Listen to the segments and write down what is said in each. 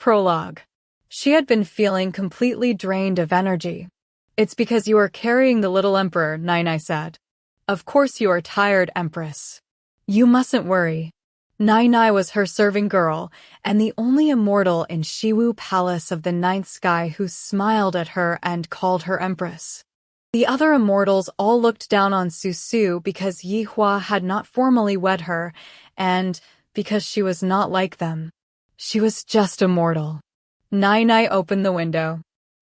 Prologue. She had been feeling completely drained of energy. It's because you are carrying the little emperor, Nai said. Of course you are tired, Empress. You mustn't worry. Nai was her serving girl, and the only immortal in Shiwu Palace of the Ninth Sky who smiled at her and called her Empress. The other immortals all looked down on Su because Yihua had not formally wed her, and because she was not like them. She was just a mortal. Nai opened the window.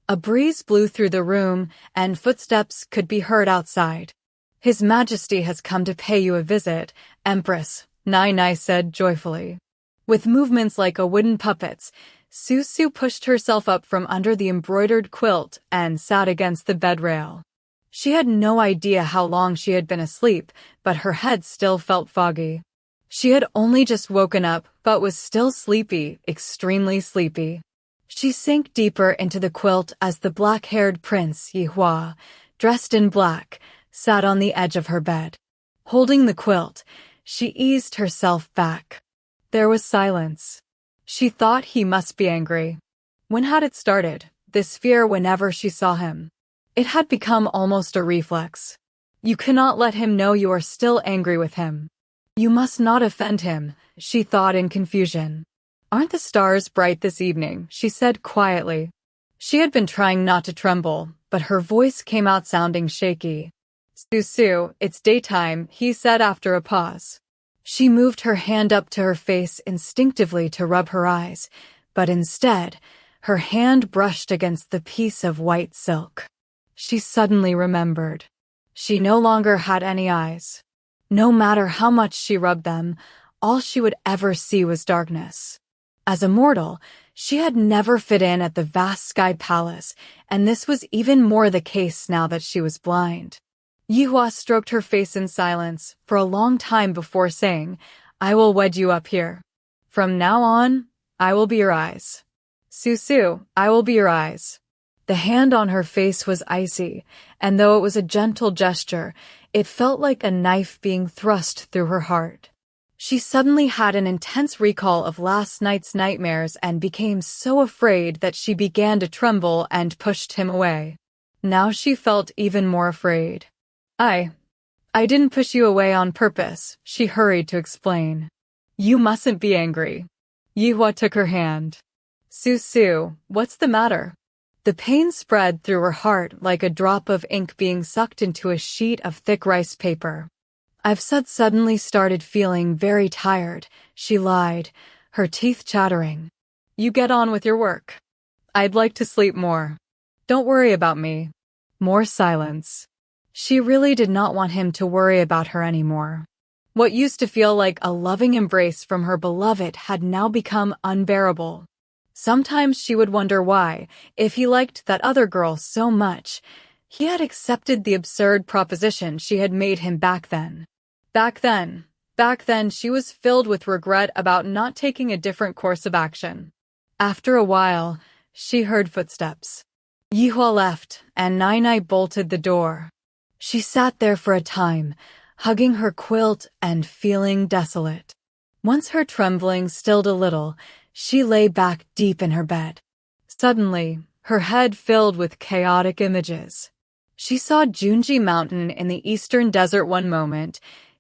A breeze blew through the room, and footsteps could be heard outside. His Majesty has come to pay you a visit, Empress, Nai said joyfully. With movements like a wooden puppet, Su pushed herself up from under the embroidered quilt and sat against the bed rail. She had no idea how long she had been asleep, but her head still felt foggy. She had only just woken up, but was still sleepy, extremely sleepy. She sank deeper into the quilt as the black-haired Prince Yihua, dressed in black, sat on the edge of her bed. Holding the quilt, she eased herself back. There was silence. She thought he must be angry. When had it started, this fear whenever she saw him? It had become almost a reflex. You cannot let him know you are still angry with him. You must not offend him, she thought in confusion. Aren't the stars bright this evening? She said quietly. She had been trying not to tremble, but her voice came out sounding shaky. Su, it's daytime, he said after a pause. She moved her hand up to her face instinctively to rub her eyes, but instead, her hand brushed against the piece of white silk. She suddenly remembered. She no longer had any eyes. No matter how much she rubbed them, all she would ever see was darkness. As a mortal, she had never fit in at the vast sky palace, and this was even more the case now that she was blind. Yihua stroked her face in silence for a long time before saying, I will wed you up here. From now on, I will be your eyes. Su, I will be your eyes. The hand on her face was icy, and though it was a gentle gesture, it felt like a knife being thrust through her heart. She suddenly had an intense recall of last night's nightmares and became so afraid that she began to tremble and pushed him away. Now she felt even more afraid. I didn't push you away on purpose, she hurried to explain. You mustn't be angry. Yihua took her hand. Su, what's the matter? The pain spread through her heart like a drop of ink being sucked into a sheet of thick rice paper. I've suddenly started feeling very tired, she lied, her teeth chattering. You get on with your work. I'd like to sleep more. Don't worry about me. More silence. She really did not want him to worry about her anymore. What used to feel like a loving embrace from her beloved had now become unbearable. Sometimes she would wonder why, if he liked that other girl so much, he had accepted the absurd proposition she had made him back then. Back then, she was filled with regret about not taking a different course of action. After a while, she heard footsteps. Yihua left, and Nai bolted the door. She sat there for a time, hugging her quilt and feeling desolate. Once her trembling stilled a little, she lay back deep in her bed. Suddenly, her head filled with chaotic images. She saw Junji Mountain in the eastern desert one moment,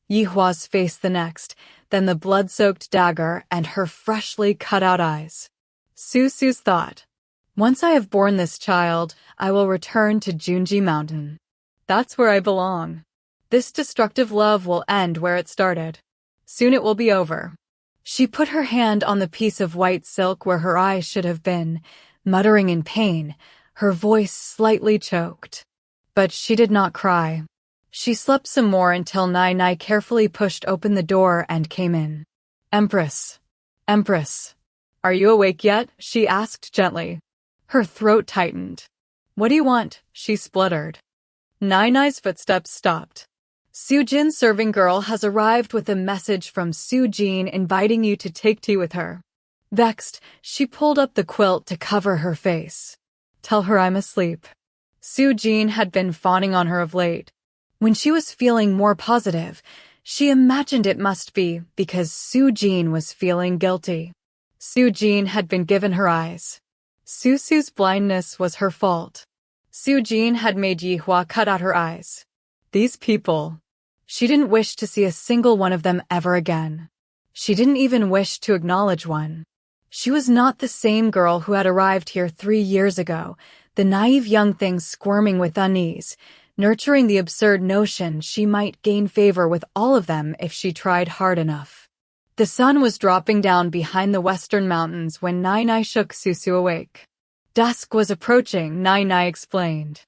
Yihua's face the next, then the blood-soaked dagger and her freshly cut-out eyes. Su's thought. Once I have born this child, I will return to Junji Mountain. That's where I belong. This destructive love will end where it started. Soon it will be over. She put her hand on the piece of white silk where her eyes should have been, muttering in pain, her voice slightly choked. But she did not cry. She slept some more until Nai carefully pushed open the door and came in. Empress, are you awake yet? She asked gently. Her throat tightened. What do you want? She spluttered. Nai's footsteps stopped. Sujin's serving girl has arrived with a message from Sujin inviting you to take tea with her. Vexed, she pulled up the quilt to cover her face. Tell her I'm asleep. Sujin had been fawning on her of late. When she was feeling more positive, she imagined it must be because Sujin was feeling guilty. Su Jin had been given her eyes. Su Su's blindness was her fault. Su Jin had made Yi Hua cut out her eyes. These people. She didn't wish to see a single one of them ever again. She didn't even wish to acknowledge one. She was not the same girl who had arrived here 3 years ago, the naive young thing squirming with unease, nurturing the absurd notion she might gain favor with all of them if she tried hard enough. The sun was dropping down behind the western mountains when Nai shook Susu awake. Dusk was approaching, Nai explained.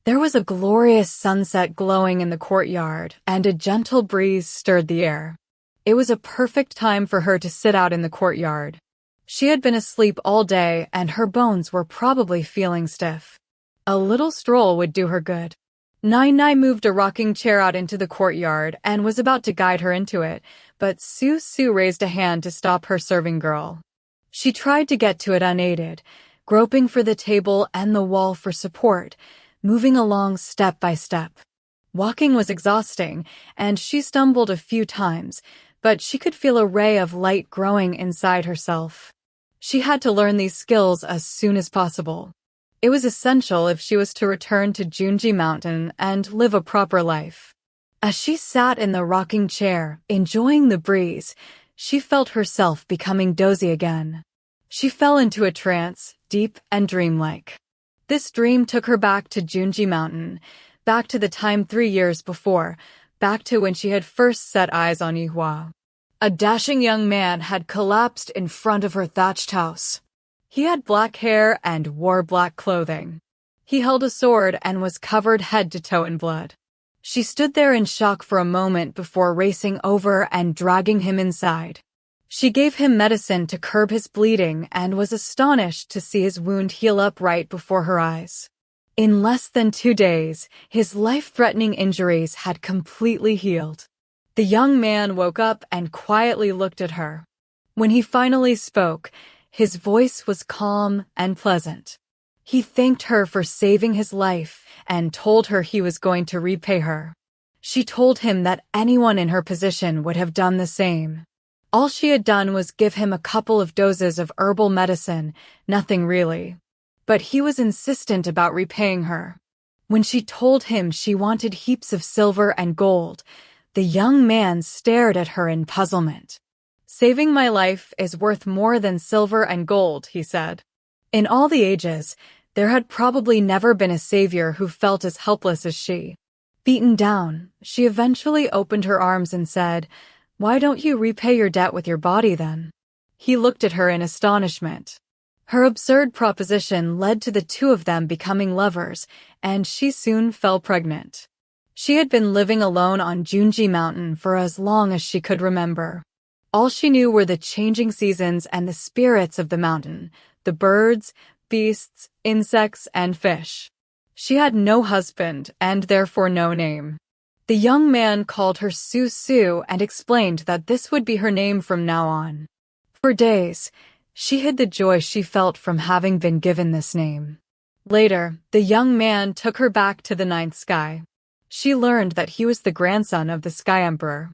There was a glorious sunset glowing in the courtyard, and a gentle breeze stirred the air. It was a perfect time for her to sit out in the courtyard. She had been asleep all day, and her bones were probably feeling stiff. A little stroll would do her good. Nai moved a rocking chair out into the courtyard and was about to guide her into it, but Su Su raised a hand to stop her serving girl. She tried to get to it unaided, groping for the table and the wall for support, moving along step by step. Walking was exhausting, and she stumbled a few times, but she could feel a ray of light growing inside herself. She had to learn these skills as soon as possible. It was essential if she was to return to Junji Mountain and live a proper life. As she sat in the rocking chair, enjoying the breeze, she felt herself becoming dozy again. She fell into a trance, deep and dreamlike. This dream took her back to Junji Mountain, back to the time 3 years before, back to when she had first set eyes on Yi Hua. A dashing young man had collapsed in front of her thatched house. He had black hair and wore black clothing. He held a sword and was covered head to toe in blood. She stood there in shock for a moment before racing over and dragging him inside. She gave him medicine to curb his bleeding and was astonished to see his wound heal up right before her eyes. In less than 2 days, his life-threatening injuries had completely healed. The young man woke up and quietly looked at her. When he finally spoke, his voice was calm and pleasant. He thanked her for saving his life and told her he was going to repay her. She told him that anyone in her position would have done the same. All she had done was give him a couple of doses of herbal medicine, nothing really. But he was insistent about repaying her. When she told him she wanted heaps of silver and gold, the young man stared at her in puzzlement. Saving my life is worth more than silver and gold, he said. In all the ages, there had probably never been a savior who felt as helpless as she. Beaten down, she eventually opened her arms and said, "Why don't you repay your debt with your body then?" He looked at her in astonishment. Her absurd proposition led to the two of them becoming lovers, and she soon fell pregnant. She had been living alone on Junji Mountain for as long as she could remember. All she knew were the changing seasons and the spirits of the mountain, the birds, beasts, insects, and fish. She had no husband and therefore no name. The young man called her Su Su and explained that this would be her name from now on. For days, she hid the joy she felt from having been given this name. Later, the young man took her back to the ninth sky. She learned that he was the grandson of the Sky Emperor.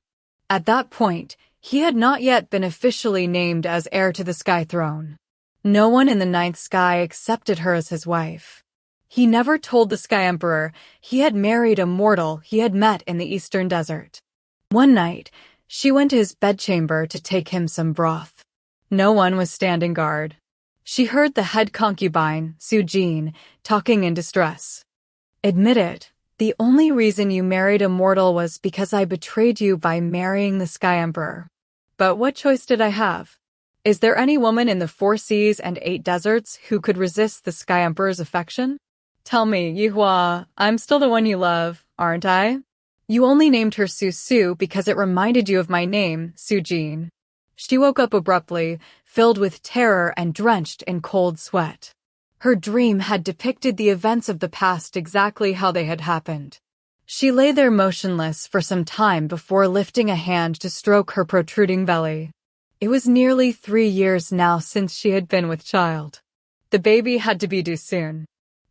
At that point, he had not yet been officially named as heir to the Sky Throne. No one in the ninth sky accepted her as his wife. He never told the Sky Emperor he had married a mortal he had met in the Eastern Desert. One night, she went to his bedchamber to take him some broth. No one was standing guard. She heard the head concubine, Su Jin, talking in distress. "Admit it. The only reason you married a mortal was because I betrayed you by marrying the Sky Emperor. But what choice did I have? Is there any woman in the 4 seas and 8 deserts who could resist the Sky Emperor's affection? Tell me, Yi Hua, I'm still the one you love, aren't I? You only named her Su Su because it reminded you of my name, Su Jin." She woke up abruptly, filled with terror and drenched in cold sweat. Her dream had depicted the events of the past exactly how they had happened. She lay there motionless for some time before lifting a hand to stroke her protruding belly. It was nearly 3 years now since she had been with child. The baby had to be due soon.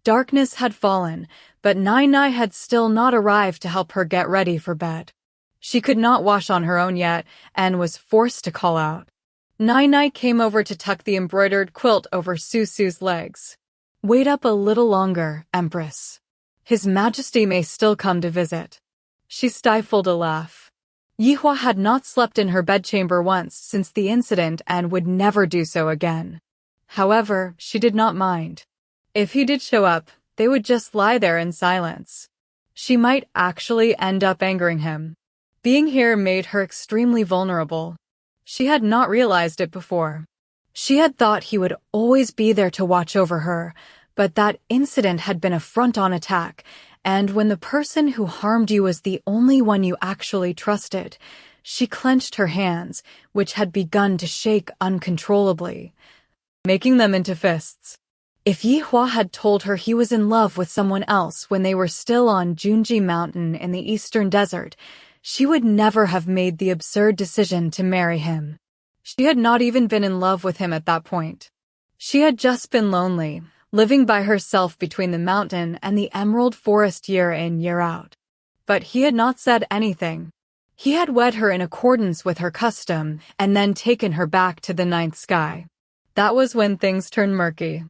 Darkness had fallen, but Nai had still not arrived to help her get ready for bed. She could not wash on her own yet and was forced to call out. Nai came over to tuck the embroidered quilt over Susu's legs. Wait up a little longer, Empress. His Majesty may still come to visit. She stifled a laugh. Yihua had not slept in her bedchamber once since the incident and would never do so again. However, she did not mind. If he did show up, they would just lie there in silence. She might actually end up angering him. Being here made her extremely vulnerable. She had not realized it before. She had thought he would always be there to watch over her, but that incident had been a front-on attack, and when the person who harmed you was the only one you actually trusted, she clenched her hands, which had begun to shake uncontrollably, making them into fists. If Yihua had told her he was in love with someone else when they were still on Junji Mountain in the eastern desert, she would never have made the absurd decision to marry him. She had not even been in love with him at that point. She had just been lonely, living by herself between the mountain and the emerald forest year in, year out. But he had not said anything. He had wed her in accordance with her custom and then taken her back to the ninth sky. That was when things turned murky.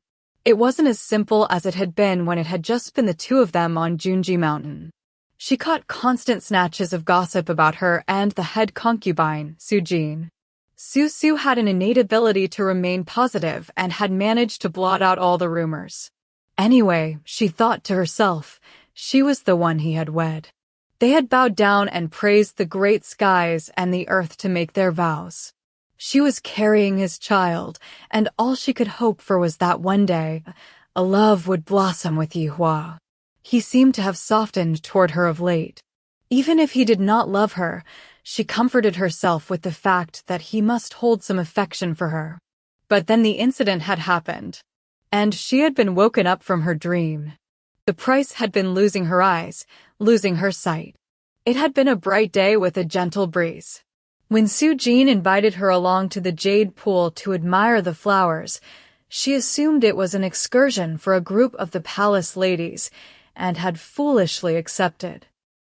It wasn't as simple as it had been when it had just been the two of them on Junji Mountain. She caught constant snatches of gossip about her and the head concubine, Sujin. Susu had an innate ability to remain positive and had managed to blot out all the rumors. Anyway, she thought to herself, she was the one he had wed. They had bowed down and praised the great skies and the earth to make their vows. She was carrying his child, and all she could hope for was that one day, a love would blossom with Yihua. He seemed to have softened toward her of late. Even if he did not love her, she comforted herself with the fact that he must hold some affection for her. But then the incident had happened, and she had been woken up from her dream. The price had been losing her eyes, losing her sight. It had been a bright day with a gentle breeze. When Sujin invited her along to the jade pool to admire the flowers, she assumed it was an excursion for a group of the palace ladies, and had foolishly accepted.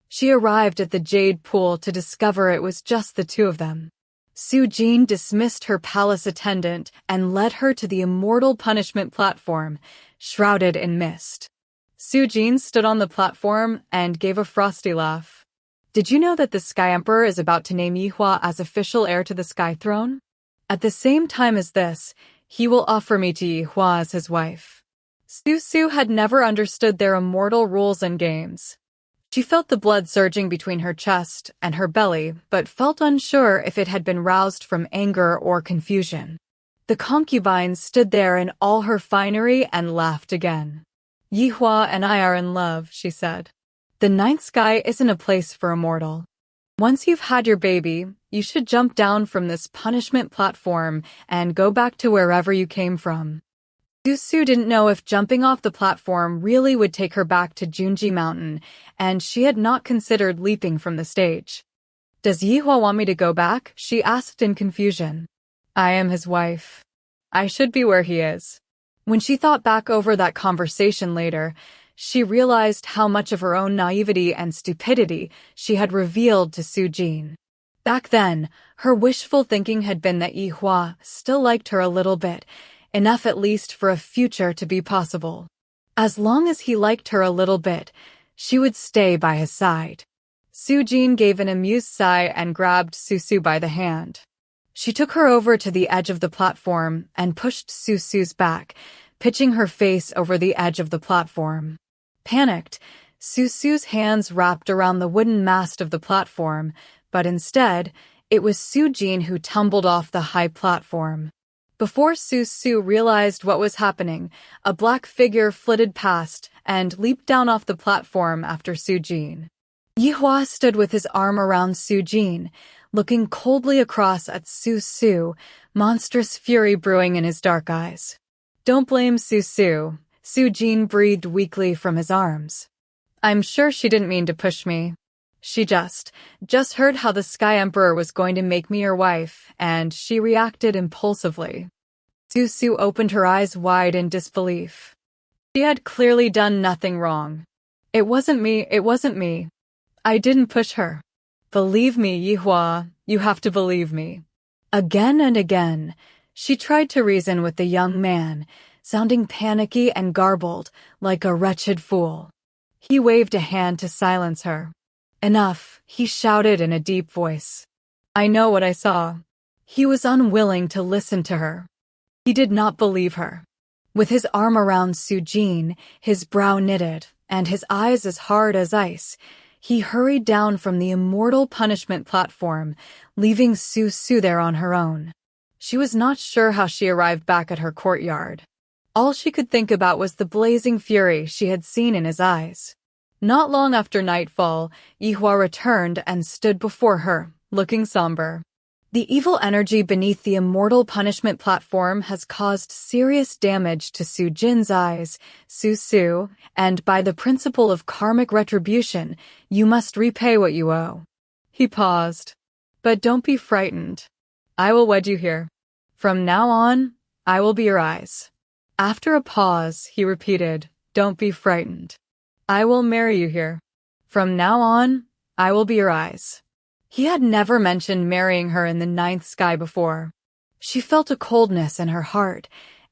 She arrived at the jade pool to discover it was just the two of them. Sujin dismissed her palace attendant and led her to the Immortal punishment platform, shrouded in mist. Sujin stood on the platform and gave a frosty laugh. Did you know that the Sky Emperor is about to name Yihua as official heir to the Sky Throne? At the same time as this, he will offer me to Yihua as his wife. Susu had never understood their immortal rules and games. She felt the blood surging between her chest and her belly, but felt unsure if it had been roused from anger or confusion. The concubine stood there in all her finery and laughed again. Yihua and I are in love, she said. The ninth sky isn't a place for a mortal. Once you've had your baby, you should jump down from this punishment platform and go back to wherever you came from. Susu didn't know if jumping off the platform really would take her back to Junji Mountain, and she had not considered leaping from the stage. Does Yihua want me to go back? She asked in confusion. I am his wife. I should be where he is. When she thought back over that conversation later, she realized how much of her own naivety and stupidity she had revealed to Sujin. Back then, her wishful thinking had been that Yihua still liked her a little bit, enough at least for a future to be possible. As long as he liked her a little bit, she would stay by his side. Sujin gave an amused sigh and grabbed Susu by the hand. She took her over to the edge of the platform and pushed Susu's back, pitching her face over the edge of the platform. Panicked, Susu's hands wrapped around the wooden mast of the platform, but instead, it was Sujin who tumbled off the high platform. Before Susu realized what was happening, a black figure flitted past and leaped down off the platform after Sujin. Yihua stood with his arm around Sujin, looking coldly across at Susu, monstrous fury brewing in his dark eyes. Don't blame Susu. Sujin breathed weakly from his arms. I'm sure she didn't mean to push me. She just heard how the Sky Emperor was going to make me her wife, and she reacted impulsively. Susu opened her eyes wide in disbelief. She had clearly done nothing wrong. It wasn't me. I didn't push her. Believe me, Yihua, you have to believe me. Again and again, she tried to reason with the young man, sounding panicky and garbled, like a wretched fool. He waved a hand to silence her. Enough, he shouted in a deep voice. I know what I saw. He was unwilling to listen to her. He did not believe her. With his arm around Sujin, his brow knitted, and his eyes as hard as ice, he hurried down from the immortal punishment platform, leaving Su there on her own. She was not sure how she arrived back at her courtyard. All she could think about was the blazing fury she had seen in his eyes. Not long after nightfall, Yihua returned and stood before her, looking somber. The evil energy beneath the immortal punishment platform has caused serious damage to Su Jin's eyes, Su, and by the principle of karmic retribution, you must repay what you owe. He paused. But don't be frightened. I will wed you here. From now on, I will be your eyes. After a pause, he repeated, don't be frightened. I will marry you here. From now on, I will be your eyes. He had never mentioned marrying her in the ninth sky before. She felt a coldness in her heart,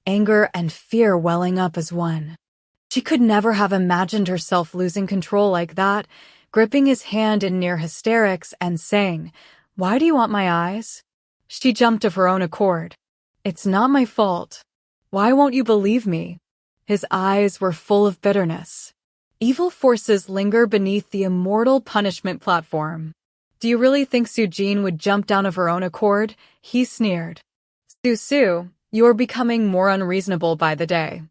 anger and fear welling up as one. She could never have imagined herself losing control like that, gripping his hand in near hysterics and saying, why do you want my eyes? She jumped of her own accord. It's not my fault. Why won't you believe me? His eyes were full of bitterness. Evil forces linger beneath the immortal punishment platform. Do you really think Sujin would jump down of her own accord? He sneered. Su, you are becoming more unreasonable by the day.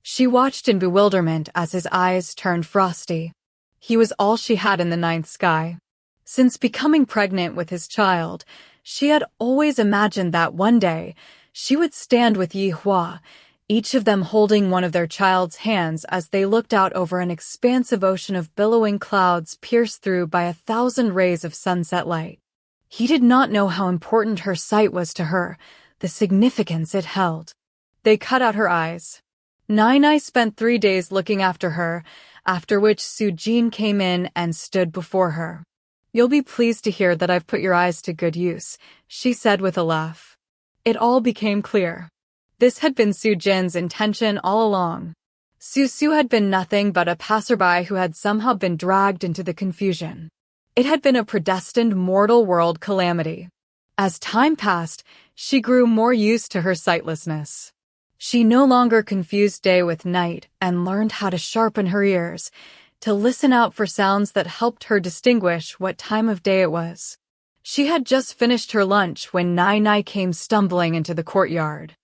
She watched in bewilderment as his eyes turned frosty. He was all she had in the ninth sky. Since becoming pregnant with his child, she had always imagined that one day she would stand with Yihua, each of them holding one of their child's hands as they looked out over an expansive ocean of billowing clouds pierced through by 1,000 rays of sunset light. He did not know how important her sight was to her, the significance it held. They cut out her eyes. Nai spent 3 days looking after her, after which Sujin came in and stood before her. You'll be pleased to hear that I've put your eyes to good use, she said with a laugh. It all became clear. This had been Sujin's intention all along. Su had been nothing but a passerby who had somehow been dragged into the confusion. It had been a predestined mortal world calamity. As time passed, she grew more used to her sightlessness. She no longer confused day with night and learned how to sharpen her ears, to listen out for sounds that helped her distinguish what time of day it was. She had just finished her lunch when Nai came stumbling into the courtyard.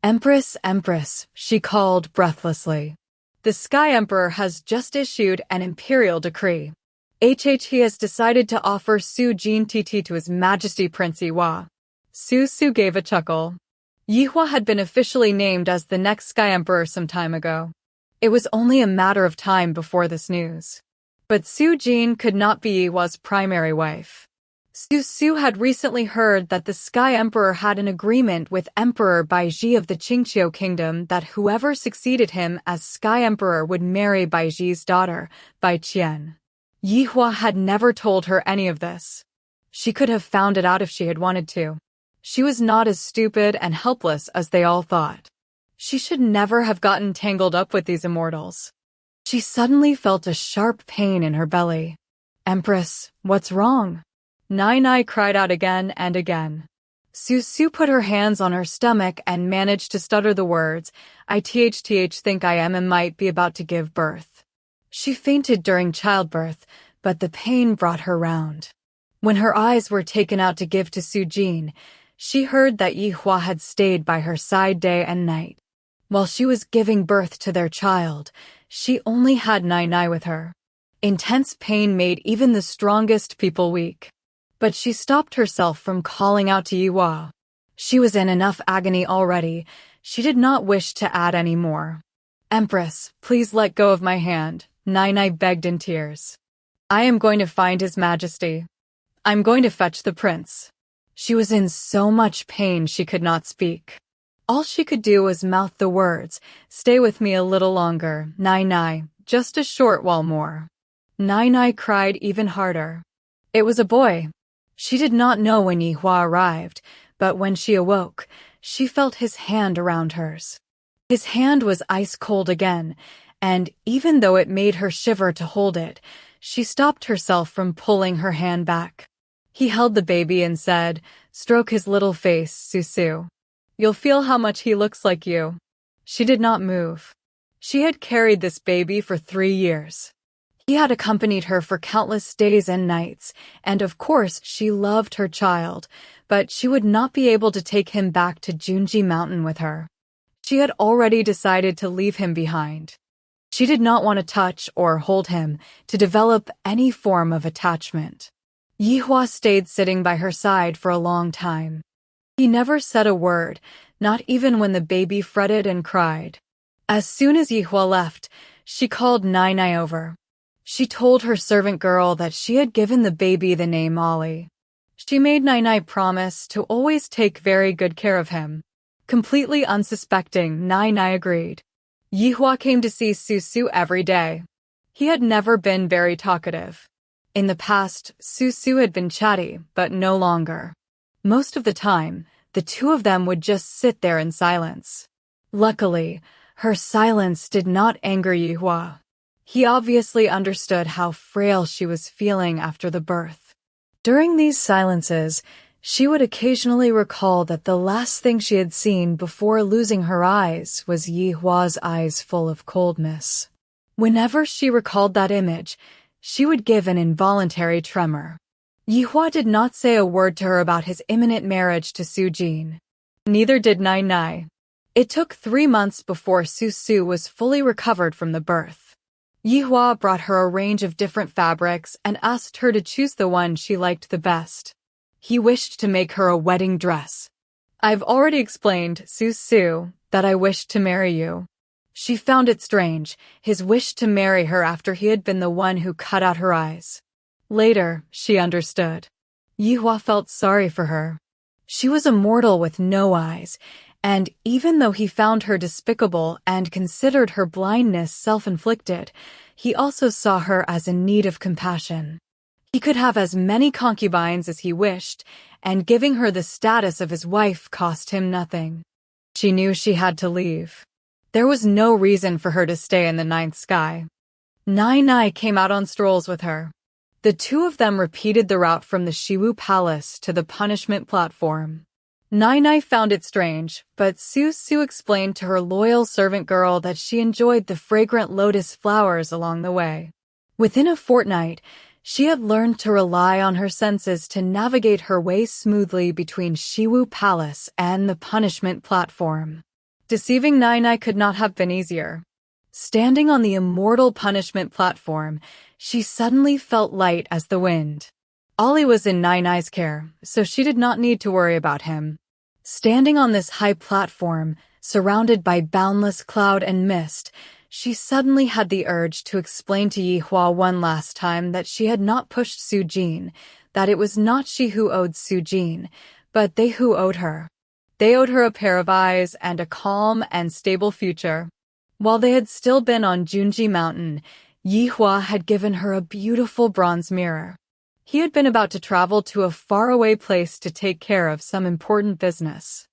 Empress, she called breathlessly. The Sky Emperor has just issued an imperial decree. He has decided to offer Sujin TT to His Majesty Prince Yihua. Su gave a chuckle. Yihua had been officially named as the next Sky Emperor some time ago. It was only a matter of time before this news. But Sujin could not be Yihua's primary wife. Su had recently heard that the Sky Emperor had an agreement with Emperor Bai Qian of the Xianxia kingdom that whoever succeeded him as Sky Emperor would marry Bai Qian's daughter, Bai Qian. Yihua had never told her any of this. She could have found it out if she had wanted to. She was not as stupid and helpless as they all thought. She should never have gotten tangled up with these immortals. She suddenly felt a sharp pain in her belly. Empress, what's wrong? Nai cried out again and again. Su put her hands on her stomach and managed to stutter the words, I think I am and might be about to give birth. She fainted during childbirth, but the pain brought her round. When her eyes were taken out to give to Sujin, she heard that Yihua had stayed by her side day and night. While she was giving birth to their child, she only had Nai with her. Intense pain made even the strongest people weak. But she stopped herself from calling out to Yihua. She was in enough agony already. She did not wish to add any more. Empress, please let go of my hand, Nai begged in tears. I am going to find His Majesty. I'm going to fetch the prince. She was in so much pain she could not speak. All she could do was mouth the words, stay with me a little longer, Nai, just a short while more. Nai cried even harder. It was a boy. She did not know when Yihua arrived, but when she awoke, she felt his hand around hers. His hand was ice cold again, and even though it made her shiver to hold it, she stopped herself from pulling her hand back. He held the baby and said, "Stroke his little face, Susu. You'll feel how much he looks like you." She did not move. She had carried this baby for 3 years. He had accompanied her for countless days and nights, and of course she loved her child, but she would not be able to take him back to Junji Mountain with her. She had already decided to leave him behind. She did not want to touch or hold him, to develop any form of attachment. Yihua stayed sitting by her side for a long time. He never said a word, not even when the baby fretted and cried. As soon as Yihua left, she called Nai over. She told her servant girl that she had given the baby the name Ollie. She made Nai promise to always take very good care of him. Completely unsuspecting, Nai agreed. Yihua came to see Susu every day. He had never been very talkative. In the past, Susu had been chatty, but no longer. Most of the time, the two of them would just sit there in silence. Luckily, her silence did not anger Yihua. He obviously understood how frail she was feeling after the birth. During these silences, she would occasionally recall that the last thing she had seen before losing her eyes was Yihua's eyes full of coldness. Whenever she recalled that image, she would give an involuntary tremor. Yihua did not say a word to her about his imminent marriage to Sujin. Neither did Nai. It took 3 months before Susu was fully recovered from the birth. Yihua brought her a range of different fabrics and asked her to choose the one she liked the best. He wished to make her a wedding dress. "I've already explained, Susu, that I wished to marry you." She found it strange, his wish to marry her after he had been the one who cut out her eyes. Later, she understood. Yihua felt sorry for her. She was a mortal with no eyes, and even though he found her despicable and considered her blindness self-inflicted, he also saw her as in need of compassion. He could have as many concubines as he wished, and giving her the status of his wife cost him nothing. She knew she had to leave. There was no reason for her to stay in the ninth sky. Nai came out on strolls with her. The two of them repeated the route from the Shiwu Palace to the punishment platform. Nai found it strange, but Susu explained to her loyal servant girl that she enjoyed the fragrant lotus flowers along the way. Within a fortnight, she had learned to rely on her senses to navigate her way smoothly between Shiwu Palace and the punishment platform. Deceiving Nai could not have been easier. Standing on the Immortal punishment platform, she suddenly felt light as the wind. Ollie was in Nai's care, so she did not need to worry about him. Standing on this high platform, surrounded by boundless cloud and mist, she suddenly had the urge to explain to Yihua one last time that she had not pushed Sujin, that it was not she who owed Sujin, but they who owed her. They owed her a pair of eyes and a calm and stable future. While they had still been on Junji Mountain, Yihua had given her a beautiful bronze mirror. He had been about to travel to a faraway place to take care of some important business.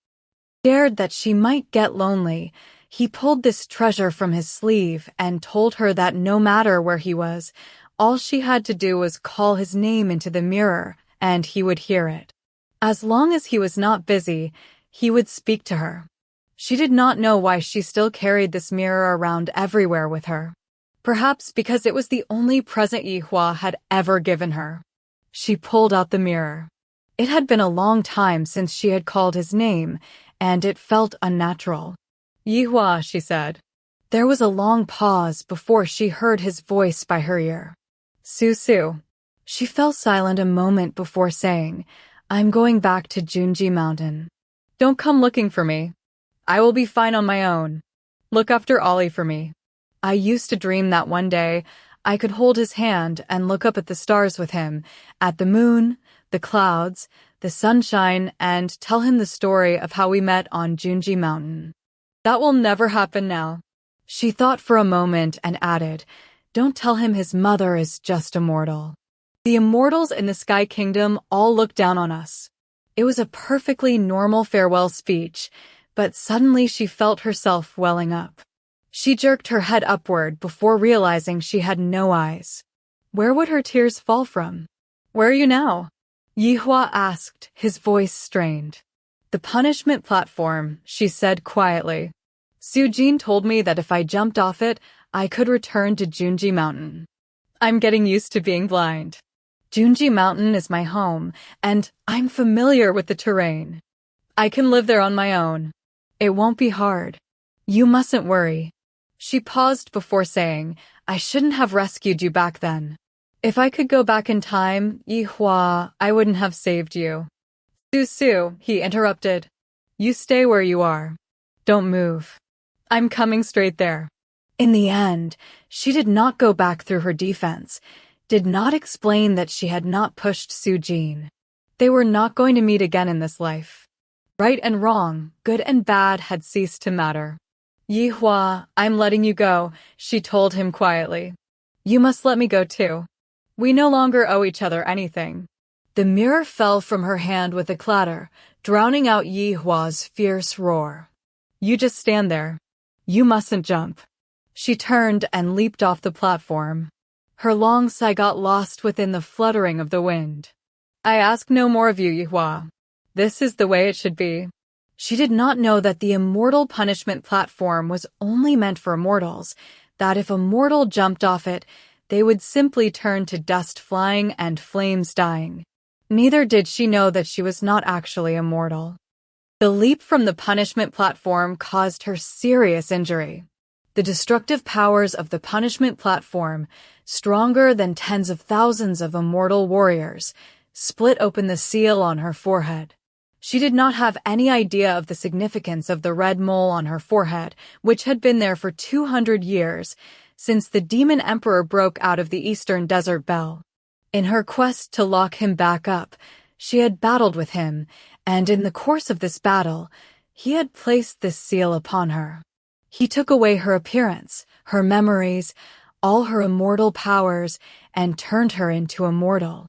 Scared that she might get lonely, he pulled this treasure from his sleeve and told her that no matter where he was, all she had to do was call his name into the mirror, and he would hear it. As long as he was not busy, he would speak to her. She did not know why she still carried this mirror around everywhere with her. Perhaps because it was the only present Yihua had ever given her. She pulled out the mirror. It had been a long time since she had called his name, and it felt unnatural. "Yihua," she said. There was a long pause before she heard his voice by her ear. "Susu." She fell silent a moment before saying, "I'm going back to Junji Mountain. Don't come looking for me. I will be fine on my own. Look after Ollie for me." I used to dream that one day I could hold his hand and look up at the stars with him, at the moon, the clouds, the sunshine, and tell him the story of how we met on Junji Mountain. That will never happen now. She thought for a moment and added, "Don't tell him his mother is just a mortal. The immortals in the Sky Kingdom all look down on us. It was a perfectly normal farewell speech, but suddenly she felt herself welling up. She jerked her head upward before realizing she had no eyes. Where would her tears fall from? "Where are you now?" Yihua asked, his voice strained. "The punishment platform," she said quietly. "Su Jin told me that if I jumped off it, I could return to Junji Mountain. I'm getting used to being blind. Junji Mountain is my home, and I'm familiar with the terrain. I can live there on my own. It won't be hard. You mustn't worry." She paused before saying, "I shouldn't have rescued you back then. If I could go back in time, Yihua, I wouldn't have saved you." "Su," he interrupted. "You stay where you are. Don't move. I'm coming straight there." In the end, she did not go back through her defense, did not explain that she had not pushed Su Jin. They were not going to meet again in this life. Right and wrong, good and bad had ceased to matter. "Yihua, I'm letting you go," she told him quietly. "You must let me go too. We no longer owe each other anything." The mirror fell from her hand with a clatter, drowning out Yihua's fierce roar. "You just stand there. You mustn't jump." She turned and leaped off the platform. Her long sigh got lost within the fluttering of the wind. "I ask no more of you, Yihua. This is the way it should be." She did not know that the immortal punishment platform was only meant for immortals, that if a mortal jumped off it, they would simply turn to dust flying and flames dying. Neither did she know that she was not actually immortal. The leap from the punishment platform caused her serious injury. The destructive powers of the punishment platform, stronger than tens of thousands of immortal warriors, split open the seal on her forehead. She did not have any idea of the significance of the red mole on her forehead, which had been there for 200 years, since the demon emperor broke out of the Eastern Desert Bell. In her quest to lock him back up, she had battled with him, and in the course of this battle, he had placed this seal upon her. He took away her appearance, her memories, all her immortal powers, and turned her into a mortal.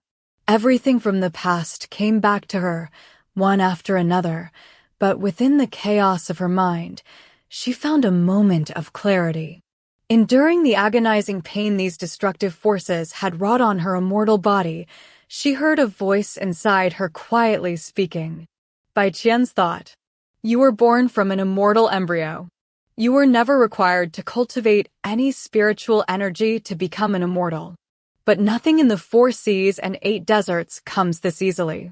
Everything from the past came back to her, one after another, but within the chaos of her mind, she found a moment of clarity. Enduring the agonizing pain these destructive forces had wrought on her immortal body, she heard a voice inside her quietly speaking. Bai Qian's thought. "You were born from an immortal embryo. You were never required to cultivate any spiritual energy to become an immortal. But nothing in the 4 seas and 8 deserts comes this easily.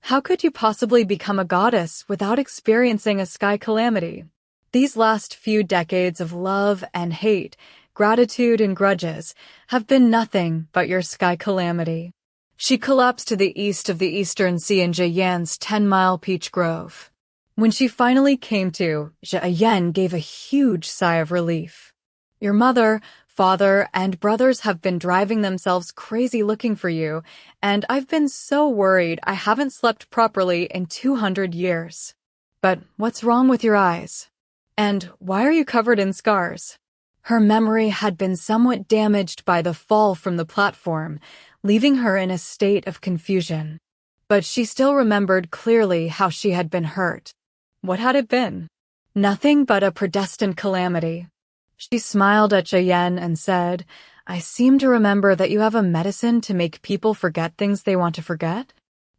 How could you possibly become a goddess without experiencing a sky calamity? These last few decades of love and hate, gratitude and grudges, have been nothing but your sky calamity." She collapsed to the east of the Eastern Sea in Jiayan's 10-mile peach grove. When she finally came to, Jiayan gave a huge sigh of relief. "Your mother, father, and brothers have been driving themselves crazy looking for you, and I've been so worried I haven't slept properly in 200 years. But what's wrong with your eyes? And why are you covered in scars?" Her memory had been somewhat damaged by the fall from the platform, leaving her in a state of confusion. But she still remembered clearly how she had been hurt. What had it been? Nothing but a predestined calamity. She smiled at Jiayan and said, "I seem to remember that you have a medicine to make people forget things they want to forget?"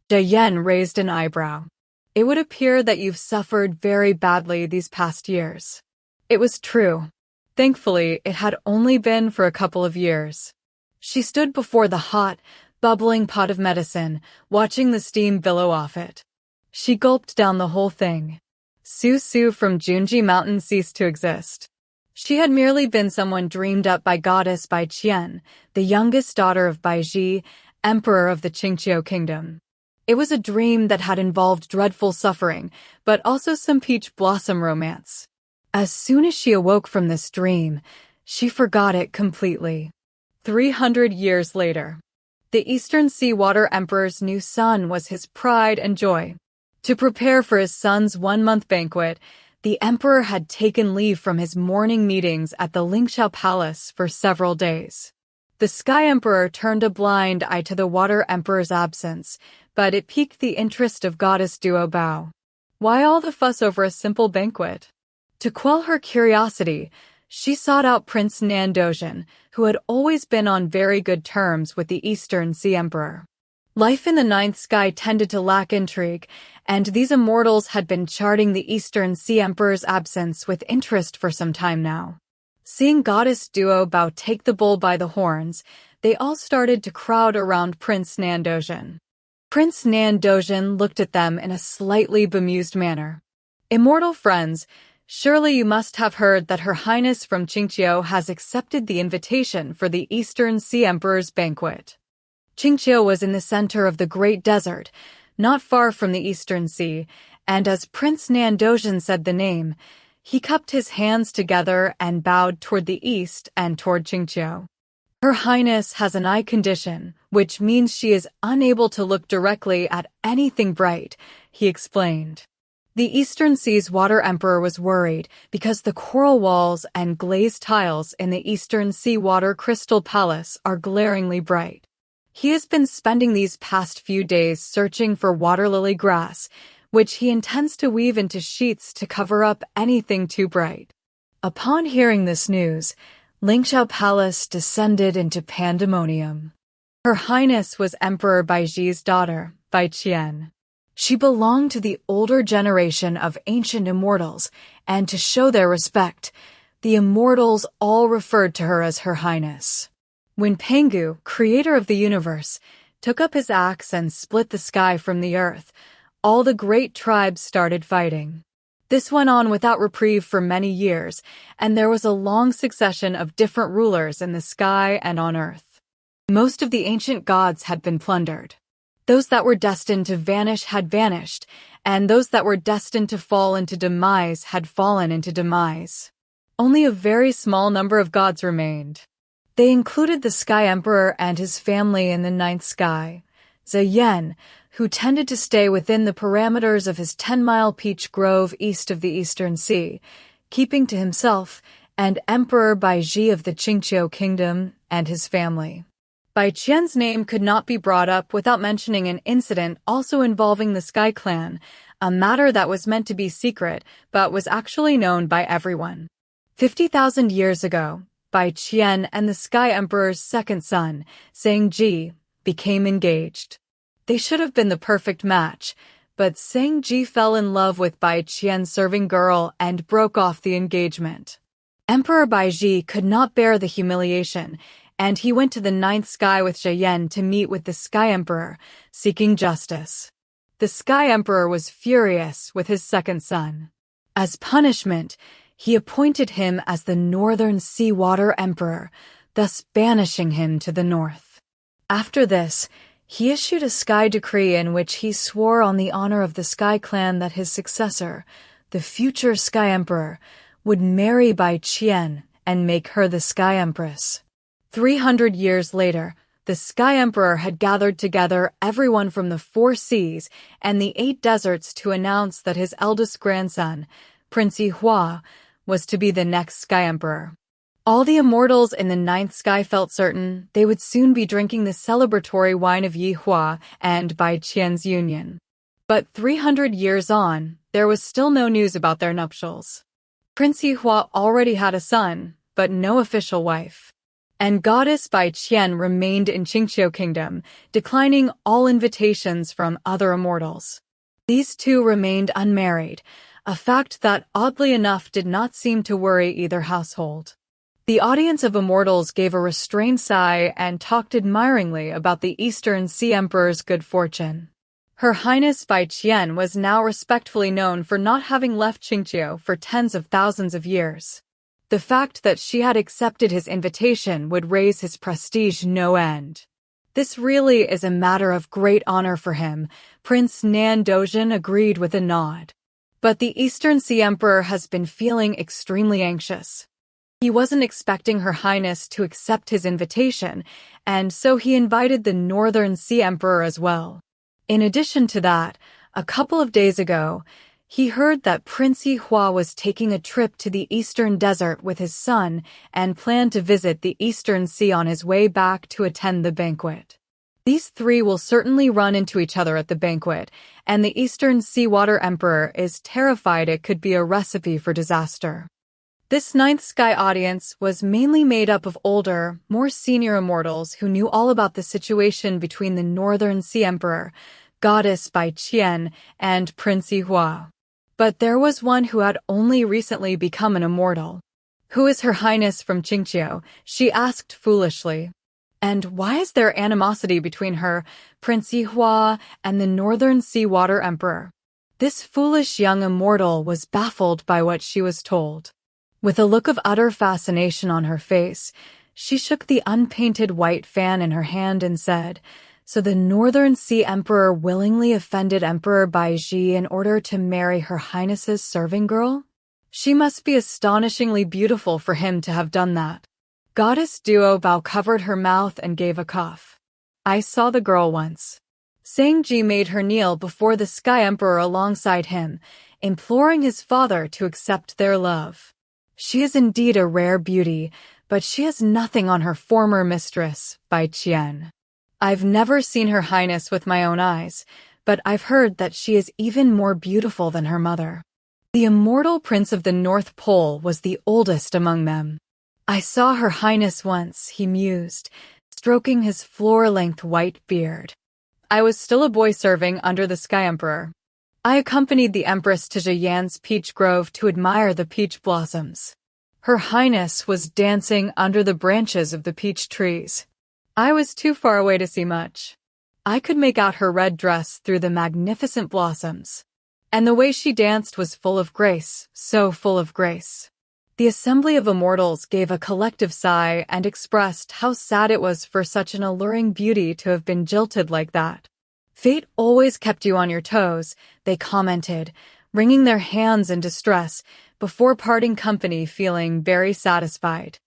Jiayan raised an eyebrow. "It would appear that you've suffered very badly these past years." It was true. Thankfully, it had only been for a couple of years. She stood before the hot, bubbling pot of medicine, watching the steam billow off it. She gulped down the whole thing. Su from Junji Mountain ceased to exist. She had merely been someone dreamed up by goddess Bai Qian, the youngest daughter of Bai Ji, emperor of the Xianxia kingdom. It was a dream that had involved dreadful suffering, but also some peach blossom romance. As soon as she awoke from this dream, she forgot it completely. 300 years later, the Eastern Sea Water Emperor's new son was his pride and joy. To prepare for his son's 1-month banquet, the emperor had taken leave from his morning meetings at the Lingxiao Palace for several days. The Sky Emperor turned a blind eye to the Water Emperor's absence, but it piqued the interest of goddess duo Bao. Why all the fuss over a simple banquet? To quell her curiosity, she sought out Prince Nandozhen, who had always been on very good terms with the Eastern Sea Emperor. Life in the ninth sky tended to lack intrigue, and these immortals had been charting the Eastern Sea Emperor's absence with interest for some time now. Seeing goddess duo Bao take the bull by the horns, they all started to crowd around Prince Nandozhen. Prince Nandozhen looked at them in a slightly bemused manner. "Immortal friends, surely you must have heard that Her Highness from Xianxia has accepted the invitation for the Eastern Sea Emperor's banquet." Xianxia was in the center of the Great Desert, not far from the Eastern Sea, and as Prince Nandozhen said the name, he cupped his hands together and bowed toward the east and toward Xianxia. "Her Highness has an eye condition, which means she is unable to look directly at anything bright," he explained. The Eastern Sea's Water Emperor was worried because the coral walls and glazed tiles in the Eastern Sea Water Crystal Palace are glaringly bright. He has been spending these past few days searching for water lily grass, which he intends to weave into sheets to cover up anything too bright. Upon hearing this news, Lingxiao Palace descended into pandemonium. Her Highness was Emperor Bai Qian's daughter, Bai Qian. She belonged to the older generation of ancient immortals, and to show their respect, the immortals all referred to her as Her Highness. When Pangu, creator of the universe, took up his axe and split the sky from the earth, all the great tribes started fighting. This went on without reprieve for many years, and there was a long succession of different rulers in the sky and on earth. Most of the ancient gods had been plundered. Those that were destined to vanish had vanished, and those that were destined to fall into demise had fallen into demise. Only a very small number of gods remained. They included the Sky Emperor and his family in the ninth sky, Ziyan, who tended to stay within the parameters of his 10-mile peach grove east of the Eastern Sea, keeping to himself, and Emperor Bai Qian of the Qingqiu Kingdom and his family. Bai Qian's name could not be brought up without mentioning an incident also involving the Sky Clan, a matter that was meant to be secret but was actually known by everyone. 50,000 years ago, Bai Qian and the Sky Emperor's second son, Xianxia, became engaged. They should have been the perfect match, but Xianxia fell in love with Bai Qian's serving girl and broke off the engagement. Emperor Bai Qian could not bear the humiliation, and he went to the ninth sky with Ziyan to meet with the Sky Emperor, seeking justice. The Sky Emperor was furious with his second son. As punishment, he appointed him as the Northern Sea Water Emperor, thus banishing him to the north. After this, he issued a sky decree in which he swore on the honor of the Sky Clan that his successor, the future Sky Emperor, would marry Bai Qian and make her the Sky Empress. 300 years later, the Sky Emperor had gathered together everyone from the 4 seas and the 8 deserts to announce that his eldest grandson, Prince Yihua, was to be the next Sky Emperor. All the immortals in the ninth sky felt certain they would soon be drinking the celebratory wine of Yihua and Bai Qian's union. But 300 years on, there was still no news about their nuptials. Prince Yihua already had a son, but no official wife. And goddess Bai Qian remained in Qingqiu Kingdom, declining all invitations from other immortals. These two remained unmarried, a fact that oddly enough did not seem to worry either household. The audience of immortals gave a restrained sigh and talked admiringly about the Eastern Sea Emperor's good fortune. Her Highness Bai Qian was now respectfully known for not having left Qingqiu for tens of thousands of years. The fact that she had accepted his invitation would raise his prestige no end. This really is a matter of great honor for him, Prince Nandozhen agreed with a nod. But the Eastern Sea Emperor has been feeling extremely anxious. He wasn't expecting Her Highness to accept his invitation, and so he invited the Northern Sea Emperor as well. In addition to that, a couple of days ago, he heard that Prince Yihua was taking a trip to the Eastern Desert with his son and planned to visit the Eastern Sea on his way back to attend the banquet. These three will certainly run into each other at the banquet, and the Eastern Seawater Emperor is terrified it could be a recipe for disaster. This ninth sky audience was mainly made up of older, more senior immortals who knew all about the situation between the Northern Sea Emperor, goddess Bai Qian, and Prince Yihua. But there was one who had only recently become an immortal. "Who is Her Highness from Xianxia?" she asked foolishly. "And why is there animosity between her, Prince Yihua, and the Northern Seawater Emperor?" This foolish young immortal was baffled by what she was told. With a look of utter fascination on her face, she shook the unpainted white fan in her hand and said, "So the Northern Sea Emperor willingly offended Emperor Bai Ji in order to marry Her Highness's serving girl? She must be astonishingly beautiful for him to have done that." Goddess Duo Bao covered her mouth and gave a cough. "I saw the girl once." Shangji made her kneel before the Sky Emperor alongside him, imploring his father to accept their love. "She is indeed a rare beauty, but she has nothing on her former mistress, Bai Qian. I've never seen Her Highness with my own eyes, but I've heard that she is even more beautiful than her mother." The immortal Prince of the North Pole was the oldest among them. "I saw Her Highness once," he mused, stroking his floor-length white beard. "I was still a boy serving under the Sky Emperor. I accompanied the Empress to Zheyan's peach grove to admire the peach blossoms. Her Highness was dancing under the branches of the peach trees. I was too far away to see much. I could make out her red dress through the magnificent blossoms. And the way she danced was full of grace, so full of grace." The assembly of immortals gave a collective sigh and expressed how sad it was for such an alluring beauty to have been jilted like that. "Fate always kept you on your toes," they commented, wringing their hands in distress before parting company feeling very satisfied.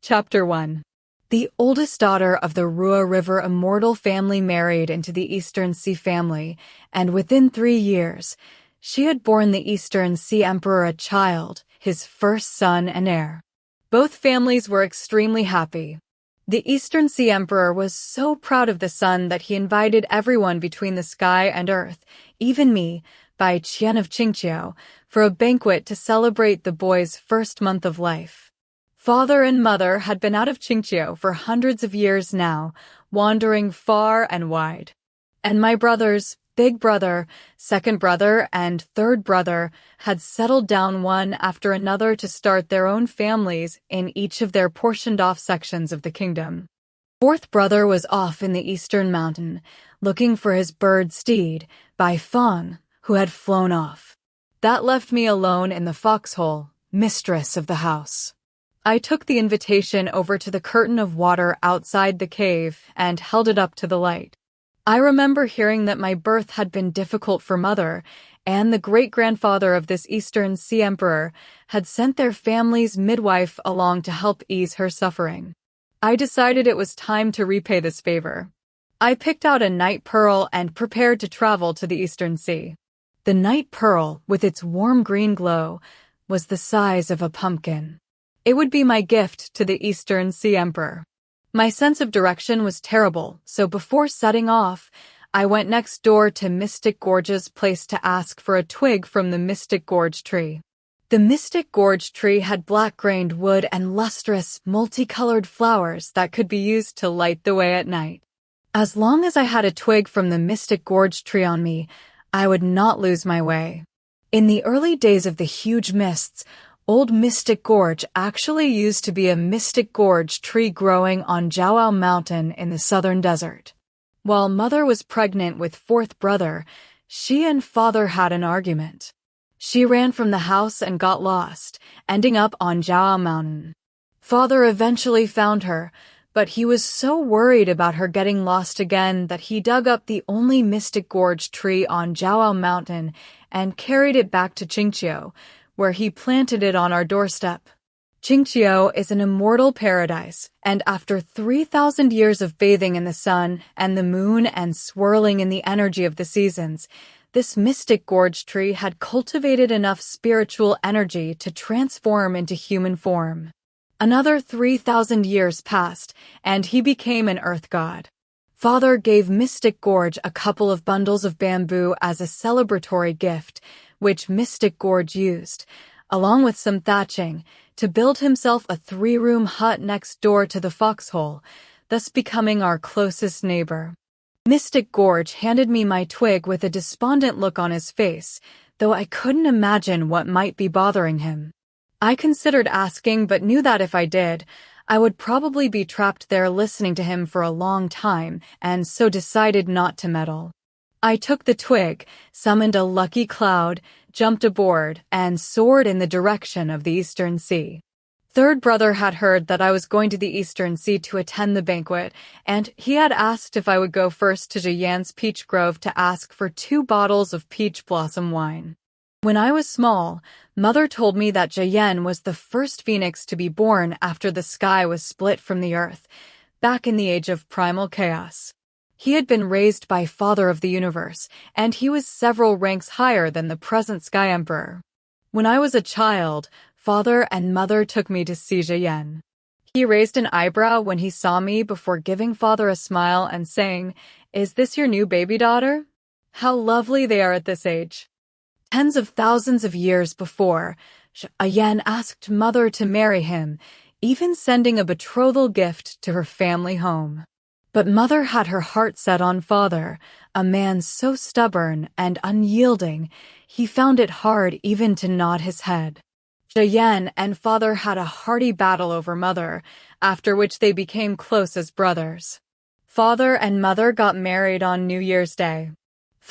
Chapter 1. The oldest daughter of the Rua River immortal family married into the Eastern Sea family, and within 3 years, she had borne the Eastern Sea Emperor a child, his first son and heir. Both families were extremely happy. The Eastern Sea Emperor was so proud of the son that he invited everyone between the sky and earth, even me, Bai Qian of Qingqiao, for a banquet to celebrate the boy's first month of life. Father and mother had been out of Qingqiao for hundreds of years now, wandering far and wide. And my brothers, big brother, second brother, and third brother had settled down one after another to start their own families in each of their portioned-off sections of the kingdom. Fourth brother was off in the eastern mountain, looking for his bird steed, Bai Feng, who had flown off. That left me alone in the foxhole, mistress of the house. I took the invitation over to the curtain of water outside the cave and held it up to the light. I remember hearing that my birth had been difficult for mother, and the great-grandfather of this Eastern Sea Emperor had sent their family's midwife along to help ease her suffering. I decided it was time to repay this favor. I picked out a night pearl and prepared to travel to the Eastern Sea. The night pearl, with its warm green glow, was the size of a pumpkin. It would be my gift to the Eastern Sea Emperor. My sense of direction was terrible, so before setting off, I went next door to Mystic Gorge's place to ask for a twig from the Mystic Gorge tree. The Mystic Gorge tree had black-grained wood and lustrous, multicolored flowers that could be used to light the way at night. As long as I had a twig from the Mystic Gorge tree on me, I would not lose my way. In the early days of the huge mists, Old Mystic Gorge actually used to be a Mystic Gorge tree growing on Jiaoao Mountain in the southern desert. While mother was pregnant with fourth brother, she and father had an argument. She ran from the house and got lost, ending up on Jiaoao Mountain. Father eventually found her, but he was so worried about her getting lost again that he dug up the only Mystic Gorge tree on Jiaoao Mountain and carried it back to Qingqiao, where he planted it on our doorstep. Qingqiao is an immortal paradise, and after 3,000 years of bathing in the sun and the moon and swirling in the energy of the seasons, this Mystic Gorge tree had cultivated enough spiritual energy to transform into human form. Another 3,000 years passed, and he became an earth god. Father gave Mystic Gorge a couple of bundles of bamboo as a celebratory gift, which Mystic Gorge used, along with some thatching, to build himself a 3-room hut next door to the foxhole, thus becoming our closest neighbor. Mystic Gorge handed me my twig with a despondent look on his face, though I couldn't imagine what might be bothering him. I considered asking, but knew that if I did, I would probably be trapped there listening to him for a long time, and so decided not to meddle. I took the twig, summoned a lucky cloud, jumped aboard, and soared in the direction of the Eastern Sea. Third brother had heard that I was going to the Eastern Sea to attend the banquet, and he had asked if I would go first to Xianxia's peach grove to ask for 2 bottles of peach blossom wine. When I was small, Mother told me that Xianxia was the first phoenix to be born after the sky was split from the earth, back in the age of primal chaos. He had been raised by Father of the Universe, and he was several ranks higher than the present Sky Emperor. When I was a child, Father and Mother took me to see Xianxia. He raised an eyebrow when he saw me before giving Father a smile and saying, "Is this your new baby daughter? How lovely they are at this age." Tens of thousands of years before, Xianxia asked Mother to marry him, even sending a betrothal gift to her family home. But Mother had her heart set on Father, a man so stubborn and unyielding, he found it hard even to nod his head. Xianxia and Father had a hearty battle over Mother, after which they became close as brothers. Father and Mother got married on New Year's Day.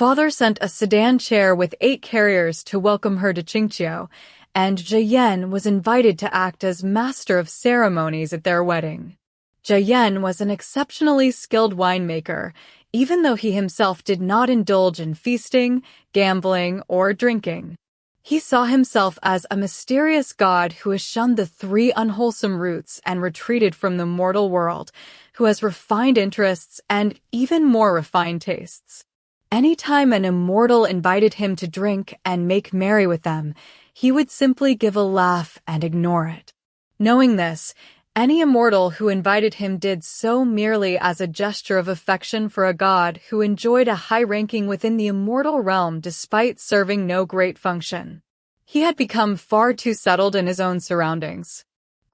Father sent a sedan chair with 8 carriers to welcome her to Xianxia, and Xianxia was invited to act as master of ceremonies at their wedding. Xianxia was an exceptionally skilled winemaker, even though he himself did not indulge in feasting, gambling, or drinking. He saw himself as a mysterious god who has shunned the 3 unwholesome roots and retreated from the mortal world, who has refined interests and even more refined tastes. Anytime an immortal invited him to drink and make merry with them, he would simply give a laugh and ignore it. Knowing this, any immortal who invited him did so merely as a gesture of affection for a god who enjoyed a high ranking within the immortal realm despite serving no great function. He had become far too settled in his own surroundings.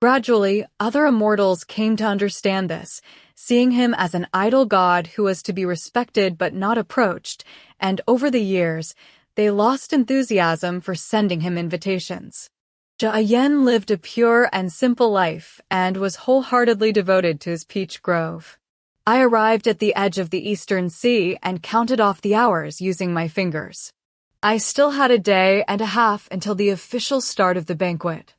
Gradually, other immortals came to understand this, seeing him as an idle god who was to be respected but not approached, and over the years, they lost enthusiasm for sending him invitations. Xianxia lived a pure and simple life and was wholeheartedly devoted to his peach grove. I arrived at the edge of the Eastern Sea and counted off the hours using my fingers. I still had a day and a half until the official start of the banquet.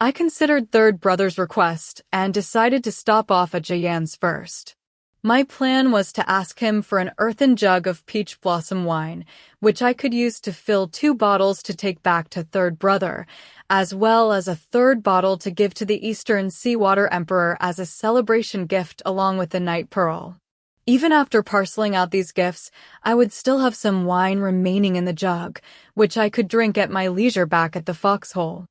I considered third brother's request and decided to stop off at Xianxia's first. My plan was to ask him for an earthen jug of peach blossom wine, which I could use to fill 2 bottles to take back to third brother, as well as a 3rd bottle to give to the Eastern Seawater Emperor as a celebration gift along with the night pearl. Even after parceling out these gifts, I would still have some wine remaining in the jug, which I could drink at my leisure back at the foxhole.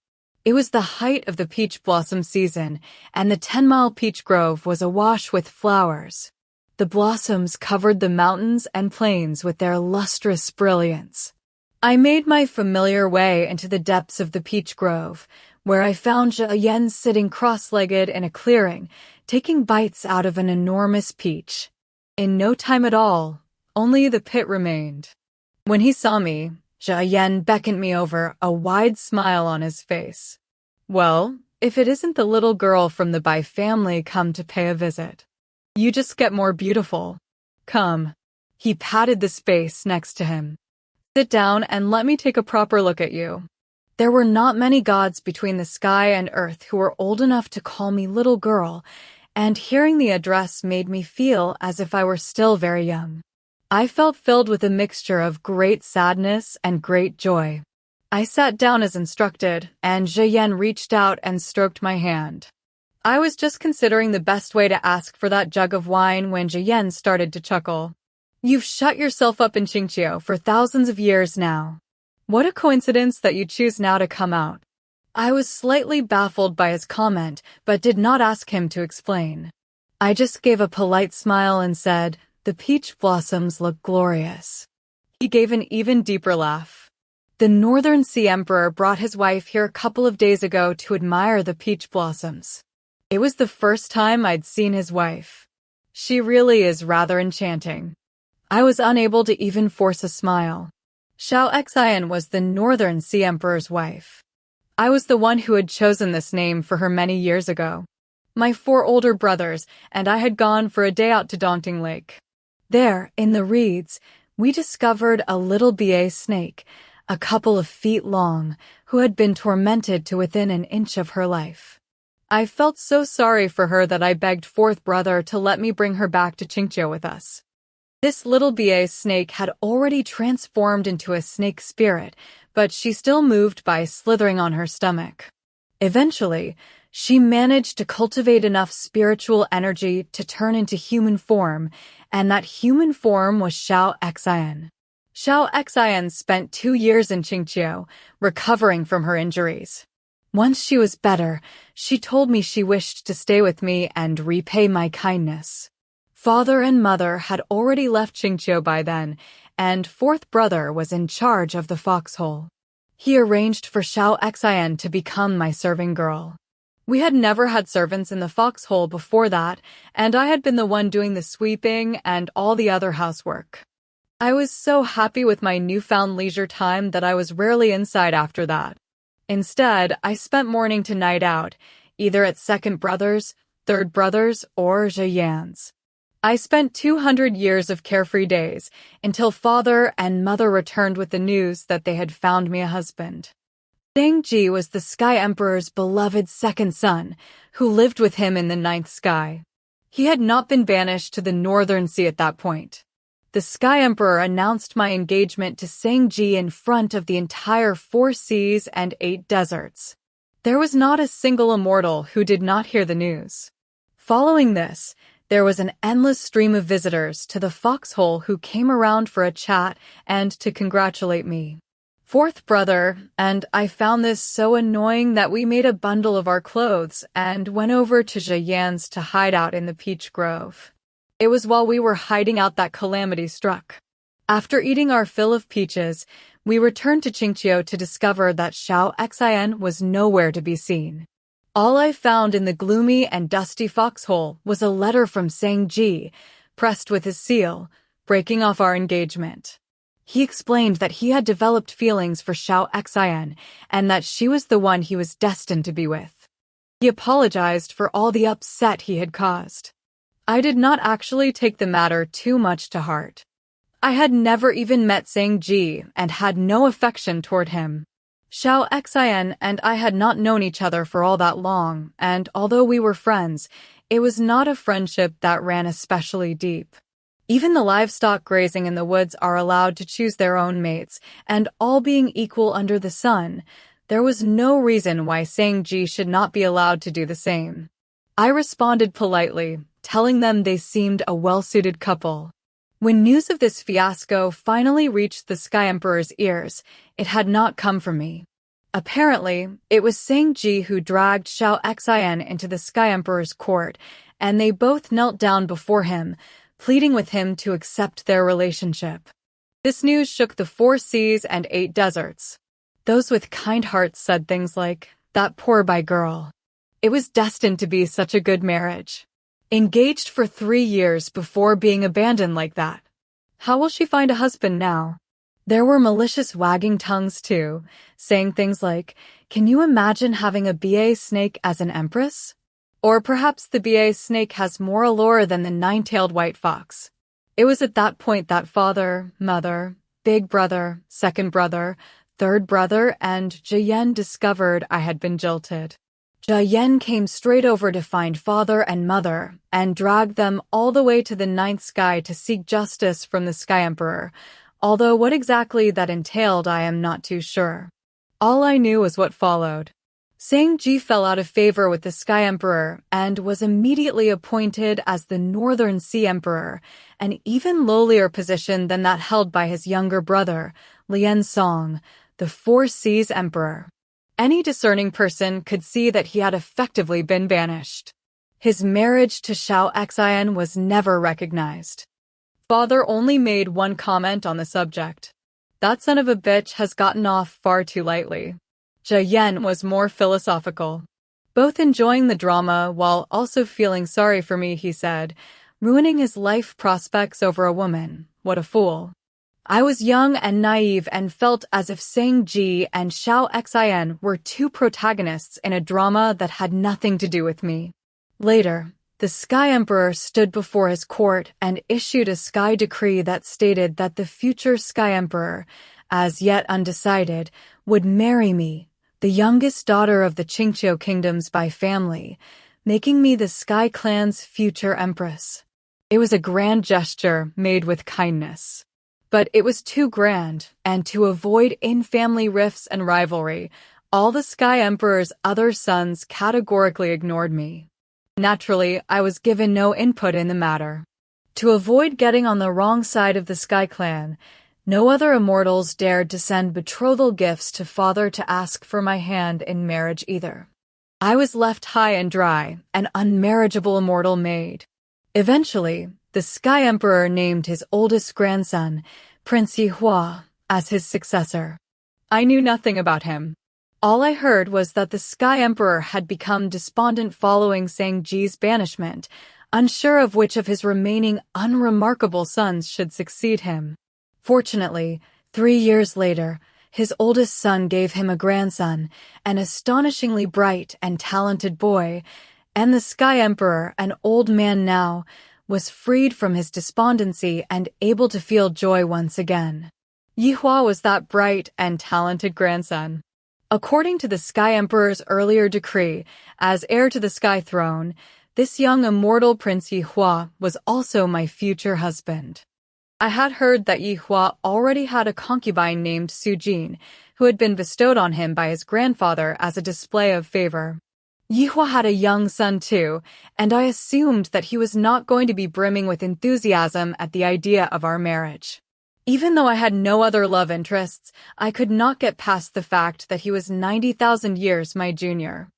It was the height of the peach blossom season, and the 10-mile peach grove was awash with flowers. The blossoms covered the mountains and plains with their lustrous brilliance. I made my familiar way into the depths of the peach grove, where I found Xianxia sitting cross-legged in a clearing, taking bites out of an enormous peach. In no time at all, only the pit remained. When he saw me, Xianxia beckoned me over, a wide smile on his face. "Well, if it isn't the little girl from the Bai family come to pay a visit. You just get more beautiful. Come." He patted the space next to him. "Sit down and let me take a proper look at you." There were not many gods between the sky and earth who were old enough to call me little girl, and hearing the address made me feel as if I were still very young. I felt filled with a mixture of great sadness and great joy. I sat down as instructed, and Xianxia reached out and stroked my hand. I was just considering the best way to ask for that jug of wine when Xianxia started to chuckle. "You've shut yourself up in Xianxia for thousands of years now. What a coincidence that you choose now to come out." I was slightly baffled by his comment, but did not ask him to explain. I just gave a polite smile and said, The peach blossoms look glorious. He gave an even deeper laugh. The Northern Sea Emperor brought his wife here a couple of days ago to admire the peach blossoms. It was the first time I'd seen his wife. She really is rather enchanting. I was unable to even force a smile. Xianxia was the Northern Sea Emperor's wife. I was the one who had chosen this name for her many years ago. My 4 older brothers and I had gone for a day out to Daunting Lake. There, in the reeds, we discovered a little Bai snake, a couple of feet long, who had been tormented to within an inch of her life. I felt so sorry for her that I begged 4th brother to let me bring her back to Xianxia with us. This little Bai snake had already transformed into a snake spirit, but she still moved by slithering on her stomach. Eventually, she managed to cultivate enough spiritual energy to turn into human form, and that human form was Xianxia. Xianxia spent 2 years in Xianxia, recovering from her injuries. Once she was better, she told me she wished to stay with me and repay my kindness. Father and mother had already left Xianxia by then, and 4th brother was in charge of the foxhole. He arranged for Xianxia to become my serving girl. We had never had servants in the foxhole before that, and I had been the one doing the sweeping and all the other housework. I was so happy with my newfound leisure time that I was rarely inside after that. Instead, I spent morning to night out, either at 2nd brother's, 3rd brother's, or Xianxia's. I spent 200 years of carefree days until father and mother returned with the news that they had found me a husband. Tang was the Sky Emperor's beloved 2nd son, who lived with him in the 9th sky. He had not been banished to the Northern Sea at that point. The Sky Emperor announced my engagement to Xianxia in front of the entire 4 seas and 8 deserts. There was not a single immortal who did not hear the news. Following this, there was an endless stream of visitors to the foxhole who came around for a chat and to congratulate me. 4th brother and I found this so annoying that we made a bundle of our clothes and went over to Xianxia's to hide out in the peach grove. It was while we were hiding out that calamity struck. After eating our fill of peaches, we returned to Xianxia to discover that Xianxia was nowhere to be seen. All I found in the gloomy and dusty foxhole was a letter from Xianxia, pressed with his seal, breaking off our engagement. He explained that he had developed feelings for Xianxia and that she was the one he was destined to be with. He apologized for all the upset he had caused. I did not actually take the matter too much to heart. I had never even met Xianxia and had no affection toward him. Xianxia and I had not known each other for all that long, and although we were friends, it was not a friendship that ran especially deep. Even the livestock grazing in the woods are allowed to choose their own mates, and all being equal under the sun, there was no reason why Xianxia should not be allowed to do the same. I responded politely, telling them they seemed a well-suited couple. When news of this fiasco finally reached the Sky Emperor's ears, it had not come from me. Apparently, it was Xianxia who dragged Xianxia into the Sky Emperor's court, and they both knelt down before him, pleading with him to accept their relationship. This news shook the 4 seas and 8 deserts. Those with kind hearts said things like, "That poor Bai girl. It was destined to be such a good marriage. Engaged for 3 years before being abandoned like that. How will she find a husband now?" There were malicious wagging tongues too, saying things like, "Can you imagine having a Bai snake as an empress? Or perhaps the Bai snake has more allure than the 9-tailed white fox." It was at that point that father, mother, big brother, 2nd brother, 3rd brother, and Xianxia discovered I had been jilted. Xianxia came straight over to find father and mother and dragged them all the way to the 9th sky to seek justice from the Sky Emperor, although what exactly that entailed I am not too sure. All I knew was what followed. Xianxia fell out of favor with the Sky Emperor and was immediately appointed as the Northern Sea Emperor, an even lowlier position than that held by his younger brother, Liansong, the 4 Seas Emperor. Any discerning person could see that he had effectively been banished. His marriage to Xianxia was never recognized. Father only made one comment on the subject. That son of a bitch has gotten off far too lightly. Jia Yan was more philosophical. Both enjoying the drama while also feeling sorry for me, he said, ruining his life prospects over a woman. What a fool. I was young and naive and felt as if Sang Ji and Xiao Xin were two protagonists in a drama that had nothing to do with me. Later, the Sky Emperor stood before his court and issued a sky decree that stated that the future Sky Emperor, as yet undecided, would marry me, the youngest daughter of the Xianxia kingdoms by family, making me the Sky Clan's future empress. It was a grand gesture made with kindness. But it was too grand, and to avoid in-family rifts and rivalry, all the Sky Emperor's other sons categorically ignored me. Naturally, I was given no input in the matter. To avoid getting on the wrong side of the Sky Clan, no other immortals dared to send betrothal gifts to Father to ask for my hand in marriage either. I was left high and dry, an unmarriageable immortal maid. Eventually, the Sky Emperor named his oldest grandson, Prince Yihua, as his successor. I knew nothing about him. All I heard was that the Sky Emperor had become despondent following Sang Ji's banishment, unsure of which of his remaining unremarkable sons should succeed him. Fortunately, 3 years later, his oldest son gave him a grandson, an astonishingly bright and talented boy, and the Sky Emperor, an old man now, was freed from his despondency and able to feel joy once again. Yihua was that bright and talented grandson. According to the Sky Emperor's earlier decree, as heir to the Sky Throne, this young immortal Prince Yihua was also my future husband. I had heard that Yihua already had a concubine named Su Jin, who had been bestowed on him by his grandfather as a display of favor. Yihua had a young son too, and I assumed that he was not going to be brimming with enthusiasm at the idea of our marriage. Even though I had no other love interests, I could not get past the fact that he was 90,000 years my junior.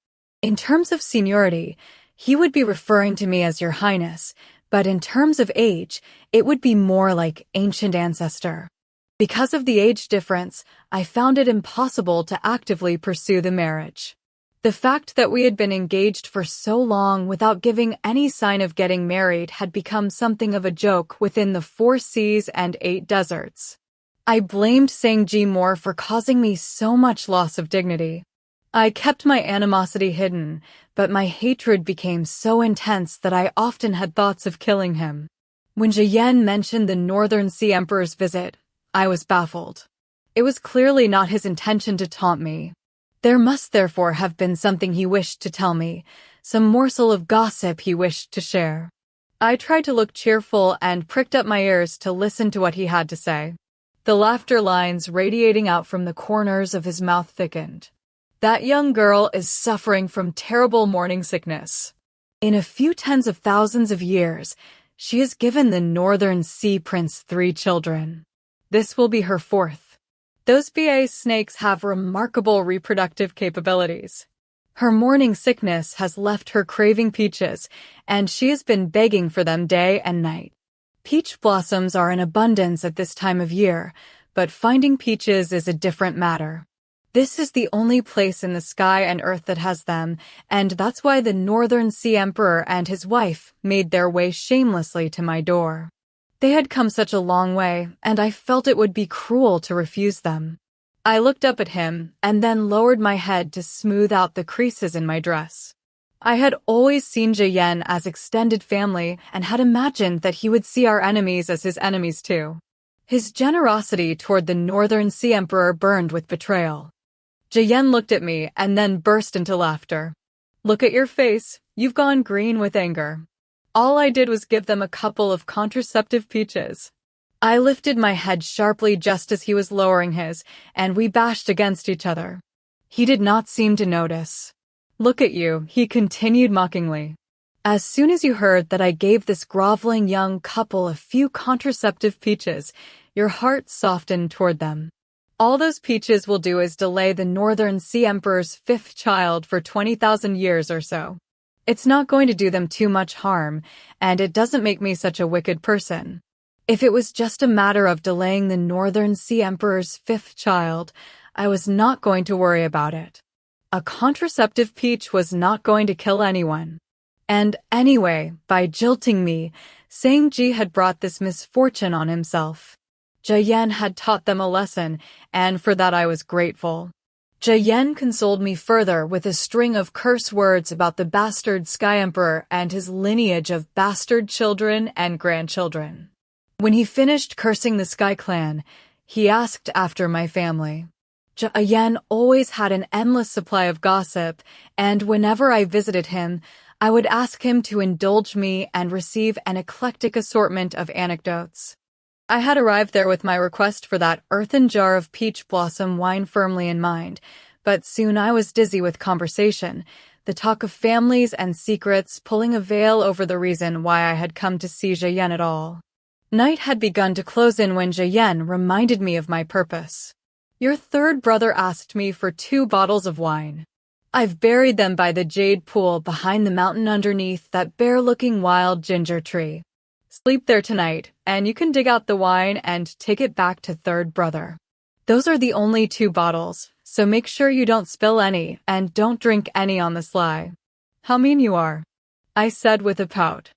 In terms of seniority, he would be referring to me as Your Highness, but in terms of age, it would be more like ancient ancestor. Because of the age difference, I found it impossible to actively pursue the marriage. The fact that we had been engaged for so long without giving any sign of getting married had become something of a joke within the 4 seas and 8 deserts. I blamed Sang Ji more for causing me so much loss of dignity. I kept my animosity hidden, but my hatred became so intense that I often had thoughts of killing him. When Jia Yan mentioned the Northern Sea Emperor's visit, I was baffled. It was clearly not his intention to taunt me. There must therefore have been something he wished to tell me, some morsel of gossip he wished to share. I tried to look cheerful and pricked up my ears to listen to what he had to say. The laughter lines radiating out from the corners of his mouth thickened. That young girl is suffering from terrible morning sickness. In a few tens of thousands of years, she has given the Northern Sea Prince 3 children. This will be her 4th. Those BA snakes have remarkable reproductive capabilities. Her morning sickness has left her craving peaches, and she has been begging for them day and night. Peach blossoms are in abundance at this time of year, but finding peaches is a different matter. This is the only place in the sky and earth that has them, and that's why the Northern Sea Emperor and his wife made their way shamelessly to my door. They had come such a long way, and I felt it would be cruel to refuse them. I looked up at him, and then lowered my head to smooth out the creases in my dress. I had always seen Jia Yan as extended family, and had imagined that he would see our enemies as his enemies too. His generosity toward the Northern Sea Emperor burned with betrayal. Jia Yan looked at me, and then burst into laughter. Look at your face, you've gone green with anger. All I did was give them a couple of contraceptive peaches. I lifted my head sharply just as he was lowering his, and we bashed against each other. He did not seem to notice. Look at you, he continued mockingly. As soon as you heard that I gave this groveling young couple a few contraceptive peaches, your heart softened toward them. All those peaches will do is delay the Northern Sea Emperor's 5th child for 20,000 years or so. It's not going to do them too much harm, and it doesn't make me such a wicked person. If it was just a matter of delaying the Northern Sea Emperor's fifth child, I was not going to worry about it. A contraceptive peach was not going to kill anyone. And anyway, by jilting me, Shangji had brought this misfortune on himself. Jiyan had taught them a lesson, and for that I was grateful. Jiyan consoled me further with a string of curse words about the bastard Sky Emperor and his lineage of bastard children and grandchildren. When he finished cursing the Sky Clan, he asked after my family. Jiyan always had an endless supply of gossip, and whenever I visited him, I would ask him to indulge me and receive an eclectic assortment of anecdotes. I had arrived there with my request for that earthen jar of peach blossom wine firmly in mind, but soon I was dizzy with conversation, the talk of families and secrets pulling a veil over the reason why I had come to see Jiyan at all. Night had begun to close in when Jiyan reminded me of my purpose. Your third brother asked me for 2 bottles of wine. I've buried them by the jade pool behind the mountain underneath that bare-looking wild ginger tree. Sleep there tonight, and you can dig out the wine and take it back to third brother. Those are the only 2 bottles, so make sure you don't spill any and don't drink any on the sly. How mean you are, I said with a pout.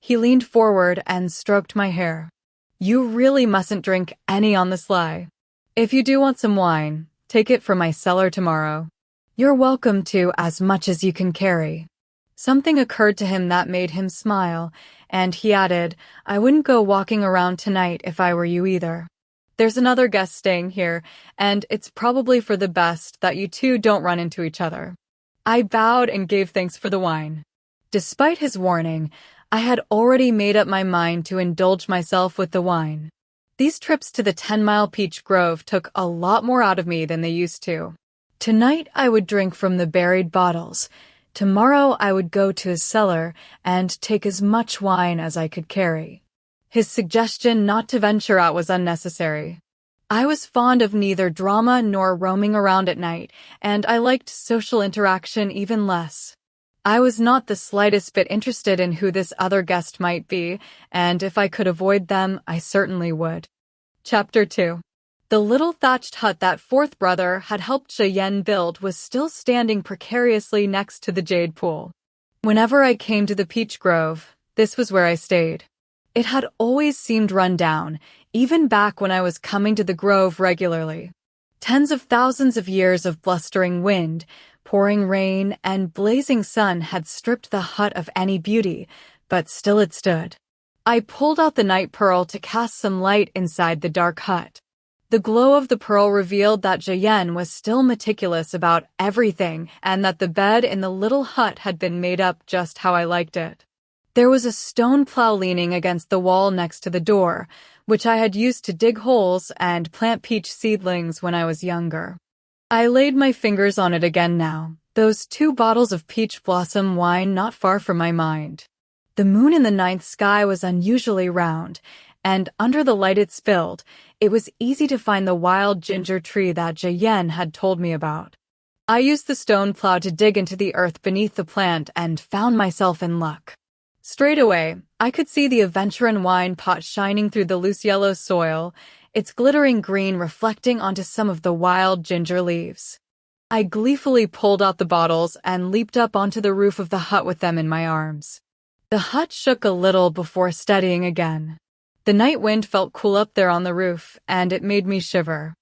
He leaned forward and stroked my hair. You really mustn't drink any on the sly. If you do want some wine, take it from my cellar tomorrow. You're welcome to as much as you can carry. Something occurred to him that made him smile, and he added, I wouldn't go walking around tonight if I were you either. There's another guest staying here, and it's probably for the best that you 2 don't run into each other. I bowed and gave thanks for the wine. Despite his warning, I had already made up my mind to indulge myself with the wine. These trips to the 10-mile peach grove took a lot more out of me than they used to. Tonight I would drink from the buried bottles. Tomorrow I would go to his cellar and take as much wine as I could carry. His suggestion not to venture out was unnecessary. I was fond of neither drama nor roaming around at night, and I liked social interaction even less. I was not the slightest bit interested in who this other guest might be, and if I could avoid them, I certainly would. Chapter 2. The little thatched hut that fourth brother had helped Jiyan build was still standing precariously next to the jade pool. Whenever I came to the peach grove, this was where I stayed. It had always seemed run down, even back when I was coming to the grove regularly. Tens of thousands of years of blustering wind, pouring rain, and blazing sun had stripped the hut of any beauty, but still it stood. I pulled out the night pearl to cast some light inside the dark hut. The glow of the pearl revealed that Jiyan was still meticulous about everything and that the bed in the little hut had been made up just how I liked it. There was a stone plow leaning against the wall next to the door, which I had used to dig holes and plant peach seedlings when I was younger. I laid my fingers on it again now, those 2 bottles of peach blossom wine not far from my mind. The moon in the ninth sky was unusually round, and under the light it spilled, it was easy to find the wild ginger tree that Jiyan had told me about. I used the stone plow to dig into the earth beneath the plant and found myself in luck. Straight away, I could see the aventurine wine pot shining through the loose yellow soil, its glittering green reflecting onto some of the wild ginger leaves. I gleefully pulled out the bottles and leaped up onto the roof of the hut with them in my arms. The hut shook a little before steadying again. The night wind felt cool up there on the roof, and it made me shiver.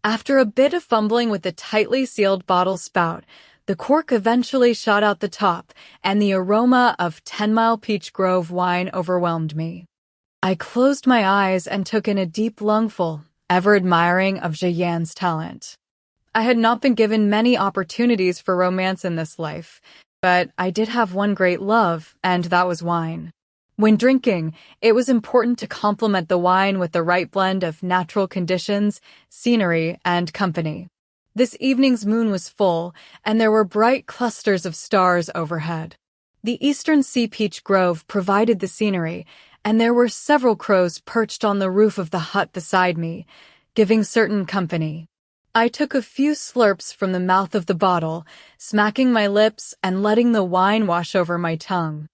After a bit of fumbling with the tightly sealed bottle spout, the cork eventually shot out the top, and the aroma of 10-Mile Peach Grove wine overwhelmed me. I closed my eyes and took in a deep lungful, ever admiring of Jiyan's talent. I had not been given many opportunities for romance in this life, but I did have one great love, and that was wine. When drinking, it was important to complement the wine with the right blend of natural conditions, scenery, and company. This evening's moon was full, and there were bright clusters of stars overhead. The Eastern Sea Peach Grove provided the scenery, and there were several crows perched on the roof of the hut beside me, giving certain company. I took a few slurps from the mouth of the bottle, smacking my lips and letting the wine wash over my tongue.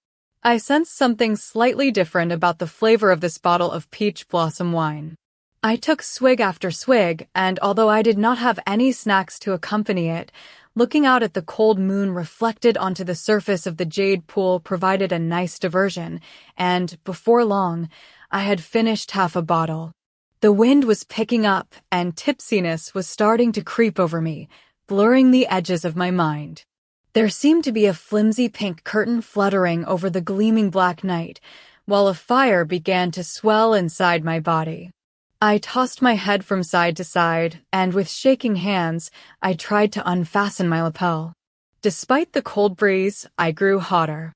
I sensed something slightly different about the flavor of this bottle of peach blossom wine. I took swig after swig, and although I did not have any snacks to accompany it, looking out at the cold moon reflected onto the surface of the jade pool provided a nice diversion, and, before long, I had finished half a bottle. The wind was picking up, and tipsiness was starting to creep over me, blurring the edges of my mind. There seemed to be a flimsy pink curtain fluttering over the gleaming black night, while a fire began to swell inside my body. I tossed my head from side to side, and with shaking hands, I tried to unfasten my lapel. Despite the cold breeze, I grew hotter.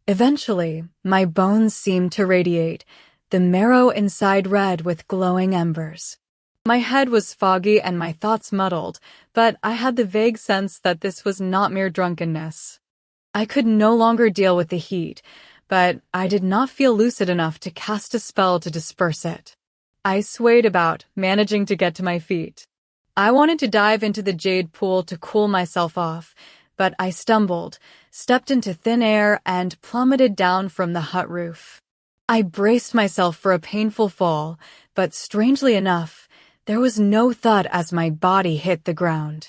Eventually, my bones seemed to radiate, the marrow inside red with glowing embers. My head was foggy and my thoughts muddled, but I had the vague sense that this was not mere drunkenness. I could no longer deal with the heat, but I did not feel lucid enough to cast a spell to disperse it. I swayed about, managing to get to my feet. I wanted to dive into the jade pool to cool myself off, but I stumbled, stepped into thin air, and plummeted down from the hut roof. I braced myself for a painful fall, but strangely enough, there was no thud as my body hit the ground.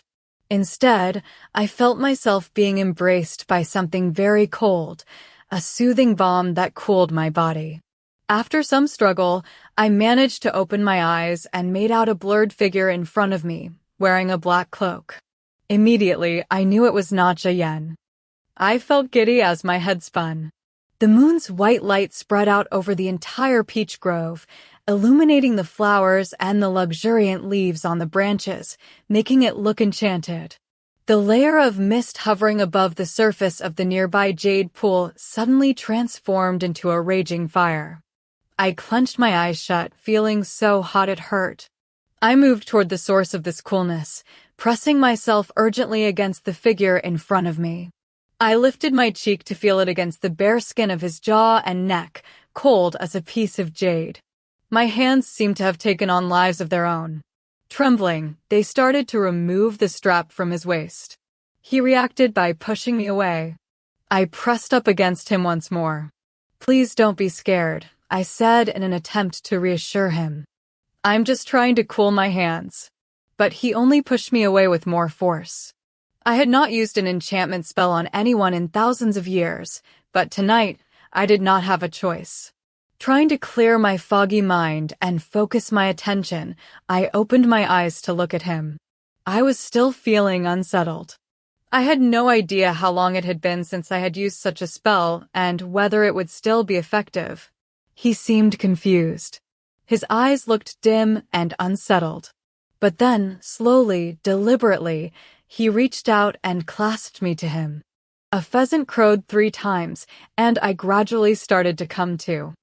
Instead, I felt myself being embraced by something very cold, a soothing balm that cooled my body. After some struggle, I managed to open my eyes and made out a blurred figure in front of me, wearing a black cloak. Immediately, I knew it was not Xianxia. I felt giddy as my head spun. The moon's white light spread out over the entire peach grove, illuminating the flowers and the luxuriant leaves on the branches, making it look enchanted. The layer of mist hovering above the surface of the nearby jade pool suddenly transformed into a raging fire. I clenched my eyes shut, feeling so hot it hurt. I moved toward the source of this coolness, pressing myself urgently against the figure in front of me. I lifted my cheek to feel it against the bare skin of his jaw and neck, cold as a piece of jade. My hands seemed to have taken on lives of their own. Trembling, they started to remove the strap from his waist. He reacted by pushing me away. I pressed up against him once more. "Please don't be scared," I said in an attempt to reassure him. "I'm just trying to cool my hands." But he only pushed me away with more force. I had not used an enchantment spell on anyone in thousands of years, but tonight I did not have a choice. Trying to clear my foggy mind and focus my attention, I opened my eyes to look at him. I was still feeling unsettled. I had no idea how long it had been since I had used such a spell and whether it would still be effective. He seemed confused. His eyes looked dim and unsettled. But then, slowly, deliberately, he reached out and clasped me to him. A pheasant crowed 3 times, and I gradually started to come to.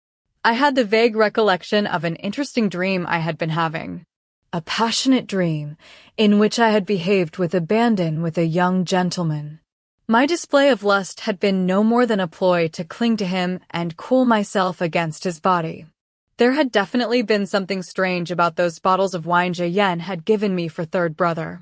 I had the vague recollection of an interesting dream I had been having. A passionate dream, in which I had behaved with abandon with a young gentleman. My display of lust had been no more than a ploy to cling to him and cool myself against his body. There had definitely been something strange about those bottles of wine Xianxia had given me for third brother.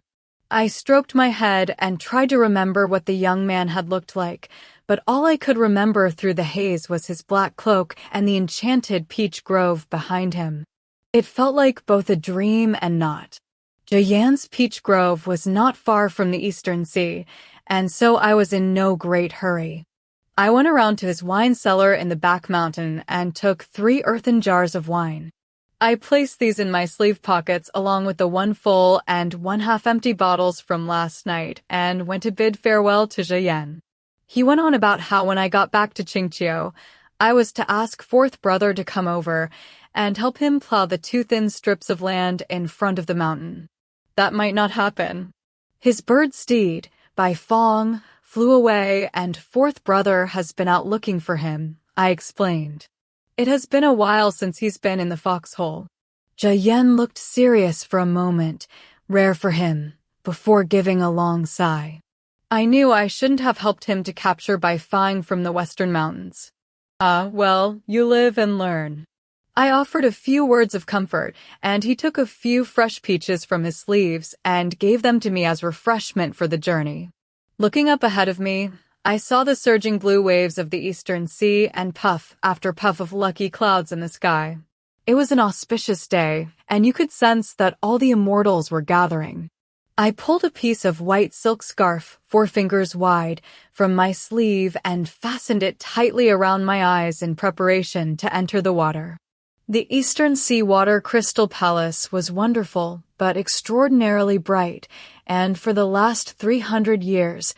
I stroked my head and tried to remember what the young man had looked like, but all I could remember through the haze was his black cloak and the enchanted peach grove behind him. It felt like both a dream and not. Xianxia's peach grove was not far from the Eastern Sea, and so I was in no great hurry. I went around to his wine cellar in the back mountain and took 3 earthen jars of wine. I placed these in my sleeve pockets along with the 1 full and 1 half-empty bottles from last night and went to bid farewell to Xianxia. He went on about how when I got back to Xianxia, I was to ask 4th brother to come over and help him plow the 2 thin strips of land in front of the mountain. That might not happen. His bird steed, Bai Fong, flew away and 4th brother has been out looking for him, I explained. It has been a while since he's been in the foxhole. Xianxia looked serious for a moment, rare for him, before giving a long sigh. I knew I shouldn't have helped him to capture Bai Fong from the western mountains. Well, you live and learn. I offered a few words of comfort, and he took a few fresh peaches from his sleeves and gave them to me as refreshment for the journey. Looking up ahead of me, I saw the surging blue waves of the eastern sea and puff after puff of lucky clouds in the sky. It was an auspicious day, and you could sense that all the immortals were gathering. I pulled a piece of white silk scarf, 4 fingers wide, from my sleeve and fastened it tightly around my eyes in preparation to enter the water. The Eastern Sea Water Crystal Palace was wonderful, but extraordinarily bright, and for the last 300 years,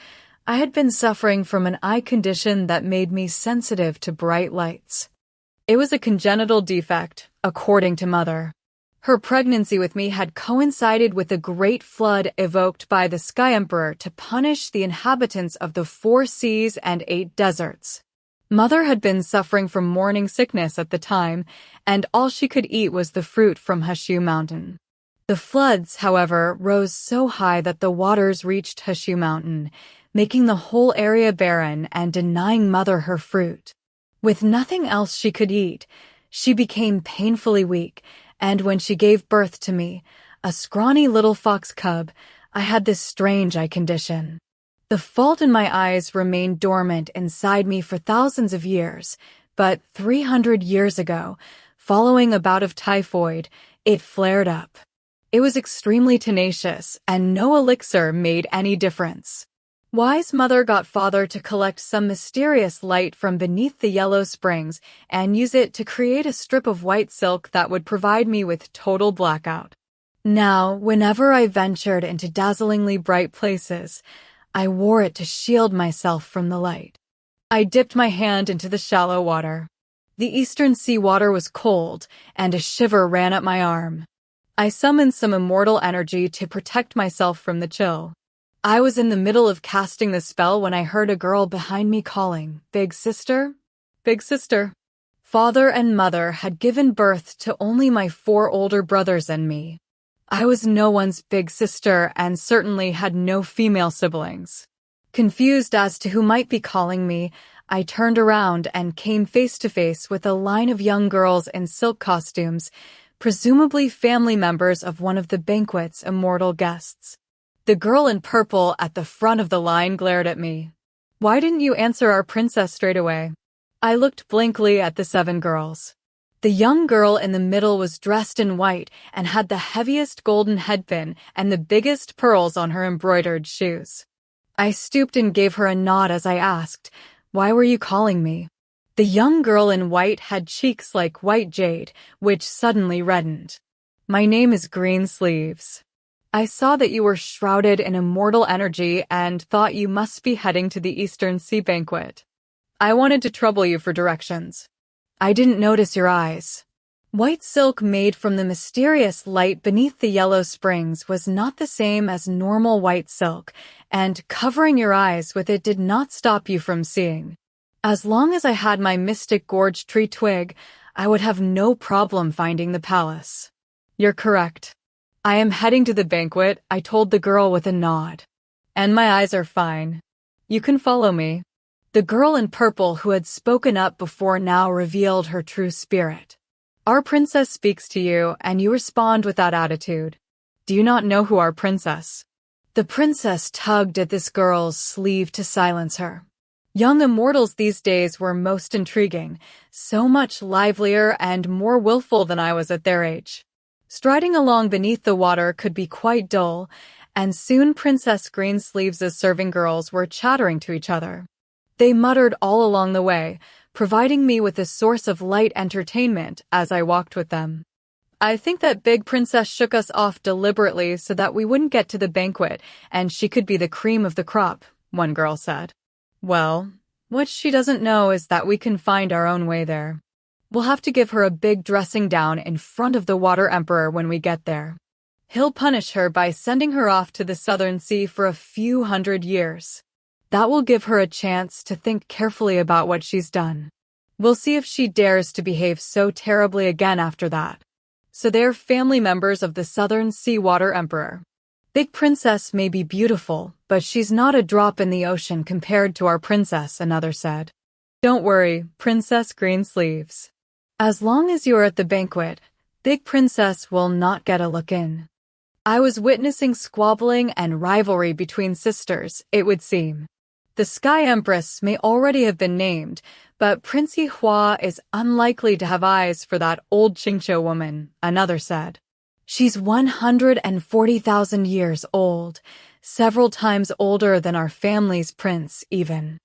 I had been suffering from an eye condition that made me sensitive to bright lights. It was a congenital defect, according to Mother. Her pregnancy with me had coincided with a great flood evoked by the Sky Emperor to punish the inhabitants of the 4 seas and 8 deserts. Mother had been suffering from morning sickness at the time, and all she could eat was the fruit from Hshu Mountain. The floods, however, rose so high that the waters reached Hshu Mountain, making the whole area barren and denying Mother her fruit. With nothing else she could eat, she became painfully weak, and when she gave birth to me, a scrawny little fox cub, I had this strange eye condition. The fault in my eyes remained dormant inside me for thousands of years, but 300 years ago, following a bout of typhoid, it flared up. It was extremely tenacious, and no elixir made any difference. Wise Mother got Father to collect some mysterious light from beneath the yellow springs and use it to create a strip of white silk that would provide me with total blackout. Now, whenever I ventured into dazzlingly bright places, I wore it to shield myself from the light. I dipped my hand into the shallow water. The eastern sea water was cold, and a shiver ran up my arm. I summoned some immortal energy to protect myself from the chill. I was in the middle of casting the spell when I heard a girl behind me calling, "Big sister? Big sister." Father and Mother had given birth to only my 4 older brothers and me. I was no one's big sister and certainly had no female siblings. Confused as to who might be calling me, I turned around and came face to face with a line of young girls in silk costumes, presumably family members of one of the banquet's immortal guests. The girl in purple at the front of the line glared at me. "Why didn't you answer our princess straight away?" I looked blankly at the 7 girls. The young girl in the middle was dressed in white and had the heaviest golden headpin and the biggest pearls on her embroidered shoes. I stooped and gave her a nod as I asked, "Why were you calling me?" The young girl in white had cheeks like white jade, which suddenly reddened. "My name is Green Sleeves. I saw that you were shrouded in immortal energy and thought you must be heading to the Eastern Sea Banquet. I wanted to trouble you for directions. I didn't notice your eyes." White silk made from the mysterious light beneath the yellow springs was not the same as normal white silk, and covering your eyes with it did not stop you from seeing. As long as I had my mystic gorge tree twig, I would have no problem finding the palace. "You're correct. I am heading to the banquet," I told the girl with a nod. "And my eyes are fine. You can follow me." The girl in purple who had spoken up before now revealed her true spirit. "Our princess speaks to you, and you respond with that attitude. Do you not know who our princess?" The princess tugged at this girl's sleeve to silence her. Young immortals these days were most intriguing, so much livelier and more willful than I was at their age. Striding along beneath the water could be quite dull, and soon Princess Greensleeves' serving girls were chattering to each other. They muttered all along the way, providing me with a source of light entertainment as I walked with them. "I think that Big Princess shook us off deliberately so that we wouldn't get to the banquet, and she could be the cream of the crop," one girl said. "Well, what she doesn't know is that we can find our own way there. We'll have to give her a big dressing down in front of the Water Emperor when we get there. He'll punish her by sending her off to the Southern Sea for a few hundred years. That will give her a chance to think carefully about what she's done. We'll see if she dares to behave so terribly again after that." So they're family members of the Southern Sea Water Emperor. "Big Princess may be beautiful, but she's not a drop in the ocean compared to our princess," another said. "Don't worry, Princess Greensleeves. As long as you are at the banquet, Big Princess will not get a look in." I was witnessing squabbling and rivalry between sisters, it would seem. The Sky Empress may already have been named, but Prince Yihua is unlikely to have eyes for that old Xianxia woman, another said. She's 140,000 years old, several times older than our family's prince, even.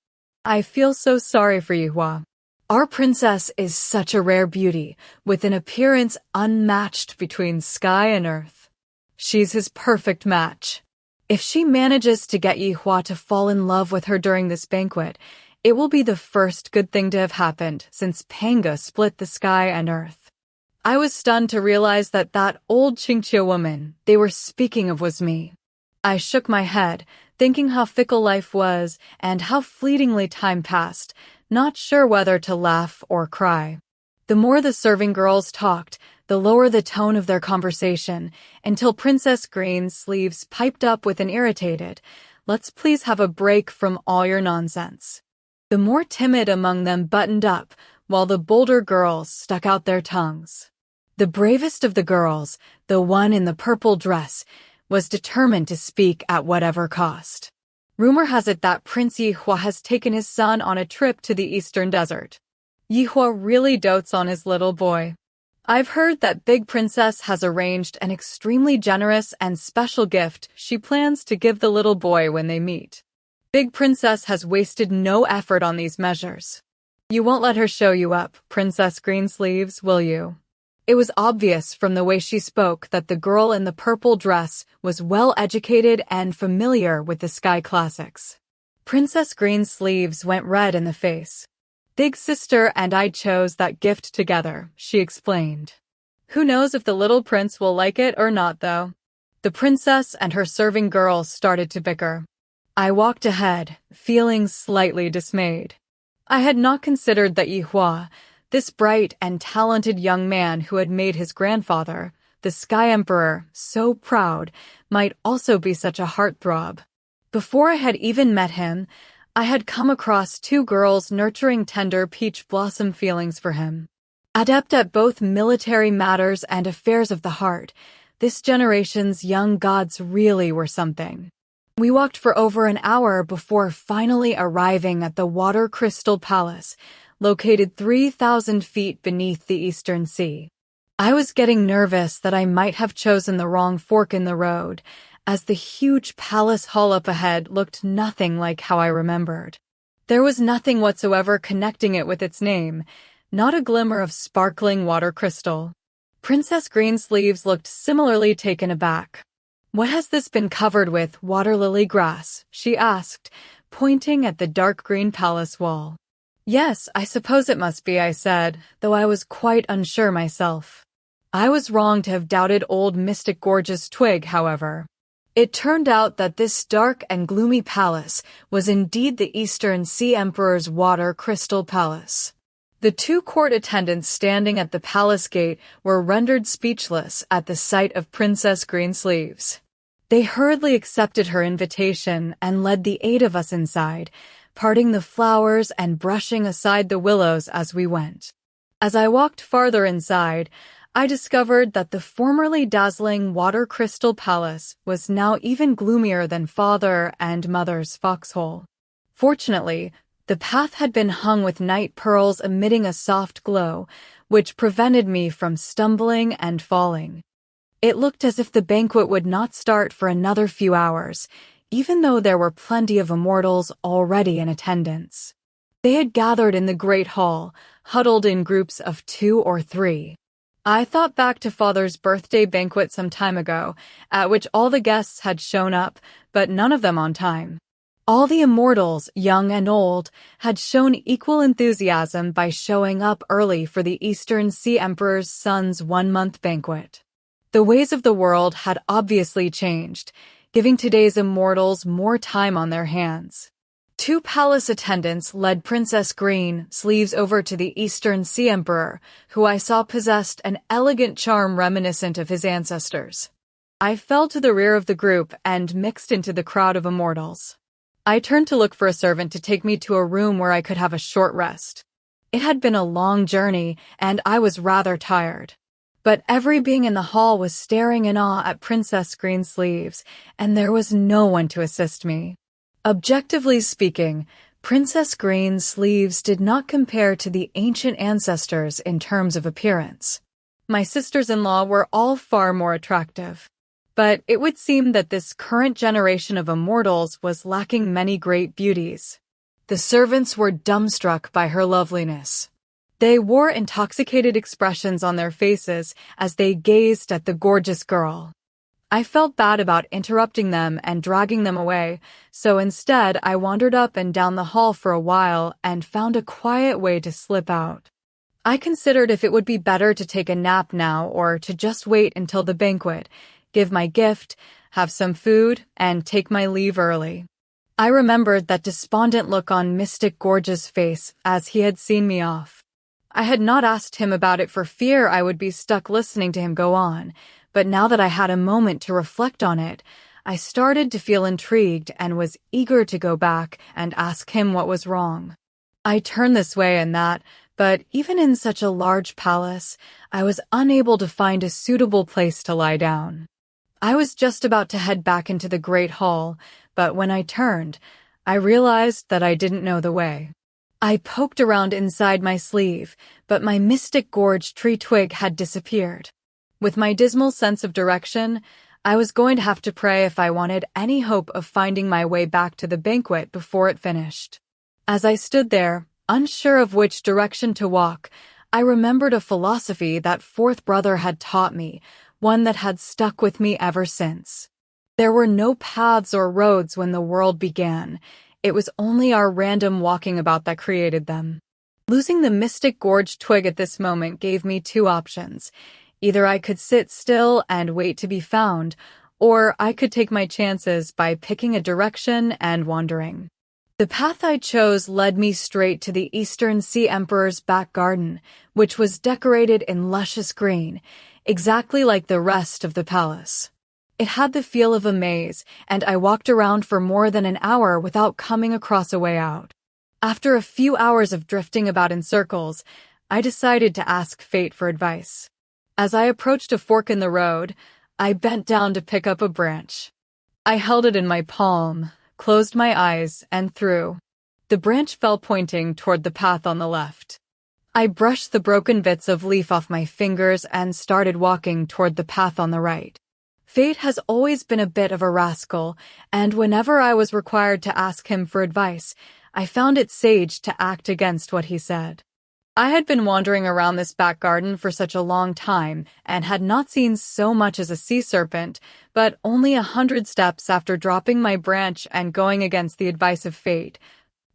I feel so sorry for Yihua. Our princess is such a rare beauty, with an appearance unmatched between sky and earth. She's his perfect match. If she manages to get Yihua to fall in love with her during this banquet, it will be the first good thing to have happened since Panga split the sky and earth. I was stunned to realize that that old Xianxia woman they were speaking of was me. I shook my head, thinking how fickle life was and how fleetingly time passed, not sure whether to laugh or cry. The more the serving girls talked, the lower the tone of their conversation, until Princess Greensleeves piped up with an irritated, "Let's please have a break from all your nonsense." The more timid among them buttoned up, while the bolder girls stuck out their tongues. The bravest of the girls, the one in the purple dress, was determined to speak at whatever cost. Rumor has it that Prince Yihua has taken his son on a trip to the eastern desert. Yihua really dotes on his little boy. I've heard that Big Princess has arranged an extremely generous and special gift she plans to give the little boy when they meet. Big Princess has wasted no effort on these measures. You won't let her show you up, Princess Greensleeves, will you? It was obvious from the way she spoke that the girl in the purple dress was well-educated and familiar with the Sky Classics. Princess Greensleeves went red in the face. Big sister and I chose that gift together, she explained. Who knows if the little prince will like it or not, though. The princess and her serving girls started to bicker. I walked ahead, feeling slightly dismayed. I had not considered that Yihua, this bright and talented young man who had made his grandfather, the Sky Emperor, so proud, might also be such a heartthrob. Before I had even met him, I had come across two girls nurturing tender peach blossom feelings for him. Adept at both military matters and affairs of the heart, this generation's young gods really were something. We walked for over an hour before finally arriving at the Water Crystal Palace, located 3,000 feet beneath the Eastern Sea. I was getting nervous that I might have chosen the wrong fork in the road, as the huge palace hall up ahead looked nothing like how I remembered. There was nothing whatsoever connecting it with its name, not a glimmer of sparkling water crystal. Princess Greensleeves looked similarly taken aback. "What has this been covered with, water lily grass?" she asked, pointing at the dark green palace wall. "Yes, I suppose it must be," I said, though I was quite unsure myself. I was wrong to have doubted old Mystic Gorge's twig, however. It turned out that this dark and gloomy palace was indeed the Eastern Sea Emperor's Water Crystal Palace. The two court attendants standing at the palace gate were rendered speechless at the sight of Princess Greensleeves. They hurriedly accepted her invitation and led the 8 of us inside, parting the flowers and brushing aside the willows as we went. As I walked farther inside, I discovered that the formerly dazzling Water Crystal Palace was now even gloomier than Father and Mother's foxhole. Fortunately, the path had been hung with night pearls emitting a soft glow, which prevented me from stumbling and falling. It looked as if the banquet would not start for another few hours, even though there were plenty of immortals already in attendance. They had gathered in the great hall, huddled in groups of 2 or 3. I thought back to Father's birthday banquet some time ago, at which all the guests had shown up, but none of them on time. All the immortals, young and old, had shown equal enthusiasm by showing up early for the Eastern Sea Emperor's son's 1-month banquet. The ways of the world had obviously changed, giving today's immortals more time on their hands. 2 palace attendants led Princess Greensleeves over to the Eastern Sea Emperor, who I saw possessed an elegant charm reminiscent of his ancestors. I fell to the rear of the group and mixed into the crowd of immortals. I turned to look for a servant to take me to a room where I could have a short rest. It had been a long journey, and I was rather tired. But every being in the hall was staring in awe at Princess Greensleeves, and there was no one to assist me. Objectively speaking, Princess Green's sleeves did not compare to the ancient ancestors in terms of appearance. My sisters-in-law were all far more attractive. But it would seem that this current generation of immortals was lacking many great beauties. The servants were dumbstruck by her loveliness. They wore intoxicated expressions on their faces as they gazed at the gorgeous girl. I felt bad about interrupting them and dragging them away, so instead I wandered up and down the hall for a while and found a quiet way to slip out. I considered if it would be better to take a nap now or to just wait until the banquet, give my gift, have some food, and take my leave early. I remembered that despondent look on Mystic Gorge's face as he had seen me off. I had not asked him about it for fear I would be stuck listening to him go on, but now that I had a moment to reflect on it, I started to feel intrigued and was eager to go back and ask him what was wrong. I turned this way and that, but even in such a large palace, I was unable to find a suitable place to lie down. I was just about to head back into the Great Hall, but when I turned, I realized that I didn't know the way. I poked around inside my sleeve, but my Mystic Gorge tree twig had disappeared. With my dismal sense of direction, I was going to have to pray if I wanted any hope of finding my way back to the banquet before it finished. As I stood there, unsure of which direction to walk, I remembered a philosophy that fourth brother had taught me, one that had stuck with me ever since. There were no paths or roads when the world began. It was only our random walking about that created them. Losing the Mystic Gorge twig at this moment gave me two options. Either I could sit still and wait to be found, or I could take my chances by picking a direction and wandering. The path I chose led me straight to the Eastern Sea Emperor's back garden, which was decorated in luscious green, exactly like the rest of the palace. It had the feel of a maze, and I walked around for more than an hour without coming across a way out. After a few hours of drifting about in circles, I decided to ask fate for advice. As I approached a fork in the road, I bent down to pick up a branch. I held it in my palm, closed my eyes, and threw. The branch fell pointing toward the path on the left. I brushed the broken bits of leaf off my fingers and started walking toward the path on the right. Fate has always been a bit of a rascal, and whenever I was required to ask him for advice, I found it sage to act against what he said. I had been wandering around this back garden for such a long time and had not seen so much as a sea serpent, but only 100 steps after dropping my branch and going against the advice of fate,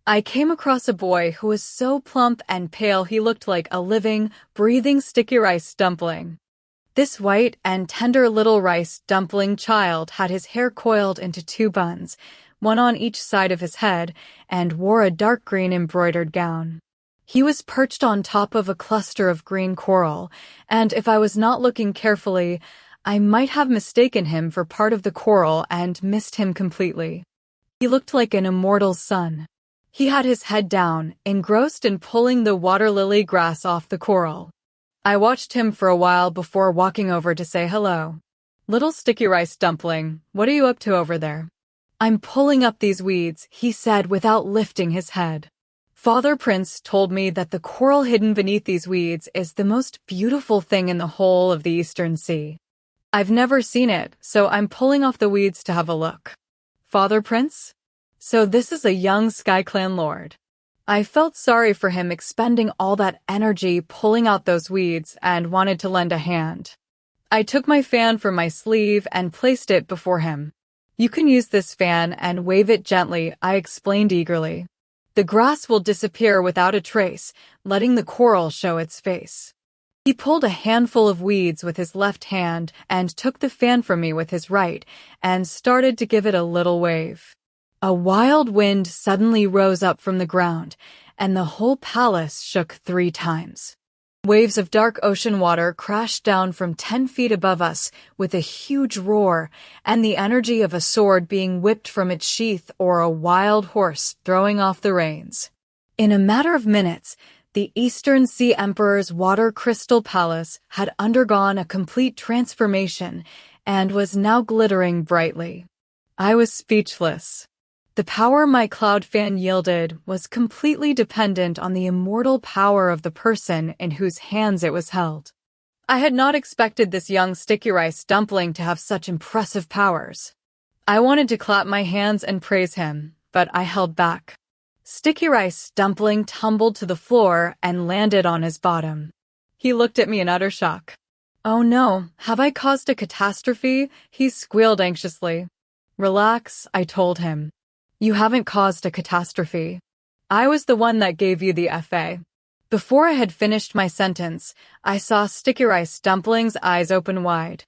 I came across a boy who was so plump and pale he looked like a living, breathing sticky rice dumpling. This white and tender little rice dumpling child had his hair coiled into two buns, one on each side of his head, and wore a dark green embroidered gown. He was perched on top of a cluster of green coral, and if I was not looking carefully, I might have mistaken him for part of the coral and missed him completely. He looked like an immortal's son. He had his head down, engrossed in pulling the water lily grass off the coral. I watched him for a while before walking over to say hello. "Little sticky rice dumpling, what are you up to over there?" "I'm pulling up these weeds," he said without lifting his head. "Father Prince told me that the coral hidden beneath these weeds is the most beautiful thing in the whole of the Eastern Sea. I've never seen it, so I'm pulling off the weeds to have a look." "Father Prince? So this is a young SkyClan lord." I felt sorry for him expending all that energy pulling out those weeds and wanted to lend a hand. I took my fan from my sleeve and placed it before him. "You can use this fan and wave it gently," I explained eagerly. "The grass will disappear without a trace, letting the coral show its face." He pulled a handful of weeds with his left hand and took the fan from me with his right and started to give it a little wave. A wild wind suddenly rose up from the ground, and the whole palace shook 3 times. Waves of dark ocean water crashed down from 10 feet above us with a huge roar and the energy of a sword being whipped from its sheath or a wild horse throwing off the reins. In a matter of minutes, the Eastern Sea Emperor's water crystal palace had undergone a complete transformation and was now glittering brightly. I was speechless. The power my cloud fan yielded was completely dependent on the immortal power of the person in whose hands it was held. I had not expected this young sticky rice dumpling to have such impressive powers. I wanted to clap my hands and praise him, but I held back. Sticky rice dumpling tumbled to the floor and landed on his bottom. He looked at me in utter shock. "Oh no, have I caused a catastrophe?" he squealed anxiously. "Relax," I told him. "You haven't caused a catastrophe. I was the one that gave you the FA." Before I had finished my sentence, I saw Sticky Rice Dumpling's eyes open wide.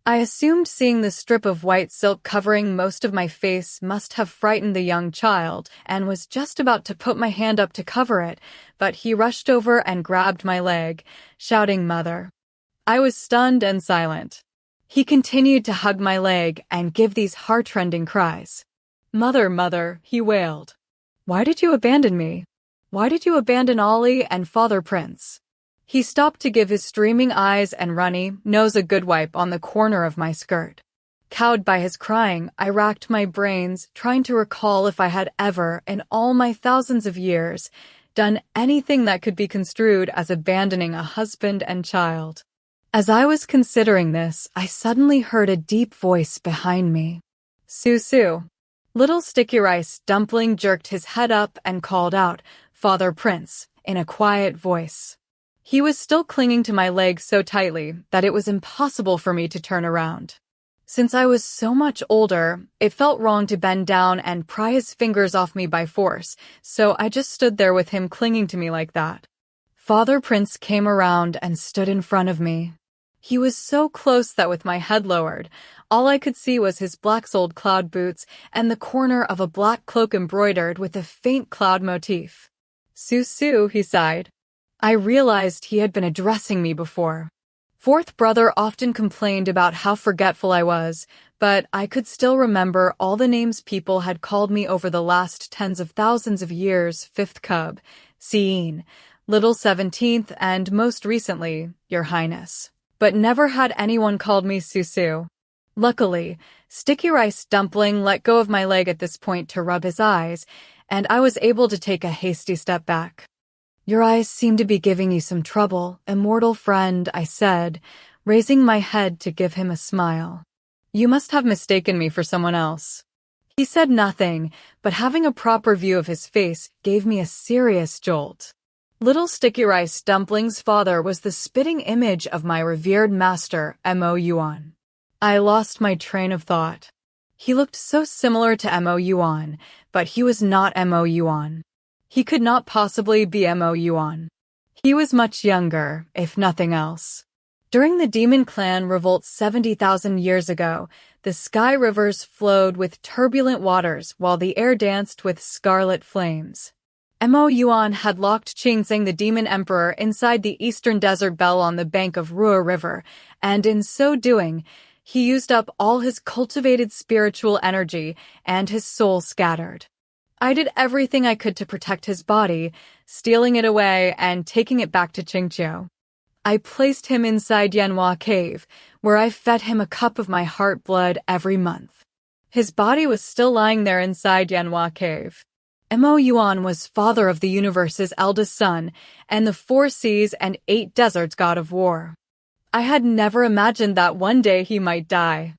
I assumed seeing the strip of white silk covering most of my face must have frightened the young child, and was just about to put my hand up to cover it, but he rushed over and grabbed my leg, shouting, "Mother." I was stunned and silent. He continued to hug my leg and give these heart-rending cries. "Mother, mother," he wailed. "Why did you abandon me? Why did you abandon Ollie and Father Prince?" He stopped to give his streaming eyes and runny nose a good wipe on the corner of my skirt. Cowed by his crying, I racked my brains, trying to recall if I had ever, in all my thousands of years, done anything that could be construed as abandoning a husband and child. As I was considering this, I suddenly heard a deep voice behind me. "Su-su." Little Sticky Rice Dumpling jerked his head up and called out, "Father Prince," in a quiet voice. He was still clinging to my leg so tightly that it was impossible for me to turn around. Since I was so much older, it felt wrong to bend down and pry his fingers off me by force, so I just stood there with him clinging to me like that. Father Prince came around and stood in front of me. He was so close that with my head lowered, all I could see was his black-soled cloud boots and the corner of a black cloak embroidered with a faint cloud motif. "Su-su," he sighed. I realized he had been addressing me before. Fourth brother often complained about how forgetful I was, but I could still remember all the names people had called me over the last tens of thousands of years: Fifth Cub, Xian, Little 17th, and most recently, Your Highness. But never had anyone called me Su-su. Luckily, Sticky Rice Dumpling let go of my leg at this point to rub his eyes, and I was able to take a hasty step back. "Your eyes seem to be giving you some trouble, immortal friend," I said, raising my head to give him a smile. "You must have mistaken me for someone else." He said nothing, but having a proper view of his face gave me a serious jolt. Little Sticky Rice Dumpling's father was the spitting image of my revered master, Mo Yuan. I lost my train of thought. He looked so similar to Mo Yuan, but he was not Mo Yuan. He could not possibly be Mo Yuan. He was much younger, if nothing else. During the Demon Clan revolt 70,000 years ago, the sky rivers flowed with turbulent waters while the air danced with scarlet flames. Mo Yuan had locked Xianxia, the demon emperor, inside the eastern desert bell on the bank of Ruo River, and in so doing, he used up all his cultivated spiritual energy and his soul scattered. I did everything I could to protect his body, stealing it away and taking it back to Xianxia. I placed him inside Yanhua Cave, where I fed him a cup of my heart blood every month. His body was still lying there inside Yanhua Cave. Mo Yuan was father of the universe's eldest son, and the 4 seas and 8 deserts god of war. I had never imagined that one day he might die.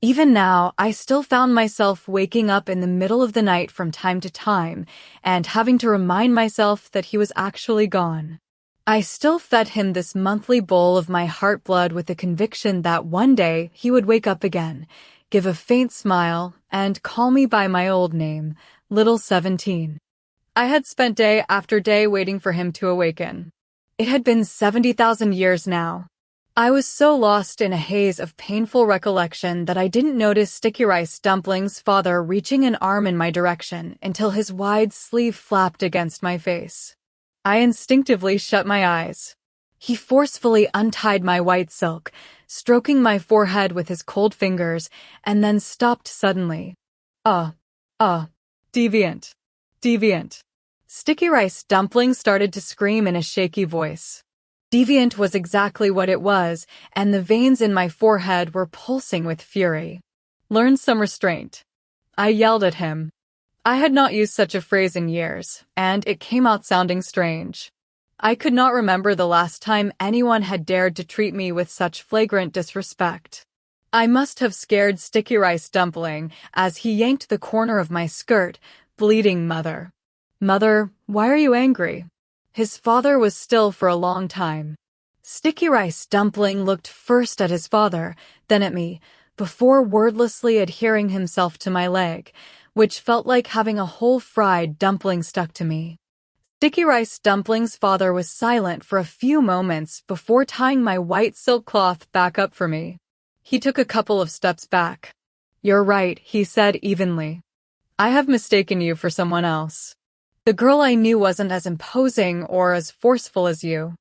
Even now, I still found myself waking up in the middle of the night from time to time, and having to remind myself that he was actually gone. I still fed him this monthly bowl of my heart blood with the conviction that one day he would wake up again, give a faint smile, and call me by my old name, Little 17. I had spent day after day waiting for him to awaken. It had been 70,000 years now. I was so lost in a haze of painful recollection that I didn't notice Sticky Rice Dumpling's father reaching an arm in my direction until his wide sleeve flapped against my face. I instinctively shut my eyes. He forcefully untied my white silk, stroking my forehead with his cold fingers, and then stopped suddenly. Deviant. Deviant. Sticky Rice Dumpling started to scream in a shaky voice. Deviant was exactly what it was, and the veins in my forehead were pulsing with fury. "Learn some restraint," I yelled at him. I had not used such a phrase in years, and it came out sounding strange. I could not remember the last time anyone had dared to treat me with such flagrant disrespect. I must have scared Sticky Rice Dumpling as he yanked the corner of my skirt, bleating, "Mother. Mother, why are you angry?" His father was still for a long time. Sticky Rice Dumpling looked first at his father, then at me, before wordlessly adhering himself to my leg, which felt like having a whole fried dumpling stuck to me. Sticky Rice Dumpling's father was silent for a few moments before tying my white silk cloth back up for me. He took a couple of steps back. "You're right," he said evenly. "I have mistaken you for someone else. The girl I knew wasn't as imposing or as forceful as you,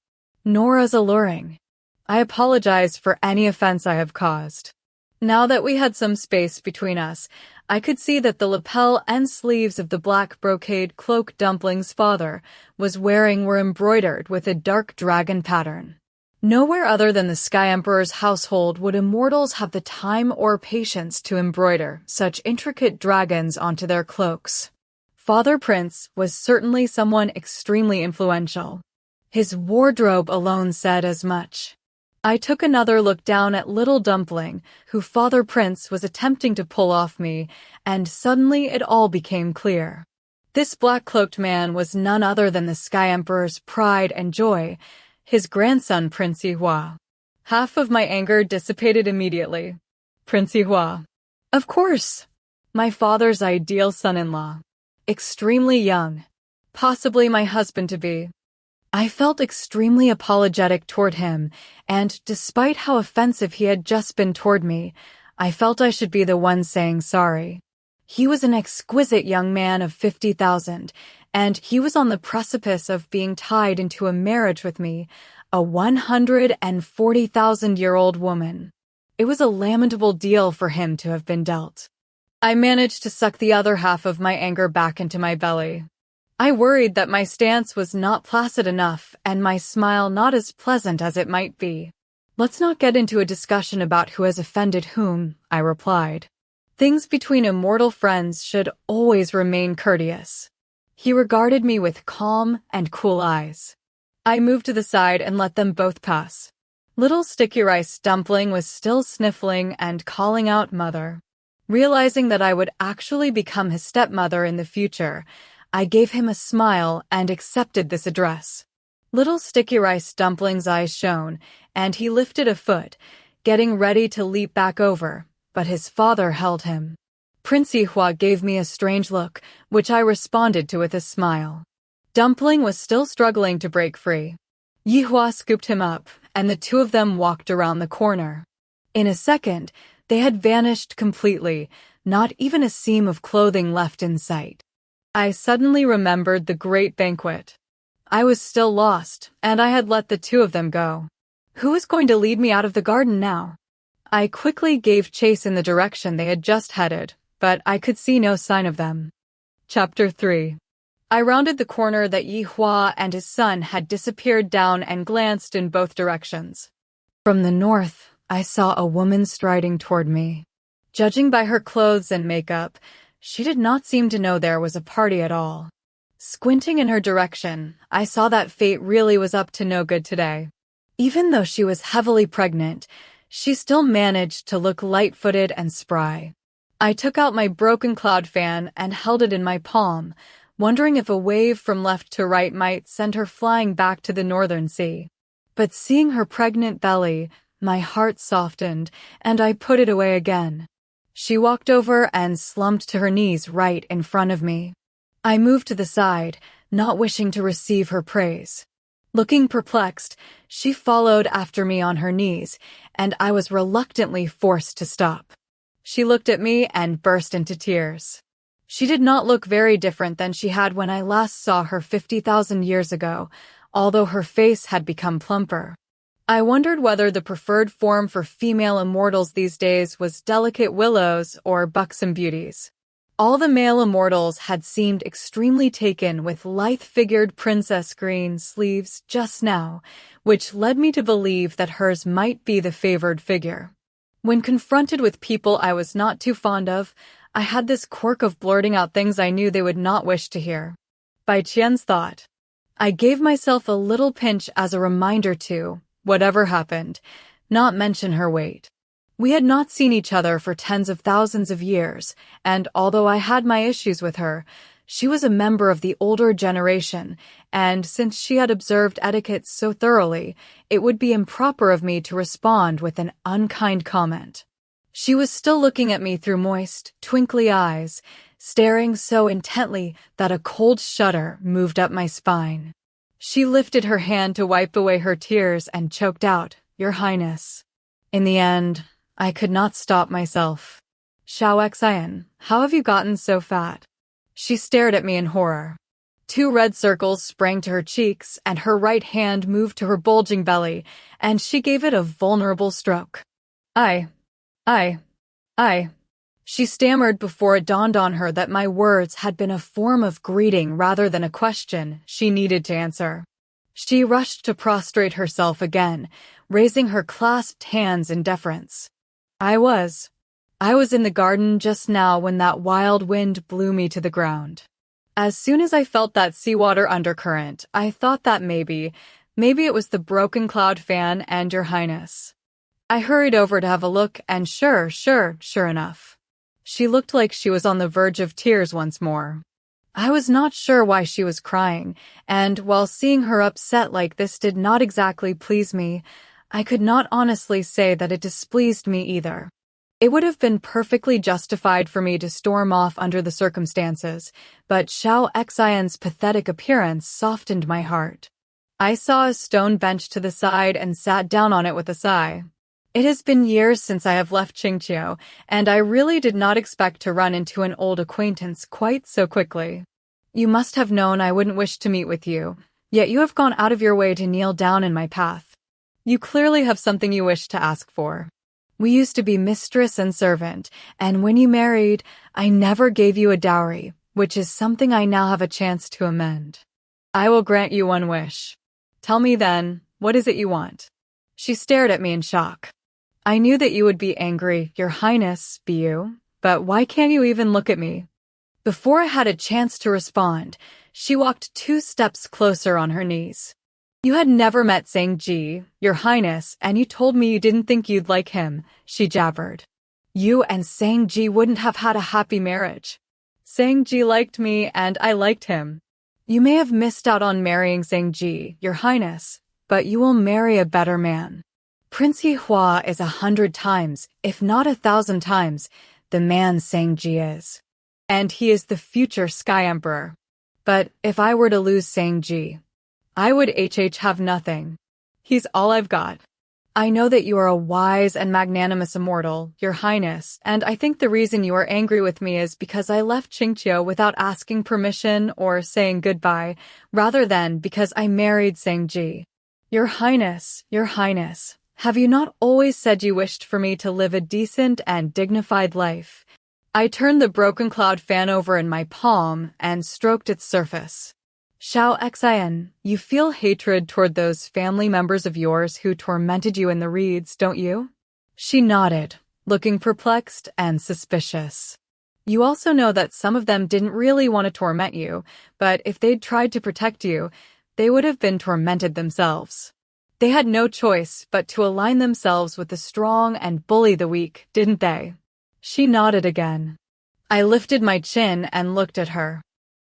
nor as alluring. I apologize for any offense I have caused." Now that we had some space between us, I could see that the lapel and sleeves of the black brocade cloak Dumpling's father was wearing were embroidered with a dark dragon pattern. Nowhere other than the Sky Emperor's household would immortals have the time or patience to embroider such intricate dragons onto their cloaks. Father Prince was certainly someone extremely influential. His wardrobe alone said as much. I took another look down at little Dumpling, who Father Prince was attempting to pull off me, and suddenly it all became clear. This black-cloaked man was none other than the Sky Emperor's pride and joy, his grandson Prince Yihua. Half of my anger dissipated immediately. Prince Yihua. Of course. My father's ideal son-in-law. Extremely young. Possibly my husband-to-be. I felt extremely apologetic toward him, and despite how offensive he had just been toward me, I felt I should be the one saying sorry. He was an exquisite young man of 50,000, and he was on the precipice of being tied into a marriage with me, a 140,000-year-old woman. It was a lamentable deal for him to have been dealt. I managed to suck the other half of my anger back into my belly. I worried that my stance was not placid enough and my smile not as pleasant as it might be. "Let's not get into a discussion about who has offended whom," I replied. "Things between immortal friends should always remain courteous." He regarded me with calm and cool eyes. I moved to the side and let them both pass. Little Sticky Rice Dumpling was still sniffling and calling out "Mother." Realizing that I would actually become his stepmother in the future, I gave him a smile and accepted this address. Little Sticky Rice Dumpling's eyes shone, and he lifted a foot, getting ready to leap back over, but his father held him. Prince Yihua gave me a strange look, which I responded to with a smile. Dumpling was still struggling to break free. Yihua scooped him up, and the two of them walked around the corner. In a second, they had vanished completely, not even a seam of clothing left in sight. I suddenly remembered the great banquet. I was still lost, and I had let the two of them go. Who was going to lead me out of the garden now? I quickly gave chase in the direction they had just headed, but I could see no sign of them. Chapter 3. I rounded the corner that Yihua and his son had disappeared down and glanced in both directions. From the north, I saw a woman striding toward me. Judging by her clothes and makeup, she did not seem to know there was a party at all. Squinting in her direction, I saw that fate really was up to no good today. Even though she was heavily pregnant, she still managed to look light-footed and spry. I took out my broken cloud fan and held it in my palm, wondering if a wave from left to right might send her flying back to the northern sea. But seeing her pregnant belly, my heart softened, and I put it away again. She walked over and slumped to her knees right in front of me. I moved to the side, not wishing to receive her praise. Looking perplexed, she followed after me on her knees, and I was reluctantly forced to stop. She looked at me and burst into tears. She did not look very different than she had when I last saw her 50,000 years ago, although her face had become plumper. I wondered whether the preferred form for female immortals these days was delicate willows or buxom beauties. All the male immortals had seemed extremely taken with lithe-figured princess green sleeves just now, which led me to believe that hers might be the favored figure. When confronted with people I was not too fond of, I had this quirk of blurting out things I knew they would not wish to hear. Bai Qian's thought. I gave myself a little pinch as a reminder to, whatever happened, not mention her weight. We had not seen each other for tens of thousands of years, and although I had my issues with her, she was a member of the older generation, and since she had observed etiquette so thoroughly, it would be improper of me to respond with an unkind comment. She was still looking at me through moist, twinkly eyes, staring so intently that a cold shudder moved up my spine. She lifted her hand to wipe away her tears and choked out, "Your Highness." In the end, I could not stop myself. "Xianxia, how have you gotten so fat?" She stared at me in horror. 2 red circles sprang to her cheeks, and her right hand moved to her bulging belly, and she gave it a vulnerable stroke. I. She stammered before it dawned on her that my words had been a form of greeting rather than a question she needed to answer. She rushed to prostrate herself again, raising her clasped hands in deference. I was in the garden just now when that wild wind blew me to the ground. As soon as I felt that seawater undercurrent, I thought that maybe it was the broken cloud fan and Your Highness. I hurried over to have a look, and sure enough, she looked like she was on the verge of tears once more. I was not sure why she was crying, and while seeing her upset like this did not exactly please me, I could not honestly say that it displeased me either. It would have been perfectly justified for me to storm off under the circumstances, but Xianxia's pathetic appearance softened my heart. I saw a stone bench to the side and sat down on it with a sigh. It has been years since I have left Xianxia, and I really did not expect to run into an old acquaintance quite so quickly. You must have known I wouldn't wish to meet with you, yet you have gone out of your way to kneel down in my path. You clearly have something you wish to ask for. We used to be mistress and servant, and when you married, I never gave you a dowry, which is something I now have a chance to amend. I will grant you one wish. Tell me then, what is it you want? She stared at me in shock. I knew that you would be angry, Your Highness, be you? But why can't you even look at me? Before I had a chance to respond, she walked 2 steps closer on her knees. You had never met Xianxia, Your Highness, and you told me you didn't think you'd like him, she jabbered. You and Xianxia wouldn't have had a happy marriage. Xianxia liked me and I liked him. You may have missed out on marrying Xianxia, Your Highness, but you will marry a better man. Prince Hua is 100 times, if not 1,000 times, the man Xianxia is. And he is the future Sky Emperor. But if I were to lose Xianxia, I would have nothing. He's all I've got. I know that you are a wise and magnanimous immortal, Your Highness, and I think the reason you are angry with me is because I left Xianxia without asking permission or saying goodbye, rather than because I married Xianxia. Your Highness, have you not always said you wished for me to live a decent and dignified life? I turned the broken cloud fan over in my palm and stroked its surface. Xianxia, you feel hatred toward those family members of yours who tormented you in the reeds, don't you? She nodded, looking perplexed and suspicious. You also know that some of them didn't really want to torment you, but if they'd tried to protect you, they would have been tormented themselves. They had no choice but to align themselves with the strong and bully the weak, didn't they? She nodded again. I lifted my chin and looked at her.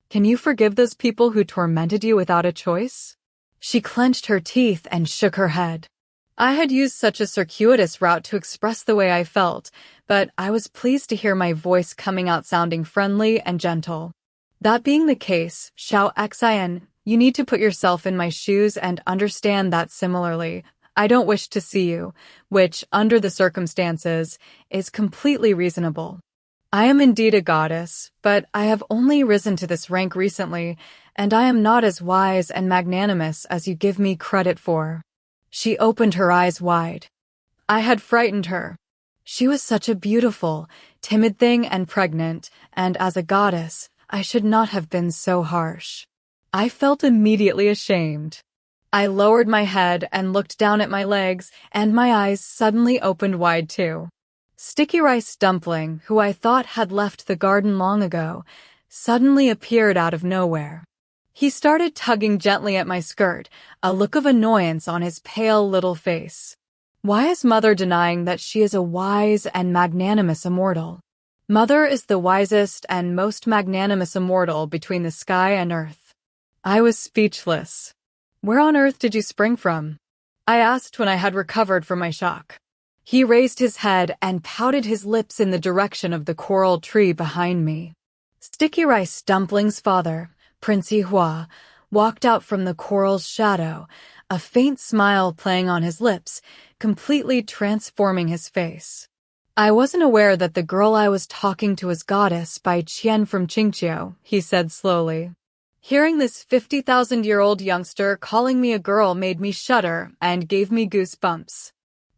Can you forgive those people who tormented you without a choice? She clenched her teeth and shook her head. I had used such a circuitous route to express the way I felt, but I was pleased to hear my voice coming out sounding friendly and gentle. That being the case, Xianxia, you need to put yourself in my shoes and understand that similarly, I don't wish to see you, which, under the circumstances, is completely reasonable. I am indeed a goddess, but I have only risen to this rank recently, and I am not as wise and magnanimous as you give me credit for. She opened her eyes wide. I had frightened her. She was such a beautiful, timid thing and pregnant, and as a goddess, I should not have been so harsh. I felt immediately ashamed. I lowered my head and looked down at my legs, and my eyes suddenly opened wide too. Sticky Rice Dumpling, who I thought had left the garden long ago, suddenly appeared out of nowhere. He started tugging gently at my skirt, a look of annoyance on his pale little face. Why is Mother denying that she is a wise and magnanimous immortal? Mother is the wisest and most magnanimous immortal between the sky and earth. I was speechless. Where on earth did you spring from? I asked when I had recovered from my shock. He raised his head and pouted his lips in the direction of the coral tree behind me. Sticky Rice Dumpling's father, Prince Yihua, walked out from the coral's shadow, a faint smile playing on his lips, completely transforming his face. I wasn't aware that the girl I was talking to was goddess Bai Qian from Xianxia, he said slowly. Hearing this 50,000-year-old youngster calling me a girl made me shudder and gave me goosebumps.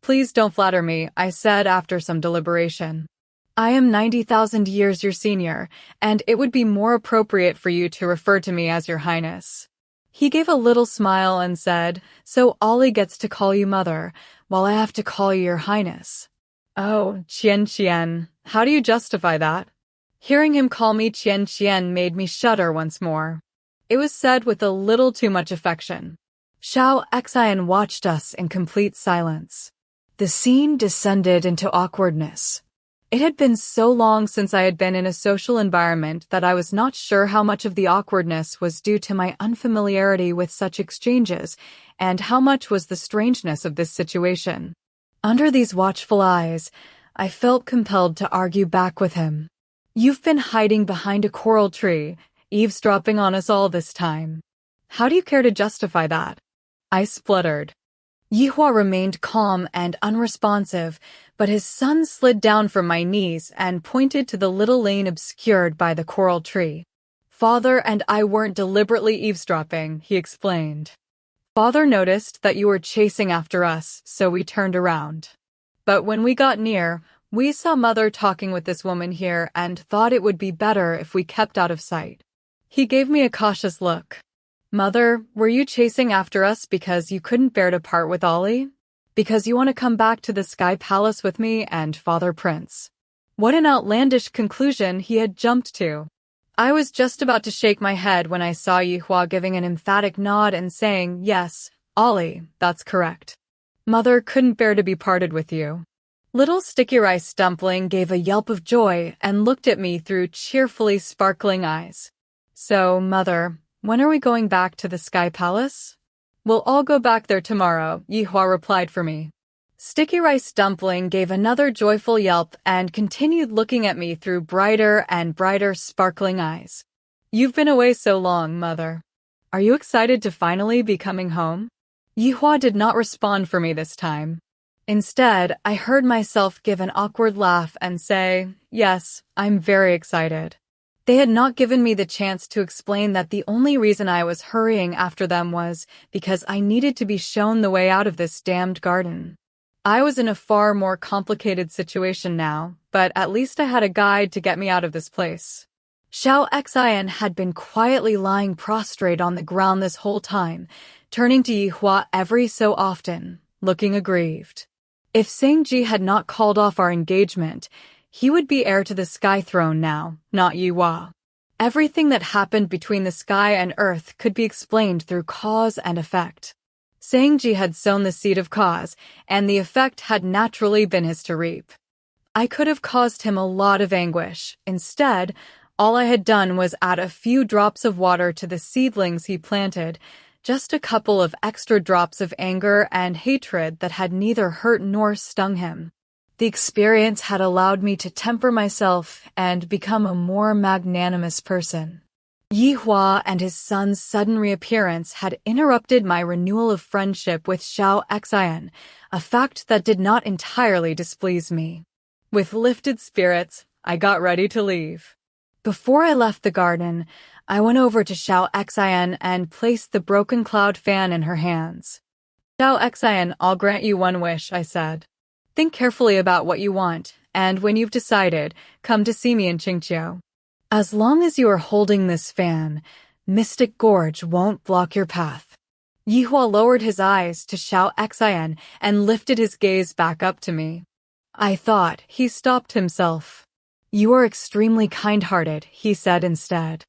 Please don't flatter me, I said after some deliberation. I am 90,000 years your senior, and it would be more appropriate for you to refer to me as your highness. He gave a little smile and said, so Ollie gets to call you mother, while I have to call you your highness. Oh, Qian, how do you justify that? Hearing him call me Qian made me shudder once more. It was said with a little too much affection. Xianxia watched us in complete silence. The scene descended into awkwardness. It had been so long since I had been in a social environment that I was not sure how much of the awkwardness was due to my unfamiliarity with such exchanges, and how much was the strangeness of this situation. Under these watchful eyes, I felt compelled to argue back with him. You've been hiding behind a coral tree, eavesdropping on us all this time. How do you care to justify that? I spluttered. Yihua remained calm and unresponsive, but his son slid down from my knees and pointed to the little lane obscured by the coral tree. Father and I weren't deliberately eavesdropping, he explained. Father noticed that you were chasing after us, so we turned around. But when we got near, we saw Mother talking with this woman here and thought it would be better if we kept out of sight. He gave me a cautious look. Mother, were you chasing after us because you couldn't bear to part with Ollie? Because you want to come back to the Sky Palace with me and Father Prince? What an outlandish conclusion he had jumped to. I was just about to shake my head when I saw Yihua giving an emphatic nod and saying, yes, Ollie, that's correct. Mother couldn't bear to be parted with you. Little Sticky Rice Dumpling gave a yelp of joy and looked at me through cheerfully sparkling eyes. So, Mother, when are we going back to the Sky Palace? We'll all go back there tomorrow, Yihua replied for me. Sticky Rice Dumpling gave another joyful yelp and continued looking at me through brighter and brighter sparkling eyes. You've been away so long, Mother. Are you excited to finally be coming home? Yihua did not respond for me this time. Instead, I heard myself give an awkward laugh and say, yes, I'm very excited. They had not given me the chance to explain that the only reason I was hurrying after them was because I needed to be shown the way out of this damned garden. I was in a far more complicated situation now, but at least I had a guide to get me out of this place. Xianxia had been quietly lying prostrate on the ground this whole time, turning to Yihua every so often, looking aggrieved. If Shangji had not called off our engagement, he would be heir to the Sky Throne now, not Yihua. Everything that happened between the sky and earth could be explained through cause and effect. Shangji had sown the seed of cause, and the effect had naturally been his to reap. I could have caused him a lot of anguish. Instead, all I had done was add a few drops of water to the seedlings he planted, just a couple of extra drops of anger and hatred that had neither hurt nor stung him. The experience had allowed me to temper myself and become a more magnanimous person. Yihua and his son's sudden reappearance had interrupted my renewal of friendship with Xianxia, a fact that did not entirely displease me. With lifted spirits, I got ready to leave. Before I left the garden, I went over to Xianxia and placed the broken cloud fan in her hands. Xianxia, I'll grant you one wish, I said. Think carefully about what you want, and when you've decided, come to see me in Xianxia. As long as you are holding this fan, Mystic Gorge won't block your path. Yihua lowered his eyes to Xianxia and lifted his gaze back up to me. I thought. He stopped himself. You are extremely kind-hearted, he said instead.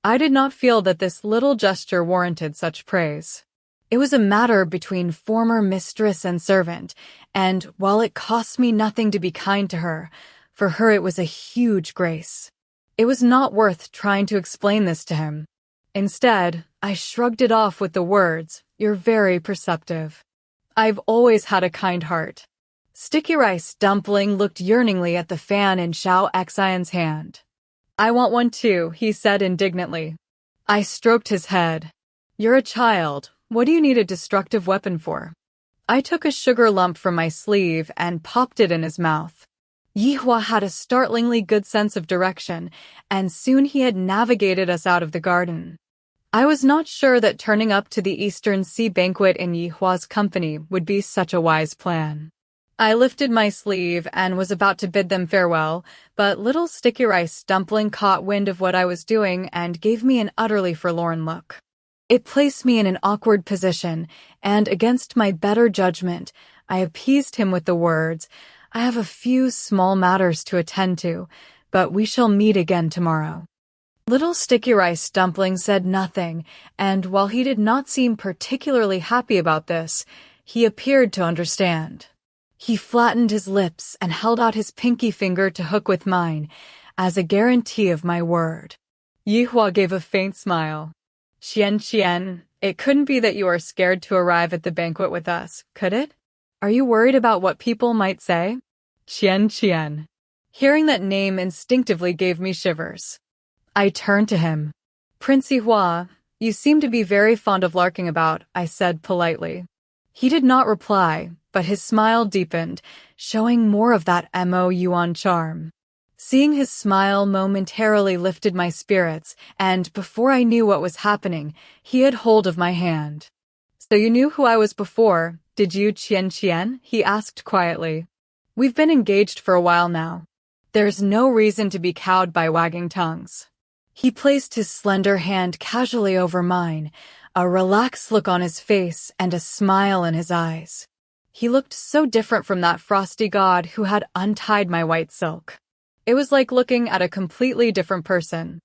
I did not feel that this little gesture warranted such praise. It was a matter between former mistress and servant, and while it cost me nothing to be kind to her, for her it was a huge grace. It was not worth trying to explain this to him. Instead, I shrugged it off with the words, "You're very perceptive." I've always had a kind heart. Sticky Rice Dumpling looked yearningly at the fan in Xianxia's hand. I want one too, he said indignantly. I stroked his head. You're a child. What do you need a destructive weapon for? I took a sugar lump from my sleeve and popped it in his mouth. Yihua had a startlingly good sense of direction, and soon he had navigated us out of the garden. I was not sure that turning up to the Eastern Sea banquet in Yihua's company would be such a wise plan. I lifted my sleeve and was about to bid them farewell, but little Sticky Rice Dumpling caught wind of what I was doing and gave me an utterly forlorn look. It placed me in an awkward position, and against my better judgment, I appeased him with the words, I have a few small matters to attend to, but we shall meet again tomorrow. Little Sticky Rice Dumpling said nothing, and while he did not seem particularly happy about this, he appeared to understand. He flattened his lips and held out his pinky finger to hook with mine, as a guarantee of my word. Yihua gave a faint smile. Xianxia, it couldn't be that you are scared to arrive at the banquet with us, could it? Are you worried about what people might say? Xianxia. Hearing that name instinctively gave me shivers. I turned to him. Prince Yihua, you seem to be very fond of larking about, I said politely. He did not reply, but his smile deepened, showing more of that Mo Yuan charm. Seeing his smile momentarily lifted my spirits, and before I knew what was happening, he had hold of my hand. So you knew who I was before, did you, Qian? He asked quietly. We've been engaged for a while now. There's no reason to be cowed by wagging tongues. He placed his slender hand casually over mine, a relaxed look on his face and a smile in his eyes. He looked so different from that frosty god who had untied my white silk. It was like looking at a completely different person.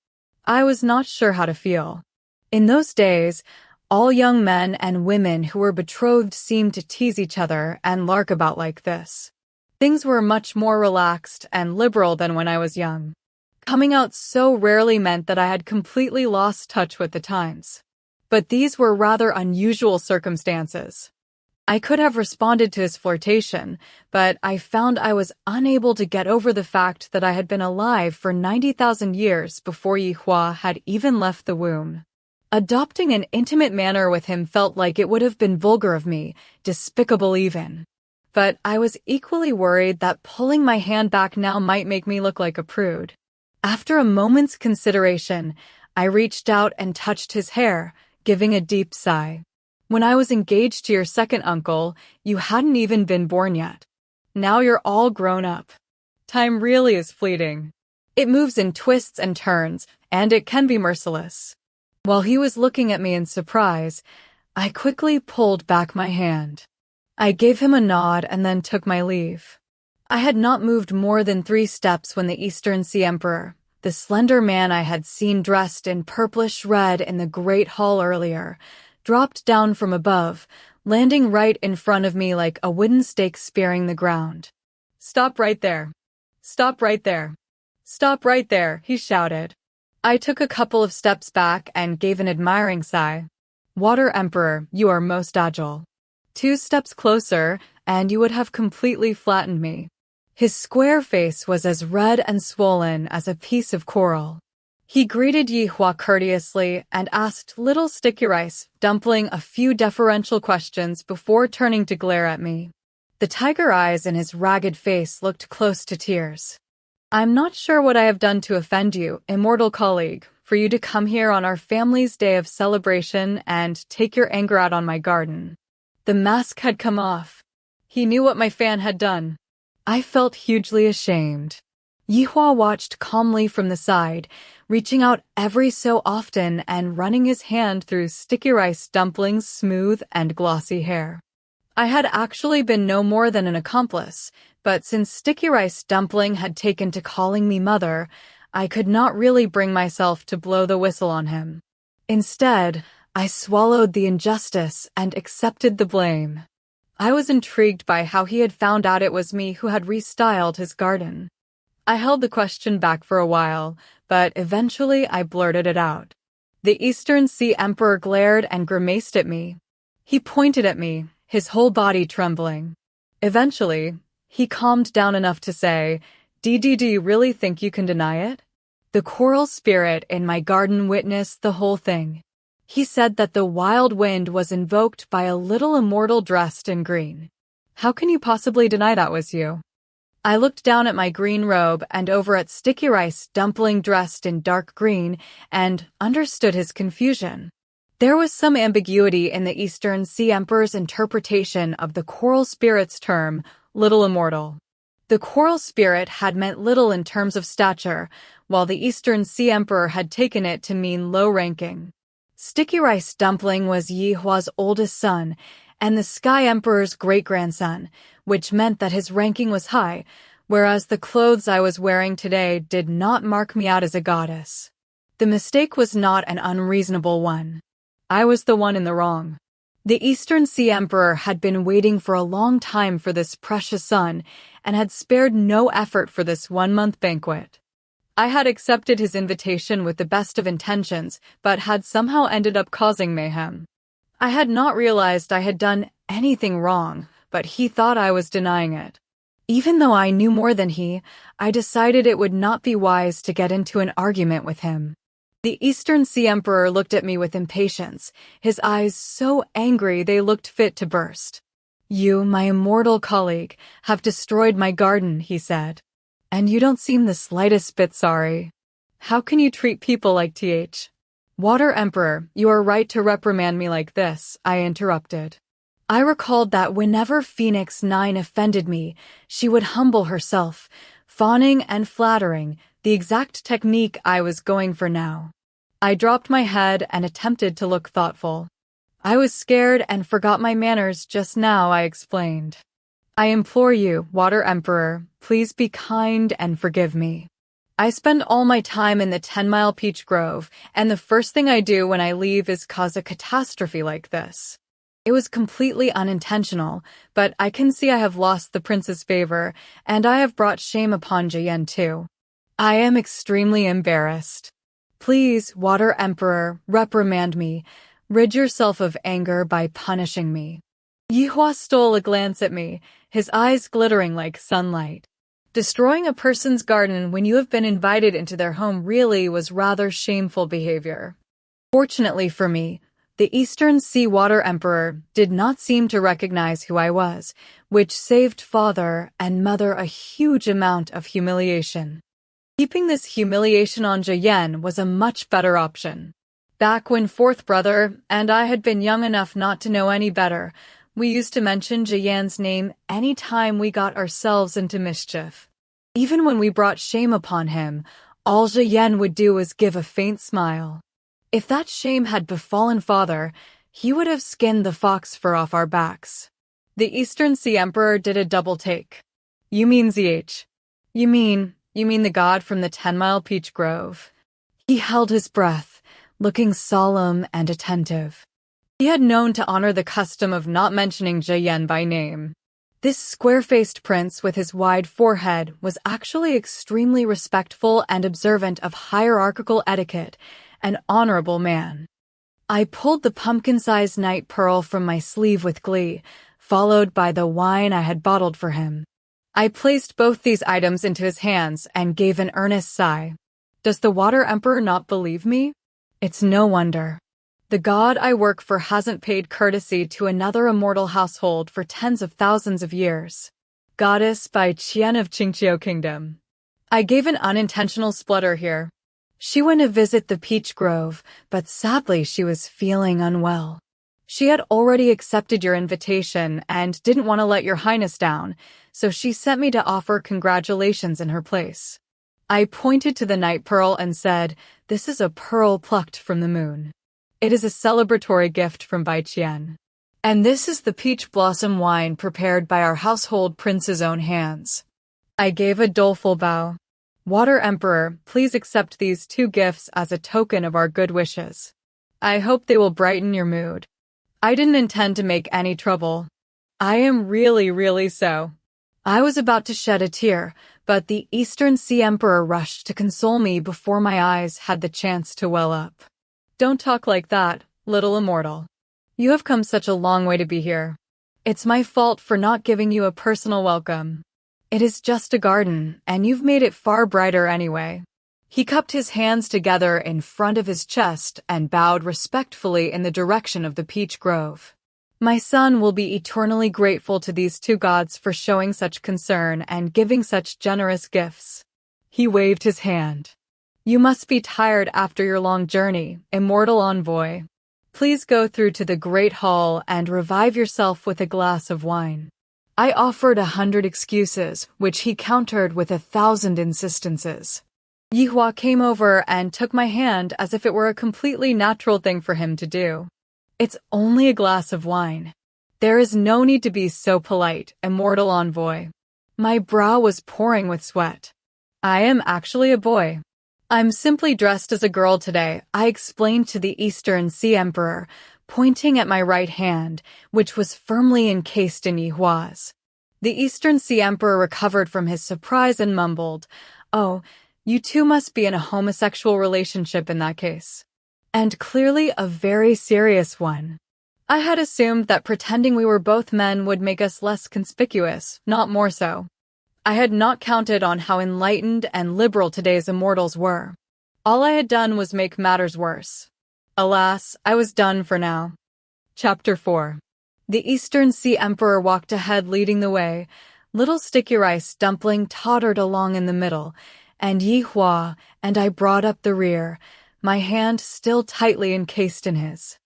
I was not sure how to feel. In those days, all young men and women who were betrothed seemed to tease each other and lark about like this. Things were much more relaxed and liberal than when I was young. Coming out so rarely meant that I had completely lost touch with the times. But these were rather unusual circumstances. I could have responded to his flirtation, but I found I was unable to get over the fact that I had been alive for 90,000 years before Yihua had even left the womb. Adopting an intimate manner with him felt like it would have been vulgar of me, despicable even. But I was equally worried that pulling my hand back now might make me look like a prude. After a moment's consideration, I reached out and touched his hair, giving a deep sigh. When I was engaged to your second uncle, you hadn't even been born yet. Now you're all grown up. Time really is fleeting. It moves in twists and turns, and it can be merciless. While he was looking at me in surprise, I quickly pulled back my hand. I gave him a nod and then took my leave. I had not moved more than 3 steps when the Eastern Sea Emperor, the slender man I had seen dressed in purplish red in the Great Hall earlier, dropped down from above, landing right in front of me like a wooden stake spearing the ground. Stop right there. Stop right there. Stop right there, he shouted. I took a couple of steps back and gave an admiring sigh. Water Emperor, you are most agile. 2 steps closer, and you would have completely flattened me. His square face was as red and swollen as a piece of coral. He greeted Yihua courteously and asked little Sticky Rice Dumpling a few deferential questions before turning to glare at me. The tiger eyes in his ragged face looked close to tears. I'm not sure what I have done to offend you, immortal colleague, for you to come here on our family's day of celebration and take your anger out on my garden. The mask had come off. He knew what my fan had done. I felt hugely ashamed. Yihua watched calmly from the side, reaching out every so often and running his hand through Sticky Rice Dumpling's smooth and glossy hair. I had actually been no more than an accomplice, but since Sticky Rice Dumpling had taken to calling me mother, I could not really bring myself to blow the whistle on him. Instead, I swallowed the injustice and accepted the blame. I was intrigued by how he had found out it was me who had restyled his garden. I held the question back for a while, but eventually I blurted it out. The Eastern Sea Emperor glared and grimaced at me. He pointed at me, his whole body trembling. Eventually, he calmed down enough to say, do you really think you can deny it? The coral spirit in my garden witnessed the whole thing. He said that the wild wind was invoked by a little immortal dressed in green. How can you possibly deny that was you? I looked down at my green robe and over at Sticky Rice Dumpling dressed in dark green and understood his confusion. There was some ambiguity in the Eastern Sea Emperor's interpretation of the coral spirit's term, little immortal. The coral spirit had meant little in terms of stature, while the Eastern Sea Emperor had taken it to mean low ranking. Sticky Rice Dumpling was Yi Hua's oldest son, and the Sky Emperor's great-grandson, which meant that his ranking was high, whereas the clothes I was wearing today did not mark me out as a goddess. The mistake was not an unreasonable one. I was the one in the wrong. The Eastern Sea Emperor had been waiting for a long time for this precious son, and had spared no effort for this one-month banquet. I had accepted his invitation with the best of intentions, but had somehow ended up causing mayhem. I had not realized I had done anything wrong, but he thought I was denying it. Even though I knew more than he, I decided it would not be wise to get into an argument with him. The Eastern Sea Emperor looked at me with impatience, his eyes so angry they looked fit to burst. You, my immortal colleague, have destroyed my garden, he said. And you don't seem the slightest bit sorry. How can you treat people like TH? Water Emperor, you are right to reprimand me like this, I interrupted. I recalled that whenever Phoenix 9 offended me, she would humble herself, fawning and flattering, the exact technique I was going for now. I dropped my head and attempted to look thoughtful. I was scared and forgot my manners just now, I explained. I implore you, Water Emperor, please be kind and forgive me. I spend all my time in the 10-mile peach grove, and the first thing I do when I leave is cause a catastrophe like this. It was completely unintentional, but I can see I have lost the prince's favor, and I have brought shame upon Jian too. I am extremely embarrassed. Please, Water Emperor, reprimand me. Rid yourself of anger by punishing me. Yi Hua stole a glance at me, his eyes glittering like sunlight. Destroying a person's garden when you have been invited into their home really was rather shameful behavior. Fortunately for me, the Eastern Sea Water Emperor did not seem to recognize who I was, which saved father and mother a huge amount of humiliation. Keeping this humiliation on Jian was a much better option. Back when fourth brother and I had been young enough not to know any better, we used to mention Jian's name any time we got ourselves into mischief. Even when we brought shame upon him, all Jian would do was give a faint smile. If that shame had befallen father, he would have skinned the fox fur off our backs. The Eastern Sea Emperor did a double take. You mean ZH? You mean the god from the 10-mile peach grove? He held his breath, looking solemn and attentive. He had known to honor the custom of not mentioning Jian by name. This square-faced prince with his wide forehead was actually extremely respectful and observant of hierarchical etiquette, an honorable man. I pulled the pumpkin-sized night pearl from my sleeve with glee, followed by the wine I had bottled for him. I placed both these items into his hands and gave an earnest sigh. Does the Water Emperor not believe me? It's no wonder. The god I work for hasn't paid courtesy to another immortal household for tens of thousands of years. Goddess Bai Qian of Xianxia Kingdom. I gave an unintentional splutter here. She went to visit the peach grove, but sadly she was feeling unwell. She had already accepted your invitation and didn't want to let your highness down, so she sent me to offer congratulations in her place. I pointed to the night pearl and said, "This is a pearl plucked from the moon. It is a celebratory gift from Bai Qian." And this is the peach blossom wine prepared by our household prince's own hands. I gave a doleful bow. Water Emperor, please accept these 2 gifts as a token of our good wishes. I hope they will brighten your mood. I didn't intend to make any trouble. I am really so. I was about to shed a tear, but the Eastern Sea Emperor rushed to console me before my eyes had the chance to well up. Don't talk like that, little immortal. You have come such a long way to be here. It's my fault for not giving you a personal welcome. It is just a garden, and you've made it far brighter anyway. He cupped his hands together in front of his chest and bowed respectfully in the direction of the peach grove. My son will be eternally grateful to these 2 gods for showing such concern and giving such generous gifts. He waved his hand. You must be tired after your long journey, immortal envoy. Please go through to the great hall and revive yourself with a glass of wine. I offered 100 excuses, which he countered with 1,000 insistences. Yihua came over and took my hand as if it were a completely natural thing for him to do. It's only a glass of wine. There is no need to be so polite, immortal envoy. My brow was pouring with sweat. I am actually a boy. I'm simply dressed as a girl today, I explained to the Eastern Sea Emperor, pointing at my right hand, which was firmly encased in Yihua's. The Eastern Sea Emperor recovered from his surprise and mumbled, "Oh, you 2 must be in a homosexual relationship in that case." And clearly a very serious one. I had assumed that pretending we were both men would make us less conspicuous, not more so. I had not counted on how enlightened and liberal today's immortals were. All I had done was make matters worse. Alas, I was done for now. Chapter 4. The Eastern Sea Emperor walked ahead leading the way. Little Sticky Rice Dumpling tottered along in the middle, and Yihua and I brought up the rear, my hand still tightly encased in his.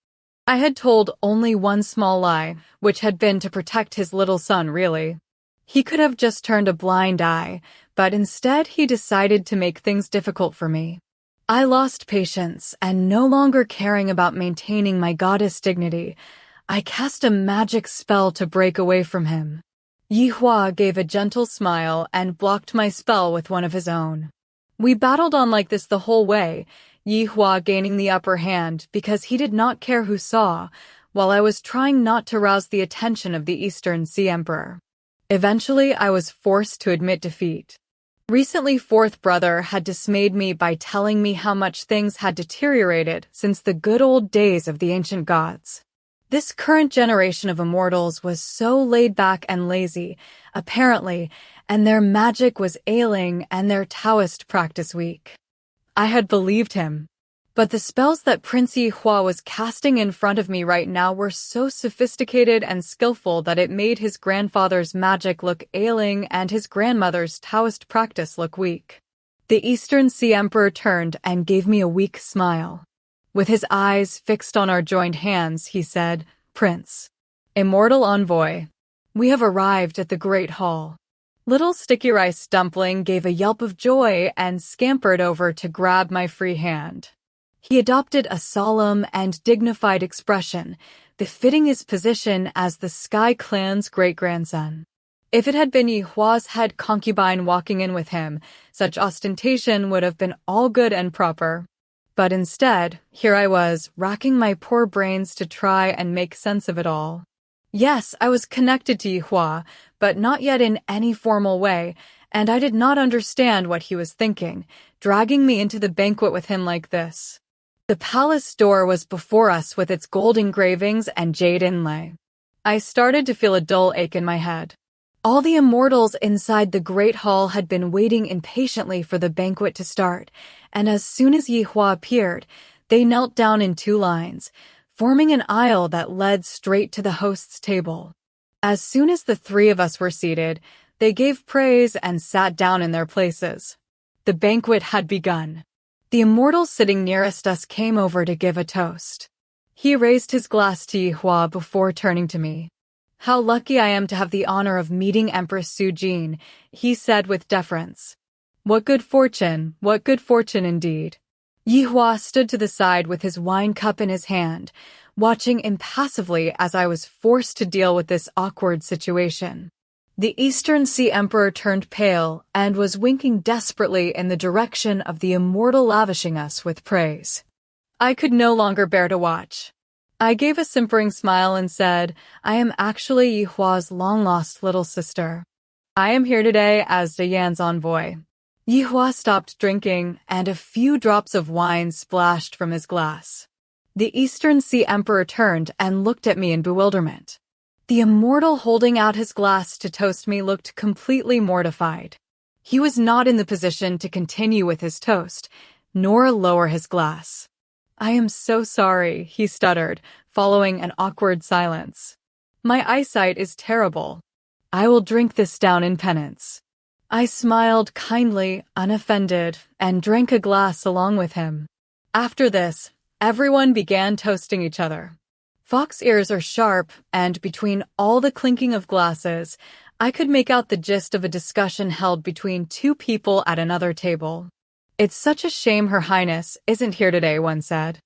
I had told only one small lie, which had been to protect his little son, really. He could have just turned a blind eye, but instead he decided to make things difficult for me. I lost patience, and no longer caring about maintaining my goddess dignity, I cast a magic spell to break away from him. Yihua gave a gentle smile and blocked my spell with one of his own. We battled on like this the whole way, Yihua gaining the upper hand because he did not care who saw, while I was trying not to rouse the attention of the Eastern Sea Emperor. Eventually, I was forced to admit defeat. Recently, Fourth Brother had dismayed me by telling me how much things had deteriorated since the good old days of the ancient gods. This current generation of immortals was so laid back and lazy, apparently, and their magic was ailing and their Taoist practice weak. I had believed him. But the spells that Prince Yihua was casting in front of me right now were so sophisticated and skillful that it made his grandfather's magic look ailing and his grandmother's Taoist practice look weak. The Eastern Sea Emperor turned and gave me a weak smile. With his eyes fixed on our joined hands, he said, "Prince, Immortal Envoy, we have arrived at the Great Hall." Little Sticky Rice Dumpling gave a yelp of joy and scampered over to grab my free hand. He adopted a solemn and dignified expression, befitting his position as the Sky Clan's great-grandson. If it had been Yihua's head concubine walking in with him, such ostentation would have been all good and proper. But instead, here I was, racking my poor brains to try and make sense of it all. Yes, I was connected to Yihua, but not yet in any formal way, and I did not understand what he was thinking, dragging me into the banquet with him like this. The palace door was before us with its gold engravings and jade inlay. I started to feel a dull ache in my head. All the immortals inside the great hall had been waiting impatiently for the banquet to start, and as soon as Yihua appeared, they knelt down in 2 lines, forming an aisle that led straight to the host's table. As soon as the 3 of us were seated, they gave praise and sat down in their places. The banquet had begun. The immortal sitting nearest us came over to give a toast. He raised his glass to Yihua before turning to me. "How lucky I am to have the honor of meeting Empress Su Jin," he said with deference. What good fortune indeed." Yihua stood to the side with his wine cup in his hand, watching impassively as I was forced to deal with this awkward situation. The Eastern Sea Emperor turned pale and was winking desperately in the direction of the Immortal, lavishing us with praise. I could no longer bear to watch. I gave a simpering smile and said, I am actually Yihua's long-lost little sister. I am here today as Jiyan's envoy. Yihua stopped drinking, and a few drops of wine splashed from his glass. The Eastern Sea Emperor turned and looked at me in bewilderment. The Immortal holding out his glass to toast me looked completely mortified. He was not in the position to continue with his toast, nor lower his glass. I am so sorry, he stuttered, following an awkward silence. My eyesight is terrible. I will drink this down in penance. I smiled kindly, unoffended, and drank a glass along with him. After this, everyone began toasting each other. Fox ears are sharp, and between all the clinking of glasses, I could make out the gist of a discussion held between two people at another table. It's such a shame Her Highness isn't here today, one said.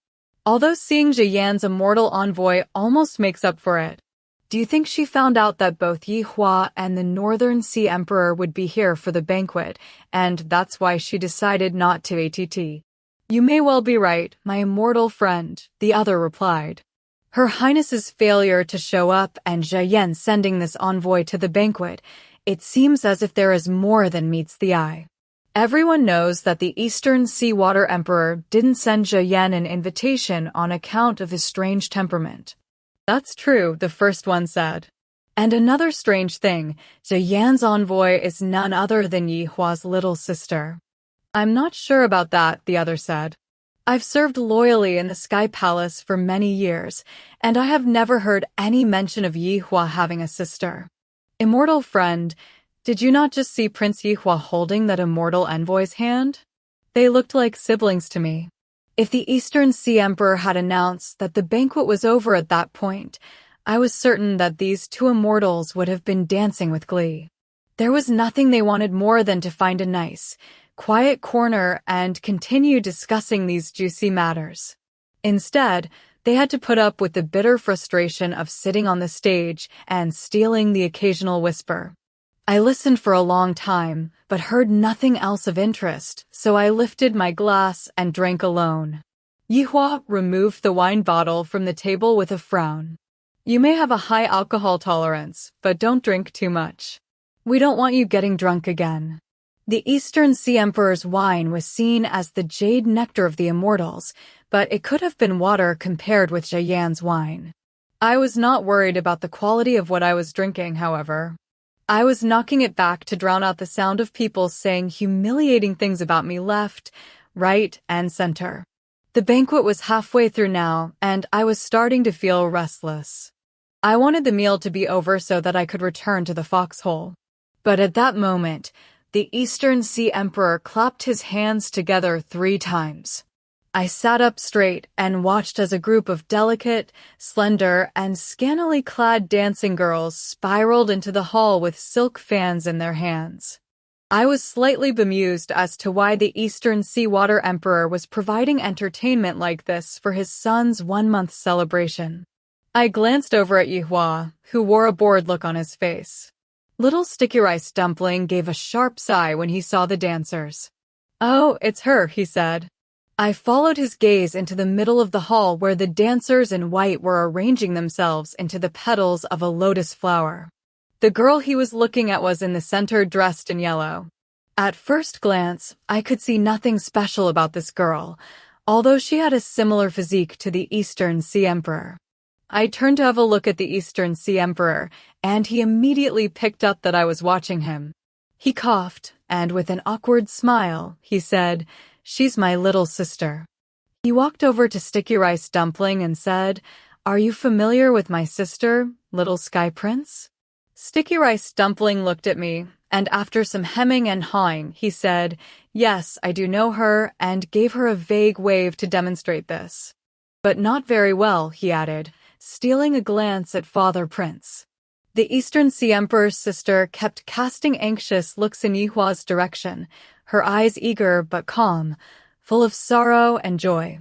Although seeing Jiyan's immortal envoy almost makes up for it. Do you think she found out that both Yihua and the Northern Sea Emperor would be here for the banquet, and that's why she decided not to ATT? You may well be right, my immortal friend, the other replied. Her Highness's failure to show up and Jiyan sending this envoy to the banquet, it seems as if there is more than meets the eye. Everyone knows that the Eastern Seawater Emperor didn't send Jiyan an invitation on account of his strange temperament. That's true, the first one said. And another strange thing, Jiyan's envoy is none other than Yihua's little sister. I'm not sure about that, the other said. I've served loyally in the Sky Palace for many years, and I have never heard any mention of Yihua having a sister. Immortal friend, did you not just see Prince Yihua holding that immortal envoy's hand? They looked like siblings to me. If the Eastern Sea Emperor had announced that the banquet was over at that point, I was certain that these two immortals would have been dancing with glee. There was nothing they wanted more than to find a nice, quiet corner and continue discussing these juicy matters. Instead, they had to put up with the bitter frustration of sitting on the stage and stealing the occasional whisper. I listened for a long time, but heard nothing else of interest, so I lifted my glass and drank alone. Yihua removed the wine bottle from the table with a frown. You may have a high alcohol tolerance, but don't drink too much. We don't want you getting drunk again. The Eastern Sea Emperor's wine was seen as the jade nectar of the immortals, but it could have been water compared with Jiyan's wine. I was not worried about the quality of what I was drinking, however. I was knocking it back to drown out the sound of people saying humiliating things about me left, right, and center. The banquet was halfway through now, and I was starting to feel restless. I wanted the meal to be over so that I could return to the foxhole. But at that moment, the Eastern Sea Emperor clapped his hands together 3 times. I sat up straight and watched as a group of delicate, slender, and scantily clad dancing girls spiraled into the hall with silk fans in their hands. I was slightly bemused as to why the Eastern Seawater Emperor was providing entertainment like this for his son's 1-month celebration. I glanced over at Yihua, who wore a bored look on his face. Little Sticky Rice Dumpling gave a sharp sigh when he saw the dancers. Oh, it's her, he said. I followed his gaze into the middle of the hall where the dancers in white were arranging themselves into the petals of a lotus flower. The girl he was looking at was in the center dressed in yellow. At first glance, I could see nothing special about this girl, although she had a similar physique to the Eastern Sea Emperor. I turned to have a look at the Eastern Sea Emperor, and he immediately picked up that I was watching him. He coughed, and with an awkward smile, he said, "She's my little sister." He walked over to Sticky Rice Dumpling and said, "Are you familiar with my sister, Little Sky Prince?" Sticky Rice Dumpling looked at me, and after some hemming and hawing, he said, "Yes, I do know her," and gave her a vague wave to demonstrate this. "But not very well," he added, stealing a glance at Father Prince. The Eastern Sea Emperor's sister kept casting anxious looks in Yihua's direction, her eyes eager but calm, full of sorrow and joy.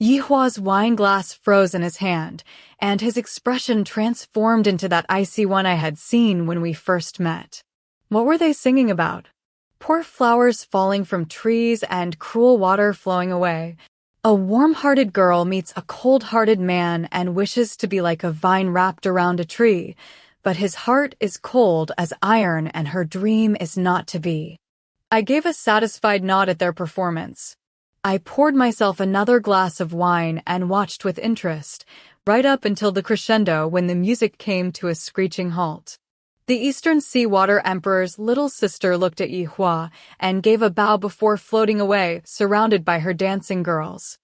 Yihua's wine glass froze in his hand, and his expression transformed into that icy one I had seen when we first met. What were they singing about? Poor flowers falling from trees and cruel water flowing away. A warm-hearted girl meets a cold-hearted man and wishes to be like a vine wrapped around a tree, but his heart is cold as iron and her dream is not to be. I gave a satisfied nod at their performance. I poured myself another glass of wine and watched with interest, right up until the crescendo when the music came to a screeching halt. The Eastern Sea Water Emperor's little sister looked at Yihua and gave a bow before floating away, surrounded by her dancing girls.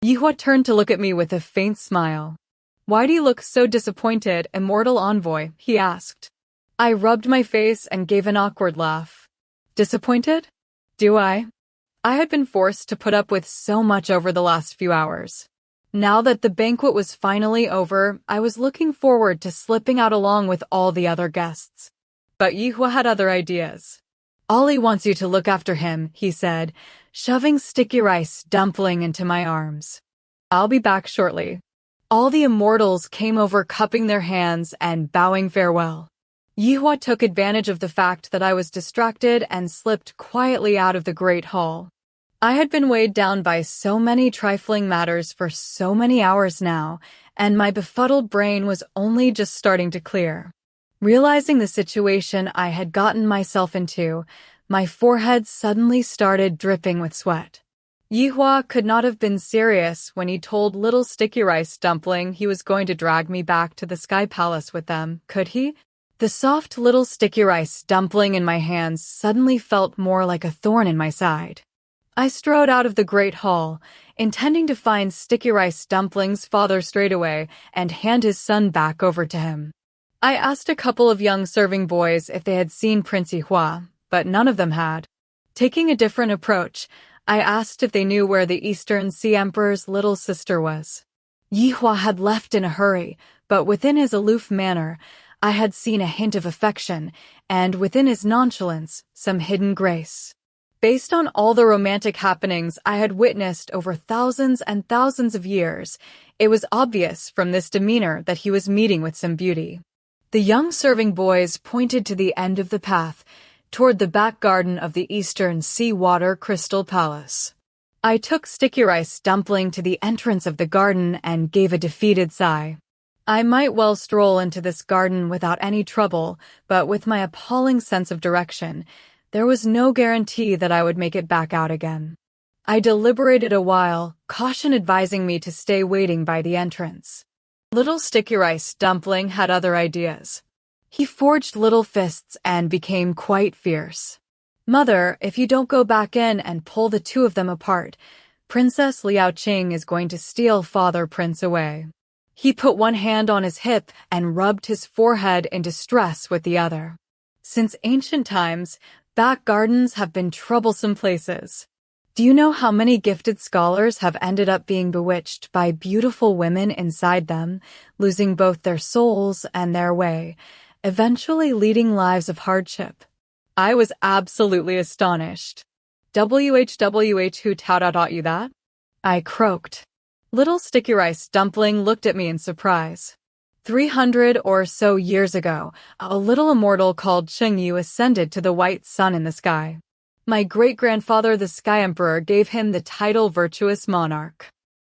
Yihua turned to look at me with a faint smile. "Why do you look so disappointed, Immortal Envoy?" he asked. I rubbed my face and gave an awkward laugh. Disappointed? Do I? I had been forced to put up with so much over the last few hours. Now that the banquet was finally over, I was looking forward to slipping out along with all the other guests. But Yihua had other ideas. "Ollie wants you to look after him," he said, shoving sticky rice dumpling into my arms. "I'll be back shortly." All the immortals came over cupping their hands and bowing farewell. Yihua took advantage of the fact that I was distracted and slipped quietly out of the great hall. I had been weighed down by so many trifling matters for so many hours now, and my befuddled brain was only just starting to clear. Realizing the situation I had gotten myself into, my forehead suddenly started dripping with sweat. Yihua could not have been serious when he told little Sticky Rice Dumpling he was going to drag me back to the Sky Palace with them, could he? The soft little Sticky Rice Dumpling in my hands suddenly felt more like a thorn in my side. I strode out of the great hall, intending to find Sticky Rice Dumpling's father straightaway and hand his son back over to him. I asked a couple of young serving boys if they had seen Prince Yihua, but none of them had. Taking a different approach, I asked if they knew where the Eastern Sea Emperor's little sister was. Yihua had left in a hurry, but within his aloof manner, I had seen a hint of affection, and within his nonchalance, some hidden grace. Based on all the romantic happenings I had witnessed over thousands and thousands of years, it was obvious from this demeanor that he was meeting with some beauty. The young serving boys pointed to the end of the path, toward the back garden of the Eastern Sea Water Crystal Palace. I took Sticky Rice Dumpling to the entrance of the garden and gave a defeated sigh. I might well stroll into this garden without any trouble, but with my appalling sense of direction, there was no guarantee that I would make it back out again. I deliberated a while, caution advising me to stay waiting by the entrance. Little Sticky Rice Dumpling had other ideas. He forged little fists and became quite fierce. "Mother, if you don't go back in and pull the two of them apart, Princess Liao Qing is going to steal Father Prince away." He put one hand on his hip and rubbed his forehead in distress with the other. Since ancient times, back gardens have been troublesome places. Do you know how many gifted scholars have ended up being bewitched by beautiful women inside them, losing both their souls and their way, eventually leading lives of hardship? I was absolutely astonished. "WHWH, who taught you that?" I croaked. Little Sticky Rice Dumpling looked at me in surprise. 300 or so years ago, a little immortal called Chengyu ascended to the white sun in the sky. My great-grandfather, the Sky Emperor, gave him the title Virtuous Monarch.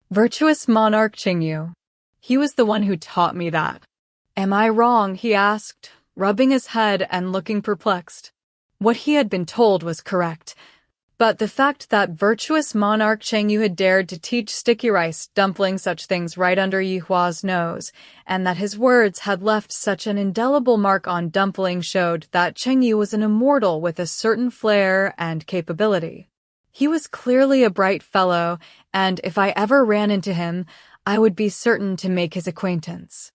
Virtuous Monarch Chengyu. He was the one who taught me that. "Am I wrong?" he asked, rubbing his head and looking perplexed. What he had been told was correct. But the fact that virtuous monarch Chengyu had dared to teach Sticky Rice Dumpling such things right under Yihua's nose, and that his words had left such an indelible mark on Dumpling showed that Chengyu was an immortal with a certain flair and capability. He was clearly a bright fellow, and if I ever ran into him, I would be certain to make his acquaintance.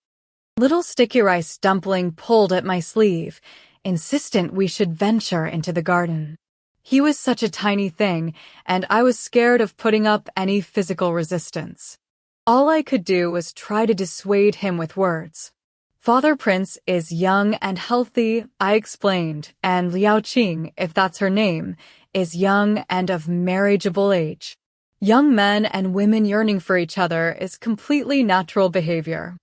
Little Sticky Rice Dumpling pulled at my sleeve, insistent we should venture into the garden. He was such a tiny thing, and I was scared of putting up any physical resistance. All I could do was try to dissuade him with words. "Father Prince is young and healthy," I explained, "and Liao Qing, if that's her name, is young and of marriageable age." Young men and women yearning for each other is completely natural behavior.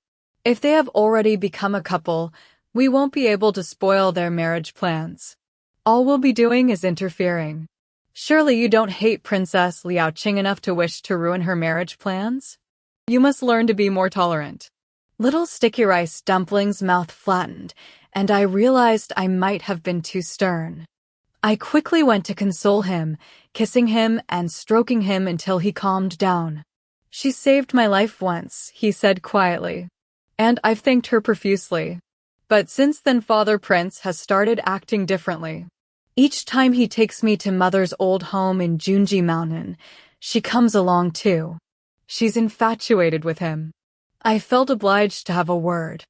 If they have already become a couple, we won't be able to spoil their marriage plans. All we'll be doing is interfering. Surely you don't hate Princess Liaoqing enough to wish to ruin her marriage plans? You must learn to be more tolerant. Little Sticky Rice Dumpling's mouth flattened, and I realized I might have been too stern. I quickly went to console him, kissing him and stroking him until he calmed down. She saved my life once, he said quietly. And I've thanked her profusely. But since then Father Prince has started acting differently. Each time he takes me to Mother's old home in Junji Mountain, she comes along too. She's infatuated with him. I felt obliged to have a word.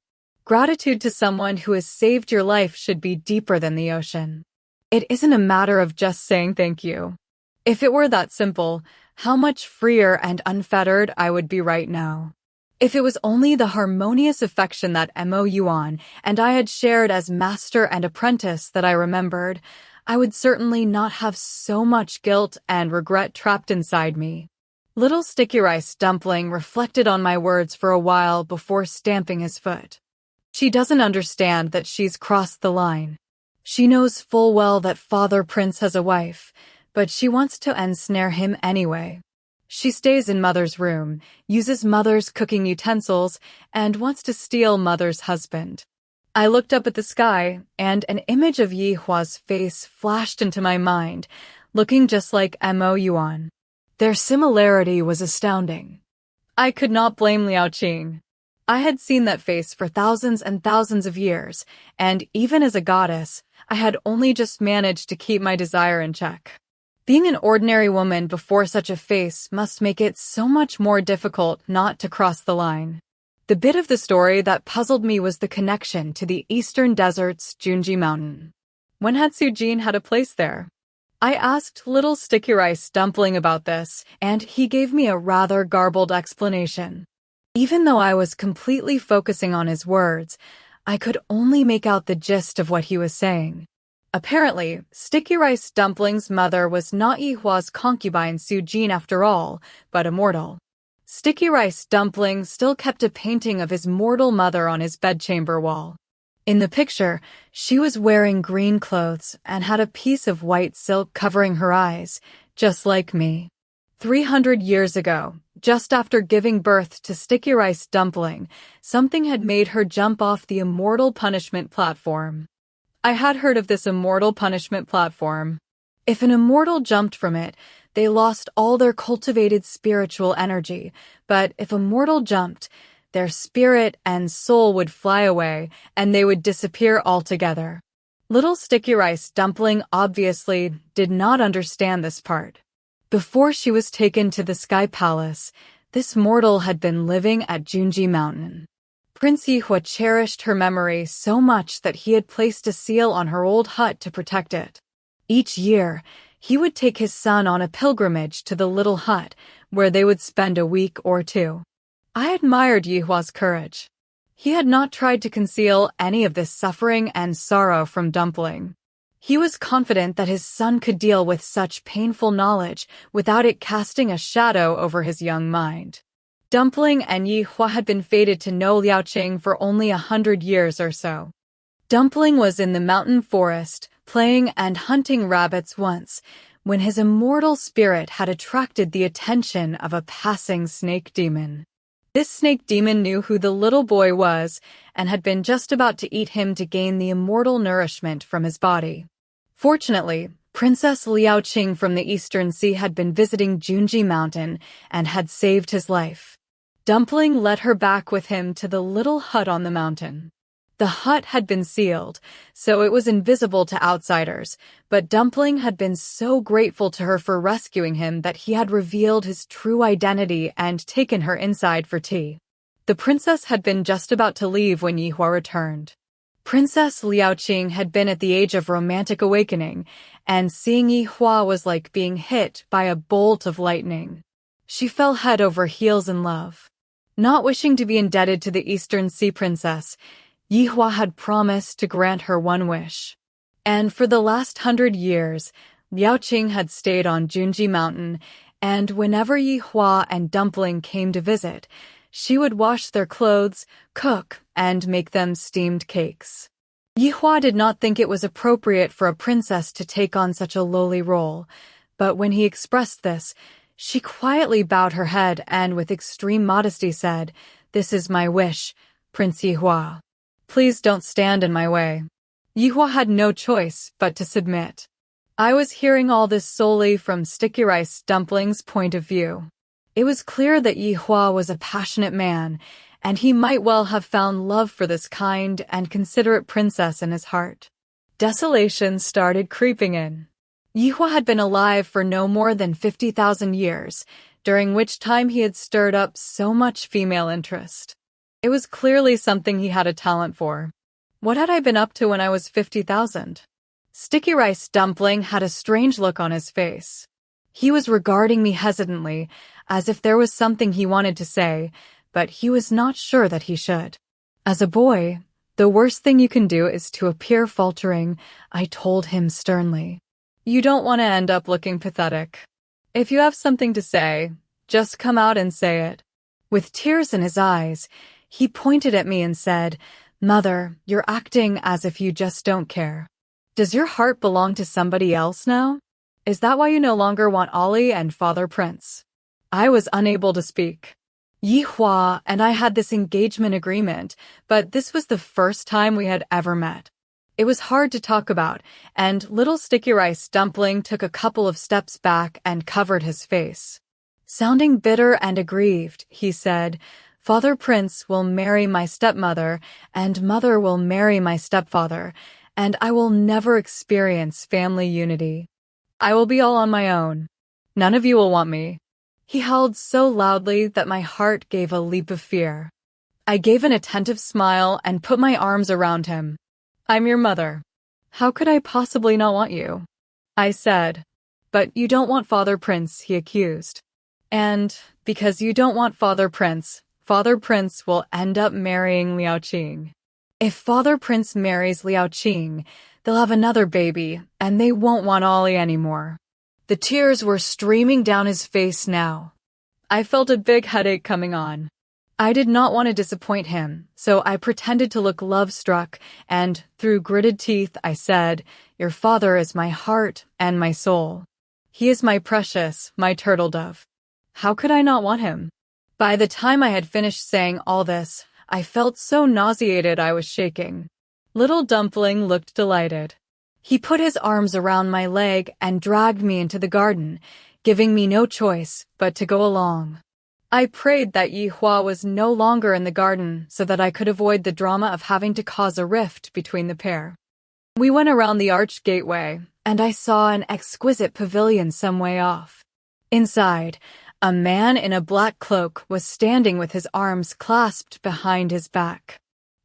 Gratitude to someone who has saved your life should be deeper than the ocean. It isn't a matter of just saying thank you. If it were that simple, how much freer and unfettered I would be right now. If it was only the harmonious affection that Mo Yuan and I had shared as master and apprentice that I remembered, I would certainly not have so much guilt and regret trapped inside me. Little Sticky Rice Dumpling reflected on my words for a while before stamping his foot. She doesn't understand that she's crossed the line. She knows full well that Father Prince has a wife, but she wants to ensnare him anyway. She stays in Mother's room, uses Mother's cooking utensils, and wants to steal Mother's husband. I looked up at the sky, and an image of Yi Hua's face flashed into my mind, looking just like Mo Yuan. Their similarity was astounding. I could not blame Liaoqing. I had seen that face for thousands and thousands of years, and even as a goddess, I had only just managed to keep my desire in check. Being an ordinary woman before such a face must make it so much more difficult not to cross the line. The bit of the story that puzzled me was the connection to the eastern desert's Junji Mountain. When had Sujin had a place there? I asked Little Sticky Rice Dumpling about this, and he gave me a rather garbled explanation. Even though I was completely focusing on his words, I could only make out the gist of what he was saying. Apparently, Sticky Rice Dumpling's mother was not Yi Hua's concubine Sujin after all, but Immortal. Sticky Rice Dumpling still kept a painting of his mortal mother on his bedchamber wall. In the picture, she was wearing green clothes and had a piece of white silk covering her eyes, just like me. 300 years ago, just after giving birth to Sticky Rice Dumpling, something had made her jump off the Immortal punishment platform. I had heard of this Immortal punishment platform. If an immortal jumped from it, they lost all their cultivated spiritual energy, but if a mortal jumped, their spirit and soul would fly away, and they would disappear altogether. Little Sticky Rice Dumpling obviously did not understand this part. Before she was taken to the Sky Palace, this mortal had been living at Junji Mountain. Prince Yi Hua cherished her memory so much that he had placed a seal on her old hut to protect it. Each year, he would take his son on a pilgrimage to the little hut, where they would spend a week or two. I admired Yi Hua's courage. He had not tried to conceal any of this suffering and sorrow from Dumpling. He was confident that his son could deal with such painful knowledge without it casting a shadow over his young mind. Dumpling and Yi Hua had been fated to know Liaoqing for only 100 years or so. Dumpling was in the mountain forest, playing and hunting rabbits once, when his immortal spirit had attracted the attention of a passing snake demon. This snake demon knew who the little boy was and had been just about to eat him to gain the immortal nourishment from his body. Fortunately, Princess Liaoqing from the Eastern Sea had been visiting Junji Mountain and had saved his life. Dumpling led her back with him to the little hut on the mountain. The hut had been sealed, so it was invisible to outsiders, but Dumpling had been so grateful to her for rescuing him that he had revealed his true identity and taken her inside for tea. The princess had been just about to leave when Yi Hua returned. Princess Liaoqing had been at the age of romantic awakening, and seeing Yi Hua was like being hit by a bolt of lightning. She fell head over heels in love. Not wishing to be indebted to the Eastern Sea Princess, Yi Hua had promised to grant her one wish. And for the last 100 years, Liaoqing had stayed on Junji Mountain And whenever Yihua and Dumpling came to visit, she would wash their clothes, cook, and make them steamed cakes. Yihua did not think it was appropriate for a princess to take on such a lowly role, but when he expressed this, she quietly bowed her head and with extreme modesty said, "This is my wish, Prince Yihua. Please don't stand in my way." Yihua had no choice but to submit. I was hearing all this solely from Sticky Rice Dumpling's point of view. It was clear that Yihua was a passionate man, and he might well have found love for this kind and considerate princess in his heart. Desolation started creeping in. Yihua had been alive for no more than 50,000 years, during which time he had stirred up so much female interest. It was clearly something he had a talent for. What had I been up to when I was 50,000? Sticky Rice Dumpling had a strange look on his face. He was regarding me hesitantly, as if there was something he wanted to say, but he was not sure that he should. As a boy, the worst thing you can do is to appear faltering, I told him sternly. You don't want to end up looking pathetic. If you have something to say, just come out and say it. With tears in his eyes, he pointed at me and said, "Mother, you're acting as if you just don't care. Does your heart belong to somebody else now? Is that why you no longer want Ollie and Father Prince?" I was unable to speak. Yihua and I had this engagement agreement, but this was the first time we had ever met. It was hard to talk about, and little Sticky Rice Dumpling took a couple of steps back and covered his face. Sounding bitter and aggrieved, he said, "Father Prince will marry my stepmother, and mother will marry my stepfather, and I will never experience family unity. I will be all on my own. None of you will want me." He howled so loudly that my heart gave a leap of fear. I gave an attentive smile and put my arms around him. "I'm your mother. How could I possibly not want you?" I said. "But you don't want Father Prince," he accused. "And because you don't want Father Prince will end up marrying Liao Qing. If Father Prince marries Liao Qing, they'll have another baby, and they won't want Ollie anymore." The tears were streaming down his face now. I felt a big headache coming on. I did not want to disappoint him, so I pretended to look love-struck, and through gritted teeth I said, "Your father is my heart and my soul. He is my precious, my turtle dove. How could I not want him?" By the time I had finished saying all this, I felt so nauseated I was shaking. Little Dumpling looked delighted. He put his arms around my leg and dragged me into the garden, giving me no choice but to go along. I prayed that Yihua was no longer in the garden so that I could avoid the drama of having to cause a rift between the pair. We went around the arched gateway, and I saw an exquisite pavilion some way off. Inside, a man in a black cloak was standing with his arms clasped behind his back.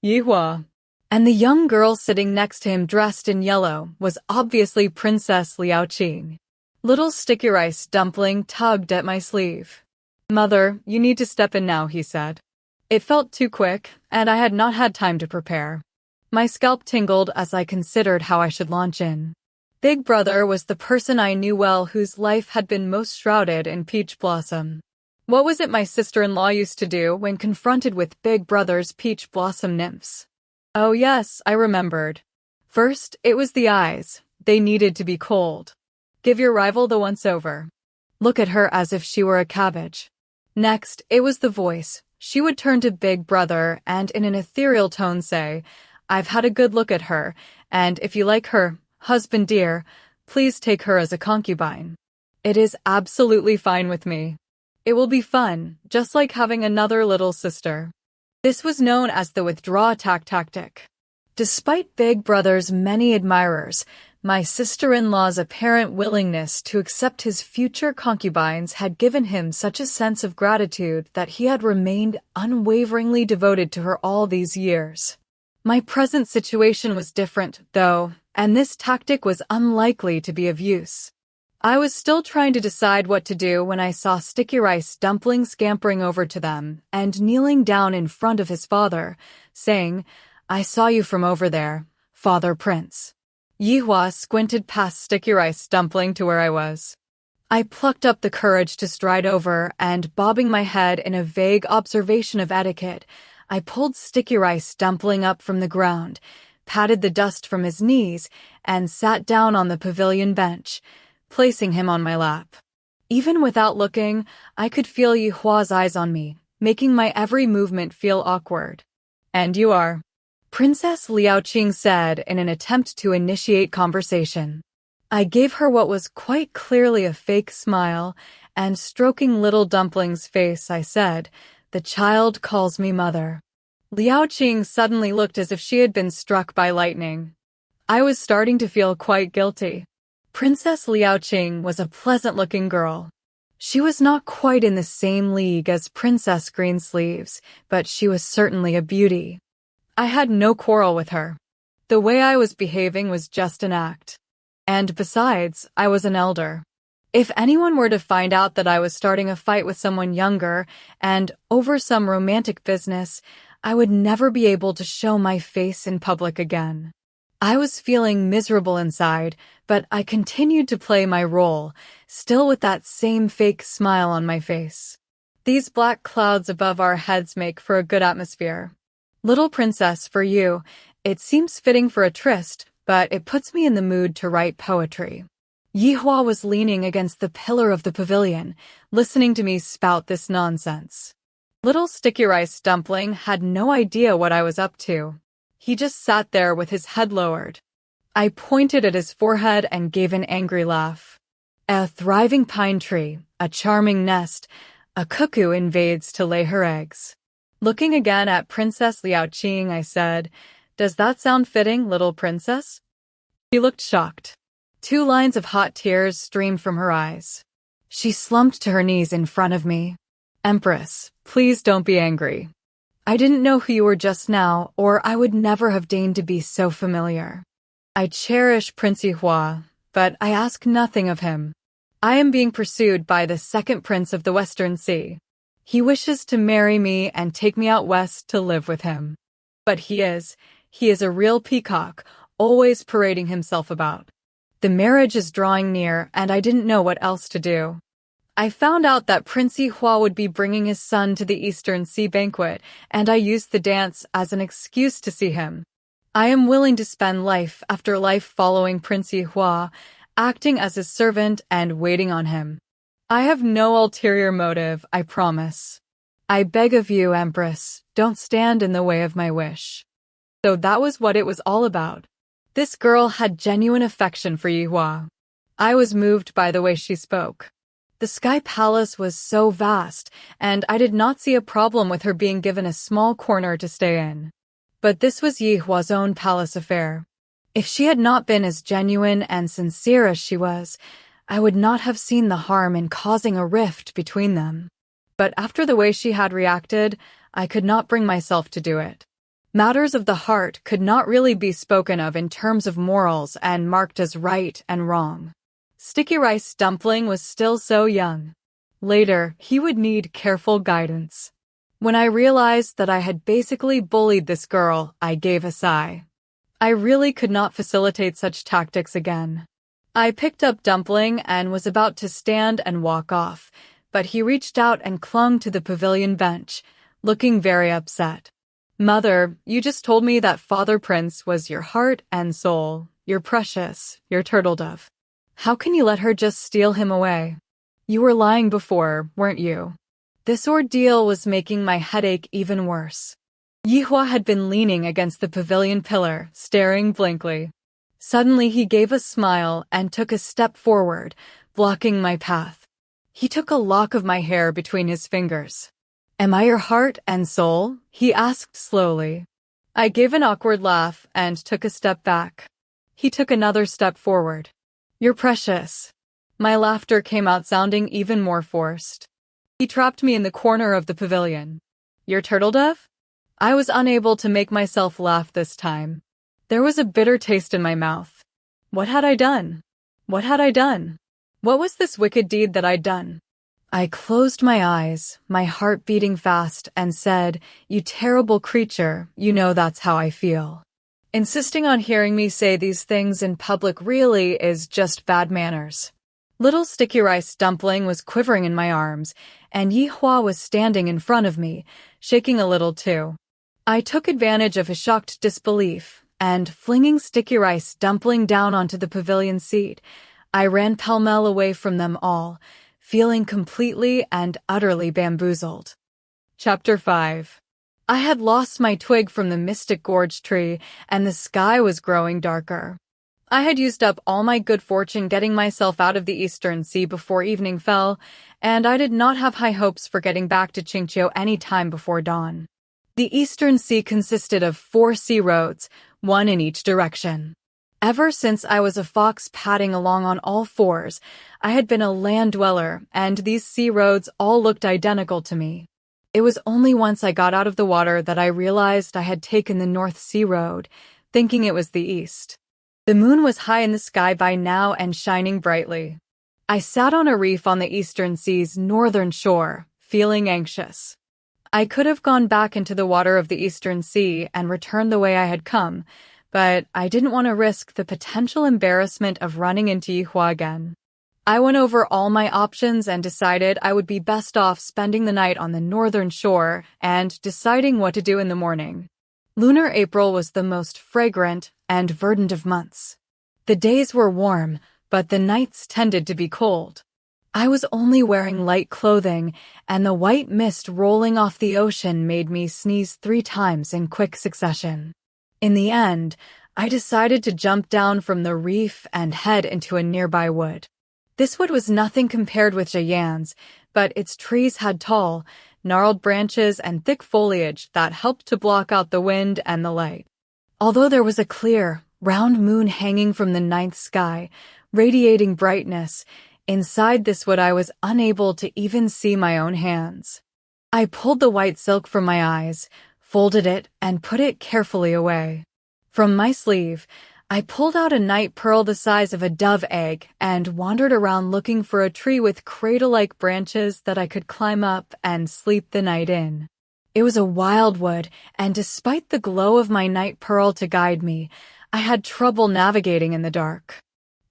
Yihua. And the young girl sitting next to him dressed in yellow was obviously Princess Liao Qing. Little Sticky Rice Dumpling tugged at my sleeve. "Mother, you need to step in now," he said. It felt too quick, and I had not had time to prepare. My scalp tingled as I considered how I should launch in. Big Brother was the person I knew well whose life had been most shrouded in peach blossom. What was it my sister-in-law used to do when confronted with Big Brother's peach blossom nymphs? Oh yes, I remembered. First, it was the eyes. They needed to be cold. Give your rival the once-over. Look at her as if she were a cabbage. Next, it was the voice. She would turn to Big Brother and in an ethereal tone say, "I've had a good look at her, and if you like her, husband dear, please take her as a concubine. It is absolutely fine with me. It will be fun, just like having another little sister." This was known as the withdraw attack tactic. Despite Big Brother's many admirers, my sister-in-law's apparent willingness to accept his future concubines had given him such a sense of gratitude that he had remained unwaveringly devoted to her all these years. My present situation was different, though, and this tactic was unlikely to be of use. I was still trying to decide what to do when I saw Sticky Rice Dumpling scampering over to them and kneeling down in front of his father, saying, "I saw you from over there, Father Prince." Yihua squinted past Sticky Rice Dumpling to where I was. I plucked up the courage to stride over, and bobbing my head in a vague observation of etiquette, I pulled Sticky Rice Dumpling up from the ground, patted the dust from his knees, and sat down on the pavilion bench, placing him on my lap. Even without looking, I could feel Yihua's eyes on me, making my every movement feel awkward. "And you are," Princess Liaoqing said in an attempt to initiate conversation. I gave her what was quite clearly a fake smile, and stroking little Dumpling's face, I said, "The child calls me mother." Liaoqing suddenly looked as if she had been struck by lightning. I was starting to feel quite guilty. Princess Liaoqing was a pleasant-looking girl. She was not quite in the same league as Princess Greensleeves, but she was certainly a beauty. I had no quarrel with her. The way I was behaving was just an act. And besides, I was an elder. If anyone were to find out that I was starting a fight with someone younger, and over some romantic business, I would never be able to show my face in public again. I was feeling miserable inside, but I continued to play my role, still with that same fake smile on my face. These black clouds above our heads make for a good atmosphere. Little princess, for you, it seems fitting for a tryst, but it puts me in the mood to write poetry. Yihua was leaning against the pillar of the pavilion, listening to me spout this nonsense. Little Sticky Rice Dumpling had no idea what I was up to. He just sat there with his head lowered. I pointed at his forehead and gave an angry laugh. A thriving pine tree, a charming nest, a cuckoo invades to lay her eggs. Looking again at Princess Liaoqing, I said, "Does that sound fitting, little princess?" She looked shocked. 2 lines of hot tears streamed from her eyes. She slumped to her knees in front of me. "Empress, please don't be angry. I didn't know who you were just now, or I would never have deigned to be so familiar. I cherish Prince Yihua, but I ask nothing of him. I am being pursued by the second prince of the Western Sea. He wishes to marry me and take me out west to live with him. But he is a real peacock, always parading himself about. The marriage is drawing near, and I didn't know what else to do. I found out that Prince Yihua would be bringing his son to the Eastern Sea banquet, and I used the dance as an excuse to see him. I am willing to spend life after life following Prince Yihua, acting as his servant and waiting on him. I have no ulterior motive, I promise. I beg of you, Empress, don't stand in the way of my wish." So that was what it was all about. This girl had genuine affection for Yihua. I was moved by the way she spoke. The Sky Palace was so vast, and I did not see a problem with her being given a small corner to stay in. But this was Yihua's own palace affair. If she had not been as genuine and sincere as she was, I would not have seen the harm in causing a rift between them. But after the way she had reacted, I could not bring myself to do it. Matters of the heart could not really be spoken of in terms of morals and marked as right and wrong. Sticky Rice Dumpling was still so young. Later, he would need careful guidance. When I realized that I had basically bullied this girl, I gave a sigh. I really could not facilitate such tactics again. I picked up Dumpling and was about to stand and walk off, but he reached out and clung to the pavilion bench, looking very upset. "Mother, you just told me that Father Prince was your heart and soul, your precious, your turtle dove. How can you let her just steal him away? You were lying before, weren't you?" This ordeal was making my headache even worse. Yihua had been leaning against the pavilion pillar, staring blankly. Suddenly he gave a smile and took a step forward, blocking my path. He took a lock of my hair between his fingers. "Am I your heart and soul?" he asked slowly. I gave an awkward laugh and took a step back. He took another step forward. "You're precious." My laughter came out sounding even more forced. He trapped me in the corner of the pavilion. "Your turtle dove?" I was unable to make myself laugh this time. There was a bitter taste in my mouth. What had I done? What had I done? What was this wicked deed that I'd done? I closed my eyes, my heart beating fast, and said, "You terrible creature, you know that's how I feel." Insisting on hearing me say these things in public really is just bad manners. Little sticky rice dumpling was quivering in my arms, and Yi Hua was standing in front of me, shaking a little too. I took advantage of his shocked disbelief, and flinging sticky rice dumpling down onto the pavilion seat, I ran pell-mell away from them all, feeling completely and utterly bamboozled. Chapter 5. I had lost my twig from the Mystic Gorge tree, and the sky was growing darker. I had used up all my good fortune getting myself out of the Eastern Sea before evening fell, and I did not have high hopes for getting back to Xianxia any time before dawn. The Eastern Sea consisted of 4 sea roads, one in each direction. Ever since I was a fox padding along on all fours, I had been a land dweller, and these sea roads all looked identical to me. It was only once I got out of the water that I realized I had taken the North Sea Road, thinking it was the east. The moon was high in the sky by now and shining brightly. I sat on a reef on the Eastern Sea's northern shore, feeling anxious. I could have gone back into the water of the Eastern Sea and returned the way I had come, but I didn't want to risk the potential embarrassment of running into Yi Hua again. I went over all my options and decided I would be best off spending the night on the northern shore and deciding what to do in the morning. Lunar April was the most fragrant and verdant of months. The days were warm, but the nights tended to be cold. I was only wearing light clothing, and the white mist rolling off the ocean made me sneeze 3 times in quick succession. In the end, I decided to jump down from the reef and head into a nearby wood. This wood was nothing compared with Xianxia's, but its trees had tall, gnarled branches and thick foliage that helped to block out the wind and the light. Although there was a clear, round moon hanging from the night sky, radiating brightness, inside this wood I was unable to even see my own hands. I pulled the white silk from my eyes, folded it, and put it carefully away. From my sleeve, I pulled out a night pearl the size of a dove egg and wandered around looking for a tree with cradle-like branches that I could climb up and sleep the night in. It was a wild wood, and despite the glow of my night pearl to guide me, I had trouble navigating in the dark.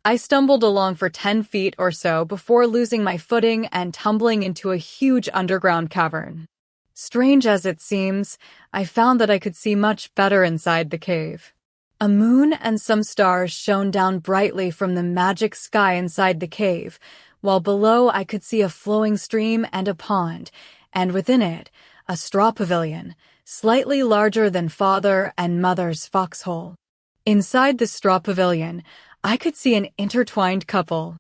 I stumbled along for 10 feet or so before losing my footing and tumbling into a huge underground cavern. Strange as it seems, I found that I could see much better inside the cave. A moon and some stars shone down brightly from the magic sky inside the cave, while below I could see a flowing stream and a pond, and within it, a straw pavilion, slightly larger than Father and Mother's foxhole. Inside the straw pavilion, I could see an intertwined couple.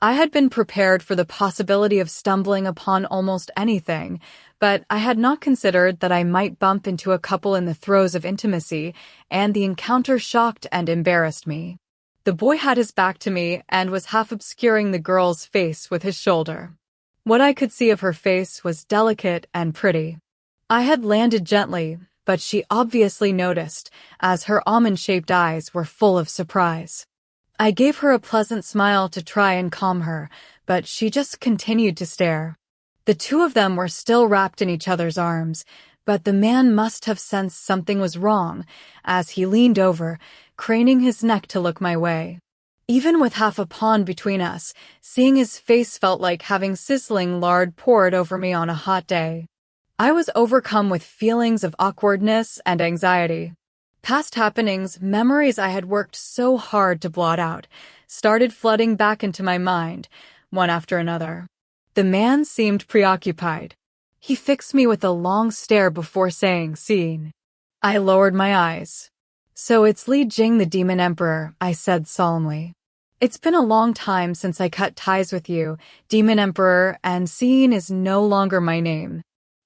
I had been prepared for the possibility of stumbling upon almost anything, but I had not considered that I might bump into a couple in the throes of intimacy, and the encounter shocked and embarrassed me. The boy had his back to me and was half obscuring the girl's face with his shoulder. What I could see of her face was delicate and pretty. I had landed gently, but she obviously noticed, as her almond-shaped eyes were full of surprise. I gave her a pleasant smile to try and calm her, but she just continued to stare. The two of them were still wrapped in each other's arms, but the man must have sensed something was wrong, as he leaned over, craning his neck to look my way. Even with half a pond between us, seeing his face felt like having sizzling lard poured over me on a hot day. I was overcome with feelings of awkwardness and anxiety. Past happenings, memories I had worked so hard to blot out, started flooding back into my mind, one after another. The man seemed preoccupied. He fixed me with a long stare before saying, "Scene." I lowered my eyes. "So it's Li Jing, the Demon Emperor," I said solemnly. "It's been a long time since I cut ties with you, Demon Emperor, and Scene is no longer my name.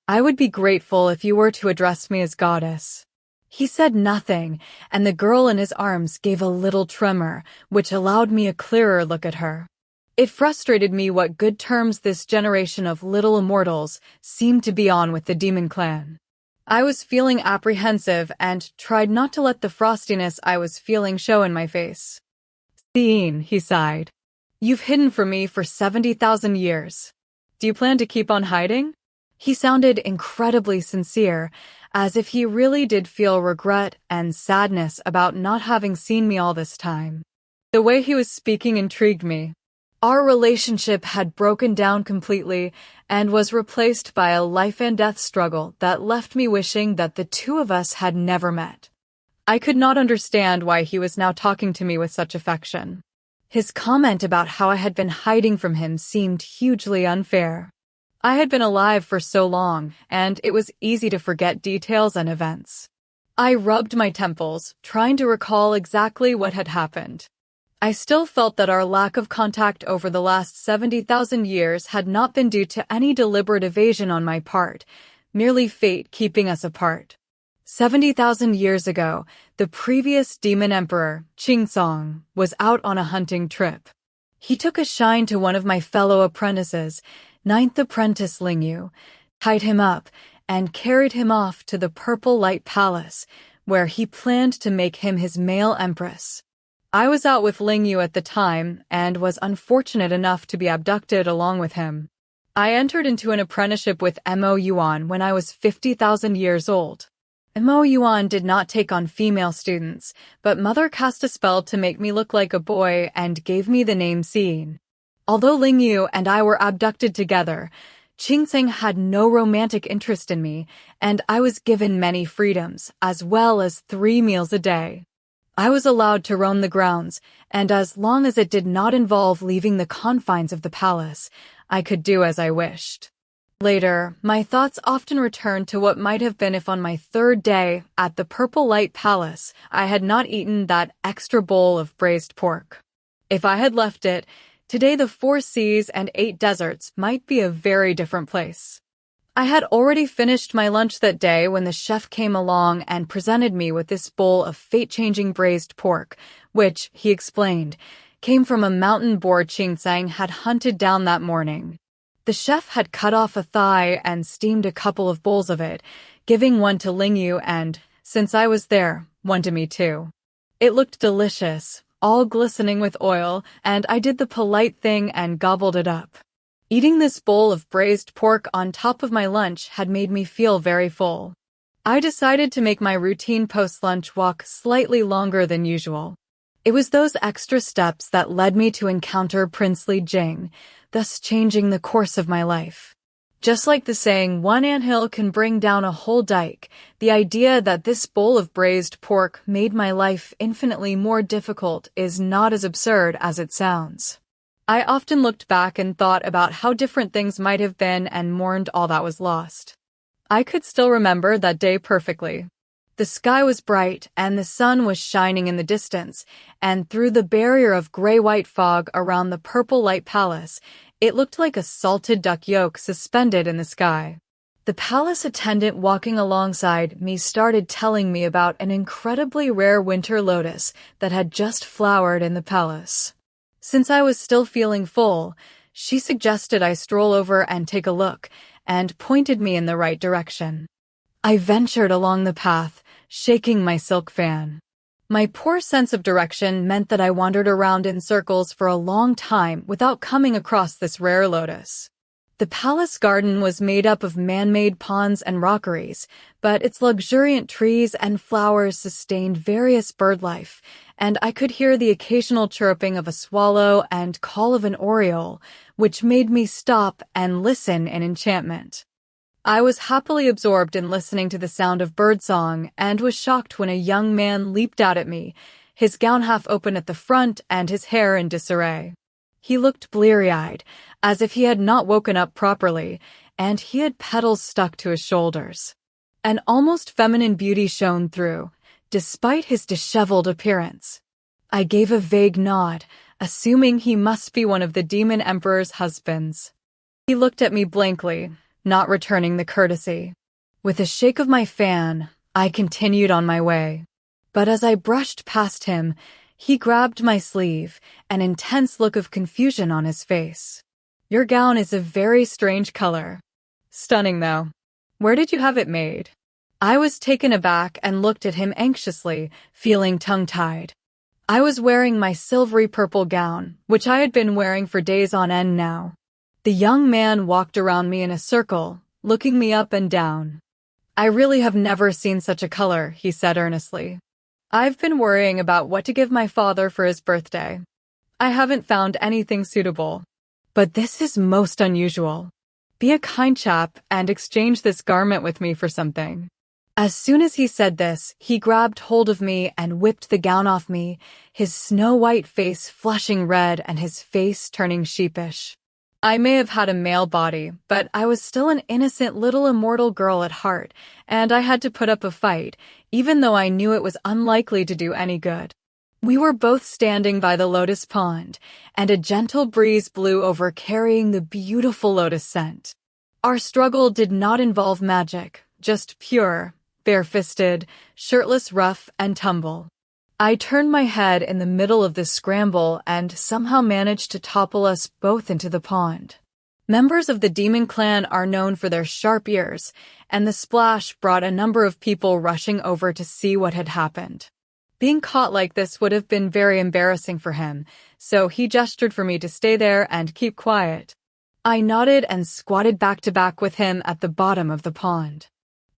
I would be grateful if you were to address me as Goddess." He said nothing, and the girl in his arms gave a little tremor, which allowed me a clearer look at her. It frustrated me what good terms this generation of little immortals seemed to be on with the demon clan. I was feeling apprehensive and tried not to let the frostiness I was feeling show in my face. "Scene," he sighed. "You've hidden from me for 70,000 years. Do you plan to keep on hiding?" He sounded incredibly sincere, as if he really did feel regret and sadness about not having seen me all this time. The way he was speaking intrigued me. Our relationship had broken down completely and was replaced by a life and death struggle that left me wishing that the two of us had never met. I could not understand why he was now talking to me with such affection. His comment about how I had been hiding from him seemed hugely unfair. I had been alive for so long, and it was easy to forget details and events. I rubbed my temples, trying to recall exactly what had happened. I still felt that our lack of contact over the last 70,000 years had not been due to any deliberate evasion on my part, merely fate keeping us apart. 70,000 years ago, the previous demon emperor, Xianxia, was out on a hunting trip. He took a shine to one of my fellow apprentices, ninth apprentice Lingyu, tied him up, and carried him off to the Purple Light Palace, where he planned to make him his male empress. I was out with Lingyu at the time and was unfortunate enough to be abducted along with him. I entered into an apprenticeship with Mo Yuan when I was 50,000 years old. Mo Yuan did not take on female students, but Mother cast a spell to make me look like a boy and gave me the name Xin. Although Lingyu and I were abducted together, Qingxing had no romantic interest in me, and I was given many freedoms, as well as 3 meals a day. I was allowed to roam the grounds, and as long as it did not involve leaving the confines of the palace, I could do as I wished. Later, my thoughts often returned to what might have been if on my 3rd day at the Purple Light Palace I had not eaten that extra bowl of braised pork. If I had left it, today the 4 seas and 8 deserts might be a very different place. I had already finished my lunch that day when the chef came along and presented me with this bowl of fate-changing braised pork, which, he explained, came from a mountain boar Qingxing had hunted down that morning. The chef had cut off a thigh and steamed a couple of bowls of it, giving one to Lingyu and, since I was there, one to me too. It looked delicious, all glistening with oil, and I did the polite thing and gobbled it up. Eating this bowl of braised pork on top of my lunch had made me feel very full. I decided to make my routine post-lunch walk slightly longer than usual. It was those extra steps that led me to encounter Princely Jing, thus changing the course of my life. Just like the saying, one anthill can bring down a whole dike, the idea that this bowl of braised pork made my life infinitely more difficult is not as absurd as it sounds. I often looked back and thought about how different things might have been and mourned all that was lost. I could still remember that day perfectly. The sky was bright and the sun was shining in the distance, and through the barrier of gray-white fog around the Purple Light Palace, it looked like a salted duck yolk suspended in the sky. The palace attendant walking alongside me started telling me about an incredibly rare winter lotus that had just flowered in the palace. Since I was still feeling full, she suggested I stroll over and take a look, and pointed me in the right direction. I ventured along the path, shaking my silk fan. My poor sense of direction meant that I wandered around in circles for a long time without coming across this rare lotus. The palace garden was made up of man-made ponds and rockeries, but its luxuriant trees and flowers sustained various bird life, and I could hear the occasional chirruping of a swallow and call of an oriole, which made me stop and listen in enchantment. I was happily absorbed in listening to the sound of birdsong and was shocked when a young man leaped out at me, his gown half open at the front and his hair in disarray. He looked bleary-eyed, as if he had not woken up properly, and he had petals stuck to his shoulders. An almost feminine beauty shone through, despite his disheveled appearance. I gave a vague nod, assuming he must be one of the Demon Emperor's husbands. He looked at me blankly, not returning the courtesy. With a shake of my fan, I continued on my way. But as I brushed past him, he grabbed my sleeve, an intense look of confusion on his face. Your gown is a very strange color. Stunning, though. Where did you have it made? I was taken aback and looked at him anxiously, feeling tongue-tied. I was wearing my silvery purple gown, which I had been wearing for days on end now. The young man walked around me in a circle, looking me up and down. I really have never seen such a color, he said earnestly. I've been worrying about what to give my father for his birthday. I haven't found anything suitable. But this is most unusual. Be a kind chap and exchange this garment with me for something." As soon as he said this, he grabbed hold of me and whipped the gown off me, his snow-white face flushing red and his face turning sheepish. I may have had a male body, but I was still an innocent little immortal girl at heart, and I had to put up a fight, even though I knew it was unlikely to do any good. We were both standing by the lotus pond, and a gentle breeze blew over carrying the beautiful lotus scent. Our struggle did not involve magic, just pure, bare-fisted, shirtless rough and tumble. I turned my head in the middle of this scramble and somehow managed to topple us both into the pond. Members of the demon clan are known for their sharp ears, and the splash brought a number of people rushing over to see what had happened. Being caught like this would have been very embarrassing for him, so he gestured for me to stay there and keep quiet. I nodded and squatted back to back with him at the bottom of the pond.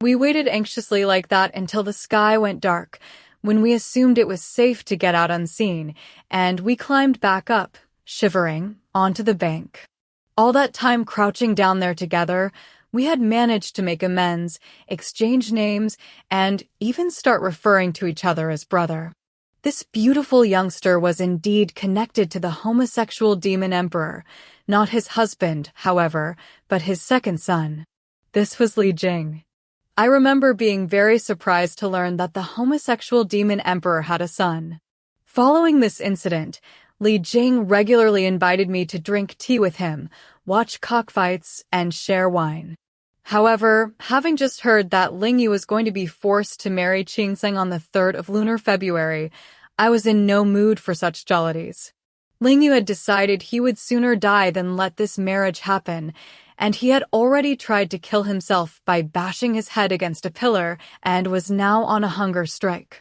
We waited anxiously like that until the sky went dark, when we assumed it was safe to get out unseen, and we climbed back up, shivering, onto the bank. All that time crouching down there together, we had managed to make amends, exchange names, and even start referring to each other as brother. This beautiful youngster was indeed connected to the homosexual demon emperor, not his husband, however, but his second son. This was Li Jing. I remember being very surprised to learn that the homosexual demon emperor had a son. Following this incident, Li Jing regularly invited me to drink tea with him, watch cockfights, and share wine. However, having just heard that Lingyu was going to be forced to marry Qingseng on the 3rd of lunar February, I was in no mood for such jollities. Lingyu had decided he would sooner die than let this marriage happen, and he had already tried to kill himself by bashing his head against a pillar and was now on a hunger strike.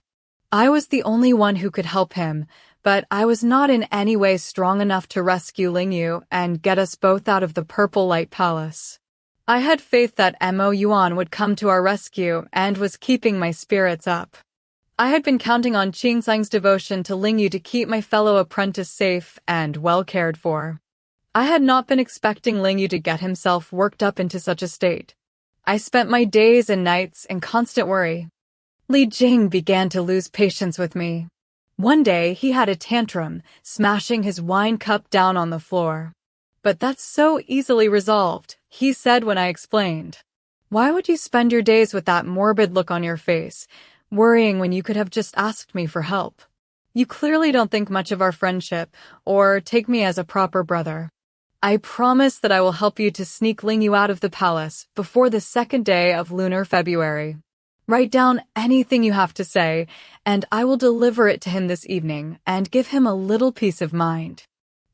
I was the only one who could help him, but I was not in any way strong enough to rescue Lingyu and get us both out of the Purple Light Palace. I had faith that Mo Yuan would come to our rescue and was keeping my spirits up. I had been counting on Qingseng's devotion to Lingyu to keep my fellow apprentice safe and well cared for. I had not been expecting Lingyu to get himself worked up into such a state. I spent my days and nights in constant worry. Li Jing began to lose patience with me. One day he had a tantrum, smashing his wine cup down on the floor. "But that's so easily resolved," he said when I explained. "Why would you spend your days with that morbid look on your face, worrying when you could have just asked me for help? You clearly don't think much of our friendship, or take me as a proper brother. I promise that I will help you to sneak Lingyu out of the palace before the 2nd day of lunar February. Write down anything you have to say, and I will deliver it to him this evening and give him a little peace of mind.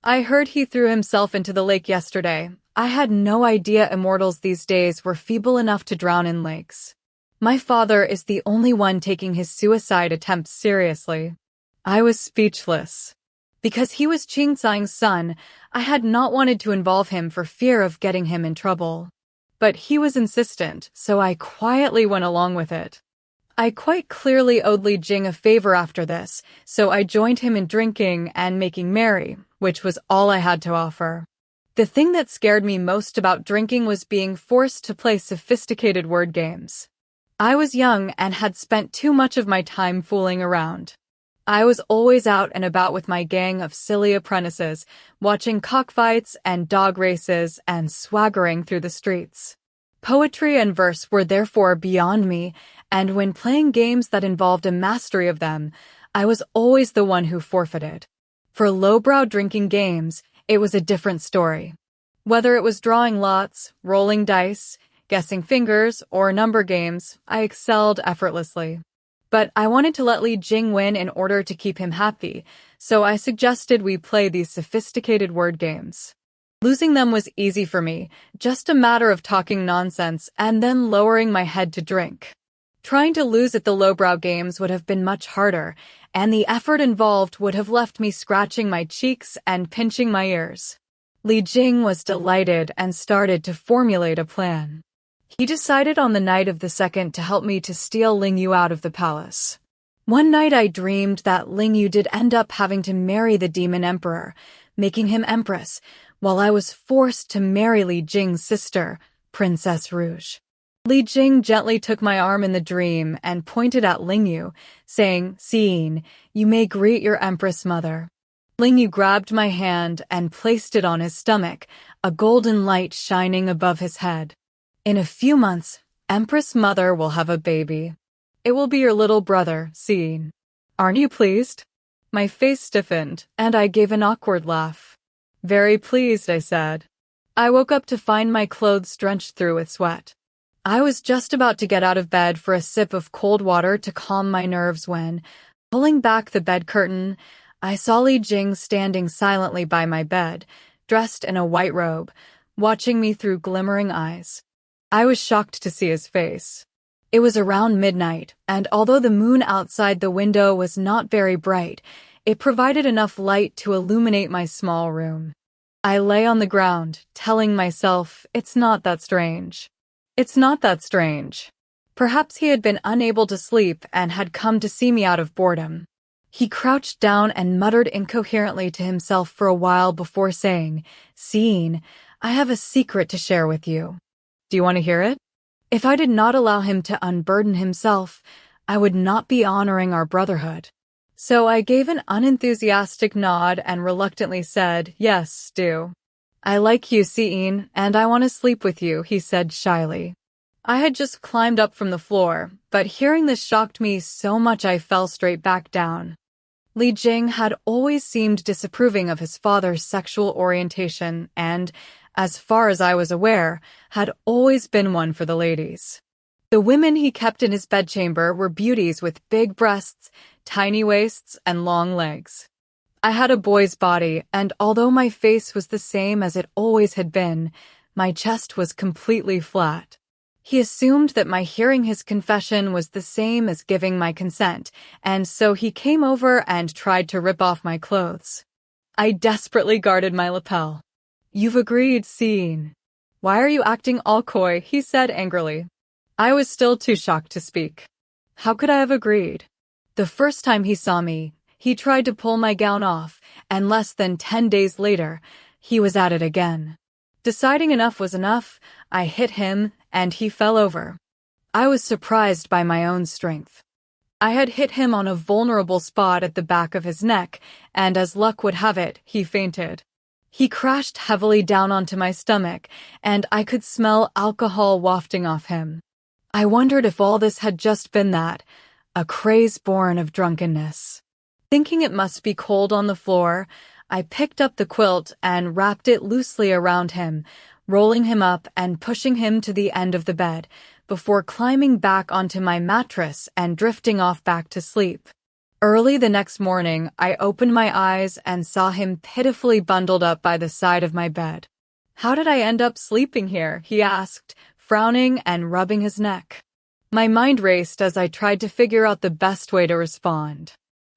I heard he threw himself into the lake yesterday. I had no idea immortals these days were feeble enough to drown in lakes. My father is the only one taking his suicide attempts seriously." I was speechless. Because he was Qingseng's son, I had not wanted to involve him for fear of getting him in trouble. But he was insistent, so I quietly went along with it. I quite clearly owed Li Jing a favor after this, so I joined him in drinking and making merry, which was all I had to offer. The thing that scared me most about drinking was being forced to play sophisticated word games. I was young and had spent too much of my time fooling around. I was always out and about with my gang of silly apprentices, watching cockfights and dog races and swaggering through the streets. Poetry and verse were therefore beyond me, and when playing games that involved a mastery of them, I was always the one who forfeited. For lowbrow drinking games, it was a different story. Whether it was drawing lots, rolling dice, guessing fingers, or number games, I excelled effortlessly. But I wanted to let Li Jing win in order to keep him happy, so I suggested we play these sophisticated word games. Losing them was easy for me, just a matter of talking nonsense and then lowering my head to drink. Trying to lose at the lowbrow games would have been much harder, and the effort involved would have left me scratching my cheeks and pinching my ears. Li Jing was delighted and started to formulate a plan. He decided on the night of the 2nd to help me to steal Lingyu out of the palace. One night I dreamed that Ling Yu did end up having to marry the demon emperor, making him empress, while I was forced to marry Li Jing's sister, Princess Rouge. Li Jing gently took my arm in the dream and pointed at Ling Yu, saying, "Seeing, you may greet your empress mother." Ling Yu grabbed my hand and placed it on his stomach, a golden light shining above his head. "In a few months, Empress Mother will have a baby. It will be your little brother, Seeing. Aren't you pleased?" My face stiffened, and I gave an awkward laugh. "Very pleased," I said. I woke up to find my clothes drenched through with sweat. I was just about to get out of bed for a sip of cold water to calm my nerves when, pulling back the bed curtain, I saw Li Jing standing silently by my bed, dressed in a white robe, watching me through glimmering eyes. I was shocked to see his face. It was around midnight, and although the moon outside the window was not very bright, it provided enough light to illuminate my small room. I lay on the ground, telling myself, it's not that strange. It's not that strange. Perhaps he had been unable to sleep and had come to see me out of boredom. He crouched down and muttered incoherently to himself for a while before saying, "Seeing, I have a secret to share with you. Do you want to hear it?" If I did not allow him to unburden himself, I would not be honoring our brotherhood. So I gave an unenthusiastic nod and reluctantly said, "Yes, do." "I like you, Seeing, and I want to sleep with you," he said shyly. I had just climbed up from the floor, but hearing this shocked me so much I fell straight back down. Li Jing had always seemed disapproving of his father's sexual orientation and, as far as I was aware, had always been one for the ladies. The women he kept in his bedchamber were beauties with big breasts, tiny waists, and long legs. I had a boy's body, and although my face was the same as it always had been, my chest was completely flat. He assumed that my hearing his confession was the same as giving my consent, and so he came over and tried to rip off my clothes. I desperately guarded my lapel. "You've agreed, Seeing. Why are you acting all coy?" he said angrily. I was still too shocked to speak. How could I have agreed? The first time he saw me, he tried to pull my gown off, and less than 10 days later, he was at it again. Deciding enough was enough, I hit him, and he fell over. I was surprised by my own strength. I had hit him on a vulnerable spot at the back of his neck, and as luck would have it, he fainted. He crashed heavily down onto my stomach, and I could smell alcohol wafting off him. I wondered if all this had just been that, a craze born of drunkenness. Thinking it must be cold on the floor, I picked up the quilt and wrapped it loosely around him, rolling him up and pushing him to the end of the bed, before climbing back onto my mattress and drifting off back to sleep. Early the next morning, I opened my eyes and saw him pitifully bundled up by the side of my bed. "How did I end up sleeping here?" he asked, frowning and rubbing his neck. My mind raced as I tried to figure out the best way to respond.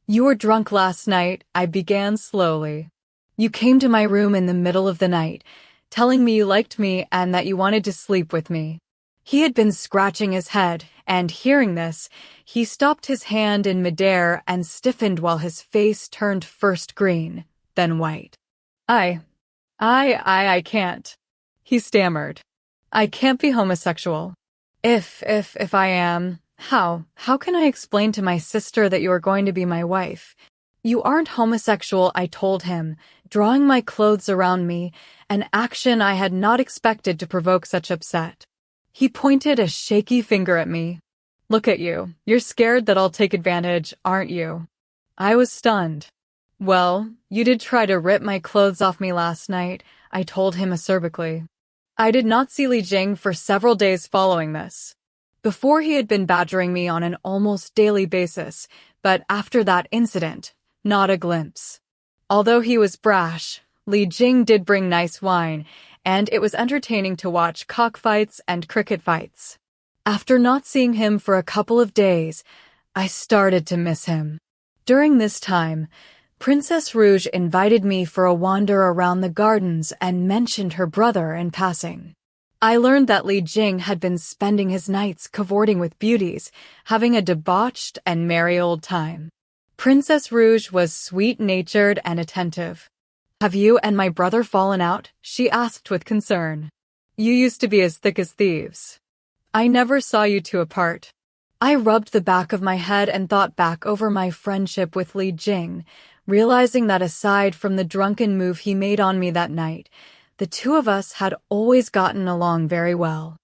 "You were drunk last night," I began slowly. "You came to my room in the middle of the night, telling me you liked me and that you wanted to sleep with me." He had been scratching his head, and hearing this, he stopped his hand in midair and stiffened while his face turned first green, then white. I can't," he stammered. "I can't be homosexual. If I am, how can I explain to my sister that you are going to be my wife?" "You aren't homosexual," I told him, drawing my clothes around me, an action I had not expected to provoke such upset. He pointed a shaky finger at me. "Look at you. You're scared that I'll take advantage, aren't you?" I was stunned. "Well, you did try to rip my clothes off me last night," I told him acerbically. I did not see Li Jing for several days following this. Before he had been badgering me on an almost daily basis, but after that incident, not a glimpse. Although he was brash, Li Jing did bring nice wine, and it was entertaining to watch cockfights and cricket fights. After not seeing him for a couple of days, I started to miss him. During this time, Princess Rouge invited me for a wander around the gardens and mentioned her brother in passing. I learned that Li Jing had been spending his nights cavorting with beauties, having a debauched and merry old time. Princess Rouge was sweet-natured and attentive. "Have you and my brother fallen out?" she asked with concern. "You used to be as thick as thieves. I never saw you two apart." I rubbed the back of my head and thought back over my friendship with Li Jing, realizing that aside from the drunken move he made on me that night, the two of us had always gotten along very well.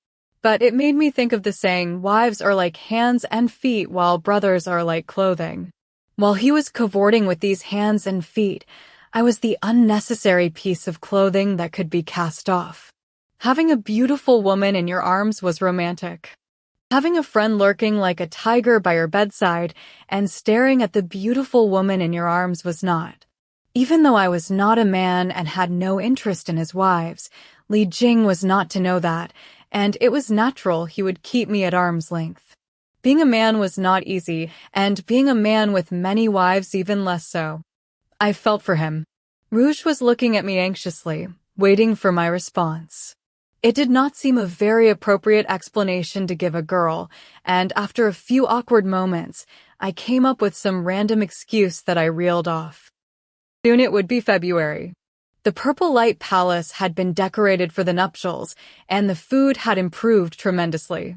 But it made me think of the saying, wives are like hands and feet while brothers are like clothing. While he was cavorting with these hands and feet, I was the unnecessary piece of clothing that could be cast off. Having a beautiful woman in your arms was romantic. Having a friend lurking like a tiger by your bedside and staring at the beautiful woman in your arms was not. Even though I was not a man and had no interest in his wives, Li Jing was not to know that, and it was natural he would keep me at arm's length. Being a man was not easy, and being a man with many wives even less so. I felt for him. Rouge was looking at me anxiously, waiting for my response. It did not seem a very appropriate explanation to give a girl, and after a few awkward moments, I came up with some random excuse that I reeled off. Soon it would be February. The Purple Light Palace had been decorated for the nuptials, and the food had improved tremendously.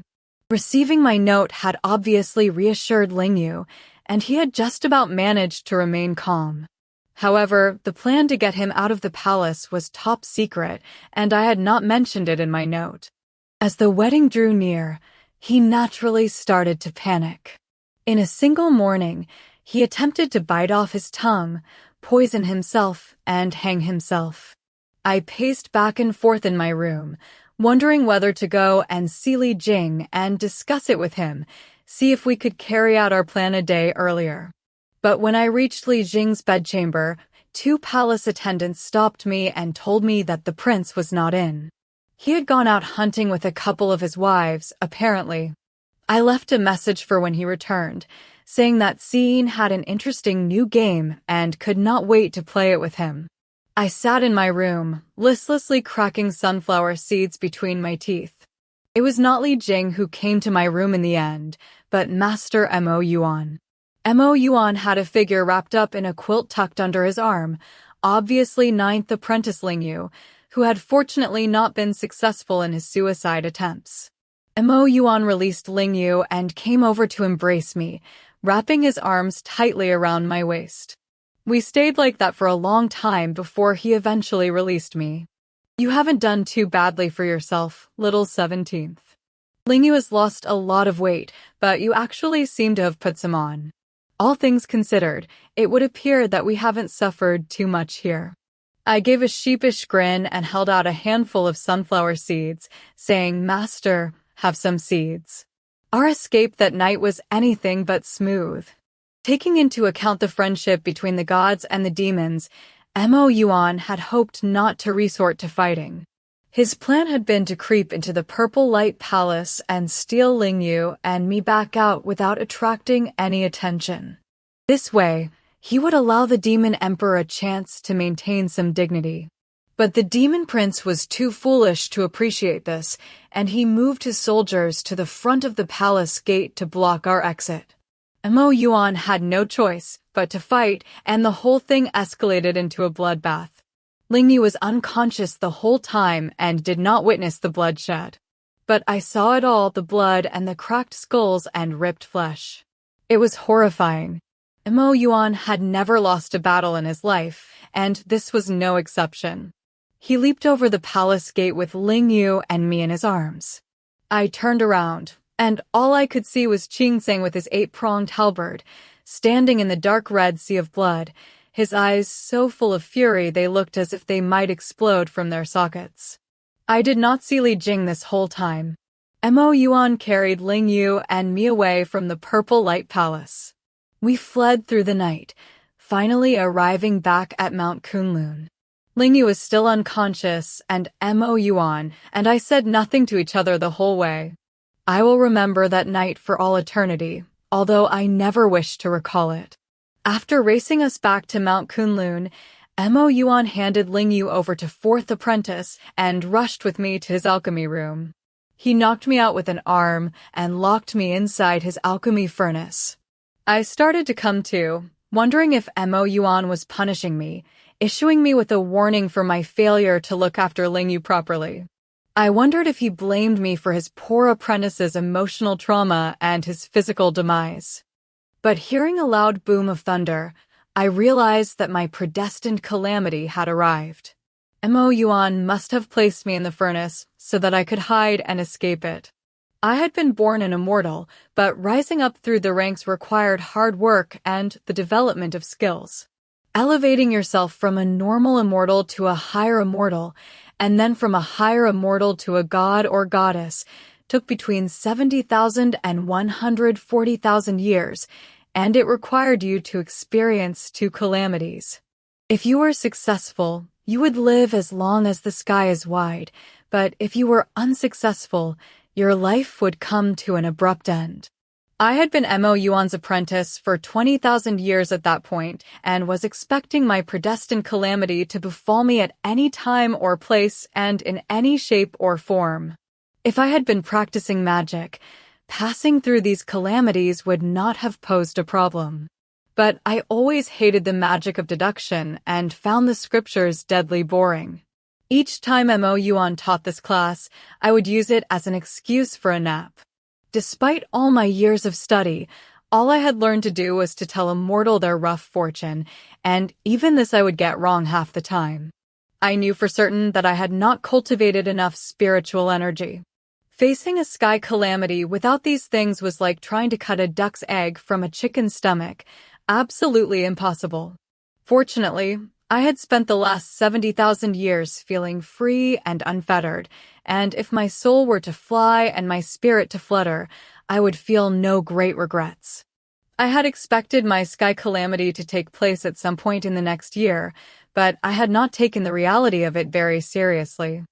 Receiving my note had obviously reassured Lingyu, and he had just about managed to remain calm. However, the plan to get him out of the palace was top secret, and I had not mentioned it in my note. As the wedding drew near, he naturally started to panic. In a single morning, he attempted to bite off his tongue, poison himself, and hang himself. I paced back and forth in my room, wondering whether to go and see Li Jing and discuss it with him, see if we could carry out our plan a day earlier. But when I reached Li Jing's bedchamber, 2 palace attendants stopped me and told me that the prince was not in. He had gone out hunting with a couple of his wives, apparently. I left a message for when he returned, saying that Xin had an interesting new game and could not wait to play it with him. I sat in my room, listlessly cracking sunflower seeds between my teeth. It was not Li Jing who came to my room in the end, but Master Mo Yuan. Mo Yuan had a figure wrapped up in a quilt tucked under his arm, obviously 9th apprentice Lingyu, who had fortunately not been successful in his suicide attempts. Mo Yuan released Lingyu and came over to embrace me, wrapping his arms tightly around my waist. We stayed like that for a long time before he eventually released me. "You haven't done too badly for yourself, little 17th. Lingyu has lost a lot of weight, but you actually seem to have put some on. All things considered, it would appear that we haven't suffered too much here." I gave a sheepish grin and held out a handful of sunflower seeds, saying, "Master, have some seeds." Our escape that night was anything but smooth. Taking into account the friendship between the gods and the demons, Mo Yuan had hoped not to resort to fighting. His plan had been to creep into the Purple Light Palace and steal Lingyu and me back out without attracting any attention. This way, he would allow the Demon Emperor a chance to maintain some dignity. But the Demon Prince was too foolish to appreciate this, and he moved his soldiers to the front of the palace gate to block our exit. Mo Yuan had no choice but to fight, and the whole thing escalated into a bloodbath. Lingyu was unconscious the whole time and did not witness the bloodshed. But I saw it all, the blood and the cracked skulls and ripped flesh. It was horrifying. Mo Yuan had never lost a battle in his life, and this was no exception. He leaped over the palace gate with Lingyu and me in his arms. I turned around, and all I could see was Qingsang with his 8-pronged halberd, standing in the dark red sea of blood, his eyes so full of fury they looked as if they might explode from their sockets. I did not see Li Jing this whole time. Mo Yuan carried Lingyu and me away from the Purple Light Palace. We fled through the night, finally arriving back at Mount Kunlun. Lingyu was still unconscious, and Mo Yuan and I said nothing to each other the whole way. I will remember that night for all eternity, although I never wish to recall it. After racing us back to Mount Kunlun, Mo Yuan handed Ling Yu over to fourth apprentice and rushed with me to his alchemy room. He knocked me out with an arm and locked me inside his alchemy furnace. I started to come to, wondering if Mo Yuan was punishing me, issuing me with a warning for my failure to look after Ling Yu properly. I wondered if he blamed me for his poor apprentice's emotional trauma and his physical demise. But hearing a loud boom of thunder, I realized that my predestined calamity had arrived. Mo Yuan must have placed me in the furnace so that I could hide and escape it. I had been born an immortal, but rising up through the ranks required hard work and the development of skills. Elevating yourself from a normal immortal to a higher immortal, and then from a higher immortal to a god or goddess, took between 70,000 and 140,000 years, and it required you to experience two calamities. If you were successful, you would live as long as the sky is wide, but if you were unsuccessful, your life would come to an abrupt end. I had been Mo Yuan's apprentice for 20,000 years at that point and was expecting my predestined calamity to befall me at any time or place and in any shape or form. If I had been practicing magic, passing through these calamities would not have posed a problem. But I always hated the magic of deduction and found the scriptures deadly boring. Each time Mo Yuan taught this class, I would use it as an excuse for a nap. Despite all my years of study, all I had learned to do was to tell a mortal their rough fortune, and even this I would get wrong half the time. I knew for certain that I had not cultivated enough spiritual energy. Facing a sky calamity without these things was like trying to cut a duck's egg from a chicken's stomach, absolutely impossible. Fortunately, I had spent the last 70,000 years feeling free and unfettered, and if my soul were to fly and my spirit to flutter, I would feel no great regrets. I had expected my sky calamity to take place at some point in the next year, but I had not taken the reality of it very seriously.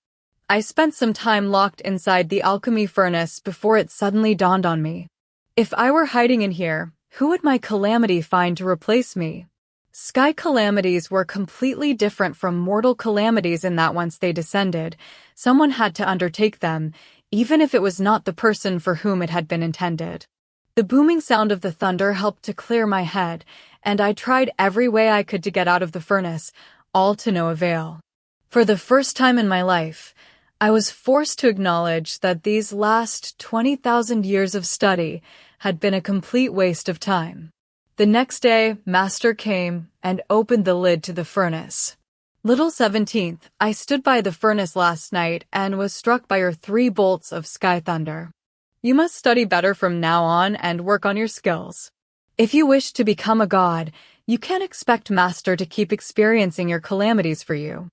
I spent some time locked inside the alchemy furnace before it suddenly dawned on me. If I were hiding in here, who would my calamity find to replace me? Sky calamities were completely different from mortal calamities in that once they descended, someone had to undertake them, even if it was not the person for whom it had been intended. The booming sound of the thunder helped to clear my head, and I tried every way I could to get out of the furnace, all to no avail. For the first time in my life, I was forced to acknowledge that these last 20,000 years of study had been a complete waste of time. The next day, Master came and opened the lid to the furnace. Little 17th, I stood by the furnace last night and was struck by your 3 bolts of sky thunder. You must study better from now on and work on your skills. If you wish to become a god, you can't expect Master to keep experiencing your calamities for you.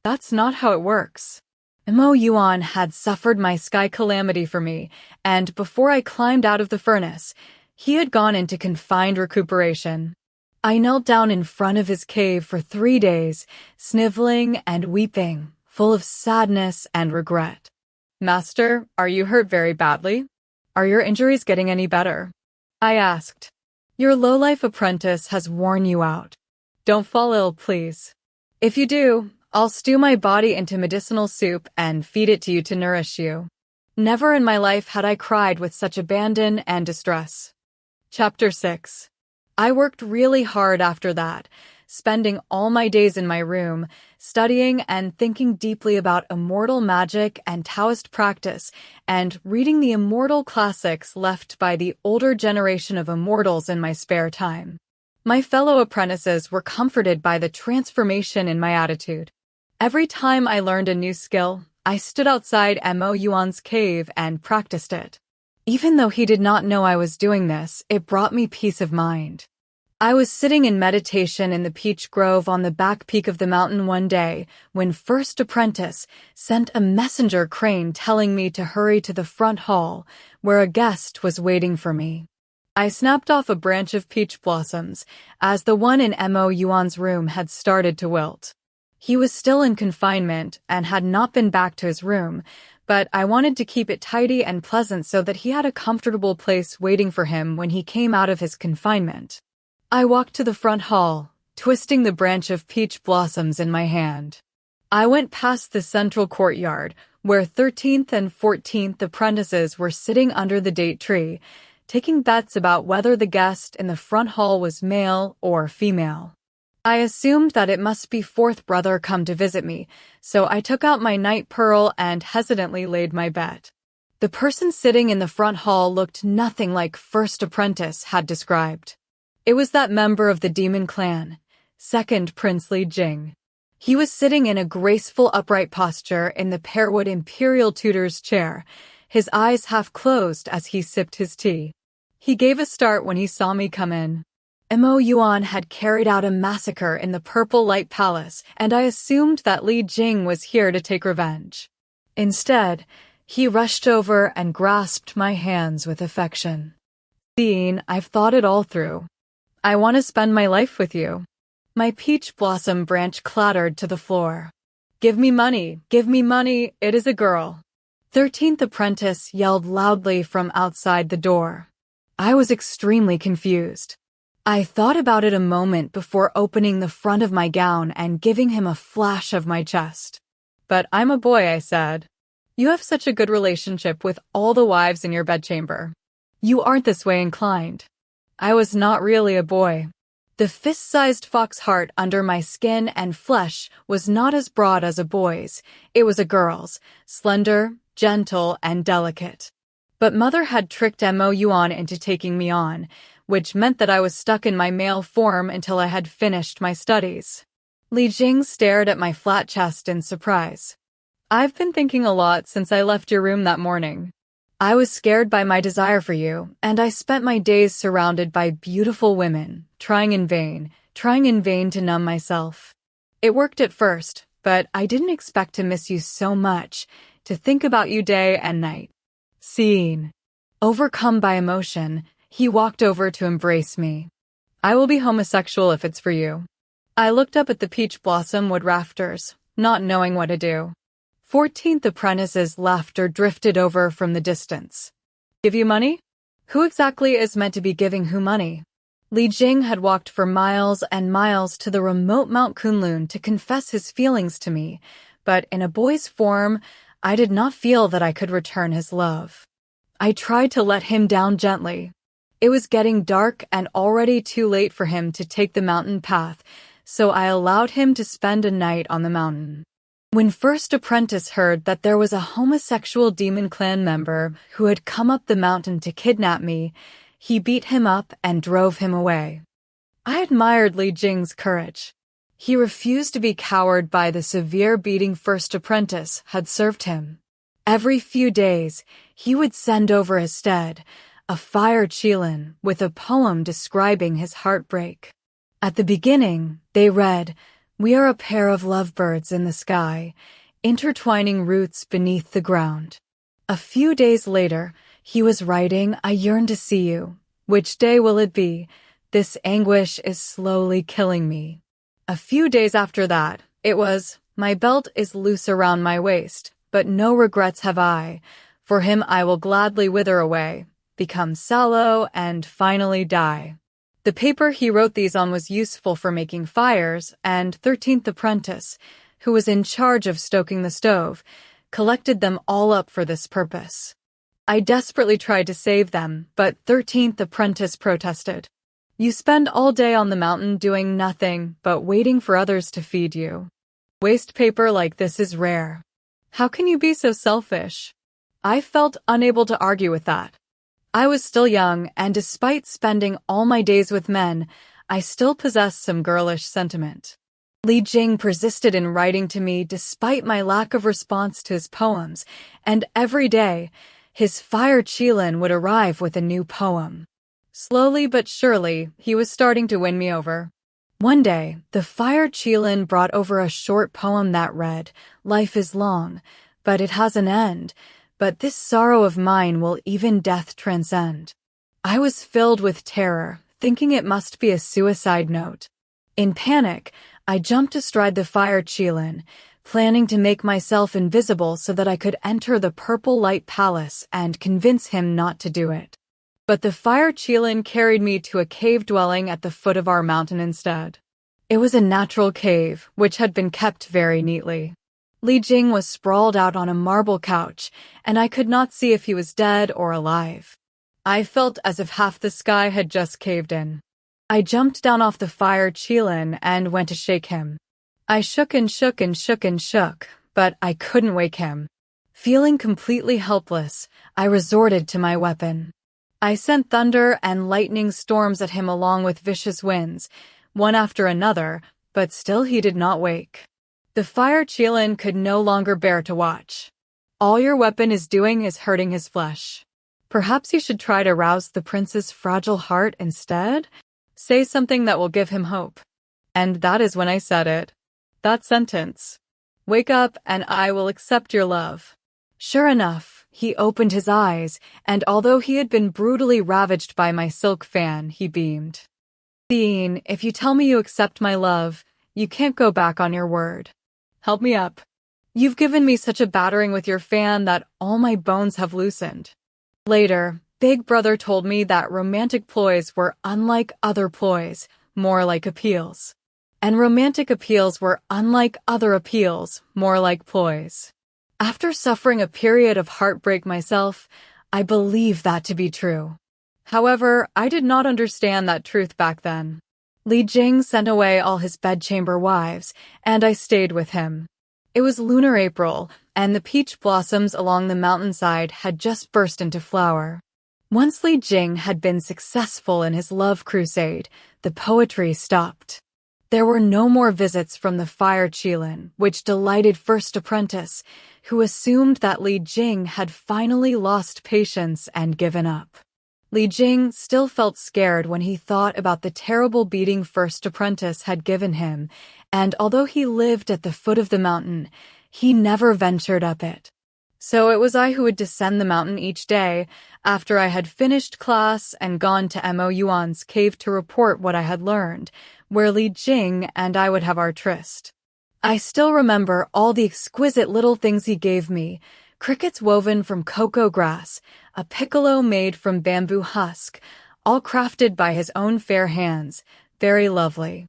That's not how it works. Mo Yuan had suffered my sky calamity for me, and before I climbed out of the furnace, he had gone into confined recuperation. I knelt down in front of his cave for 3 days, sniveling and weeping, full of sadness and regret. Master, are you hurt very badly? Are your injuries getting any better? I asked. Your lowlife apprentice has worn you out. Don't fall ill, please. If you do, I'll stew my body into medicinal soup and feed it to you to nourish you. Never in my life had I cried with such abandon and distress. Chapter 6. I worked really hard after that, spending all my days in my room, studying and thinking deeply about immortal magic and Taoist practice, and reading the immortal classics left by the older generation of immortals in my spare time. My fellow apprentices were comforted by the transformation in my attitude. Every time I learned a new skill, I stood outside Mo Yuan's cave and practiced it. Even though he did not know I was doing this, it brought me peace of mind. I was sitting in meditation in the peach grove on the back peak of the mountain one day when First Apprentice sent a messenger crane telling me to hurry to the front hall where a guest was waiting for me. I snapped off a branch of peach blossoms as the one in Mo Yuan's room had started to wilt. He was still in confinement and had not been back to his room, but I wanted to keep it tidy and pleasant so that he had a comfortable place waiting for him when he came out of his confinement. I walked to the front hall, twisting the branch of peach blossoms in my hand. I went past the central courtyard, where 13th and 14th apprentices were sitting under the date tree, taking bets about whether the guest in the front hall was male or female. I assumed that it must be fourth brother come to visit me, so I took out my night pearl and hesitantly laid my bet. The person sitting in the front hall looked nothing like first apprentice had described. It was that member of the demon clan, second Prince Li Jing. He was sitting in a graceful upright posture in the pearwood imperial tutor's chair, his eyes half closed as he sipped his tea. He gave a start when he saw me come in. Mo Yuan had carried out a massacre in the Purple Light Palace, and I assumed that Li Jing was here to take revenge. Instead, he rushed over and grasped my hands with affection. Seeing, I've thought it all through. I want to spend my life with you. My peach blossom branch clattered to the floor. Give me money, it is a girl. 13th apprentice yelled loudly from outside the door. I was extremely confused. I thought about it a moment before opening the front of my gown and giving him a flash of my chest. But I'm a boy, I said. You have such a good relationship with all the wives in your bedchamber. You aren't this way inclined. I was not really a boy. The fist-sized fox heart under my skin and flesh was not as broad as a boy's. It was a girl's, slender, gentle, and delicate. But mother had tricked Mo Yuan into taking me on, which meant that I was stuck in my male form until I had finished my studies. Li Jing stared at my flat chest in surprise. I've been thinking a lot since I left your room that morning. I was scared by my desire for you, and I spent my days surrounded by beautiful women, trying in vain to numb myself. It worked at first, but I didn't expect to miss you so much, to think about you day and night. Seeing. Overcome by emotion, he walked over to embrace me. I will be homosexual if it's for you. I looked up at the peach blossom wood rafters, not knowing what to do. 14th apprentice's laughter drifted over from the distance. Give you money? Who exactly is meant to be giving who money? Li Jing had walked for miles and miles to the remote Mount Kunlun to confess his feelings to me, but in a boy's form, I did not feel that I could return his love. I tried to let him down gently. It was getting dark and already too late for him to take the mountain path, so I allowed him to spend a night on the mountain. When first apprentice heard that there was a homosexual demon clan member who had come up the mountain to kidnap me, he beat him up and drove him away. I admired Li Jing's courage. He refused to be cowed by the severe beating first apprentice had served him. Every few days, he would send over instead a fire qilin with a poem describing his heartbreak. At the beginning, they read, "We are a pair of lovebirds in the sky, intertwining roots beneath the ground." A few days later, he was writing, "I yearn to see you. Which day will it be? This anguish is slowly killing me." A few days after that, it was, "My belt is loose around my waist, but no regrets have I. For him I will gladly wither away, become sallow, and finally die." The paper he wrote these on was useful for making fires, and 13th apprentice, who was in charge of stoking the stove, collected them all up for this purpose. I desperately tried to save them, but 13th apprentice protested. "You spend all day on the mountain doing nothing but waiting for others to feed you. Waste paper like this is rare. How can you be so selfish?" I felt unable to argue with that. I was still young, and despite spending all my days with men, I still possessed some girlish sentiment. Li Jing persisted in writing to me despite my lack of response to his poems, and every day, his fire qilin would arrive with a new poem. Slowly but surely, he was starting to win me over. One day, the fire qilin brought over a short poem that read, "Life is long, but it has an end. But this sorrow of mine will even death transcend." I was filled with terror, thinking it must be a suicide note. In panic, I jumped astride the fire qilin, planning to make myself invisible so that I could enter the Purple Light Palace and convince him not to do it. But the fire qilin carried me to a cave dwelling at the foot of our mountain instead. It was a natural cave, which had been kept very neatly. Li Jing was sprawled out on a marble couch, and I could not see if he was dead or alive. I felt as if half the sky had just caved in. I jumped down off the fire Qilin and went to shake him. I shook and shook and shook and shook, but I couldn't wake him. Feeling completely helpless, I resorted to my weapon. I sent thunder and lightning storms at him along with vicious winds, one after another, but still he did not wake. The fire Qilin could no longer bear to watch. All your weapon is doing is hurting his flesh. Perhaps you should try to rouse the prince's fragile heart instead? Say something that will give him hope. And that is when I said it. That sentence. Wake up and I will accept your love. Sure enough, he opened his eyes, and although he had been brutally ravaged by my silk fan, he beamed. Dean, if you tell me you accept my love, you can't go back on your word. Help me up. You've given me such a battering with your fan that all my bones have loosened. Later, Big Brother told me that romantic ploys were unlike other ploys, more like appeals. And romantic appeals were unlike other appeals, more like ploys. After suffering a period of heartbreak myself, I believe that to be true. However, I did not understand that truth back then. Li Jing sent away all his bedchamber wives, and I stayed with him. It was lunar April, and the peach blossoms along the mountainside had just burst into flower. Once Li Jing had been successful in his love crusade, the poetry stopped. There were no more visits from the fire Qilin, which delighted First Apprentice, who assumed that Li Jing had finally lost patience and given up. Li Jing still felt scared when he thought about the terrible beating First Apprentice had given him, and although he lived at the foot of the mountain, he never ventured up it. So it was I who would descend the mountain each day, after I had finished class and gone to Mo Yuan's cave to report what I had learned, where Li Jing and I would have our tryst. I still remember all the exquisite little things he gave me: crickets woven from cocoa grass, a piccolo made from bamboo husk, all crafted by his own fair hands, very lovely.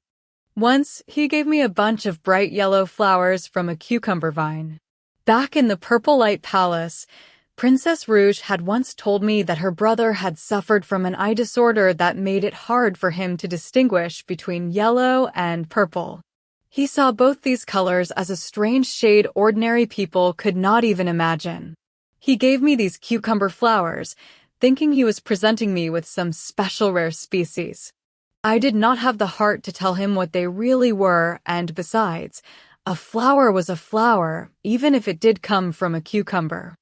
Once, he gave me a bunch of bright yellow flowers from a cucumber vine. Back in the Purple Light Palace, Princess Rouge had once told me that her brother had suffered from an eye disorder that made it hard for him to distinguish between yellow and purple. He saw both these colors as a strange shade ordinary people could not even imagine. He gave me these cucumber flowers, thinking he was presenting me with some special rare species. I did not have the heart to tell him what they really were, and besides, a flower was a flower, even if it did come from a cucumber.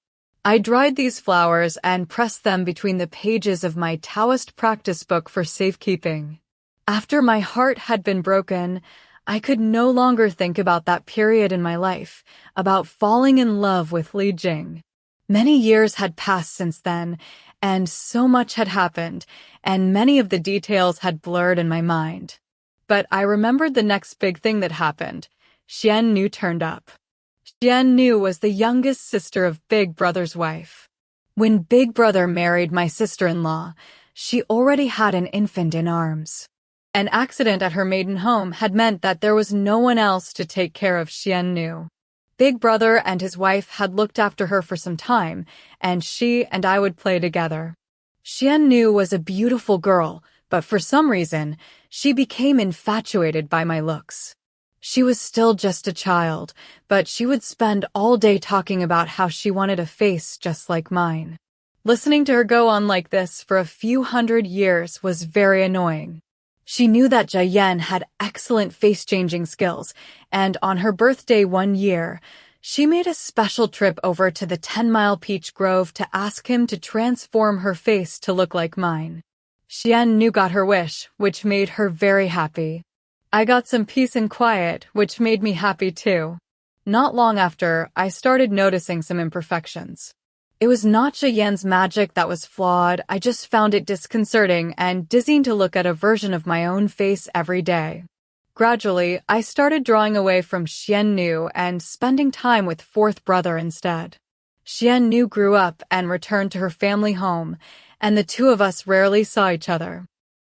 I dried these flowers and pressed them between the pages of my Taoist practice book for safekeeping. After my heart had been broken, I could no longer think about that period in my life, about falling in love with Li Jing. Many years had passed since then, and so much had happened, and many of the details had blurred in my mind. But I remembered the next big thing that happened. Xianxia turned up. Xianxia was the youngest sister of Big Brother's wife. When Big Brother married my sister-in-law, she already had an infant in arms. An accident at her maiden home had meant that there was no one else to take care of Xianxia. Big Brother and his wife had looked after her for some time, and she and I would play together. Xianxia was a beautiful girl, but for some reason, she became infatuated by my looks. She was still just a child, but she would spend all day talking about how she wanted a face just like mine. Listening to her go on like this for a few hundred years was very annoying. She knew that Jiayan had excellent face-changing skills, and on her birthday one year, she made a special trip over to the 10-mile peach grove to ask him to transform her face to look like mine. Xianxia got her wish, which made her very happy. I got some peace and quiet, which made me happy too. Not long after, I started noticing some imperfections. It was not Jiayan's magic that was flawed, I just found it disconcerting and dizzying to look at a version of my own face every day. Gradually, I started drawing away from Xianxia and spending time with fourth brother instead. Xianxia grew up and returned to her family home, and the two of us rarely saw each other.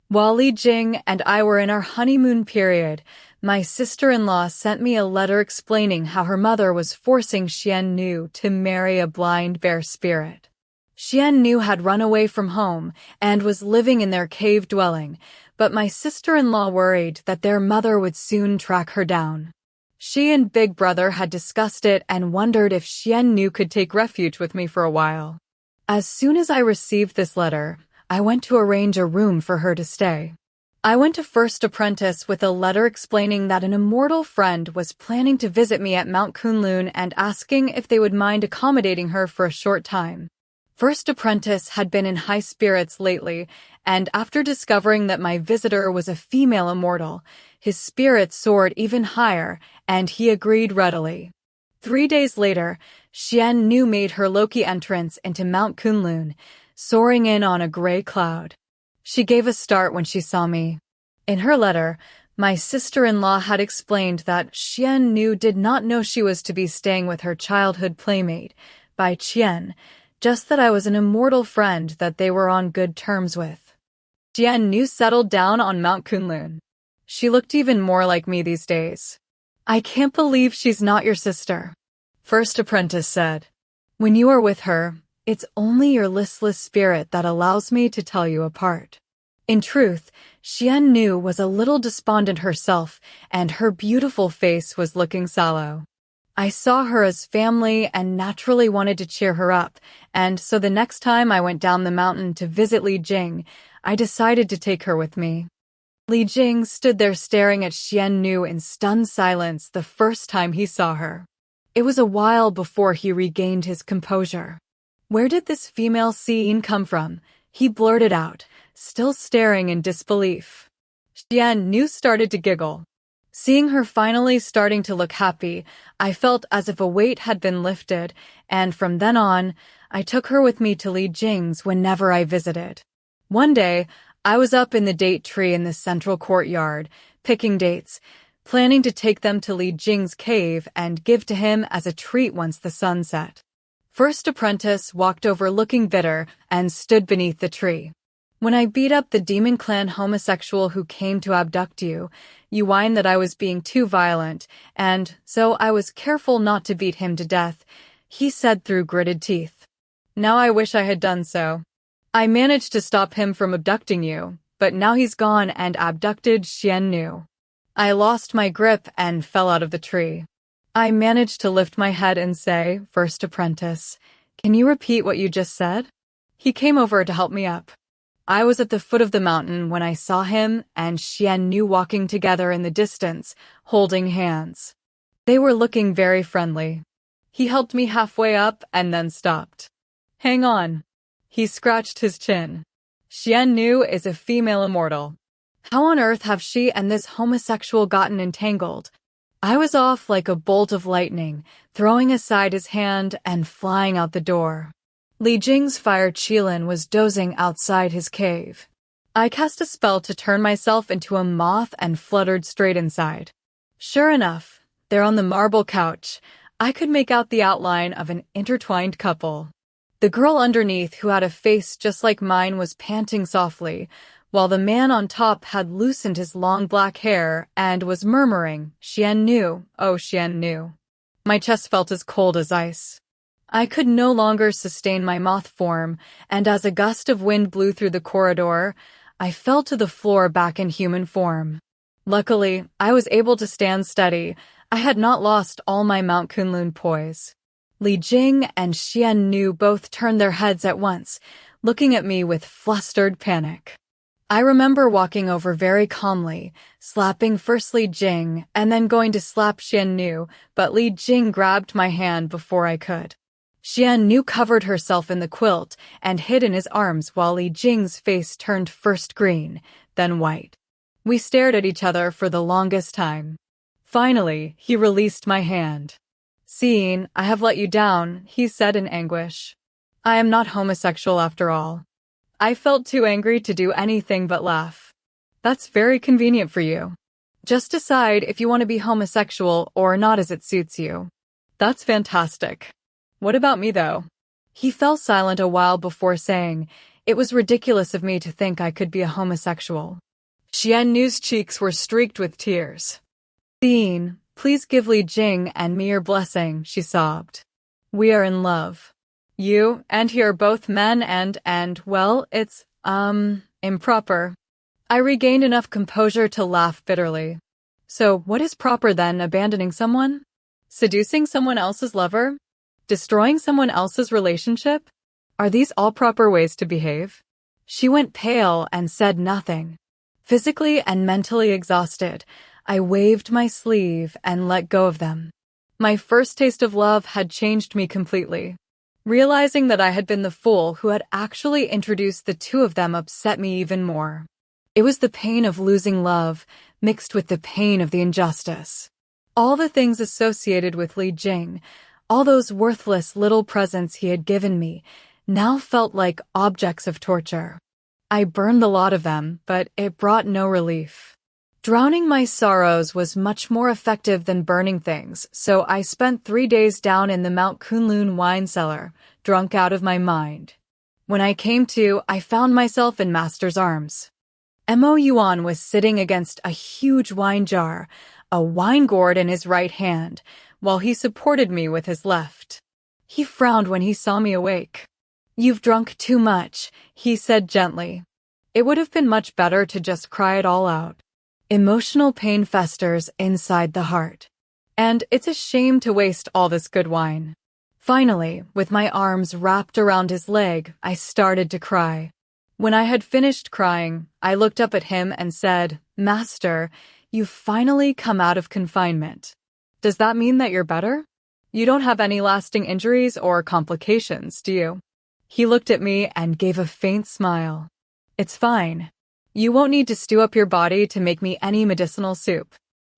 While Li Jing and I were in our honeymoon period, my sister-in-law sent me a letter explaining how her mother was forcing Xian Nu to marry a blind bear spirit. Xian Nu had run away from home and was living in their cave dwelling, but my sister-in-law worried that their mother would soon track her down. She and Big Brother had discussed it and wondered if Xian Nu could take refuge with me for a while. As soon as I received this letter, I went to arrange a room for her to stay. I went to First Apprentice with a letter explaining that an immortal friend was planning to visit me at Mount Kunlun and asking if they would mind accommodating her for a short time. First Apprentice had been in high spirits lately, and after discovering that my visitor was a female immortal, his spirits soared even higher, and he agreed readily. 3 days later, Xian Nu made her Loki entrance into Mount Kunlun, soaring in on a gray cloud. She gave a start when she saw me. In her letter, my sister-in-law had explained that Xian Nu did not know she was to be staying with her childhood playmate, Bai Qian, just that I was an immortal friend that they were on good terms with. Xian Nu settled down on Mount Kunlun. She looked even more like me these days. I can't believe she's not your sister, First Apprentice said. When you are with her, it's only your listless spirit that allows me to tell you apart. In truth, Xian Nu was a little despondent herself, and her beautiful face was looking sallow. I saw her as family and naturally wanted to cheer her up, and so the next time I went down the mountain to visit Li Jing, I decided to take her with me. Li Jing stood there staring at Xian Nu in stunned silence the first time he saw her. It was a while before he regained his composure. Where did this female scene come from? He blurted out, still staring in disbelief. Xian Nu started to giggle. Seeing her finally starting to look happy, I felt as if a weight had been lifted, and from then on, I took her with me to Li Jing's whenever I visited. One day, I was up in the date tree in the central courtyard, picking dates, planning to take them to Li Jing's cave and give to him as a treat once the sun set. First Apprentice walked over looking bitter and stood beneath the tree. When I beat up the Demon Clan homosexual who came to abduct you, you whined that I was being too violent, and so I was careful not to beat him to death, he said through gritted teeth. Now I wish I had done so. I managed to stop him from abducting you, but now he's gone and abducted Xian Nu. I lost my grip and fell out of the tree. I managed to lift my head and say, First Apprentice, can you repeat what you just said? He came over to help me up. I was at the foot of the mountain when I saw him and Xian Nu walking together in the distance, holding hands. They were looking very friendly. He helped me halfway up and then stopped. Hang on. He scratched his chin. Xian Nu is a female immortal. How on earth have she and this homosexual gotten entangled? I was off like a bolt of lightning, throwing aside his hand and flying out the door. Li Jing's fire Qilin was dozing outside his cave. I cast a spell to turn myself into a moth and fluttered straight inside. Sure enough, there on the marble couch, I could make out the outline of an intertwined couple. The girl underneath, who had a face just like mine, was panting softly, while the man on top had loosened his long black hair and was murmuring, Xian Nu, oh Xian Nu. My chest felt as cold as ice. I could no longer sustain my moth form, and as a gust of wind blew through the corridor, I fell to the floor back in human form. Luckily, I was able to stand steady. I had not lost all my Mount Kunlun poise. Li Jing and Xian Nu both turned their heads at once, looking at me with flustered panic. I remember walking over very calmly, slapping first Li Jing and then going to slap Xian Nu, but Li Jing grabbed my hand before I could. Xian Nu covered herself in the quilt and hid in his arms while Li Jing's face turned first green, then white. We stared at each other for the longest time. Finally, he released my hand. Seeing I have let you down, he said in anguish. I am not homosexual after all. I felt too angry to do anything but laugh. That's very convenient for you. Just decide if you want to be homosexual or not as it suits you. That's fantastic. What about me though? He fell silent a while before saying, It was ridiculous of me to think I could be a homosexual. Xianxu's cheeks were streaked with tears. "Dean, please give Li Jing and me your blessing," she sobbed. "We are in love. You and he are both men and, well, it's, improper." I regained enough composure to laugh bitterly. So, what is proper then? Abandoning someone? Seducing someone else's lover? Destroying someone else's relationship? Are these all proper ways to behave? She went pale and said nothing. Physically and mentally exhausted, I waved my sleeve and let go of them. My first taste of love had changed me completely. Realizing that I had been the fool who had actually introduced the two of them upset me even more. It was the pain of losing love, mixed with the pain of the injustice. All the things associated with Li Jing, all those worthless little presents he had given me, now felt like objects of torture. I burned the lot of them, but it brought no relief. Drowning my sorrows was much more effective than burning things, so I spent 3 days down in the Mount Kunlun wine cellar, drunk out of my mind. When I came to, I found myself in Master's arms. Mo Yuan was sitting against a huge wine jar, a wine gourd in his right hand, while he supported me with his left. He frowned when he saw me awake. "You've drunk too much," he said gently. It would have been much better to just cry it all out. Emotional pain festers inside the heart. And it's a shame to waste all this good wine. Finally, with my arms wrapped around his leg, I started to cry. When I had finished crying, I looked up at him and said, "Master, you've finally come out of confinement. Does that mean that you're better? You don't have any lasting injuries or complications, do you?" He looked at me and gave a faint smile. "It's fine. You won't need to stew up your body to make me any medicinal soup."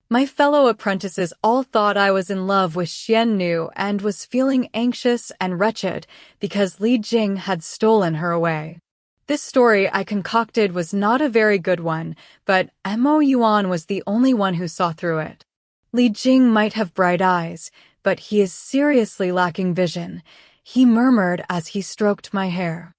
My fellow apprentices all thought I was in love with Xianxia and was feeling anxious and wretched because Li Jing had stolen her away. This story I concocted was not a very good one, but Mo Yuan was the only one who saw through it. Li Jing might have bright eyes, but he is seriously lacking vision, he murmured as he stroked my hair.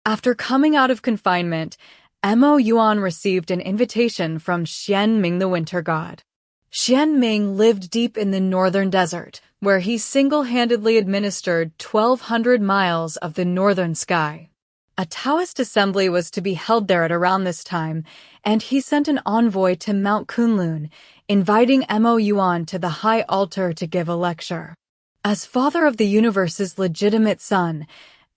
After coming out of confinement, Mo Yuan received an invitation from Xianming the winter god. Xianming lived deep in the northern desert, where he single-handedly administered 1,200 miles of the northern sky. A Taoist assembly was to be held there at around this time, and he sent an envoy to Mount Kunlun, inviting Mo Yuan to the high altar to give a lecture. As father of the universe's legitimate son,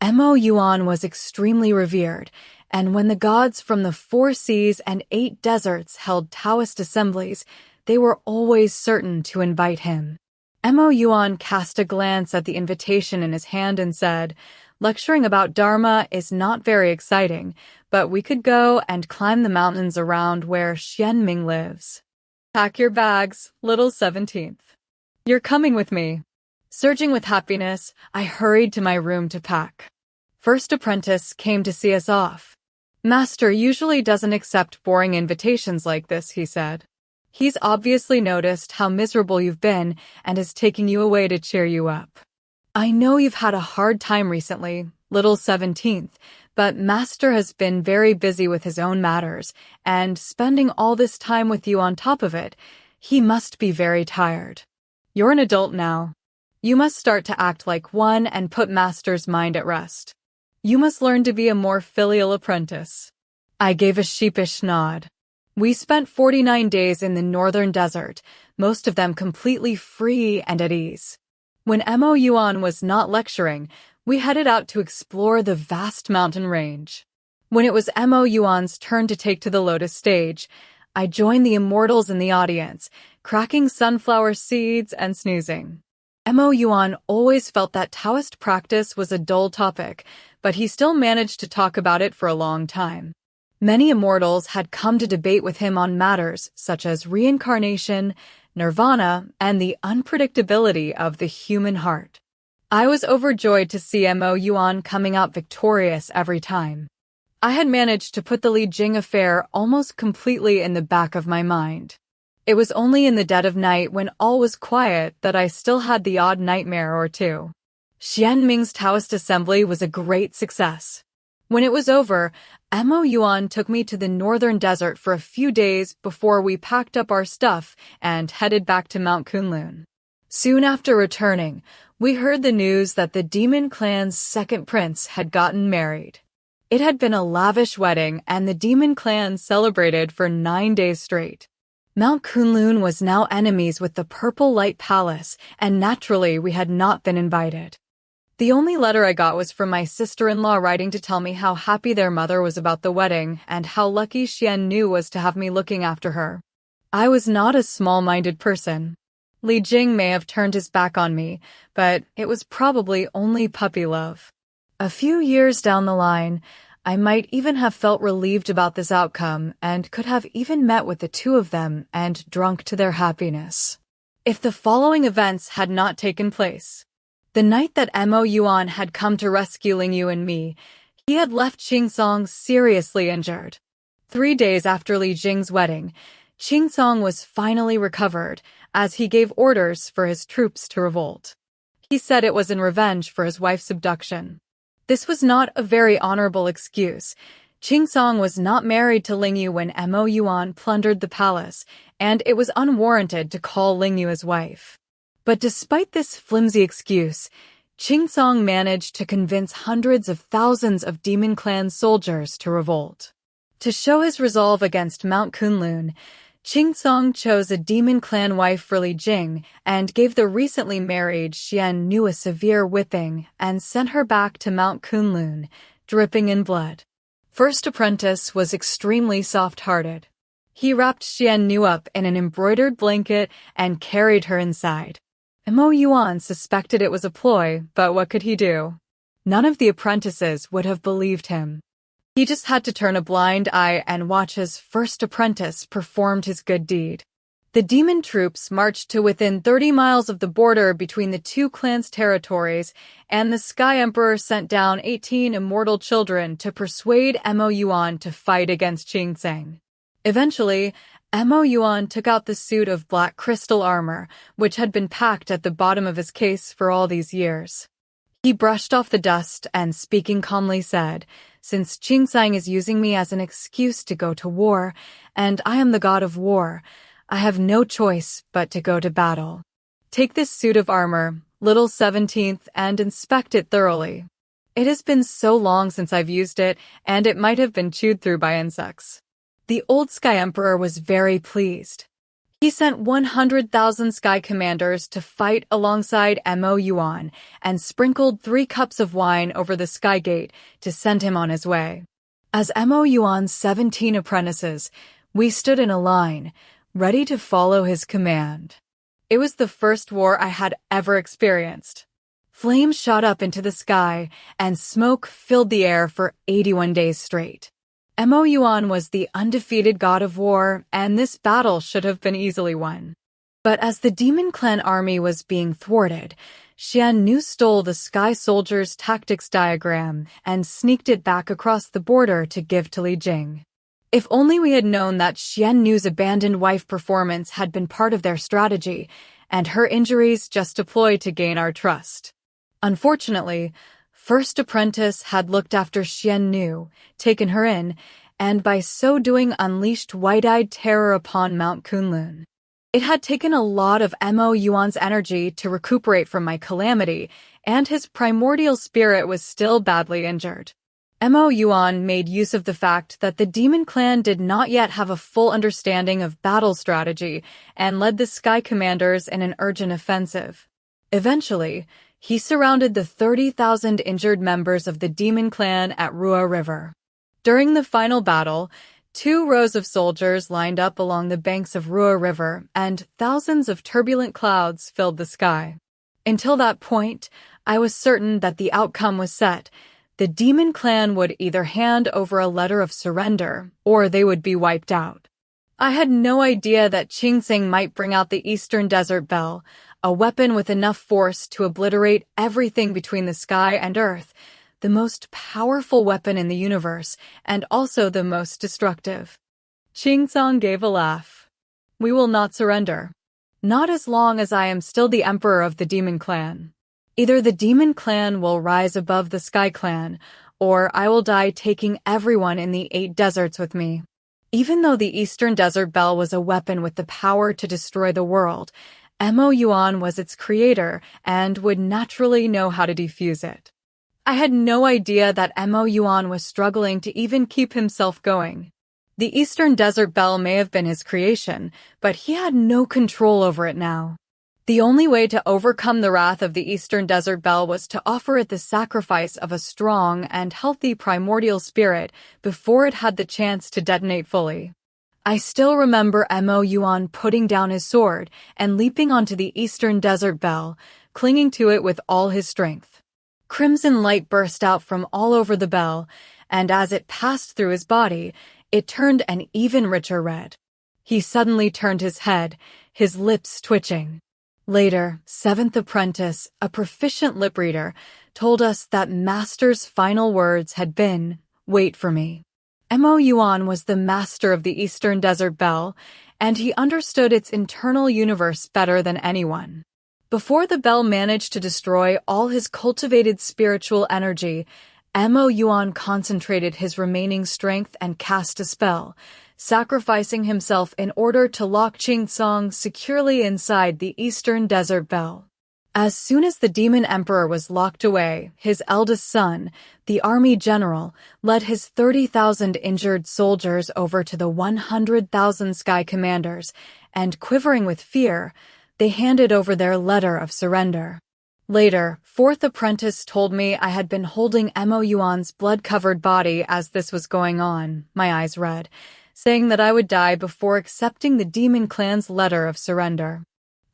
Mo Yuan was extremely revered, and when the gods from the 4 seas and 8 deserts held Taoist assemblies, they were always certain to invite him. Mo Yuan cast a glance at the invitation in his hand and said, "Lecturing about Dharma is not very exciting, but we could go and climb the mountains around where Xianming lives. Pack your bags, little 17th. You're coming with me." Surging with happiness, I hurried to my room to pack. First apprentice came to see us off. "Master usually doesn't accept boring invitations like this," he said. "He's obviously noticed how miserable you've been and is taking you away to cheer you up. I know you've had a hard time recently, little 17th, but Master has been very busy with his own matters, and spending all this time with you on top of it, he must be very tired. You're an adult now. You must start to act like one and put Master's mind at rest. You must learn to be a more filial apprentice." I gave a sheepish nod. We spent 49 days in the northern desert, most of them completely free and at ease. When Mo Yuan was not lecturing, we headed out to explore the vast mountain range. When it was Mo Yuan's turn to take to the lotus stage, I joined the Immortals in the audience, cracking sunflower seeds and snoozing. Mo Yuan always felt that Taoist practice was a dull topic, but he still managed to talk about it for a long time. Many Immortals had come to debate with him on matters such as reincarnation, nirvana, and the unpredictability of the human heart. I was overjoyed to see Mo Yuan coming out victorious every time. I had managed to put the Li Jing affair almost completely in the back of my mind. It was only in the dead of night when all was quiet that I still had the odd nightmare or two. Xianming's Taoist assembly was a great success. When it was over, Mo Yuan took me to the northern desert for a few days before we packed up our stuff and headed back to Mount Kunlun. Soon after returning, we heard the news that the demon clan's second prince had gotten married. It had been a lavish wedding, and the demon clan celebrated for 9 days straight. Mount Kunlun was now enemies with the Purple Light Palace, and naturally we had not been invited. The only letter I got was from my sister-in-law writing to tell me how happy their mother was about the wedding and how lucky Xianxia was to have me looking after her. I was not a small-minded person. Li Jing may have turned his back on me, but it was probably only puppy love. A few years down the line, I might even have felt relieved about this outcome and could have even met with the two of them and drunk to their happiness. If the following events had not taken place. The night that Mo Yuan had come to rescue Lingyu and me, he had left Qingsong seriously injured. 3 days after Li Jing's wedding, Qingsong was finally recovered as he gave orders for his troops to revolt. He said it was in revenge for his wife's abduction. This was not a very honorable excuse. Qingsong was not married to Lingyu when Mo Yuan plundered the palace, and it was unwarranted to call Lingyu his wife. But despite this flimsy excuse, Qingsong managed to convince hundreds of thousands of Demon Clan soldiers to revolt. To show his resolve against Mount Kunlun, Qingsong chose a Demon Clan wife for Li Jing and gave the recently married Xianxia a severe whipping and sent her back to Mount Kunlun, dripping in blood. First Apprentice was extremely soft-hearted. He wrapped Xianxia up in an embroidered blanket and carried her inside. Mo Yuan suspected it was a ploy, but what could he do? None of the apprentices would have believed him. He just had to turn a blind eye and watch as First Apprentice performed his good deed. The demon troops marched to within 30 miles of the border between the two clans' territories, and the Sky Emperor sent down 18 immortal children to persuade Mo Yuan to fight against Qingsong. Eventually, Mo Yuan took out the suit of black crystal armor, which had been packed at the bottom of his case for all these years. He brushed off the dust and, speaking calmly, said, "Since Qingsong is using me as an excuse to go to war, and I am the god of war, I have no choice but to go to battle. Take this suit of armor, little 17th, and inspect it thoroughly. It has been so long since I've used it, and it might have been chewed through by insects." The old Sky Emperor was very pleased. He sent 100,000 Sky Commanders to fight alongside Mo Yuan and sprinkled 3 cups of wine over the Sky Gate to send him on his way. As Mo Yuan's 17 apprentices, we stood in a line, ready to follow his command. It was the first war I had ever experienced. Flames shot up into the sky, and smoke filled the air for 81 days straight. Mo Yuan was the undefeated god of war, and this battle should have been easily won. But as the Demon Clan army was being thwarted, Xianxia stole the Sky Soldier's tactics diagram and sneaked it back across the border to give to Li Jing. If only we had known that Xianxia's abandoned wife performance had been part of their strategy, and her injuries just a ploy to gain our trust. Unfortunately, First Apprentice had looked after Xianxia, taken her in, and by so doing unleashed wide-eyed terror upon Mount Kunlun. It had taken a lot of Mo Yuan's energy to recuperate from my calamity, and his primordial spirit was still badly injured. Mo Yuan made use of the fact that the Demon Clan did not yet have a full understanding of battle strategy and led the Sky Commanders in an urgent offensive. Eventually, he surrounded the 30,000 injured members of the Demon Clan at Rua River. During the final battle, 2 rows of soldiers lined up along the banks of Rua River, and thousands of turbulent clouds filled the sky. Until that point, I was certain that the outcome was set. The Demon Clan would either hand over a letter of surrender, or they would be wiped out. I had no idea that Qingsong might bring out the Eastern Desert Bell, a weapon with enough force to obliterate everything between the sky and earth, the most powerful weapon in the universe, and also the most destructive. Qingsong gave a laugh. "We will not surrender. Not as long as I am still the emperor of the Demon Clan. Either the Demon Clan will rise above the Sky Clan, or I will die taking everyone in the 8 deserts with me. Even though the Eastern Desert Bell was a weapon with the power to destroy the world, Mo Yuan was its creator and would naturally know how to defuse it. I had no idea that Mo Yuan was struggling to even keep himself going. The Eastern Desert Bell may have been his creation, but he had no control over it now. The only way to overcome the wrath of the Eastern Desert Bell was to offer it the sacrifice of a strong and healthy primordial spirit before it had the chance to detonate fully. I still remember Mo Yuan putting down his sword and leaping onto the Eastern Desert Bell, clinging to it with all his strength. Crimson light burst out from all over the bell, and as it passed through his body, it turned an even richer red. He suddenly turned his head, his lips twitching. Later, 7th apprentice, a proficient lip reader, told us that Master's final words had been, "Wait for me." Mo Yuan was the master of the Eastern Desert Bell, and he understood its internal universe better than anyone. Before the bell managed to destroy all his cultivated spiritual energy, Mo Yuan concentrated his remaining strength and cast a spell, sacrificing himself in order to lock Qing securely inside the Eastern Desert Bell. As soon as the Demon Emperor was locked away, his eldest son, the army general, led his 30,000 injured soldiers over to the 100,000 sky commanders, and quivering with fear, they handed over their letter of surrender. Later, 4th apprentice told me I had been holding Mo Yuan's blood-covered body as this was going on, my eyes red, saying that I would die before accepting the demon clan's letter of surrender.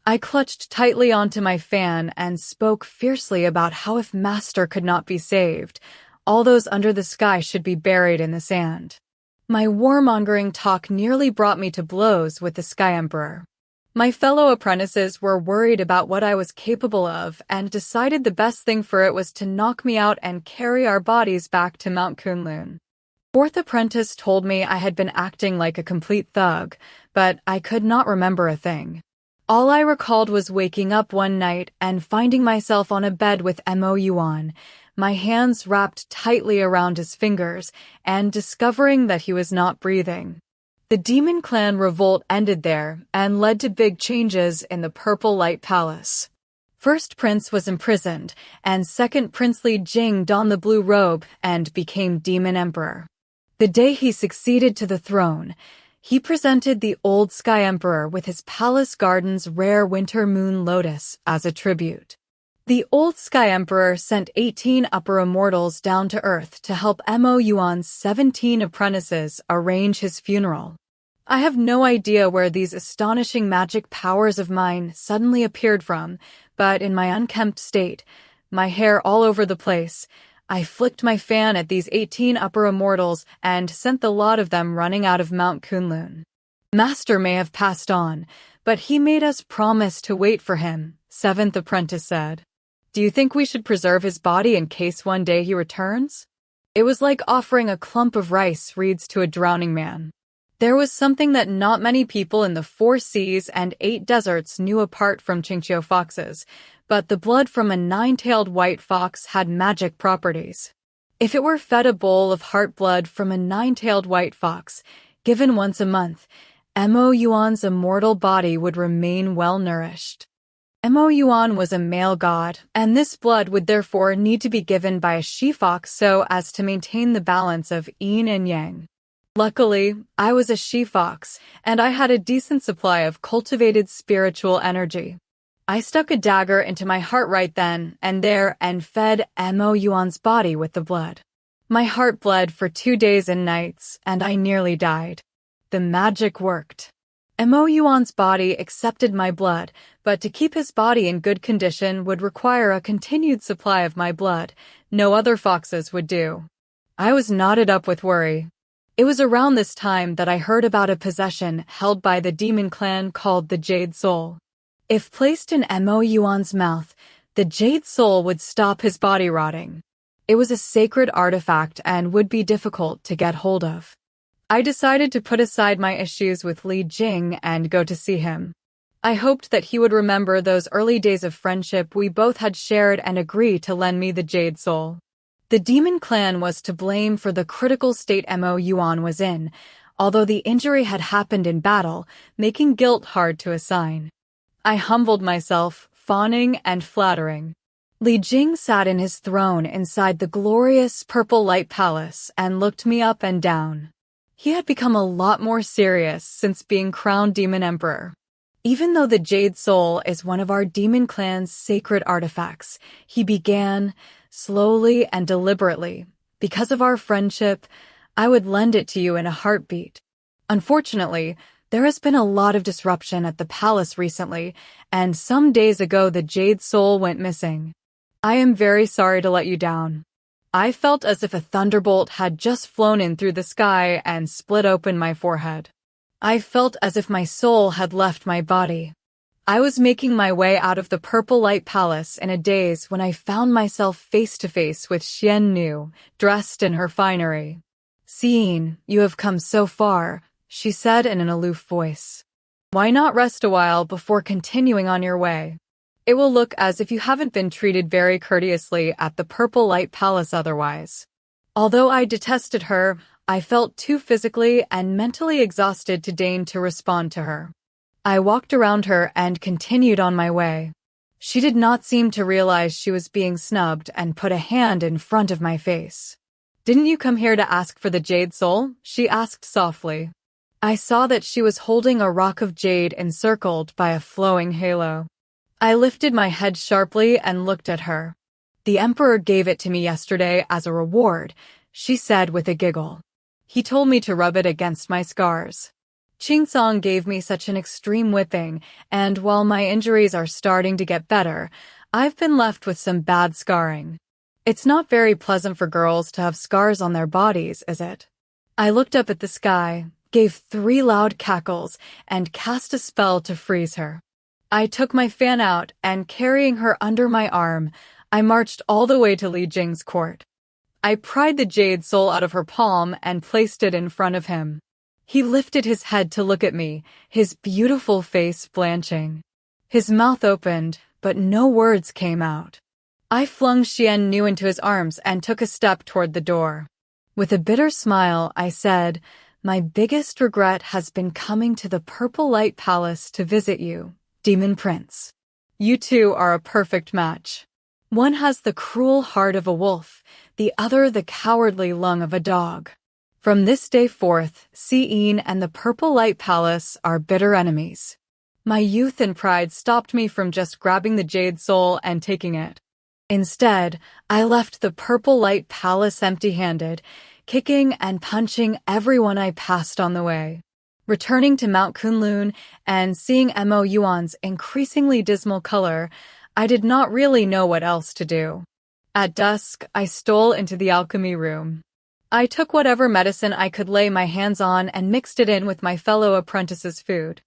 I clutched tightly onto my fan and spoke fiercely about how if Master could not be saved, all those under the sky should be buried in the sand. My warmongering talk nearly brought me to blows with the Sky Emperor. My fellow apprentices were worried about what I was capable of and decided the best thing for it was to knock me out and carry our bodies back to Mount Kunlun. 4th apprentice told me I had been acting like a complete thug, but I could not remember a thing. All I recalled was waking up one night and finding myself on a bed with Mo Yuan, my hands wrapped tightly around his fingers, and discovering that he was not breathing. The Demon Clan revolt ended there and led to big changes in the Purple Light Palace. First Prince was imprisoned, and Second Princely Jing donned the blue robe and became Demon Emperor. The day he succeeded to the throne, he presented the old Sky Emperor with his palace garden's rare winter moon lotus as a tribute. The old Sky Emperor sent 18 upper immortals down to Earth to help Mo Yuan's 17 apprentices arrange his funeral. I have no idea where these astonishing magic powers of mine suddenly appeared from, but in my unkempt state, my hair all over the place, I flicked my fan at these 18 upper immortals and sent the lot of them running out of Mount Kunlun. Master may have passed on, but he made us promise to wait for him, 7th apprentice said. Do you think we should preserve his body in case one day he returns? It was like offering a clump of rice reeds to a drowning man. There was something that not many people in the 4 seas and 8 deserts knew apart from Xianxia foxes, but the blood from a 9-tailed white fox had magic properties. If it were fed a bowl of heart blood from a 9-tailed white fox, given once a month, Mo Yuan's immortal body would remain well-nourished. Mo Yuan was a male god, and this blood would therefore need to be given by a she-fox so as to maintain the balance of yin and yang. Luckily, I was a she-fox, and I had a decent supply of cultivated spiritual energy. I stuck a dagger into my heart right then and there and fed Mo Yuan's body with the blood. My heart bled for 2 days and nights, and I nearly died. The magic worked. Mo Yuan's body accepted my blood, but to keep his body in good condition would require a continued supply of my blood. No other foxes would do. I was knotted up with worry. It was around this time that I heard about a possession held by the demon clan called the Jade Soul. If placed in Mo Yuan's mouth, the Jade Soul would stop his body rotting. It was a sacred artifact and would be difficult to get hold of. I decided to put aside my issues with Li Jing and go to see him. I hoped that he would remember those early days of friendship we both had shared and agree to lend me the Jade Soul. The demon clan was to blame for the critical state Mo Yuan was in, although the injury had happened in battle, making guilt hard to assign. I humbled myself, fawning and flattering. Li Jing sat in his throne inside the glorious purple light palace and looked me up and down. He had become a lot more serious since being crowned Demon Emperor. Even though the Jade Soul is one of our demon clan's sacred artifacts, he began, slowly and deliberately, because of our friendship, I would lend it to you in a heartbeat. Unfortunately, there has been a lot of disruption at the palace recently, and some days ago the Jade Soul went missing. I am very sorry to let you down. I felt as if a thunderbolt had just flown in through the sky and split open my forehead. I felt as if my soul had left my body. I was making my way out of the Purple Light Palace in a daze when I found myself face to face with Xian Nu, dressed in her finery. "Seeing you have come so far," she said in an aloof voice. "Why not rest a while before continuing on your way? It will look as if you haven't been treated very courteously at the Purple Light Palace otherwise." Although I detested her, I felt too physically and mentally exhausted to deign to respond to her. I walked around her and continued on my way. She did not seem to realize she was being snubbed and put a hand in front of my face. "Didn't you come here to ask for the Jade Soul?" she asked softly. I saw that she was holding a rock of jade encircled by a flowing halo. I lifted my head sharply and looked at her. "The Emperor gave it to me yesterday as a reward," she said with a giggle. "He told me to rub it against my scars. Qingsong gave me such an extreme whipping, and while my injuries are starting to get better, I've been left with some bad scarring. It's not very pleasant for girls to have scars on their bodies, is it?" I looked up at the sky, gave 3 loud cackles, and cast a spell to freeze her. I took my fan out, and carrying her under my arm, I marched all the way to Li Jing's court. I pried the Jade Soul out of her palm and placed it in front of him. He lifted his head to look at me, his beautiful face blanching. His mouth opened, but no words came out. I flung Xian Nu into his arms and took a step toward the door. With a bitter smile, I said, "My biggest regret has been coming to the Purple Light Palace to visit you, Demon Prince. You two are a perfect match. One has the cruel heart of a wolf, the other the cowardly lung of a dog. From this day forth, Seein and the Purple Light Palace are bitter enemies." My youth and pride stopped me from just grabbing the Jade Soul and taking it. Instead, I left the Purple Light Palace empty-handed, kicking and punching everyone I passed on the way. Returning to Mount Kunlun and seeing Mo Yuan's increasingly dismal color, I did not really know what else to do. At dusk, I stole into the alchemy room. I took whatever medicine I could lay my hands on and mixed it in with my fellow apprentices' food.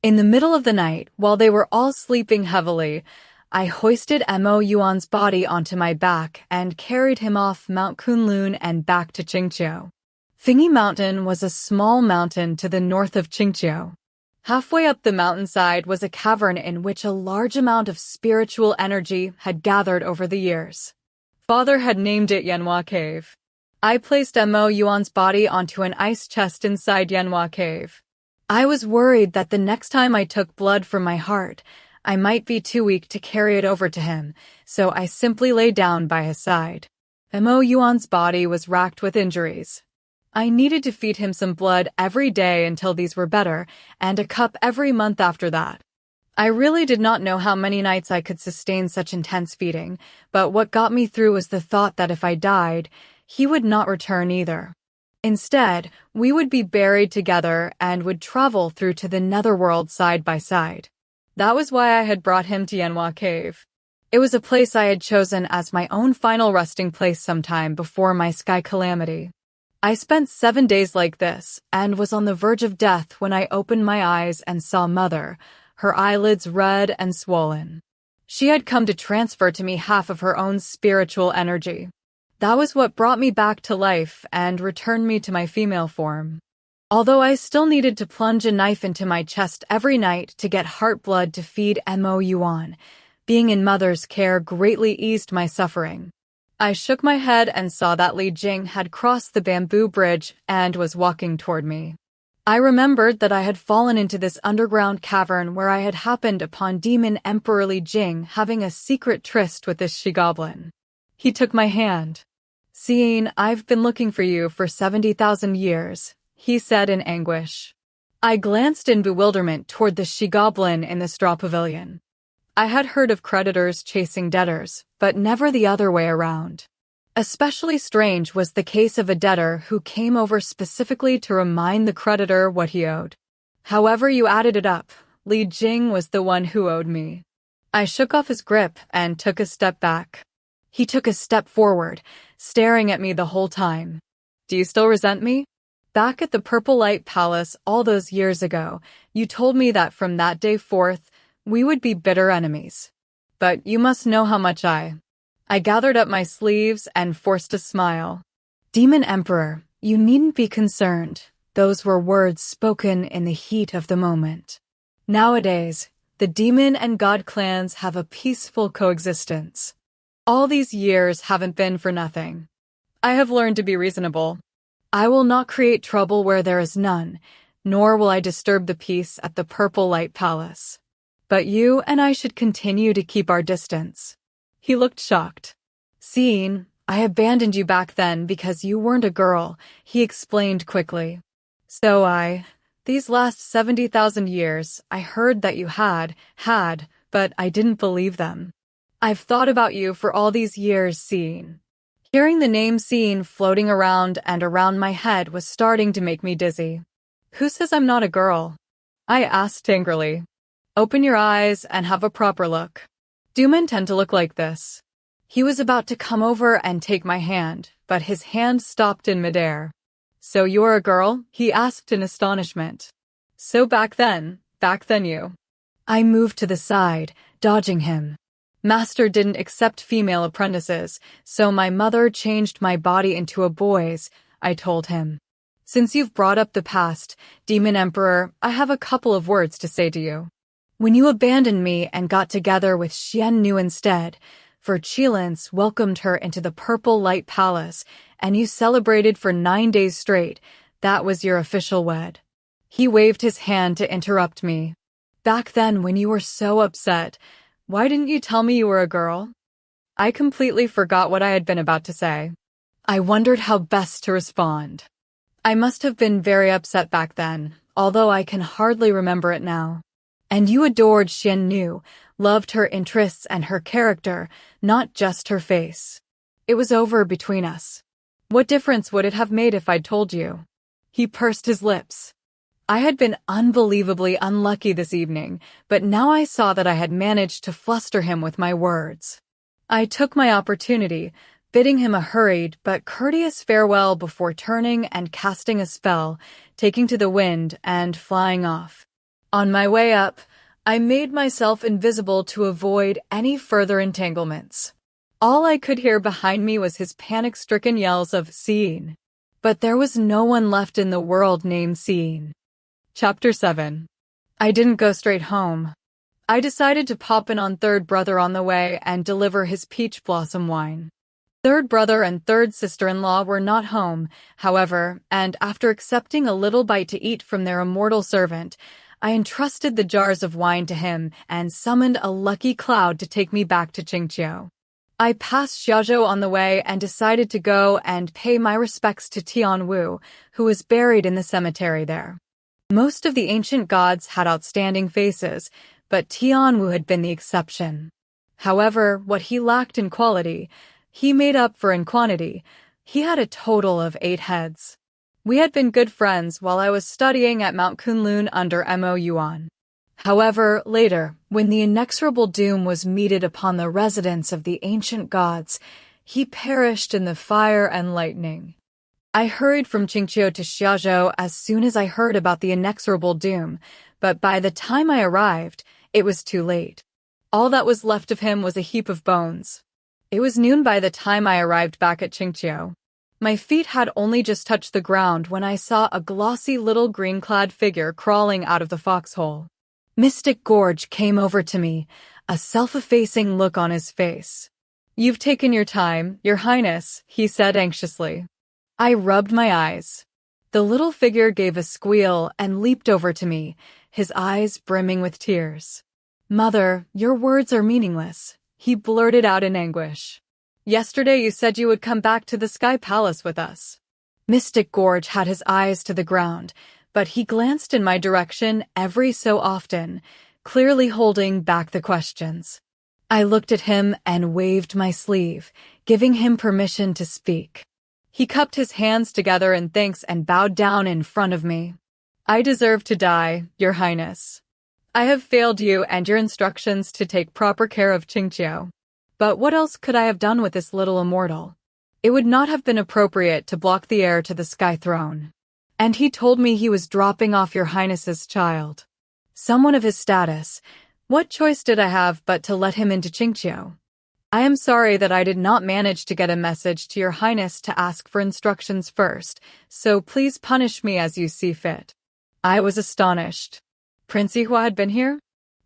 In the middle of the night, while they were all sleeping heavily, I hoisted Mo Yuan's body onto my back and carried him off Mount Kunlun and back to Qingqiu. Fingy Mountain was a small mountain to the north of Qingqiu. Halfway up the mountainside was a cavern in which a large amount of spiritual energy had gathered over the years. Father had named it Yanhua Cave. I placed Mo Yuan's body onto an ice chest inside Yanhua Cave. I was worried that the next time I took blood from my heart, I might be too weak to carry it over to him, so I simply lay down by his side. Mo Yuan's body was racked with injuries. I needed to feed him some blood every day until these were better, and a cup every month after that. I really did not know how many nights I could sustain such intense feeding, but what got me through was the thought that if I died, he would not return either. Instead, we would be buried together and would travel through to the netherworld side by side. That was why I had brought him to Yanhua Cave. It was a place I had chosen as my own final resting place sometime before my sky calamity. I spent 7 days like this, and was on the verge of death when I opened my eyes and saw Mother, her eyelids red and swollen. She had come to transfer to me half of her own spiritual energy. That was what brought me back to life and returned me to my female form. Although I still needed to plunge a knife into my chest every night to get heart blood to feed Mo Yuan, being in Mother's care greatly eased my suffering. I shook my head and saw that Li Jing had crossed the bamboo bridge and was walking toward me. I remembered that I had fallen into this underground cavern where I had happened upon Demon Emperor Li Jing having a secret tryst with this she-goblin. He took my hand. "Seeing, I've been looking for you for 70,000 years, he said in anguish. I glanced in bewilderment toward the she-goblin in the straw pavilion. I had heard of creditors chasing debtors, but never the other way around. Especially strange was the case of a debtor who came over specifically to remind the creditor what he owed. However you added it up, Li Jing was the one who owed me. I shook off his grip and took a step back. He took a step forward, staring at me the whole time. Do you still resent me? Back at the Purple Light Palace all those years ago, you told me that from that day forth, we would be bitter enemies. But you must know how much I gathered up my sleeves and forced a smile. Demon Emperor, you needn't be concerned. Those were words spoken in the heat of the moment. Nowadays, the demon and god clans have a peaceful coexistence. All these years haven't been for nothing. I have learned to be reasonable. I will not create trouble where there is none, nor will I disturb the peace at the Purple Light Palace. But you and I should continue to keep our distance. He looked shocked. Seeing, I abandoned you back then because you weren't a girl, he explained quickly. So these last 70,000 years, I heard that you had, but I didn't believe them. I've thought about you for all these years, Seeing. Hearing the name Seeing floating around and around my head was starting to make me dizzy. Who says I'm not a girl? I asked angrily. Open your eyes and have a proper look. Do men tend to look like this? He was about to come over and take my hand, but his hand stopped in midair. So you're a girl? He asked in astonishment. So back then you. I moved to the side, dodging him. Master didn't accept female apprentices, so my mother changed my body into a boy's, I told him. Since you've brought up the past, Demon Emperor, I have a couple of words to say to you. When you abandoned me and got together with Xianxia instead, for Qilins welcomed her into the Purple Light Palace, and you celebrated for 9 days straight, that was your official wed. He waved his hand to interrupt me. Back then, when you were so upset, why didn't you tell me you were a girl? I completely forgot what I had been about to say. I wondered how best to respond. I must have been very upset back then, although I can hardly remember it now. And you adored Xianxia, loved her interests and her character, not just her face. It was over between us. What difference would it have made if I'd told you? He pursed his lips. I had been unbelievably unlucky this evening, but now I saw that I had managed to fluster him with my words. I took my opportunity, bidding him a hurried but courteous farewell before turning and casting a spell, taking to the wind and flying off. On my way up, I made myself invisible to avoid any further entanglements. All I could hear behind me was his panic-stricken yells of Seeing. But there was no one left in the world named Seeing. Chapter 7. I didn't go straight home. I decided to pop in on third brother on the way and deliver his peach blossom wine. Third brother and third sister-in-law were not home, however, and after accepting a little bite to eat from their immortal servant, I entrusted the jars of wine to him and summoned a lucky cloud to take me back to Xianxia. I passed Xiaozhou on the way and decided to go and pay my respects to Tianwu, who was buried in the cemetery there. Most of the ancient gods had outstanding faces, but Tianwu had been the exception. However, what he lacked in quality, he made up for in quantity. He had a total of 8 heads. We had been good friends while I was studying at Mount Kunlun under Mo Yuan. However, later, when the inexorable doom was meted upon the residents of the ancient gods, he perished in the fire and lightning. I hurried from Xianxia to Xiaozhou as soon as I heard about the inexorable doom, but by the time I arrived, it was too late. All that was left of him was a heap of bones. It was noon by the time I arrived back at Xianxia. My feet had only just touched the ground when I saw a glossy little green-clad figure crawling out of the foxhole. Mystic Gorge came over to me, a self-effacing look on his face. You've taken your time, Your Highness, he said anxiously. I rubbed my eyes. The little figure gave a squeal and leaped over to me, his eyes brimming with tears. Mother, your words are meaningless, he blurted out in anguish. Yesterday you said you would come back to the Sky Palace with us. Mystic Gorge had his eyes to the ground, but he glanced in my direction every so often, clearly holding back the questions. I looked at him and waved my sleeve, giving him permission to speak. He cupped his hands together in thanks and bowed down in front of me. I deserve to die, Your Highness. I have failed you and your instructions to take proper care of Xianxia. But what else could I have done with this little immortal? It would not have been appropriate to block the heir to the Sky Throne. And he told me he was dropping off Your Highness's child. Someone of his status. What choice did I have but to let him into Xianxia? I am sorry that I did not manage to get a message to Your Highness to ask for instructions first, so please punish me as you see fit. I was astonished. Prince Yihua had been here?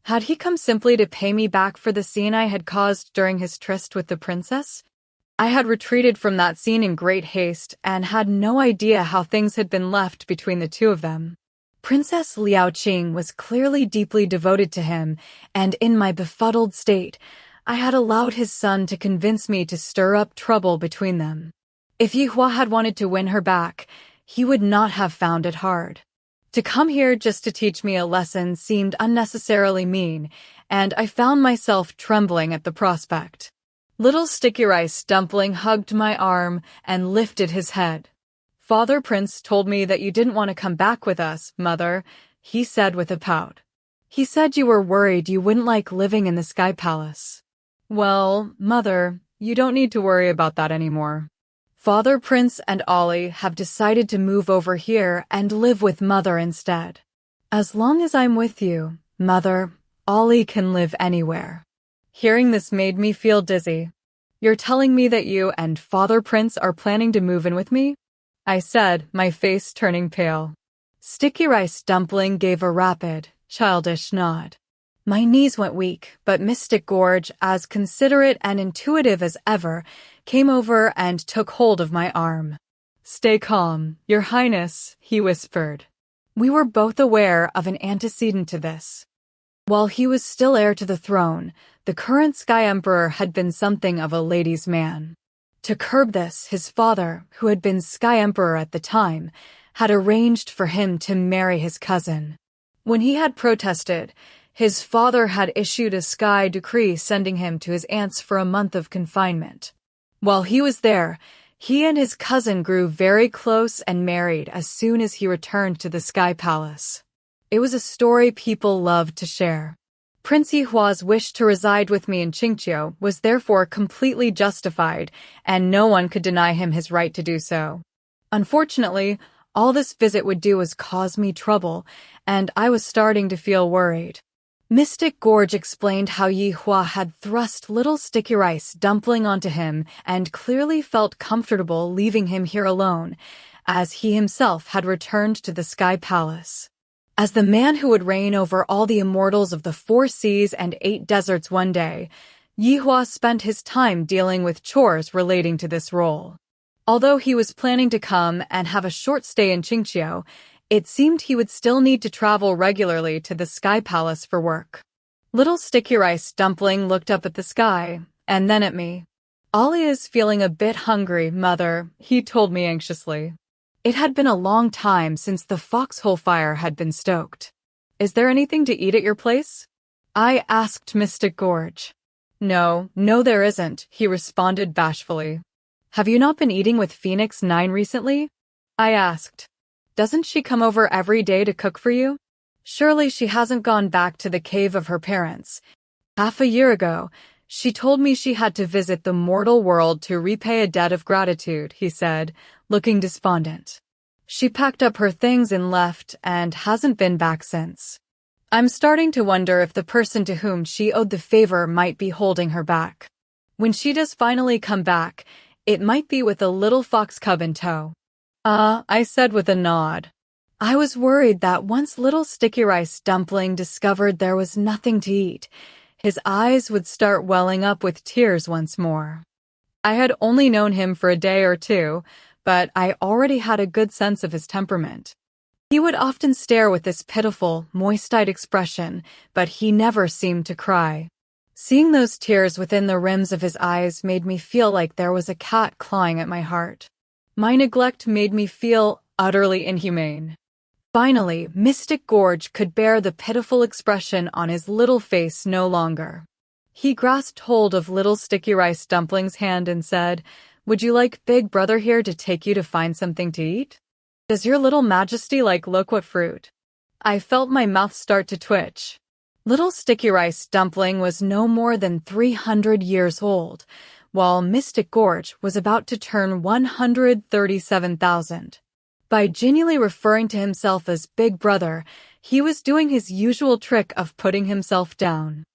Had he come simply to pay me back for the scene I had caused during his tryst with the princess? I had retreated from that scene in great haste and had no idea how things had been left between the two of them. Princess Liao Qing was clearly deeply devoted to him, and in my befuddled state, I had allowed his son to convince me to stir up trouble between them. If Yihua had wanted to win her back, he would not have found it hard. To come here just to teach me a lesson seemed unnecessarily mean, and I found myself trembling at the prospect. Little Sticky Rice Dumpling hugged my arm and lifted his head. Father Prince told me that you didn't want to come back with us, Mother, he said with a pout. He said you were worried you wouldn't like living in the Sky Palace. Well, Mother, you don't need to worry about that anymore. Father Prince and Ollie have decided to move over here and live with Mother instead. As long as I'm with you, Mother, Ollie can live anywhere. Hearing this made me feel dizzy. You're telling me that you and Father Prince are planning to move in with me? I said, my face turning pale. Sticky Rice Dumpling gave a rapid, childish nod. My knees went weak, but Mystic Gorge, as considerate and intuitive as ever, came over and took hold of my arm. Stay calm, Your Highness, he whispered. We were both aware of an antecedent to this. While he was still heir to the throne, the current Sky Emperor had been something of a ladies' man. To curb this, his father, who had been Sky Emperor at the time, had arranged for him to marry his cousin. When he had protested, his father had issued a sky decree sending him to his aunt's for a month of confinement. While he was there, he and his cousin grew very close and married as soon as he returned to the Sky Palace. It was a story people loved to share. Prince Yihua's wish to reside with me in Xianxia was therefore completely justified, and no one could deny him his right to do so. Unfortunately, all this visit would do was cause me trouble, and I was starting to feel worried. Mystic Gorge explained how Yihua had thrust Little Sticky Rice Dumpling onto him and clearly felt comfortable leaving him here alone, as he himself had returned to the Sky Palace. As the man who would reign over all the immortals of the 4 seas and 8 deserts one day, Yihua spent his time dealing with chores relating to this role. Although he was planning to come and have a short stay in Xianxia, it seemed he would still need to travel regularly to the Sky Palace for work. Little Sticky Rice Dumpling looked up at the sky, and then at me. Ollie is feeling a bit hungry, Mother, he told me anxiously. It had been a long time since the foxhole fire had been stoked. Is there anything to eat at your place? I asked Mystic Gorge. No, there isn't, he responded bashfully. Have you not been eating with Phoenix 9 recently? I asked. Doesn't she come over every day to cook for you? Surely she hasn't gone back to the cave of her parents. Half a year ago, she told me she had to visit the mortal world to repay a debt of gratitude, he said, looking despondent. She packed up her things and left and hasn't been back since. I'm starting to wonder if the person to whom she owed the favor might be holding her back. When she does finally come back, it might be with a little fox cub in tow. I said with a nod. I was worried that once Little Sticky Rice Dumpling discovered there was nothing to eat, his eyes would start welling up with tears once more. I had only known him for a day or two, but I already had a good sense of his temperament. He would often stare with this pitiful, moist-eyed expression, but he never seemed to cry. Seeing those tears within the rims of his eyes made me feel like there was a cat clawing at my heart. My neglect made me feel utterly inhumane. Finally, Mystic Gorge could bear the pitiful expression on his little face no longer. He grasped hold of little Sticky Rice Dumpling's hand and said, "Would you like Big Brother here to take you to find something to eat? Does your little majesty like loquat fruit?" I felt my mouth start to twitch. Little Sticky Rice Dumpling was no more than 300 years old, while Mystic Gorge was about to turn 137,000. By genuinely referring to himself as Big Brother, he was doing his usual trick of putting himself down.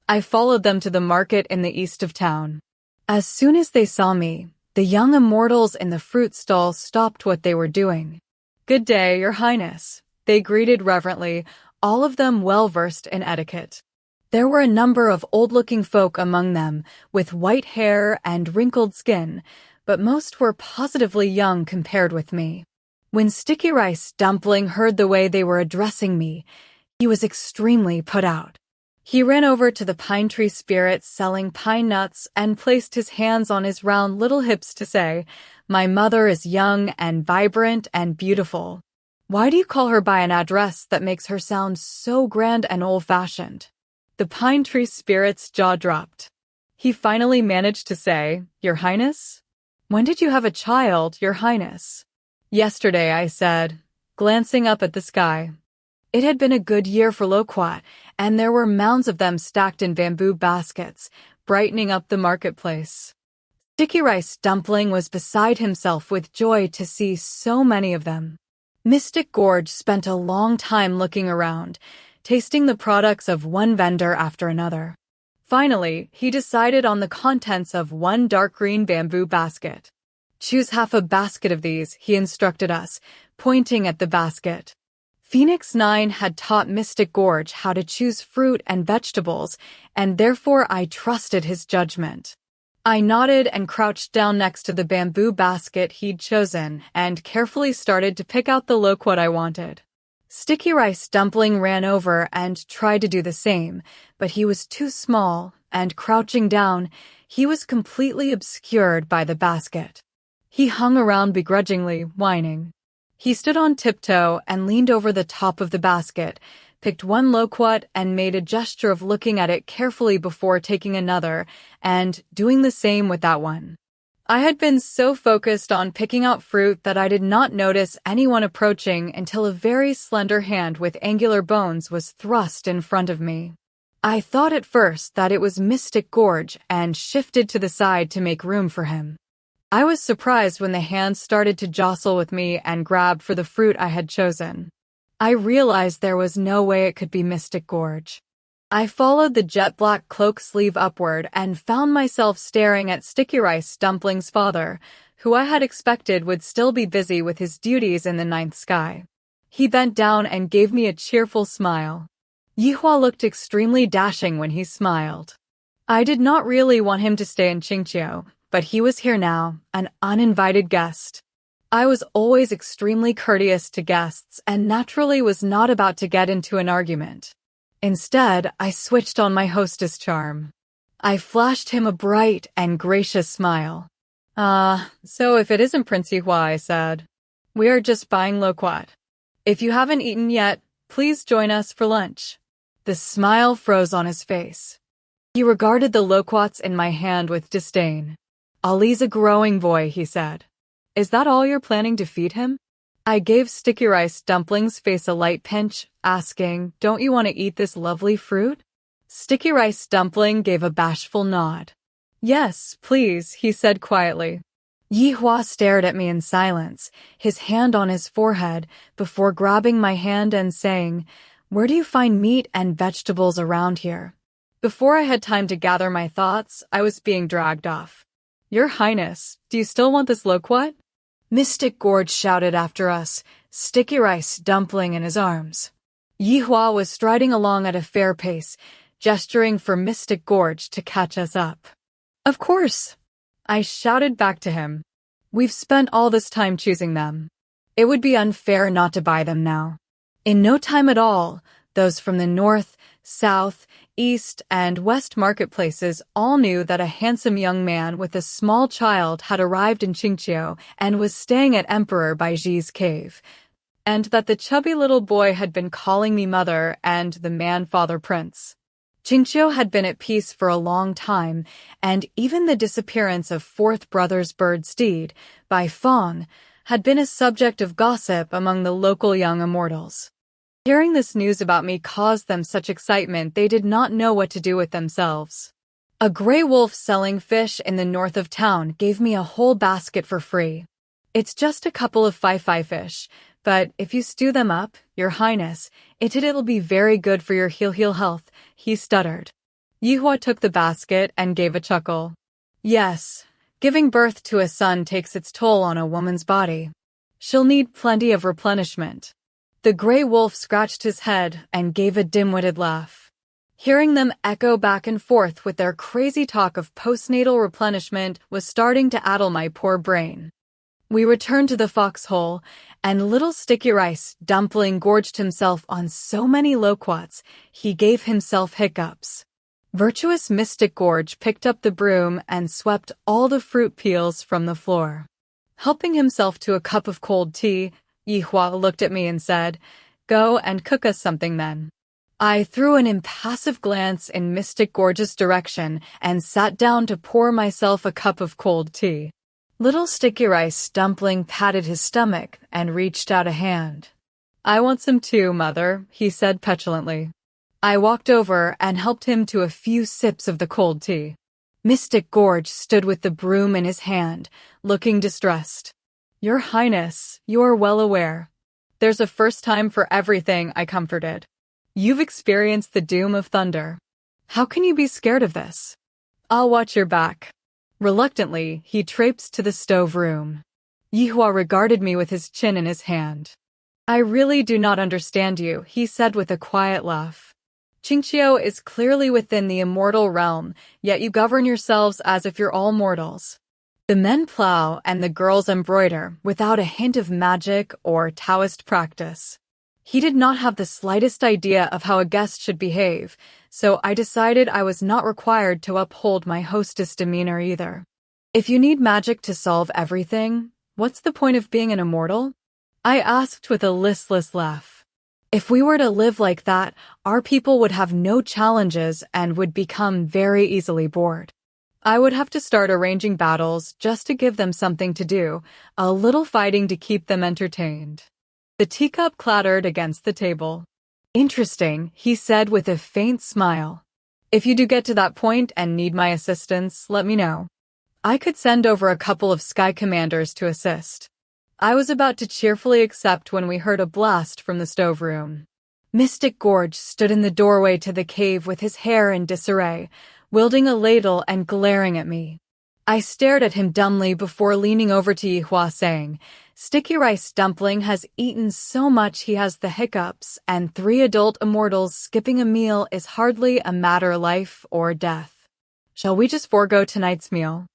I followed them to the market in the east of town. As soon as they saw me, the young immortals in the fruit stall stopped what they were doing. "Good day, Your Highness," they greeted reverently, all of them well-versed in etiquette. There were a number of old-looking folk among them, with white hair and wrinkled skin, but most were positively young compared with me. When Sticky Rice Dumpling heard the way they were addressing me, he was extremely put out. He ran over to the pine tree spirits selling pine nuts and placed his hands on his round little hips to say, "My mother is young and vibrant and beautiful. Why do you call her by an address that makes her sound so grand and old-fashioned?" The pine tree spirit's jaw dropped. He finally managed to say, "Your Highness? When did you have a child, Your Highness?" "Yesterday," I said, glancing up at the sky. It had been a good year for loquat, and there were mounds of them stacked in bamboo baskets, brightening up the marketplace. Sticky Rice Dumpling was beside himself with joy to see so many of them. Mystic Gorge spent a long time looking around, tasting the products of one vendor after another. Finally, he decided on the contents of one dark green bamboo basket. "Choose half a basket of these," he instructed us, pointing at the basket. Phoenix 9 had taught Mystic Gorge how to choose fruit and vegetables, and therefore I trusted his judgment. I nodded and crouched down next to the bamboo basket he'd chosen and carefully started to pick out the loquat I wanted. Sticky Rice Dumpling ran over and tried to do the same, but he was too small, and crouching down, he was completely obscured by the basket. He hung around begrudgingly, whining. He stood on tiptoe and leaned over the top of the basket, picked one loquat and made a gesture of looking at it carefully before taking another, and doing the same with that one. I had been so focused on picking out fruit that I did not notice anyone approaching until a very slender hand with angular bones was thrust in front of me. I thought at first that it was Mystic Gorge and shifted to the side to make room for him. I was surprised when the hand started to jostle with me and grab for the fruit I had chosen. I realized there was no way it could be Mystic Gorge. I followed the jet-black cloak sleeve upward and found myself staring at Sticky Rice Dumpling's father, who I had expected would still be busy with his duties in the ninth sky. He bent down and gave me a cheerful smile. Yihua looked extremely dashing when he smiled. I did not really want him to stay in Xianxia, but he was here now, an uninvited guest. I was always extremely courteous to guests and naturally was not about to get into an argument. Instead, I switched on my hostess charm. I flashed him a bright and gracious smile. So if it isn't Prince Yihua," I said. "We are just buying loquat. If you haven't eaten yet, please join us for lunch." The smile froze on his face. He regarded the loquats in my hand with disdain. "Ali's a growing boy," he said. "Is that all you're planning to feed him?" I gave Sticky Rice Dumpling's face a light pinch, asking, "Don't you want to eat this lovely fruit?" Sticky Rice Dumpling gave a bashful nod. "Yes, please," he said quietly. Yihua stared at me in silence, his hand on his forehead, before grabbing my hand and saying, "Where do you find meat and vegetables around here?" Before I had time to gather my thoughts, I was being dragged off. "Your Highness, do you still want this loquat?" Mystic Gorge shouted after us, Sticky Rice Dumpling in his arms. Yihua was striding along at a fair pace, gesturing for Mystic Gorge to catch us up. Of course, I shouted back to him. We've spent all this time choosing them. It would be unfair not to buy them now. In no time at all, those from the north, south, east, and west marketplaces all knew that a handsome young man with a small child had arrived in Xianxia and was staying at Emperor Bai Qian's cave, and that the chubby little boy had been calling me mother and the man father prince. Xianxia had been at peace for a long time, and even the disappearance of fourth brother's bird steed, Bai Fong, had been a subject of gossip among the local young immortals. Hearing this news about me caused them such excitement they did not know what to do with themselves. A gray wolf selling fish in the north of town gave me a whole basket for free. It's just a couple of fai fish, but if you stew them up, your highness, it'll be very good for your heal health, he stuttered. Yihua took the basket and gave a chuckle. Yes, giving birth to a son takes its toll on a woman's body. She'll need plenty of replenishment. The gray wolf scratched his head and gave a dim-witted laugh. Hearing them echo back and forth with their crazy talk of postnatal replenishment was starting to addle my poor brain. We returned to the foxhole, and little Sticky Rice Dumpling gorged himself on so many loquats he gave himself hiccups. Virtuous Mystic Gorge picked up the broom and swept all the fruit peels from the floor. Helping himself to a cup of cold tea, Yihua looked at me and said, "Go and cook us something then." I threw an impassive glance in Mystic Gorge's direction and sat down to pour myself a cup of cold tea. Little Sticky Rice Dumpling patted his stomach and reached out a hand. "I want some too, Mother," he said petulantly. I walked over and helped him to a few sips of the cold tea. Mystic Gorge stood with the broom in his hand, looking distressed. "Your Highness, you are well aware. There's a first time for everything," I comforted. "You've experienced the doom of thunder. How can you be scared of this? I'll watch your back." Reluctantly, he traipsed to the stove room. Yihua regarded me with his chin in his hand. "I really do not understand you," he said with a quiet laugh. "Xianxia is clearly within the immortal realm, yet you govern yourselves as if you're all mortals. The men plow and the girls embroider without a hint of magic or Taoist practice." He did not have the slightest idea of how a guest should behave, so I decided I was not required to uphold my hostess demeanor either. "If you need magic to solve everything, what's the point of being an immortal?" I asked with a listless laugh. "If we were to live like that, our people would have no challenges and would become very easily bored. I would have to start arranging battles just to give them something to do, a little fighting to keep them entertained." The teacup clattered against the table. "Interesting," he said with a faint smile. "If you do get to that point and need my assistance, let me know. I could send over a couple of sky commanders to assist." I was about to cheerfully accept when we heard a blast from the stove room. Mystic Gorge stood in the doorway to the cave with his hair in disarray, wielding a ladle and glaring at me. I stared at him dumbly before leaning over to Yihua saying, "Sticky Rice Dumpling has eaten so much he has the hiccups, and 3 adult immortals skipping a meal is hardly a matter of life or death. Shall we just forego tonight's meal?"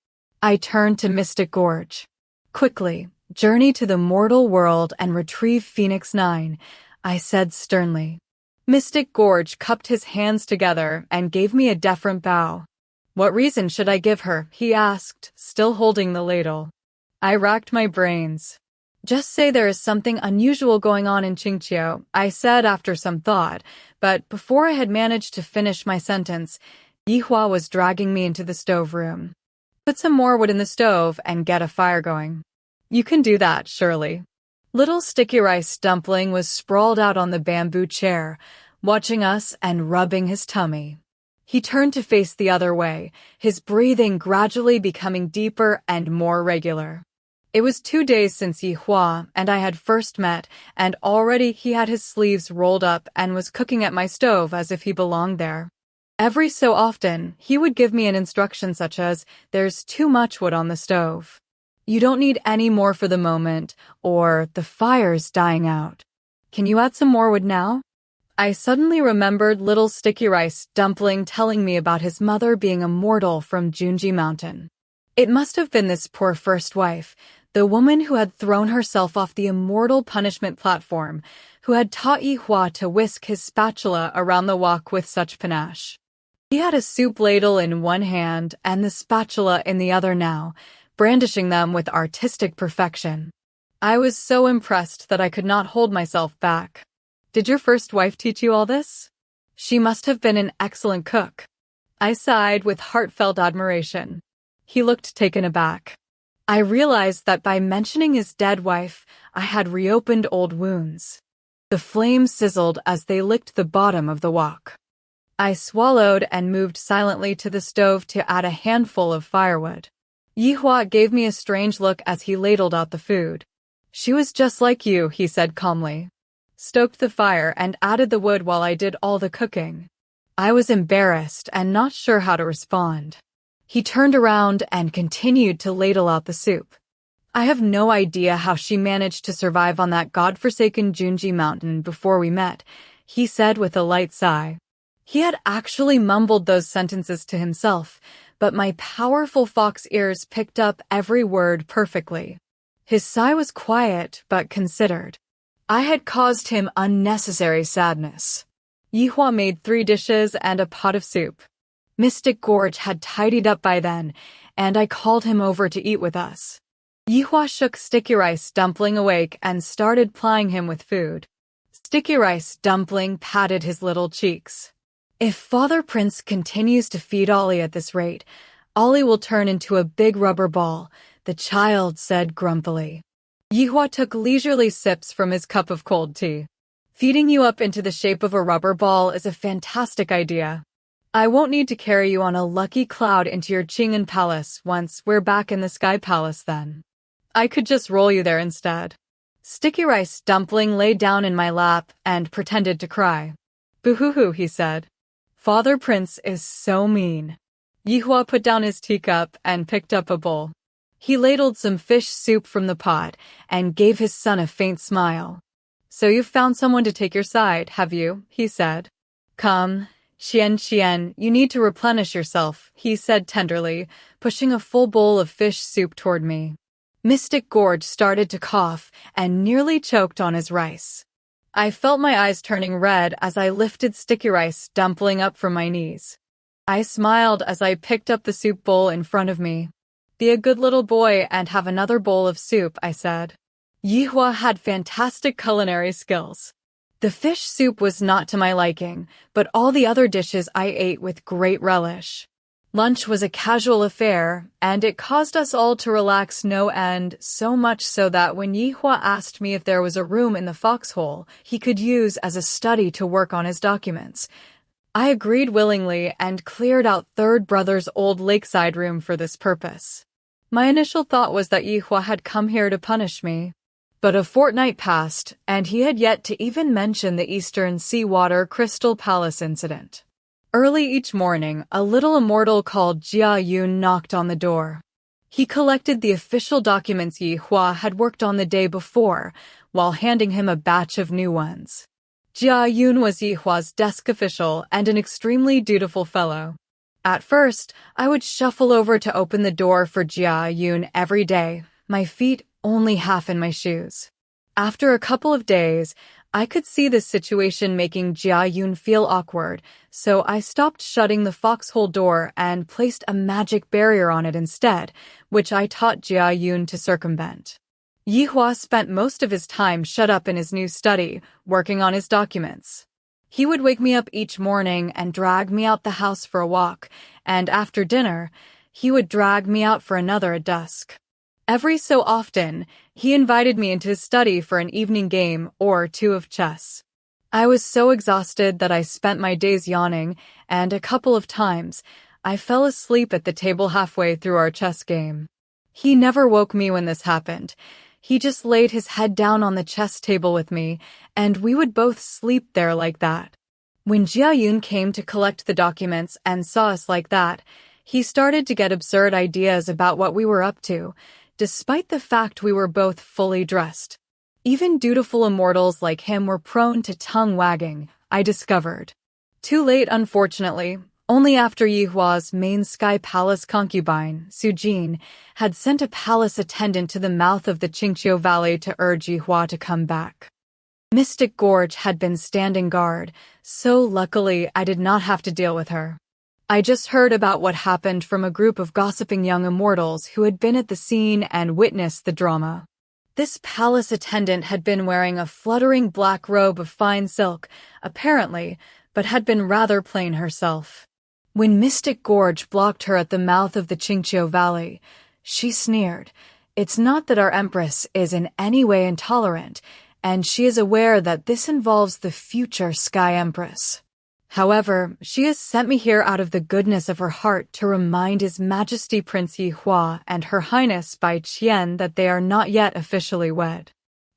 I turned to Mystic Gorge. "Quickly, journey to the mortal world and retrieve Phoenix 9, I said sternly. Mystic Gorge cupped his hands together and gave me a deferent bow. "What reason should I give her?" he asked, still holding the ladle. I racked my brains. "Just say there is something unusual going on in Xianxia," I said after some thought, but before I had managed to finish my sentence, Yihua was dragging me into the stove room. "Put some more wood in the stove and get a fire going." "You can do that, surely." Little Sticky Rice Dumpling was sprawled out on the bamboo chair, watching us and rubbing his tummy. He turned to face the other way, his breathing gradually becoming deeper and more regular. It was 2 days since Yihua and I had first met, and already he had his sleeves rolled up and was cooking at my stove as if he belonged there. Every so often, he would give me an instruction such as, "There's too much wood on the stove. You don't need any more for the moment," or "The fire's dying out. Can you add some more wood now?" I suddenly remembered little Sticky Rice Dumpling telling me about his mother being immortal from Junji Mountain. It must have been this poor first wife, the woman who had thrown herself off the immortal punishment platform, who had taught Yi Hua to whisk his spatula around the wok with such panache. He had a soup ladle in one hand and the spatula in the other now, brandishing them with artistic perfection. I was so impressed that I could not hold myself back. Did your first wife teach you all this? She must have been an excellent cook. I sighed with heartfelt admiration. He looked taken aback. I realized that by mentioning his dead wife, I had reopened old wounds. The flames sizzled as they licked the bottom of the wok. I swallowed and moved silently to the stove to add a handful of firewood. Yi Hua gave me a strange look as he ladled out the food. She was just like you, he said calmly. Stoked the fire and added the wood while I did all the cooking. I was embarrassed and not sure how to respond. He turned around and continued to ladle out the soup. I have no idea how she managed to survive on that godforsaken Junji Mountain before we met, he said with a light sigh. He had actually mumbled those sentences to himself, but my powerful fox ears picked up every word perfectly. His sigh was quiet but considered. I had caused him unnecessary sadness. Yi Hua made 3 dishes and a pot of soup. Mystic Gorge had tidied up by then, and I called him over to eat with us. Yi Hua shook Sticky Rice Dumpling awake and started plying him with food. Sticky Rice Dumpling patted his little cheeks. If Father Prince continues to feed Ollie at this rate, Ollie will turn into a big rubber ball, the child said grumpily. Yi Hua took leisurely sips from his cup of cold tea. Feeding you up into the shape of a rubber ball is a fantastic idea. I won't need to carry you on a lucky cloud into your Qing'an palace once we're back in the Sky Palace then. I could just roll you there instead. Sticky Rice Dumpling lay down in my lap and pretended to cry. Boo-hoo-hoo, he said. Father Prince is so mean. Yi Hua put down his teacup and picked up a bowl. He ladled some fish soup from the pot and gave his son a faint smile. So you've found someone to take your side, have you? He said. Come, Xianxia, you need to replenish yourself, he said tenderly, pushing a full bowl of fish soup toward me. Mystic Gorge started to cough and nearly choked on his rice. I felt my eyes turning red as I lifted Sticky Rice Dumpling up from my knees. I smiled as I picked up the soup bowl in front of me. Be a good little boy and have another bowl of soup, I said. Yi Hua had fantastic culinary skills. The fish soup was not to my liking, but all the other dishes I ate with great relish. Lunch was a casual affair, and it caused us all to relax no end, so much so that when Yi Hua asked me if there was a room in the foxhole he could use as a study to work on his documents, I agreed willingly and cleared out Third Brother's old lakeside room for this purpose. My initial thought was that Yi Hua had come here to punish me. But a fortnight passed, and he had yet to even mention the Eastern Seawater Crystal Palace incident. Early each morning, a little immortal called Jia Yun knocked on the door. He collected the official documents Yi Hua had worked on the day before, while handing him a batch of new ones. Jia Yun was Yi Hua's desk official and an extremely dutiful fellow. At first, I would shuffle over to open the door for Jia Yun every day, my feet only half in my shoes. After a couple of days, I could see this situation making Jia Yun feel awkward, so I stopped shutting the foxhole door and placed a magic barrier on it instead, which I taught Jia Yun to circumvent. Yi Hua spent most of his time shut up in his new study, working on his documents. He would wake me up each morning and drag me out the house for a walk, and after dinner, he would drag me out for another at dusk. Every so often, he invited me into his study for an evening game or 2 of chess. I was so exhausted that I spent my days yawning, and a couple of times, I fell asleep at the table halfway through our chess game. He never woke me when this happened. He just laid his head down on the chess table with me, and we would both sleep there like that. When Jia Yun came to collect the documents and saw us like that, he started to get absurd ideas about what we were up to, despite the fact we were both fully dressed. Even dutiful immortals like him were prone to tongue wagging. I discovered. Too late, unfortunately. Only after Yihua's main Sky Palace concubine, Sujin, had sent a palace attendant to the mouth of the Qingqiu Valley to urge Yihua to come back. Mystic Gorge had been standing guard, so luckily I did not have to deal with her. I just heard about what happened from a group of gossiping young immortals who had been at the scene and witnessed the drama. This palace attendant had been wearing a fluttering black robe of fine silk, apparently, but had been rather plain herself. When Mystic Gorge blocked her at the mouth of the Qingqiu Valley, she sneered. It's not that our Empress is in any way intolerant, and she is aware that this involves the future Sky Empress. However, she has sent me here out of the goodness of her heart to remind His Majesty Prince Yihua and Her Highness Bai Qian that they are not yet officially wed.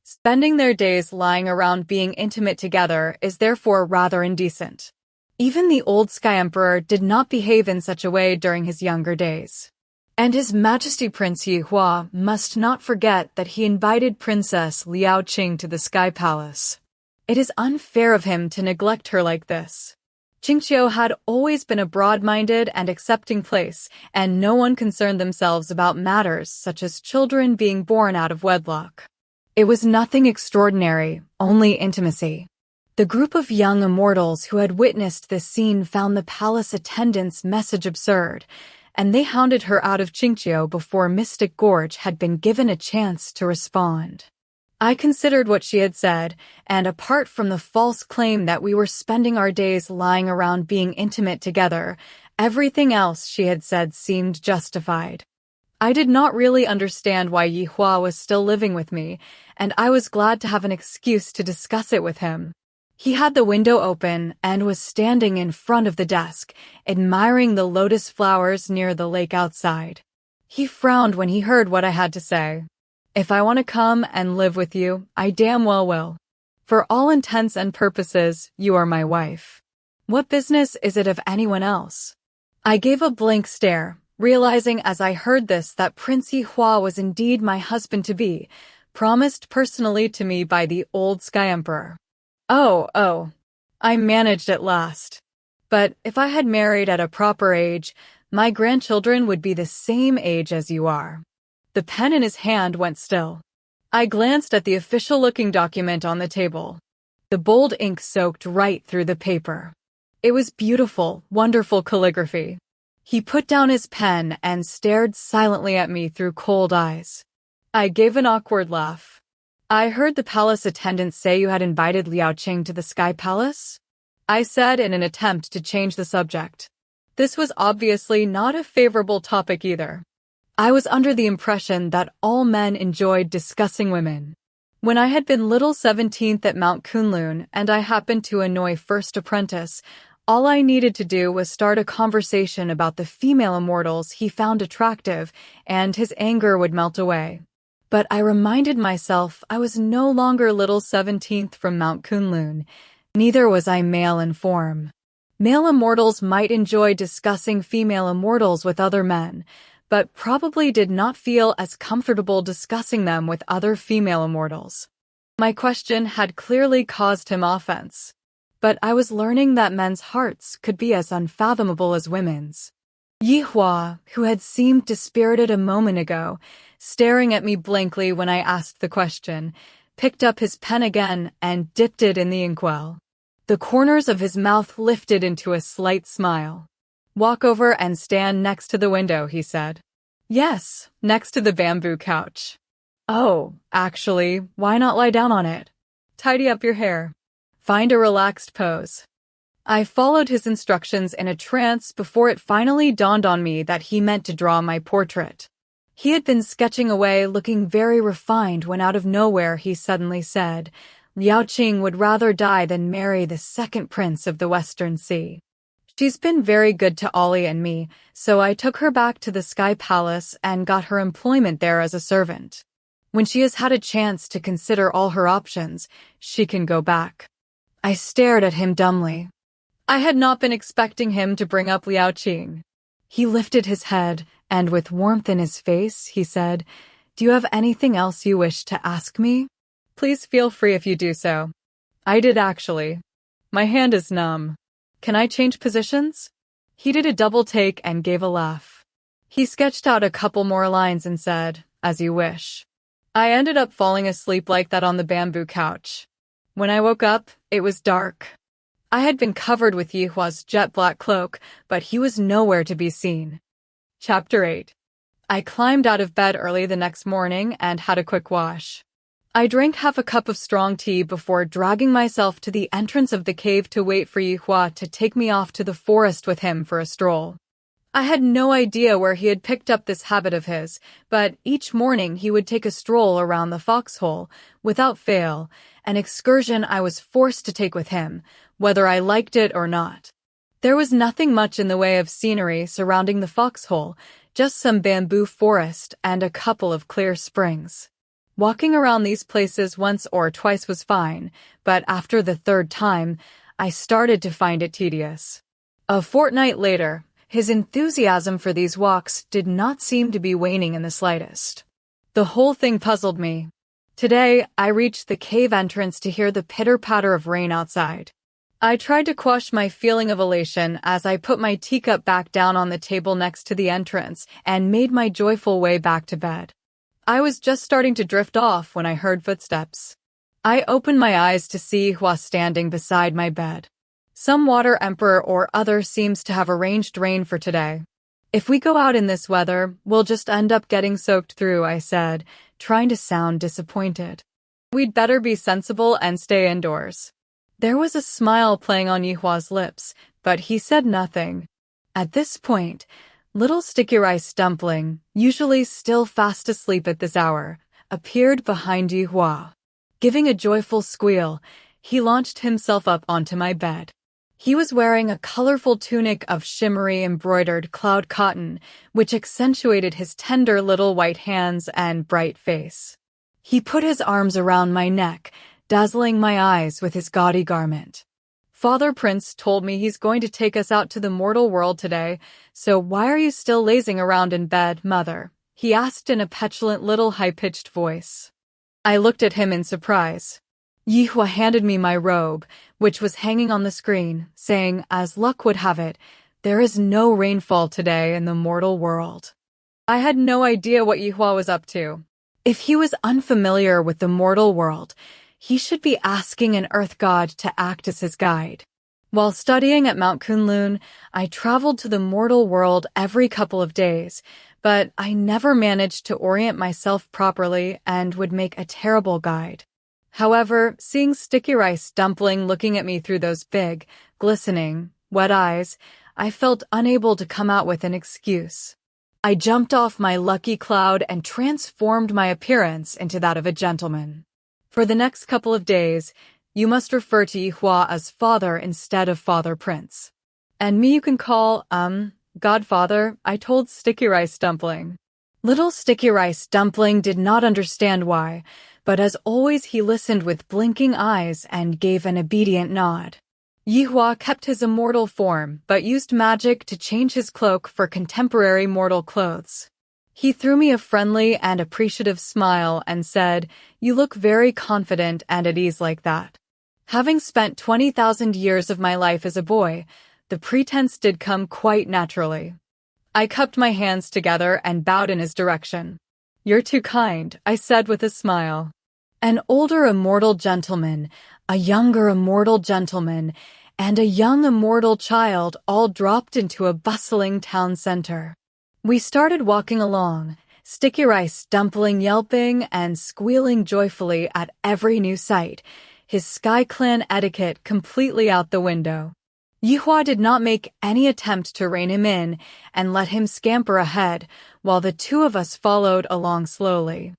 Spending their days lying around being intimate together is therefore rather indecent. Even the old Sky Emperor did not behave in such a way during his younger days. And His Majesty Prince Yihua must not forget that he invited Princess Liao Qing to the Sky Palace. It is unfair of him to neglect her like this. Qingqiu had always been a broad-minded and accepting place, and no one concerned themselves about matters such as children being born out of wedlock. It was nothing extraordinary, only intimacy. The group of young immortals who had witnessed this scene found the palace attendant's message absurd, and they hounded her out of Qingqiu before Mystic Gorge had been given a chance to respond. I considered what she had said, and apart from the false claim that we were spending our days lying around being intimate together, everything else she had said seemed justified. I did not really understand why Yihua was still living with me, and I was glad to have an excuse to discuss it with him. He had the window open and was standing in front of the desk, admiring the lotus flowers near the lake outside. He frowned when he heard what I had to say. If I want to come and live with you, I damn well will. For all intents and purposes, you are my wife. What business is it of anyone else? I gave a blank stare, realizing as I heard this that Prince Yihua was indeed my husband-to-be, promised personally to me by the old Sky Emperor. Oh, I managed at last. But if I had married at a proper age, my grandchildren would be the same age as you are. The pen in his hand went still. I glanced at the official-looking document on the table. The bold ink soaked right through the paper. It was beautiful, wonderful calligraphy. He put down his pen and stared silently at me through cold eyes. I gave an awkward laugh. I heard the palace attendant say you had invited Liao Qing to the Sky Palace? I said in an attempt to change the subject. This was obviously not a favorable topic either. I was under the impression that all men enjoyed discussing women. When I had been little 17th at Mount Kunlun and I happened to annoy First Apprentice, all I needed to do was start a conversation about the female immortals he found attractive, and his anger would melt away. But I reminded myself I was no longer little 17th from Mount Kunlun. Neither was I male in form. Male immortals might enjoy discussing female immortals with other men, but probably did not feel as comfortable discussing them with other female immortals. My question had clearly caused him offense, but I was learning that men's hearts could be as unfathomable as women's. Yihua, who had seemed dispirited a moment ago, staring at me blankly when I asked the question, picked up his pen again and dipped it in the inkwell. The corners of his mouth lifted into a slight smile. Walk over and stand next to the window, he said. Yes, next to the bamboo couch. Oh, actually, why not lie down on it? Tidy up your hair. Find a relaxed pose. I followed his instructions in a trance before it finally dawned on me that he meant to draw my portrait. He had been sketching away, looking very refined, when out of nowhere he suddenly said, Liao Qing would rather die than marry the second prince of the Western Sea. She's been very good to Ollie and me, so I took her back to the Sky Palace and got her employment there as a servant. When she has had a chance to consider all her options, she can go back. I stared at him dumbly. I had not been expecting him to bring up Liao Qing. He lifted his head, and with warmth in his face, he said, Do you have anything else you wish to ask me? Please feel free if you do so. I did actually. My hand is numb. Can I change positions? He did a double take and gave a laugh. He sketched out a couple more lines and said, "As you wish." I ended up falling asleep like that on the bamboo couch. When I woke up, it was dark. I had been covered with Yihua's jet black cloak, but he was nowhere to be seen. Chapter 8. I climbed out of bed early the next morning and had a quick wash. I drank half a cup of strong tea before dragging myself to the entrance of the cave to wait for Yihua to take me off to the forest with him for a stroll. I had no idea where he had picked up this habit of his, but each morning he would take a stroll around the foxhole, without fail, an excursion I was forced to take with him, whether I liked it or not. There was nothing much in the way of scenery surrounding the foxhole, just some bamboo forest and a couple of clear springs. Walking around these places once or twice was fine, but after the third time, I started to find it tedious. A fortnight later, his enthusiasm for these walks did not seem to be waning in the slightest. The whole thing puzzled me. Today, I reached the cave entrance to hear the pitter-patter of rain outside. I tried to quash my feeling of elation as I put my teacup back down on the table next to the entrance and made my joyful way back to bed. I was just starting to drift off when I heard footsteps. I opened my eyes to see Hua standing beside my bed. Some water emperor or other seems to have arranged rain for today. If we go out in this weather, we'll just end up getting soaked through, I said, trying to sound disappointed. We'd better be sensible and stay indoors. There was a smile playing on Yihua's lips, but he said nothing. At this point, little Sticky Rice Dumpling, usually still fast asleep at this hour, appeared behind Yihua. Giving a joyful squeal, he launched himself up onto my bed. He was wearing a colorful tunic of shimmery embroidered cloud cotton, which accentuated his tender little white hands and bright face. He put his arms around my neck, dazzling my eyes with his gaudy garment. "Father Prince told me he's going to take us out to the mortal world today, so why are you still lazing around in bed, Mother?" he asked in a petulant little high-pitched voice. I looked at him in surprise. Yihua handed me my robe, which was hanging on the screen, saying, as luck would have it, there is no rainfall today in the mortal world. I had no idea what Yihua was up to. If he was unfamiliar with the mortal world, he should be asking an earth god to act as his guide. While studying at Mount Kunlun, I traveled to the mortal world every couple of days, but I never managed to orient myself properly and would make a terrible guide. However, seeing Sticky Rice Dumpling looking at me through those big, glistening, wet eyes, I felt unable to come out with an excuse. I jumped off my lucky cloud and transformed my appearance into that of a gentleman. For the next couple of days, you must refer to Yihua as Father instead of Father Prince. And me you can call, Godfather, I told Sticky Rice Dumpling. Little Sticky Rice Dumpling did not understand why, but as always he listened with blinking eyes and gave an obedient nod. Yihua kept his immortal form, but used magic to change his cloak for contemporary mortal clothes. He threw me a friendly and appreciative smile and said, "You look very confident and at ease like that." Having spent 20,000 years of my life as a boy, the pretense did come quite naturally. I cupped my hands together and bowed in his direction. "You're too kind," I said with a smile. An older immortal gentleman, a younger immortal gentleman, and a young immortal child all dropped into a bustling town center. We started walking along, Sticky Rice Dumpling yelping and squealing joyfully at every new sight, his Sky Clan etiquette completely out the window. Yihua did not make any attempt to rein him in and let him scamper ahead, while the two of us followed along slowly.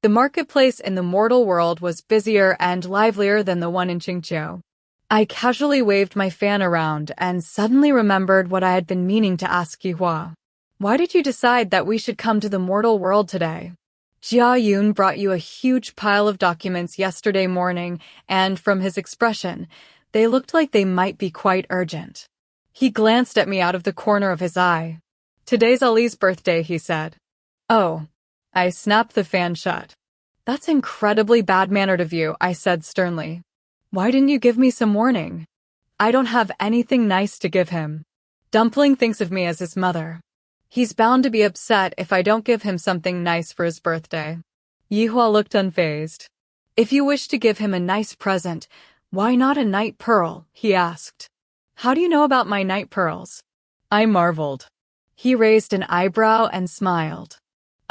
The marketplace in the mortal world was busier and livelier than the one in Xianxia. I casually waved my fan around and suddenly remembered what I had been meaning to ask Yihua. "Why did you decide that we should come to the mortal world today? Jia Yun brought you a huge pile of documents yesterday morning, and from his expression, they looked like they might be quite urgent." He glanced at me out of the corner of his eye. "Today's Ali's birthday," he said. "Oh." I snapped the fan shut. "That's incredibly bad-mannered of you," I said sternly. "Why didn't you give me some warning?" I don't have anything nice to give him. Dumpling thinks of me as his mother. He's bound to be upset if I don't give him something nice for his birthday. Yihua looked unfazed. If you wish to give him a nice present, why not a night pearl? He asked. How do you know about my night pearls? I marveled. He raised an eyebrow and smiled.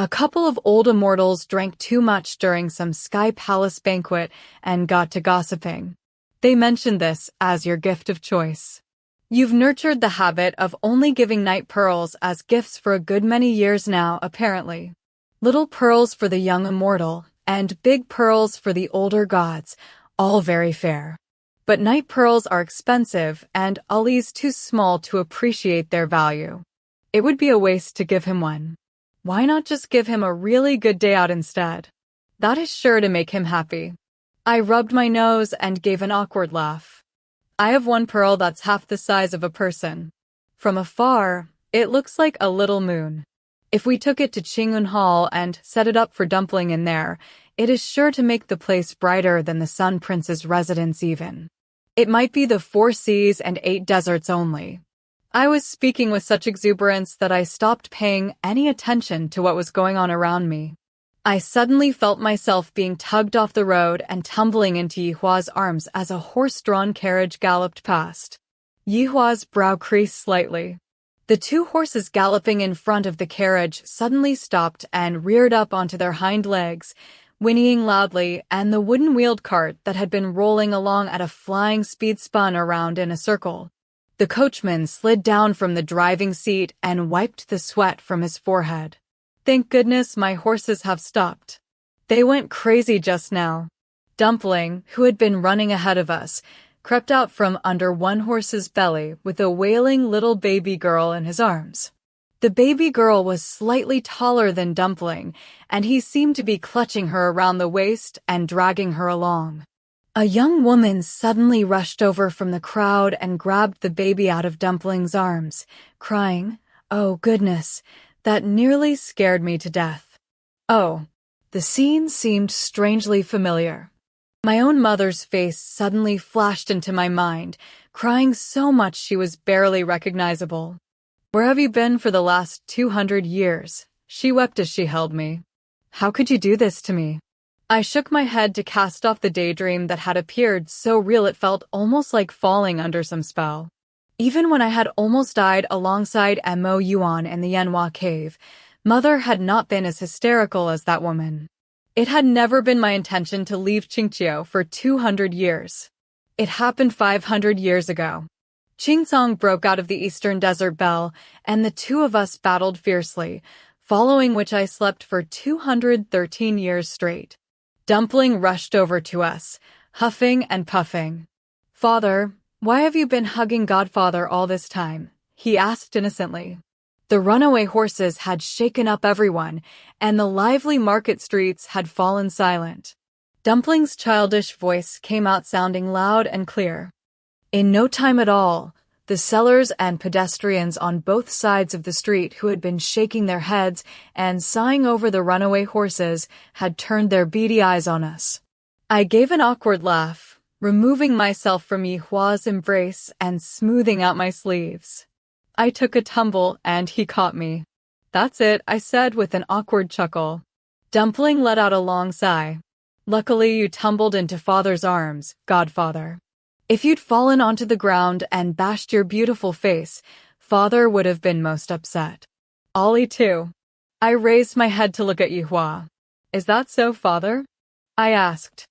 A couple of old immortals drank too much during some Sky Palace banquet and got to gossiping. They mentioned this as your gift of choice. You've nurtured the habit of only giving night pearls as gifts for a good many years now, apparently. Little pearls for the young immortal, and big pearls for the older gods, all very fair. But night pearls are expensive, and Ali's too small to appreciate their value. It would be a waste to give him one. Why not just give him a really good day out instead? That is sure to make him happy. I rubbed my nose and gave an awkward laugh. I have one pearl that's half the size of a person. From afar, it looks like a little moon. If we took it to Qingyun Hall and set it up for Dumpling in there, it is sure to make the place brighter than the Sun Prince's residence even. It might be the 4 seas and 8 deserts only. I was speaking with such exuberance that I stopped paying any attention to what was going on around me. I suddenly felt myself being tugged off the road and tumbling into Yihua's arms as a horse-drawn carriage galloped past. Yihua's brow creased slightly. The 2 horses galloping in front of the carriage suddenly stopped and reared up onto their hind legs, whinnying loudly, and the wooden-wheeled cart that had been rolling along at a flying speed spun around in a circle. The coachman slid down from the driving seat and wiped the sweat from his forehead. Thank goodness my horses have stopped. They went crazy just now. Dumpling, who had been running ahead of us, crept out from under one horse's belly with a wailing little baby girl in his arms. The baby girl was slightly taller than Dumpling, and he seemed to be clutching her around the waist and dragging her along. A young woman suddenly rushed over from the crowd and grabbed the baby out of Dumpling's arms, crying, "Oh, goodness, that nearly scared me to death." Oh, the scene seemed strangely familiar. My own mother's face suddenly flashed into my mind, crying so much she was barely recognizable. "Where have you been for the last 200 years? She wept as she held me. "How could you do this to me?" I shook my head to cast off the daydream that had appeared so real it felt almost like falling under some spell. Even when I had almost died alongside Mo Yuan in the Yanhua cave, Mother had not been as hysterical as that woman. It had never been my intention to leave Xianxia for 200 years. It happened 500 years ago. Qingsong broke out of the Eastern Desert Bell, and the 2 of us battled fiercely, following which I slept for 213 years straight. Dumpling rushed over to us, huffing and puffing. "Father, why have you been hugging Godfather all this time?" he asked innocently. The runaway horses had shaken up everyone, and the lively market streets had fallen silent. Dumpling's childish voice came out sounding loud and clear. In no time at all, the sellers and pedestrians on both sides of the street who had been shaking their heads and sighing over the runaway horses had turned their beady eyes on us. I gave an awkward laugh, removing myself from Yihua's embrace and smoothing out my sleeves. I took a tumble and he caught me. "That's it," I said with an awkward chuckle. Dumpling let out a long sigh. "Luckily you tumbled into Father's arms, Godfather. If you'd fallen onto the ground and bashed your beautiful face, Father would have been most upset." "Ollie too." I raised my head to look at Yihua. "Is that so, Father?" I asked.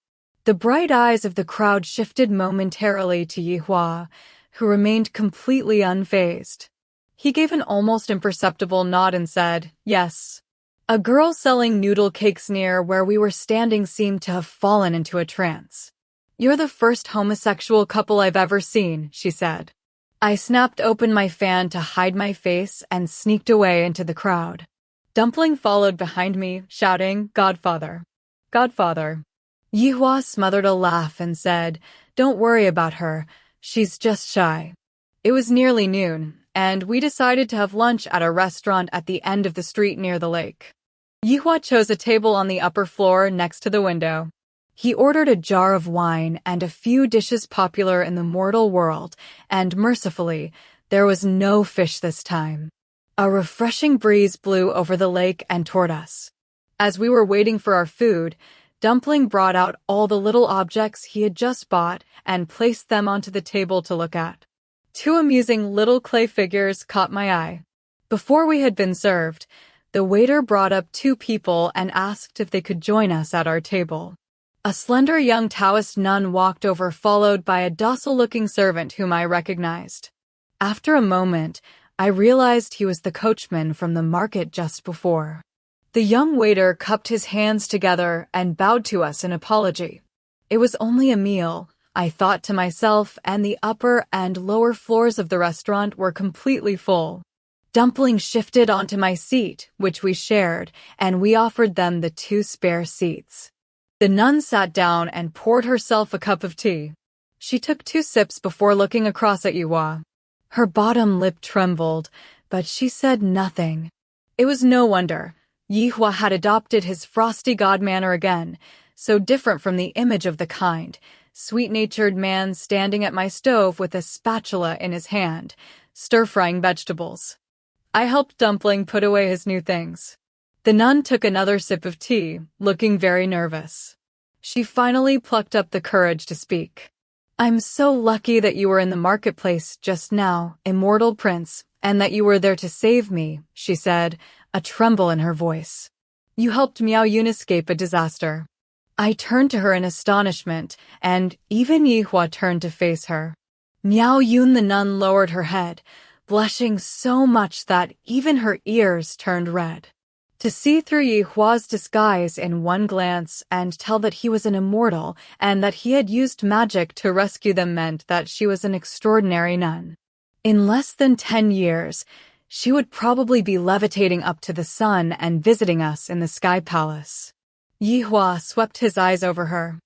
The bright eyes of the crowd shifted momentarily to Yihua, who remained completely unfazed. He gave an almost imperceptible nod and said, "Yes." A girl selling noodle cakes near where we were standing seemed to have fallen into a trance. "You're the first homosexual couple I've ever seen," she said. I snapped open my fan to hide my face and sneaked away into the crowd. Dumpling followed behind me, shouting, "Godfather! Godfather!" Yihua smothered a laugh and said, "Don't worry about her. She's just shy." It was nearly noon, and we decided to have lunch at a restaurant at the end of the street near the lake. Yihua chose a table on the upper floor next to the window. He ordered a jar of wine and a few dishes popular in the mortal world, and mercifully, there was no fish this time. A refreshing breeze blew over the lake and toward us. As we were waiting for our food, Dumpling brought out all the little objects he had just bought and placed them onto the table to look at. Two amusing little clay figures caught my eye. Before we had been served, the waiter brought up two people and asked if they could join us at our table. A slender young Taoist nun walked over, followed by a docile-looking servant whom I recognized. After a moment, I realized he was the coachman from the market just before. The young waiter cupped his hands together and bowed to us in apology. It was only a meal, I thought to myself, and the upper and lower floors of the restaurant were completely full. Dumpling shifted onto my seat, which we shared, and we offered them the two spare seats. The nun sat down and poured herself a cup of tea. She took 2 sips before looking across at Yuhua. Her bottom lip trembled, but she said nothing. It was no wonder. Yuhua had adopted his frosty god manner again, so different from the image of the kind, sweet-natured man standing at my stove with a spatula in his hand, stir-frying vegetables. I helped Dumpling put away his new things. The nun took another sip of tea, looking very nervous. She finally plucked up the courage to speak. "I'm so lucky that you were in the marketplace just now, Immortal Prince, and that you were there to save me," she said, a tremble in her voice. "You helped Miao Yun escape a disaster." I turned to her in astonishment, and even Yuhua turned to face her. Miao Yun, the nun, lowered her head, blushing so much that even her ears turned red. To see through Yuhua's disguise in one glance and tell that he was an immortal and that he had used magic to rescue them meant that she was an extraordinary nun. In less than 10 years, she would probably be levitating up to the sun and visiting us in the Sky Palace. Yuhua swept his eyes over her.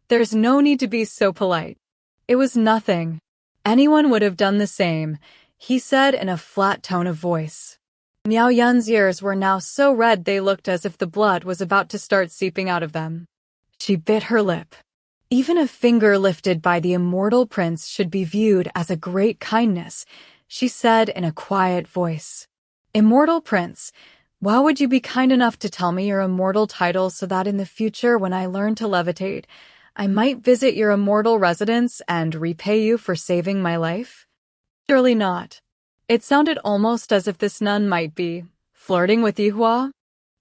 "There's no need to be so polite. It was nothing. Anyone would have done the same," he said in a flat tone of voice. Miao Yun's ears were now so red they looked as if the blood was about to start seeping out of them. She bit her lip. Even a finger lifted by the immortal prince should be viewed as a great kindness, she said in a quiet voice. "Immortal Prince, why would you be kind enough to tell me your immortal title so that in the future when I learn to levitate, I might visit your immortal residence and repay you for saving my life?" "Surely not." It sounded almost as if this nun might be flirting with Yuhua.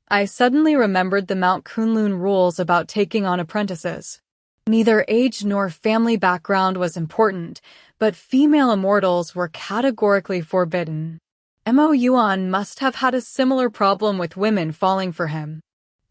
I suddenly remembered the Mount Kunlun rules about taking on apprentices. Neither age nor family background was important, but female immortals were categorically forbidden. Mo Yuan must have had a similar problem with women falling for him.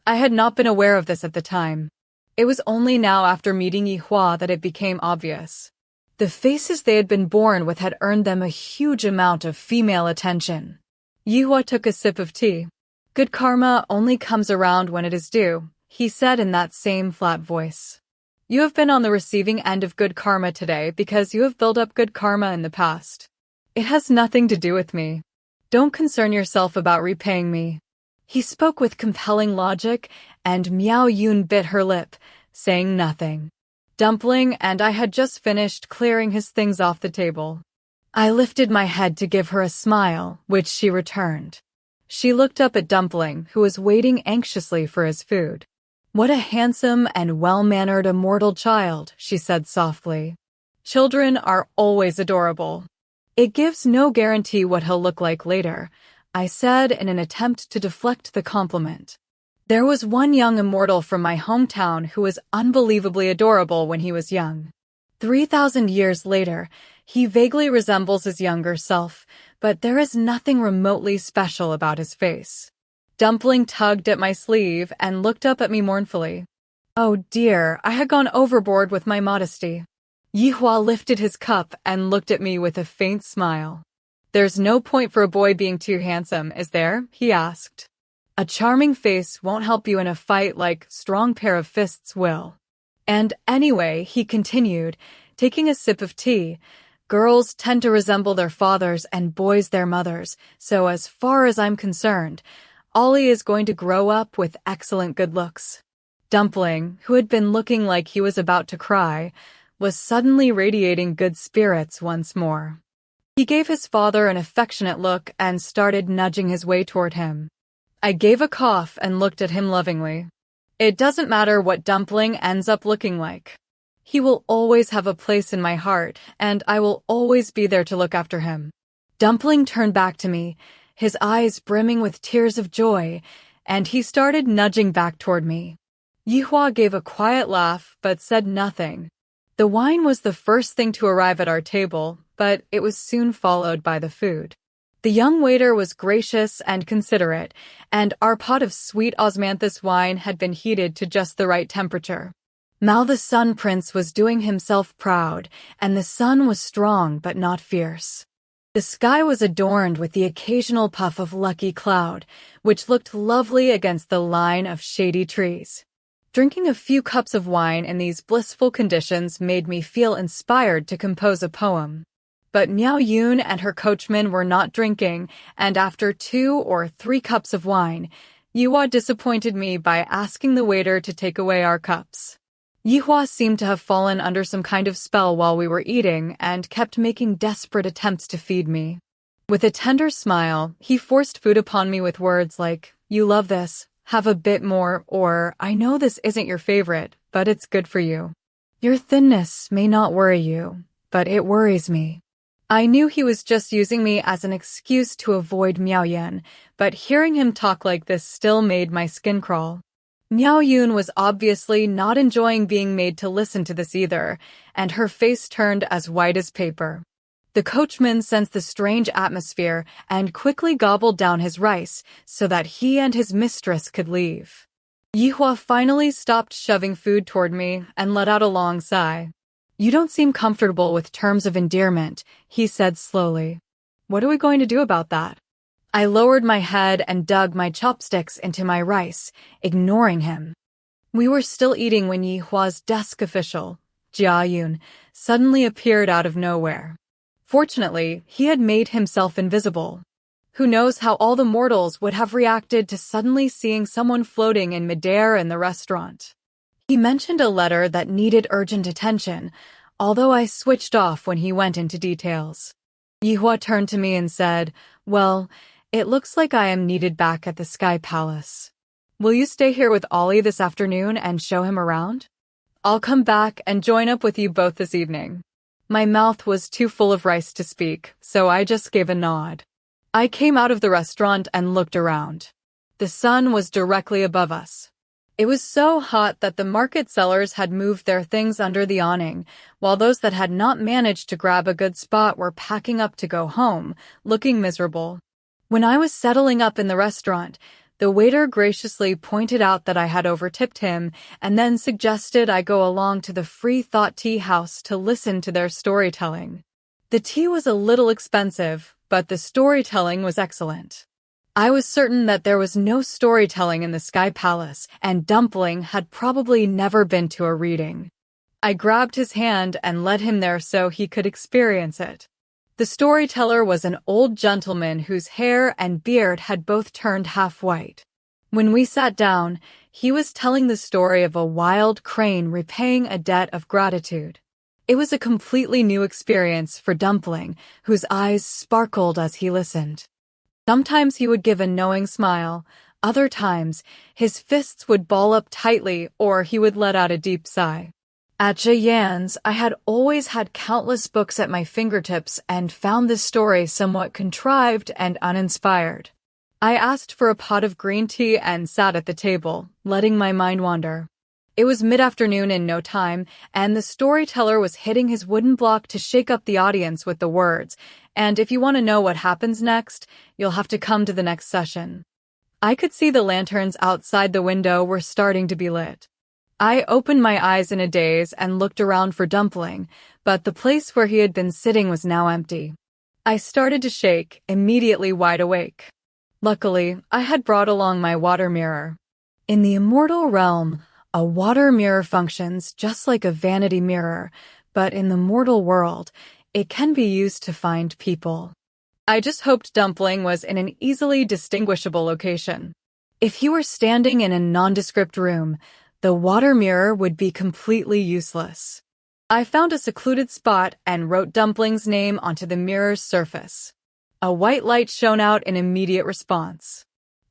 I had not been aware of this at the time. It was only now after meeting Yuhua that it became obvious. The faces they had been born with had earned them a huge amount of female attention. Yuhua took a sip of tea. "Good karma only comes around when it is due," he said in that same flat voice. "You have been on the receiving end of good karma today because you have built up good karma in the past. It has nothing to do with me. Don't concern yourself about repaying me." He spoke with compelling logic, and Miao Yun bit her lip, saying nothing. Dumpling and I had just finished clearing his things off the table. I lifted my head to give her a smile, which she returned. She looked up at Dumpling, who was waiting anxiously for his food. "What a handsome and well-mannered immortal child," she said softly. "Children are always adorable. It gives no guarantee what he'll look like later," I said in an attempt to deflect the compliment. There was one young immortal from my hometown who was unbelievably adorable when he was young. 3,000 years later, he vaguely resembles his younger self, but there is nothing remotely special about his face. Dumpling tugged at my sleeve and looked up at me mournfully. Oh dear, I had gone overboard with my modesty. Yuhua lifted his cup and looked at me with a faint smile. "There's no point for a boy being too handsome, is there?" he asked. "A charming face won't help you in a fight like strong pair of fists will. And anyway," he continued, taking a sip of tea, "girls tend to resemble their fathers and boys their mothers, so as far as I'm concerned, Ollie is going to grow up with excellent good looks." Dumpling, who had been looking like he was about to cry, was suddenly radiating good spirits once more. He gave his father an affectionate look and started nudging his way toward him. I gave a cough and looked at him lovingly. It doesn't matter what Dumpling ends up looking like. He will always have a place in my heart, and I will always be there to look after him. Dumpling turned back to me, his eyes brimming with tears of joy, and he started nudging back toward me. Yihua gave a quiet laugh but said nothing. The wine was the first thing to arrive at our table, but it was soon followed by the food. The young waiter was gracious and considerate, and our pot of sweet osmanthus wine had been heated to just the right temperature. Mao the Sun Prince was doing himself proud, and the sun was strong but not fierce. The sky was adorned with the occasional puff of lucky cloud, which looked lovely against the line of shady trees. Drinking a few cups of wine in these blissful conditions made me feel inspired to compose a poem. But Miao Yun and her coachman were not drinking, and after 2 or 3 cups of wine, Yihua disappointed me by asking the waiter to take away our cups. Yihua seemed to have fallen under some kind of spell while we were eating and kept making desperate attempts to feed me. With a tender smile, he forced food upon me with words like, "You love this, have a bit more," or "I know this isn't your favorite, but it's good for you. Your thinness may not worry you, but it worries me." I knew he was just using me as an excuse to avoid Miao Yan, but hearing him talk like this still made my skin crawl. Miao Yun was obviously not enjoying being made to listen to this either, and her face turned as white as paper. The coachman sensed the strange atmosphere and quickly gobbled down his rice so that he and his mistress could leave. Yihua finally stopped shoving food toward me and let out a long sigh. "You don't seem comfortable with terms of endearment," he said slowly. "What are we going to do about that?" I lowered my head and dug my chopsticks into my rice, ignoring him. We were still eating when Yihua's desk official, Jia Yun, suddenly appeared out of nowhere. Fortunately, he had made himself invisible. Who knows how all the mortals would have reacted to suddenly seeing someone floating in midair in the restaurant. He mentioned a letter that needed urgent attention, although I switched off when he went into details. Yihua turned to me and said, "Well, it looks like I am needed back at the Sky Palace. Will you stay here with Ollie this afternoon and show him around? I'll come back and join up with you both this evening." My mouth was too full of rice to speak, so I just gave a nod. I came out of the restaurant and looked around. The sun was directly above us. It was so hot that the market sellers had moved their things under the awning, while those that had not managed to grab a good spot were packing up to go home, looking miserable. When I was settling up in the restaurant, the waiter graciously pointed out that I had overtipped him and then suggested I go along to the Free Thought Tea House to listen to their storytelling. The tea was a little expensive, but the storytelling was excellent. I was certain that there was no storytelling in the Sky Palace, and Dumpling had probably never been to a reading. I grabbed his hand and led him there so he could experience it. The storyteller was an old gentleman whose hair and beard had both turned half white. When we sat down, he was telling the story of a wild crane repaying a debt of gratitude. It was a completely new experience for Dumpling, whose eyes sparkled as he listened. Sometimes he would give a knowing smile, other times his fists would ball up tightly or he would let out a deep sigh. At Xianxia's, I had always had countless books at my fingertips and found this story somewhat contrived and uninspired. I asked for a pot of green tea and sat at the table, letting my mind wander. It was mid-afternoon in no time, and the storyteller was hitting his wooden block to shake up the audience with the words, "And if you want to know what happens next, you'll have to come to the next session." I could see the lanterns outside the window were starting to be lit. I opened my eyes in a daze and looked around for Dumpling, but the place where he had been sitting was now empty. I started to shake, immediately wide awake. Luckily, I had brought along my water mirror. In the immortal realm, a water mirror functions just like a vanity mirror, but in the mortal world, it can be used to find people. I just hoped Dumpling was in an easily distinguishable location. If he were standing in a nondescript room, The water mirror would be completely useless. I found a secluded spot and wrote Dumpling's name onto the mirror's surface. A white light shone out in immediate response.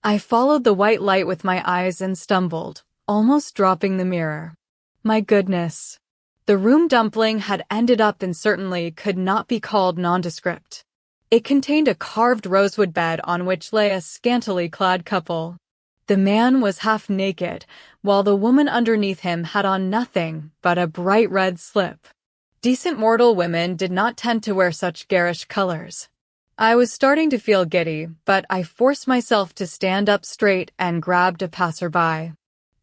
I followed the white light with my eyes and stumbled, almost dropping the mirror. My goodness. The room Dumpling had ended up in certainly could not be called nondescript. It contained a carved rosewood bed on which lay a scantily clad couple. The man was half naked, while the woman underneath him had on nothing but a bright red slip. Decent mortal women did not tend to wear such garish colors. I was starting to feel giddy, but I forced myself to stand up straight and grabbed a passerby.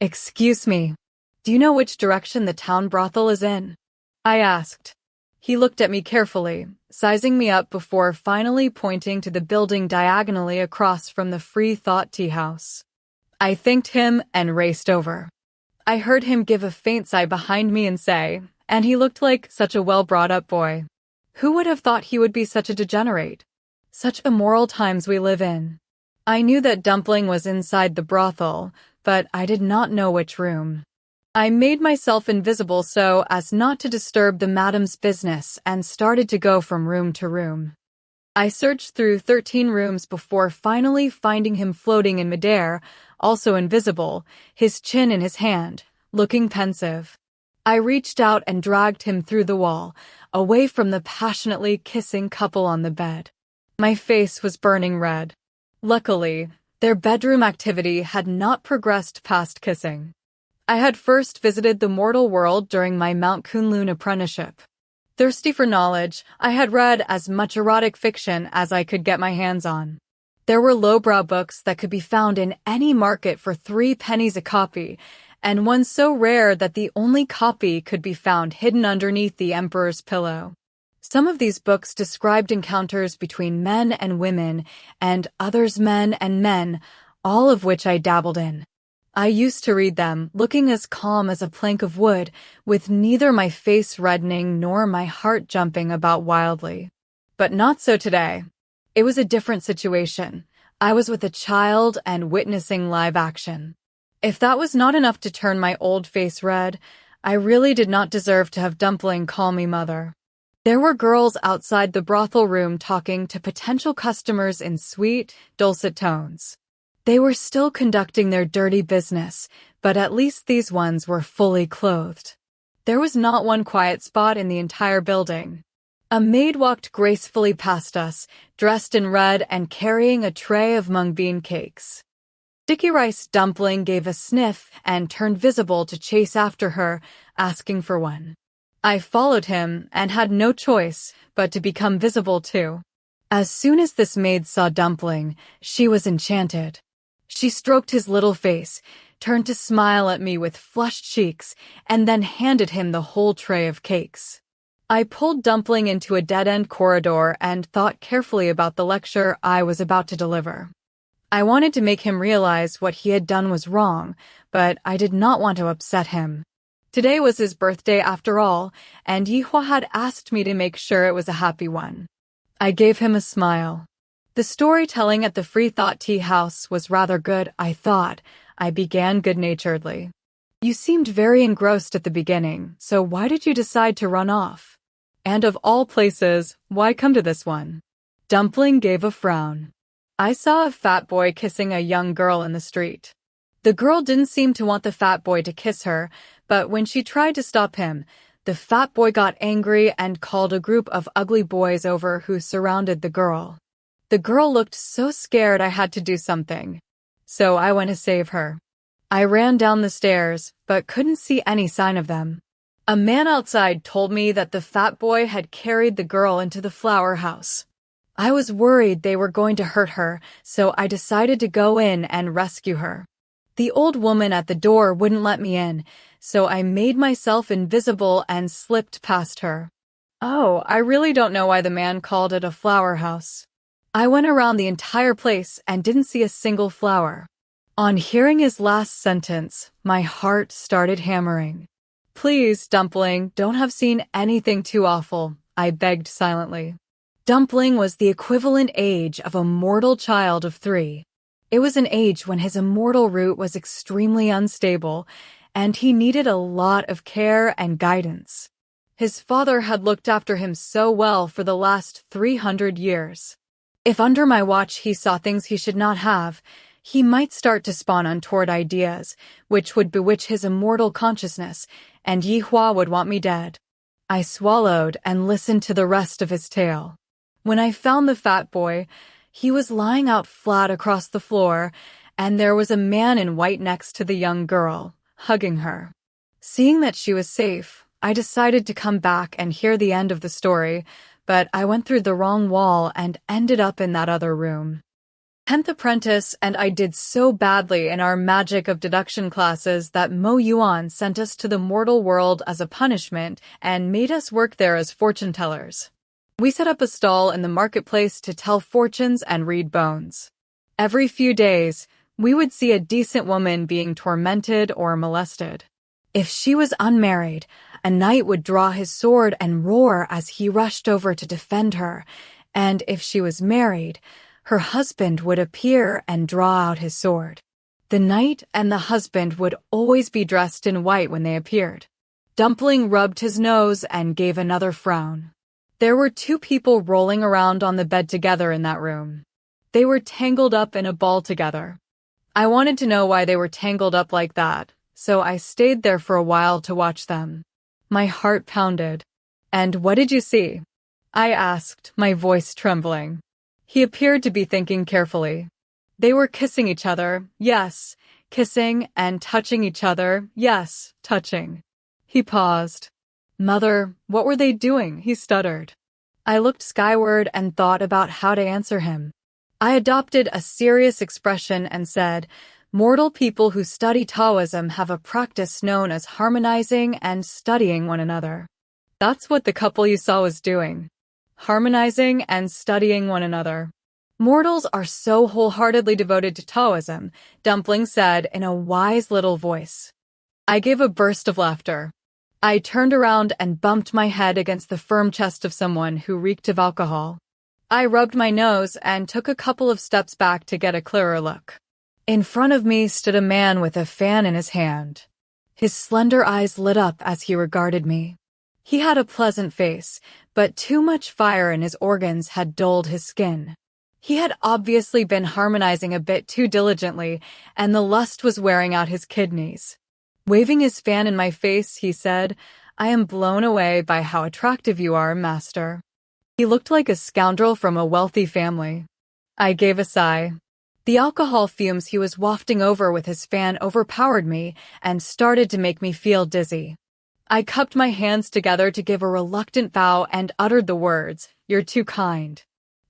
"Excuse me, do you know which direction the town brothel is in?" I asked. He looked at me carefully, sizing me up before finally pointing to the building diagonally across from the Free Thought Tea House. I thanked him and raced over. I heard him give a faint sigh behind me and say, "And he looked like such a well-brought-up boy. Who would have thought he would be such a degenerate? Such immoral times we live in." I knew that Dumpling was inside the brothel, but I did not know which room. I made myself invisible so as not to disturb the madam's business and started to go from room to room. I searched through 13 rooms before finally finding him floating in midair, also invisible, his chin in his hand, looking pensive. I reached out and dragged him through the wall, away from the passionately kissing couple on the bed. My face was burning red. Luckily, their bedroom activity had not progressed past kissing. I had first visited the mortal world during my Mount Kunlun apprenticeship. Thirsty for knowledge, I had read as much erotic fiction as I could get my hands on. There were lowbrow books that could be found in any market for 3 pennies a copy, and one so rare that the only copy could be found hidden underneath the emperor's pillow. Some of these books described encounters between men and women, and others men and men, all of which I dabbled in. I used to read them, looking as calm as a plank of wood, with neither my face reddening nor my heart jumping about wildly. But not so today. It was a different situation. I was with a child and witnessing live action. If that was not enough to turn my old face red, I really did not deserve to have Dumpling call me mother. There were girls outside the brothel room talking to potential customers in sweet, dulcet tones. They were still conducting their dirty business, but at least these ones were fully clothed. There was not one quiet spot in the entire building. A maid walked gracefully past us, dressed in red and carrying a tray of mung bean cakes. Sticky Rice Dumpling gave a sniff and turned visible to chase after her, asking for one. I followed him and had no choice but to become visible too. As soon as this maid saw Dumpling, she was enchanted. She stroked his little face, turned to smile at me with flushed cheeks, and then handed him the whole tray of cakes. I pulled Dumpling into a dead-end corridor and thought carefully about the lecture I was about to deliver. I wanted to make him realize what he had done was wrong, but I did not want to upset him. Today was his birthday after all, and Yihua had asked me to make sure it was a happy one. I gave him a smile. The storytelling at the Free Thought Tea House was rather good, I thought. I began good-naturedly. "You seemed very engrossed at the beginning, so why did you decide to run off? And of all places, why come to this one?" Dumpling gave a frown. "I saw a fat boy kissing a young girl in the street. The girl didn't seem to want the fat boy to kiss her, but when she tried to stop him, the fat boy got angry and called a group of ugly boys over who surrounded the girl. The girl looked so scared I had to do something. So I went to save her. I ran down the stairs, but couldn't see any sign of them. A man outside told me that the fat boy had carried the girl into the flower house. I was worried they were going to hurt her, so I decided to go in and rescue her. The old woman at the door wouldn't let me in, so I made myself invisible and slipped past her. Oh, I really don't know why the man called it a flower house. I went around the entire place and didn't see a single flower. On hearing his last sentence, my heart started hammering. "Please, Dumpling, don't have seen anything too awful," I begged silently. Dumpling was the equivalent age of a mortal child of 3. It was an age when his immortal root was extremely unstable, and he needed a lot of care and guidance. His father had looked after him so well for the last 300 years. If under my watch he saw things he should not have, he might start to spawn untoward ideas, which would bewitch his immortal consciousness, and Yihua would want me dead. I swallowed and listened to the rest of his tale. When I found the fat boy, he was lying out flat across the floor, and there was a man in white next to the young girl, hugging her. Seeing that she was safe, I decided to come back and hear the end of the story, but I went through the wrong wall and ended up in that other room. 10th apprentice and I did so badly in our magic of deduction classes that Mo Yuan sent us to the mortal world as a punishment and made us work there as fortune tellers. We set up a stall in the marketplace to tell fortunes and read bones. Every few days, we would see a decent woman being tormented or molested. If she was unmarried, a knight would draw his sword and roar as he rushed over to defend her, and if she was married, her husband would appear and draw out his sword. The knight and the husband would always be dressed in white when they appeared. Dumpling rubbed his nose and gave another frown. There were 2 people rolling around on the bed together in that room. They were tangled up in a ball together. I wanted to know why they were tangled up like that, so I stayed there for a while to watch them. My heart pounded. "And what did you see?" I asked, my voice trembling. He appeared to be thinking carefully. "They were kissing each other, yes, kissing, and touching each other, yes, touching." He paused. "Mother, what were they doing?" he stuttered. I looked skyward and thought about how to answer him. I adopted a serious expression and said, "Mortal people who study Taoism have a practice known as harmonizing and studying one another." That's what the couple you saw was doing. Harmonizing and studying one another. Mortals are so wholeheartedly devoted to Taoism, Dumpling said in a wise little voice. I gave a burst of laughter. I turned around and bumped my head against the firm chest of someone who reeked of alcohol. I rubbed my nose and took a couple of steps back to get a clearer look. In front of me stood a man with a fan in his hand. His slender eyes lit up as he regarded me. He had a pleasant face, but too much fire in his organs had dulled his skin. He had obviously been harmonizing a bit too diligently, and the lust was wearing out his kidneys. Waving his fan in my face, he said, "I am blown away by how attractive you are, master." He looked like a scoundrel from a wealthy family. I gave a sigh. The alcohol fumes he was wafting over with his fan overpowered me and started to make me feel dizzy. I cupped my hands together to give a reluctant bow and uttered the words, "You're too kind."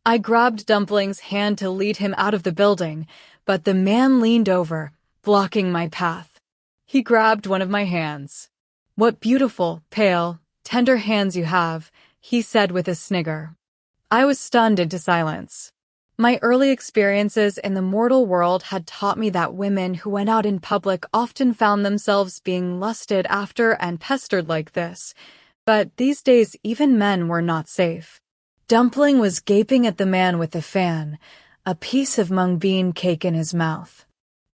I grabbed Dumpling's hand to lead him out of the building, but the man leaned over, blocking my path. He grabbed one of my hands. "What beautiful, pale, tender hands you have," he said with a snigger. I was stunned into silence. My early experiences in the mortal world had taught me that women who went out in public often found themselves being lusted after and pestered like this, but these days even men were not safe. Dumpling was gaping at the man with the fan, a piece of mung bean cake in his mouth.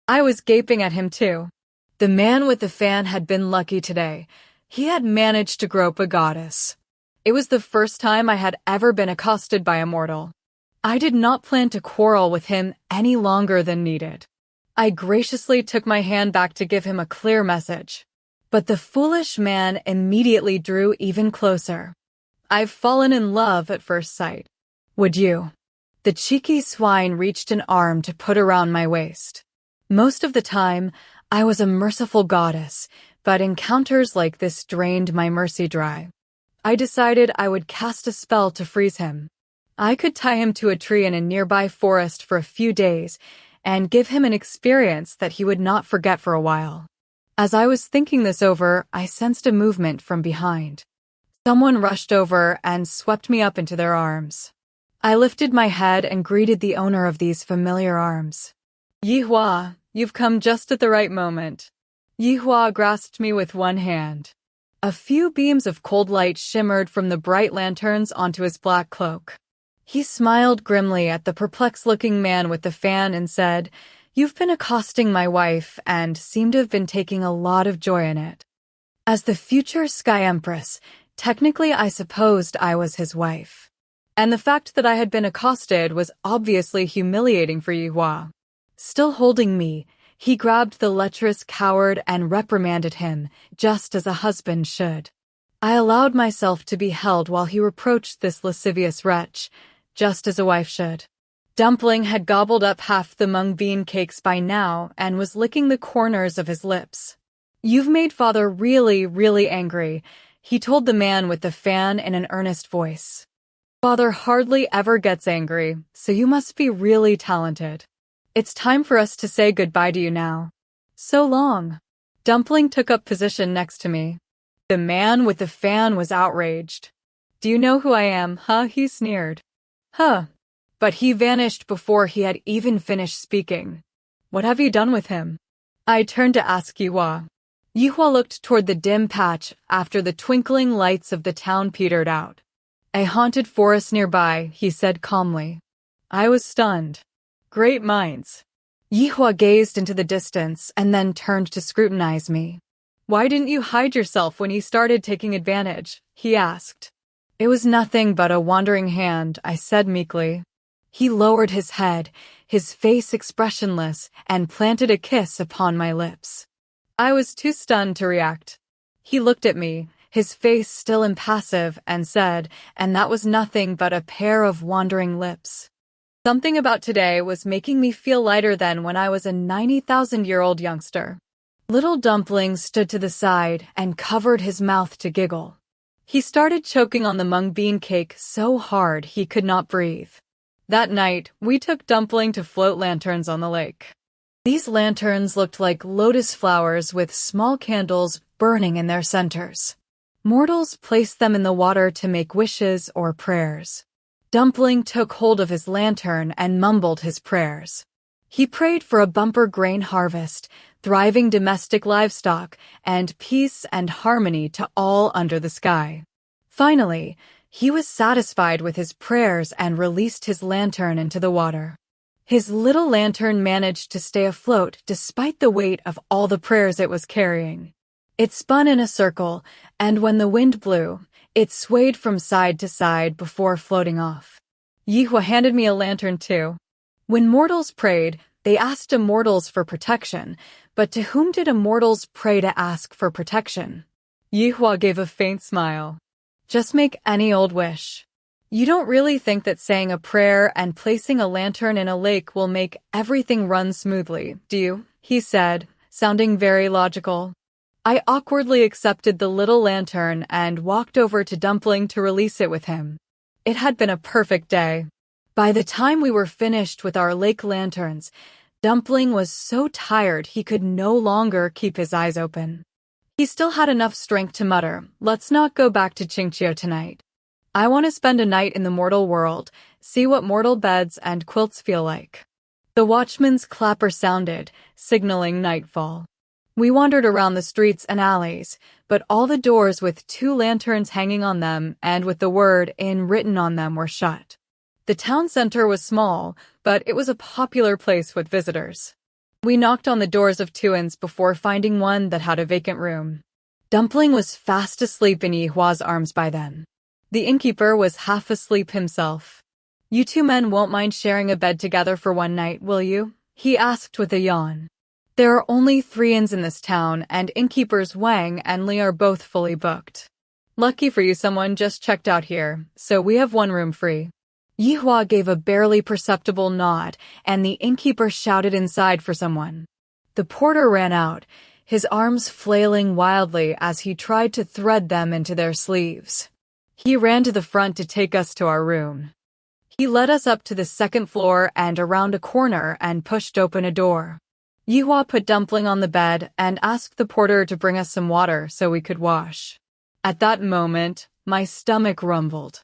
I was gaping at him too. The man with the fan had been lucky today. He had managed to grope a goddess. It was the first time I had ever been accosted by a mortal. I did not plan to quarrel with him any longer than needed. I graciously took my hand back to give him a clear message. But the foolish man immediately drew even closer. "I've fallen in love at first sight. Would you?" The cheeky swine reached an arm to put around my waist. Most of the time, I was a merciful goddess, but encounters like this drained my mercy dry. I decided I would cast a spell to freeze him. I could tie him to a tree in a nearby forest for a few days and give him an experience that he would not forget for a while. As I was thinking this over, I sensed a movement from behind. Someone rushed over and swept me up into their arms. I lifted my head and greeted the owner of these familiar arms. "Yihua, you've come just at the right moment." Yihua grasped me with one hand. A few beams of cold light shimmered from the bright lanterns onto his black cloak. He smiled grimly at the perplexed-looking man with the fan and said, You've been accosting my wife and seem to have been taking a lot of joy in it. As the future Sky Empress, technically I supposed I was his wife. And the fact that I had been accosted was obviously humiliating for Yihua. Still holding me, he grabbed the lecherous coward and reprimanded him, just as a husband should. I allowed myself to be held while he reproached this lascivious wretch, just as a wife should. Dumpling had gobbled up half the mung bean cakes by now and was licking the corners of his lips. "You've made father really, really angry," he told the man with the fan in an earnest voice. "Father hardly ever gets angry, so you must be really talented. It's time for us to say goodbye to you now. So long." Dumpling took up position next to me. The man with the fan was outraged. "Do you know who I am, huh?" he sneered. "Huh." But he vanished before he had even finished speaking. "What have you done with him?" I turned to ask Yihua. Yihua looked toward the dim patch after the twinkling lights of the town petered out. "A haunted forest nearby," he said calmly. I was stunned. Great minds. Yihua gazed into the distance and then turned to scrutinize me. "Why didn't you hide yourself when he started taking advantage?" he asked. "It was nothing but a wandering hand," I said meekly. He lowered his head, his face expressionless, and planted a kiss upon my lips. I was too stunned to react. He looked at me, his face still impassive, and said, "And that was nothing but a pair of wandering lips." Something about today was making me feel lighter than when I was a 90,000-year-old youngster. Little Dumpling stood to the side and covered his mouth to giggle. He started choking on the mung bean cake so hard he could not breathe. That night, we took Dumpling to float lanterns on the lake. These lanterns looked like lotus flowers with small candles burning in their centers. Mortals placed them in the water to make wishes or prayers. Dumpling took hold of his lantern and mumbled his prayers. He prayed for a bumper grain harvest, thriving domestic livestock, and peace and harmony to all under the sky. Finally, he was satisfied with his prayers and released his lantern into the water. His little lantern managed to stay afloat despite the weight of all the prayers it was carrying. It spun in a circle, and when the wind blew, it swayed from side to side before floating off. Yihua handed me a lantern too. When mortals prayed, they asked immortals for protection, but to whom did immortals pray to ask for protection? Yihua gave a faint smile. "Just make any old wish. You don't really think that saying a prayer and placing a lantern in a lake will make everything run smoothly, do you?" he said, sounding very logical. I awkwardly accepted the little lantern and walked over to Dumpling to release it with him. It had been a perfect day. By the time we were finished with our lake lanterns, Dumpling was so tired he could no longer keep his eyes open. He still had enough strength to mutter, "Let's not go back to Xianxia tonight. I want to spend a night in the mortal world, see what mortal beds and quilts feel like." The watchman's clapper sounded, signaling nightfall. We wandered around the streets and alleys, but all the doors with 2 lanterns hanging on them and with the word "in" written on them were shut. The town center was small, but it was a popular place with visitors. We knocked on the doors of 2 inns before finding one that had a vacant room. Dumpling was fast asleep in Yihua's arms by then. The innkeeper was half asleep himself. "You 2 men won't mind sharing a bed together for one night, will you?" he asked with a yawn. There are only 3 inns in this town, and innkeepers Wang and Li are both fully booked. Lucky for you, someone just checked out here, so we have 1 room free. Yihua gave a barely perceptible nod, and the innkeeper shouted inside for someone. The porter ran out, his arms flailing wildly as he tried to thread them into their sleeves. He ran to the front to take us to our room. He led us up to the 2nd floor and around a corner and pushed open a door. Yihua put Dumpling on the bed and asked the porter to bring us some water so we could wash. At that moment, my stomach rumbled.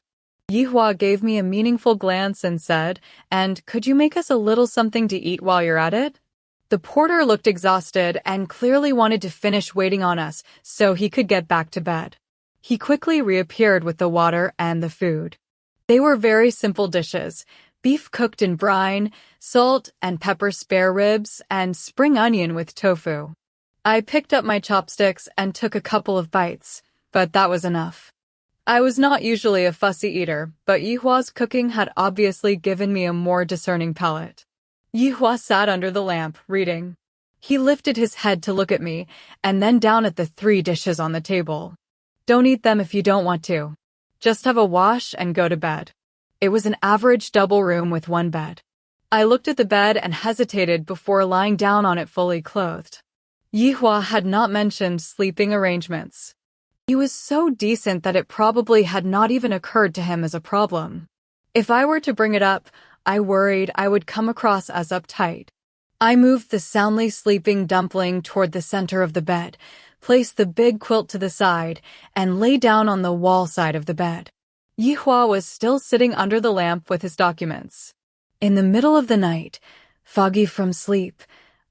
Yihua gave me a meaningful glance and said, "And could you make us a little something to eat while you're at it?" The porter looked exhausted and clearly wanted to finish waiting on us so he could get back to bed. He quickly reappeared with the water and the food. They were very simple dishes, beef cooked in brine, salt and pepper spare ribs, and spring onion with tofu. I picked up my chopsticks and took a couple of bites, but that was enough. I was not usually a fussy eater, but Yihua's cooking had obviously given me a more discerning palate. Yihua sat under the lamp, reading. He lifted his head to look at me, and then down at the 3 dishes on the table. Don't eat them if you don't want to. Just have a wash and go to bed. It was an average double room with 1 bed. I looked at the bed and hesitated before lying down on it fully clothed. Yihua had not mentioned sleeping arrangements. He was so decent that it probably had not even occurred to him as a problem. If I were to bring it up, I worried I would come across as uptight. I moved the soundly sleeping dumpling toward the center of the bed, placed the big quilt to the side, and lay down on the wall side of the bed. Yihua was still sitting under the lamp with his documents. In the middle of the night, foggy from sleep,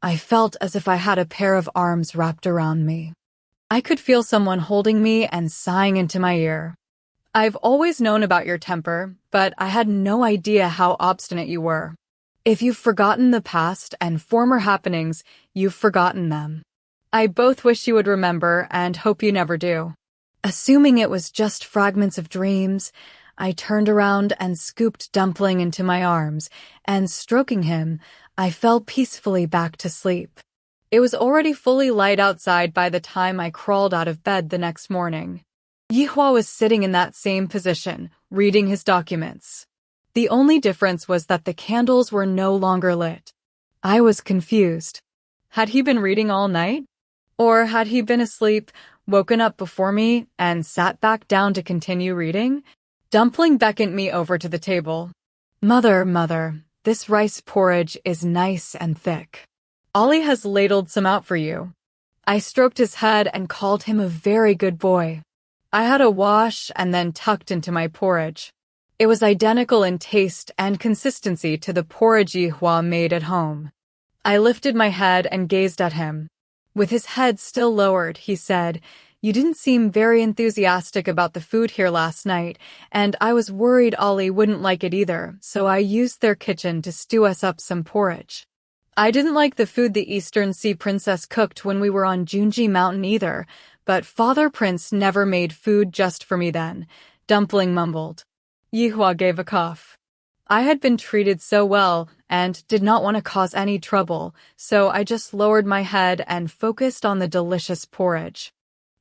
I felt as if I had a pair of arms wrapped around me. I could feel someone holding me and sighing into my ear. I've always known about your temper, but I had no idea how obstinate you were. If you've forgotten the past and former happenings, you've forgotten them. I both wish you would remember and hope you never do. Assuming it was just fragments of dreams, I turned around and scooped Dumpling into my arms, and stroking him, I fell peacefully back to sleep. It was already fully light outside by the time I crawled out of bed the next morning. Yihua was sitting in that same position, reading his documents. The only difference was that the candles were no longer lit. I was confused. Had he been reading all night? Or had he been asleep, woken up before me, and sat back down to continue reading? Dumpling beckoned me over to the table. Mother, this rice porridge is nice and thick. Ollie has ladled some out for you. I stroked his head and called him a very good boy. I had a wash and then tucked into my porridge. It was identical in taste and consistency to the porridge Yihua made at home. I lifted my head and gazed at him. With his head still lowered, he said, "You didn't seem very enthusiastic about the food here last night, and I was worried Ollie wouldn't like it either, so I used their kitchen to stew us up some porridge. I didn't like the food the Eastern Sea Princess cooked when we were on Junji Mountain either, but Father Prince never made food just for me then," Dumpling mumbled. Yihua gave a cough. I had been treated so well and did not want to cause any trouble, so I just lowered my head and focused on the delicious porridge.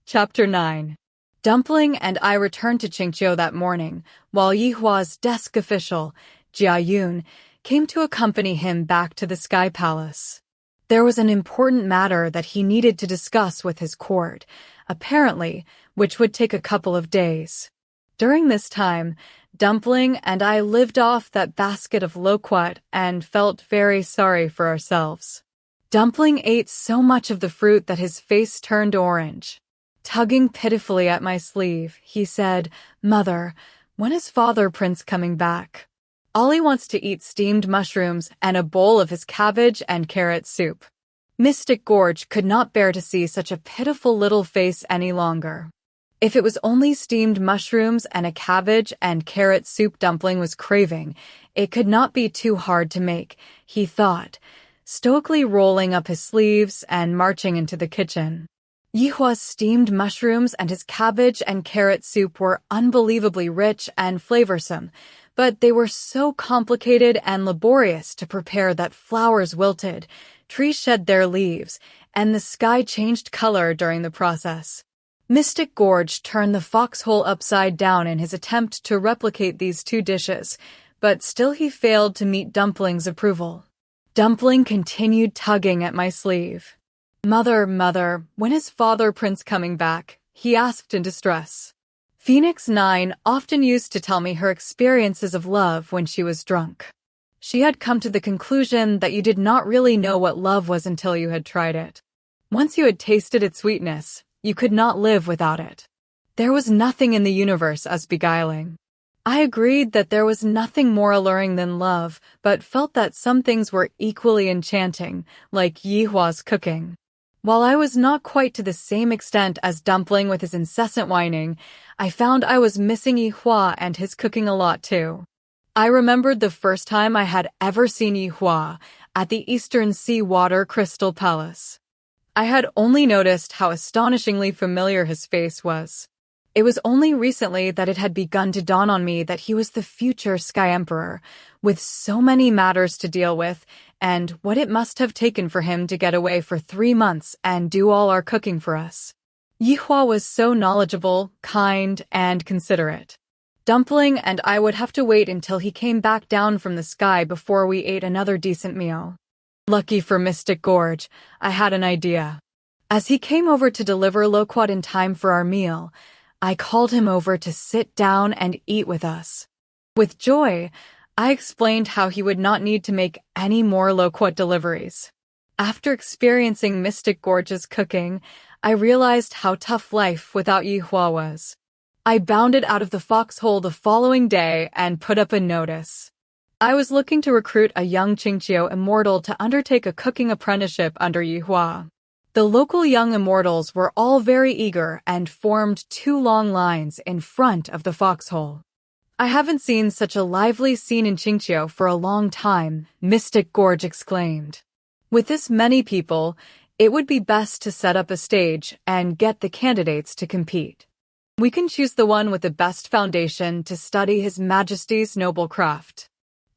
Chapter 9. Dumpling and I returned to Xianxia that morning, while Yihua's desk official, Jia Yun, came to accompany him back to the Sky Palace. There was an important matter that he needed to discuss with his court, apparently, which would take a couple of days. During this time, Dumpling and I lived off that basket of loquat and felt very sorry for ourselves. Dumpling ate so much of the fruit that his face turned orange. Tugging pitifully at my sleeve, he said, "Mother, when is Father Prince coming back? Ollie wants to eat steamed mushrooms and a bowl of his cabbage and carrot soup." Mystic Gorge could not bear to see such a pitiful little face any longer. If it was only steamed mushrooms and a cabbage and carrot soup Dumpling was craving, it could not be too hard to make, he thought, stoically rolling up his sleeves and marching into the kitchen. Yihua's steamed mushrooms and his cabbage and carrot soup were unbelievably rich and flavorsome, but they were so complicated and laborious to prepare that flowers wilted, trees shed their leaves, and the sky changed color during the process. Mystic Gorge turned the foxhole upside down in his attempt to replicate these 2 dishes, but still he failed to meet Dumpling's approval. Dumpling continued tugging at my sleeve. Mother, when is Father Prince coming back?" he asked in distress. Phoenix 9 often used to tell me her experiences of love when she was drunk. She had come to the conclusion that you did not really know what love was until you had tried it. Once you had tasted its sweetness, you could not live without it. There was nothing in the universe as beguiling. I agreed that there was nothing more alluring than love, but felt that some things were equally enchanting, like Yihua's cooking. While I was not quite to the same extent as Dumpling with his incessant whining, I found I was missing Yihua and his cooking a lot too. I remembered the first time I had ever seen Yihua at the Eastern Sea Water Crystal Palace. I had only noticed how astonishingly familiar his face was. It was only recently that it had begun to dawn on me that he was the future Sky Emperor, with so many matters to deal with, and what it must have taken for him to get away for 3 months and do all our cooking for us. Yihua was so knowledgeable, kind, and considerate. Dumpling and I would have to wait until he came back down from the sky before we ate another decent meal. Lucky for Mystic Gorge, I had an idea. As he came over to deliver loquat in time for our meal, I called him over to sit down and eat with us. With joy, I explained how he would not need to make any more loquat deliveries. After experiencing Mystic Gorge's cooking, I realized how tough life without Yihua was. I bounded out of the foxhole the following day and put up a notice. I was looking to recruit a young Xianxia Immortal to undertake a cooking apprenticeship under Yihua. The local young Immortals were all very eager and formed 2 long lines in front of the foxhole. I haven't seen such a lively scene in Xianxia for a long time, Mystic Gorge exclaimed. With this many people, it would be best to set up a stage and get the candidates to compete. We can choose the one with the best foundation to study His Majesty's noble craft.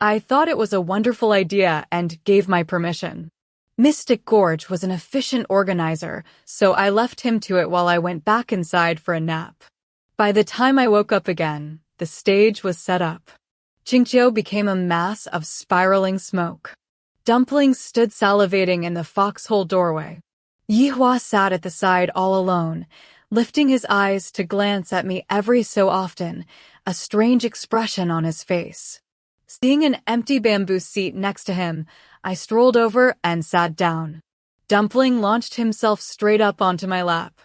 I thought it was a wonderful idea and gave my permission. Mystic Gorge was an efficient organizer, so I left him to it while I went back inside for a nap. By the time I woke up again, the stage was set up. Xianxia became a mass of spiraling smoke. Dumpling stood salivating in the foxhole doorway. Yihua sat at the side all alone, lifting his eyes to glance at me every so often, a strange expression on his face. Seeing an empty bamboo seat next to him, I strolled over and sat down. Dumpling launched himself straight up onto my lap.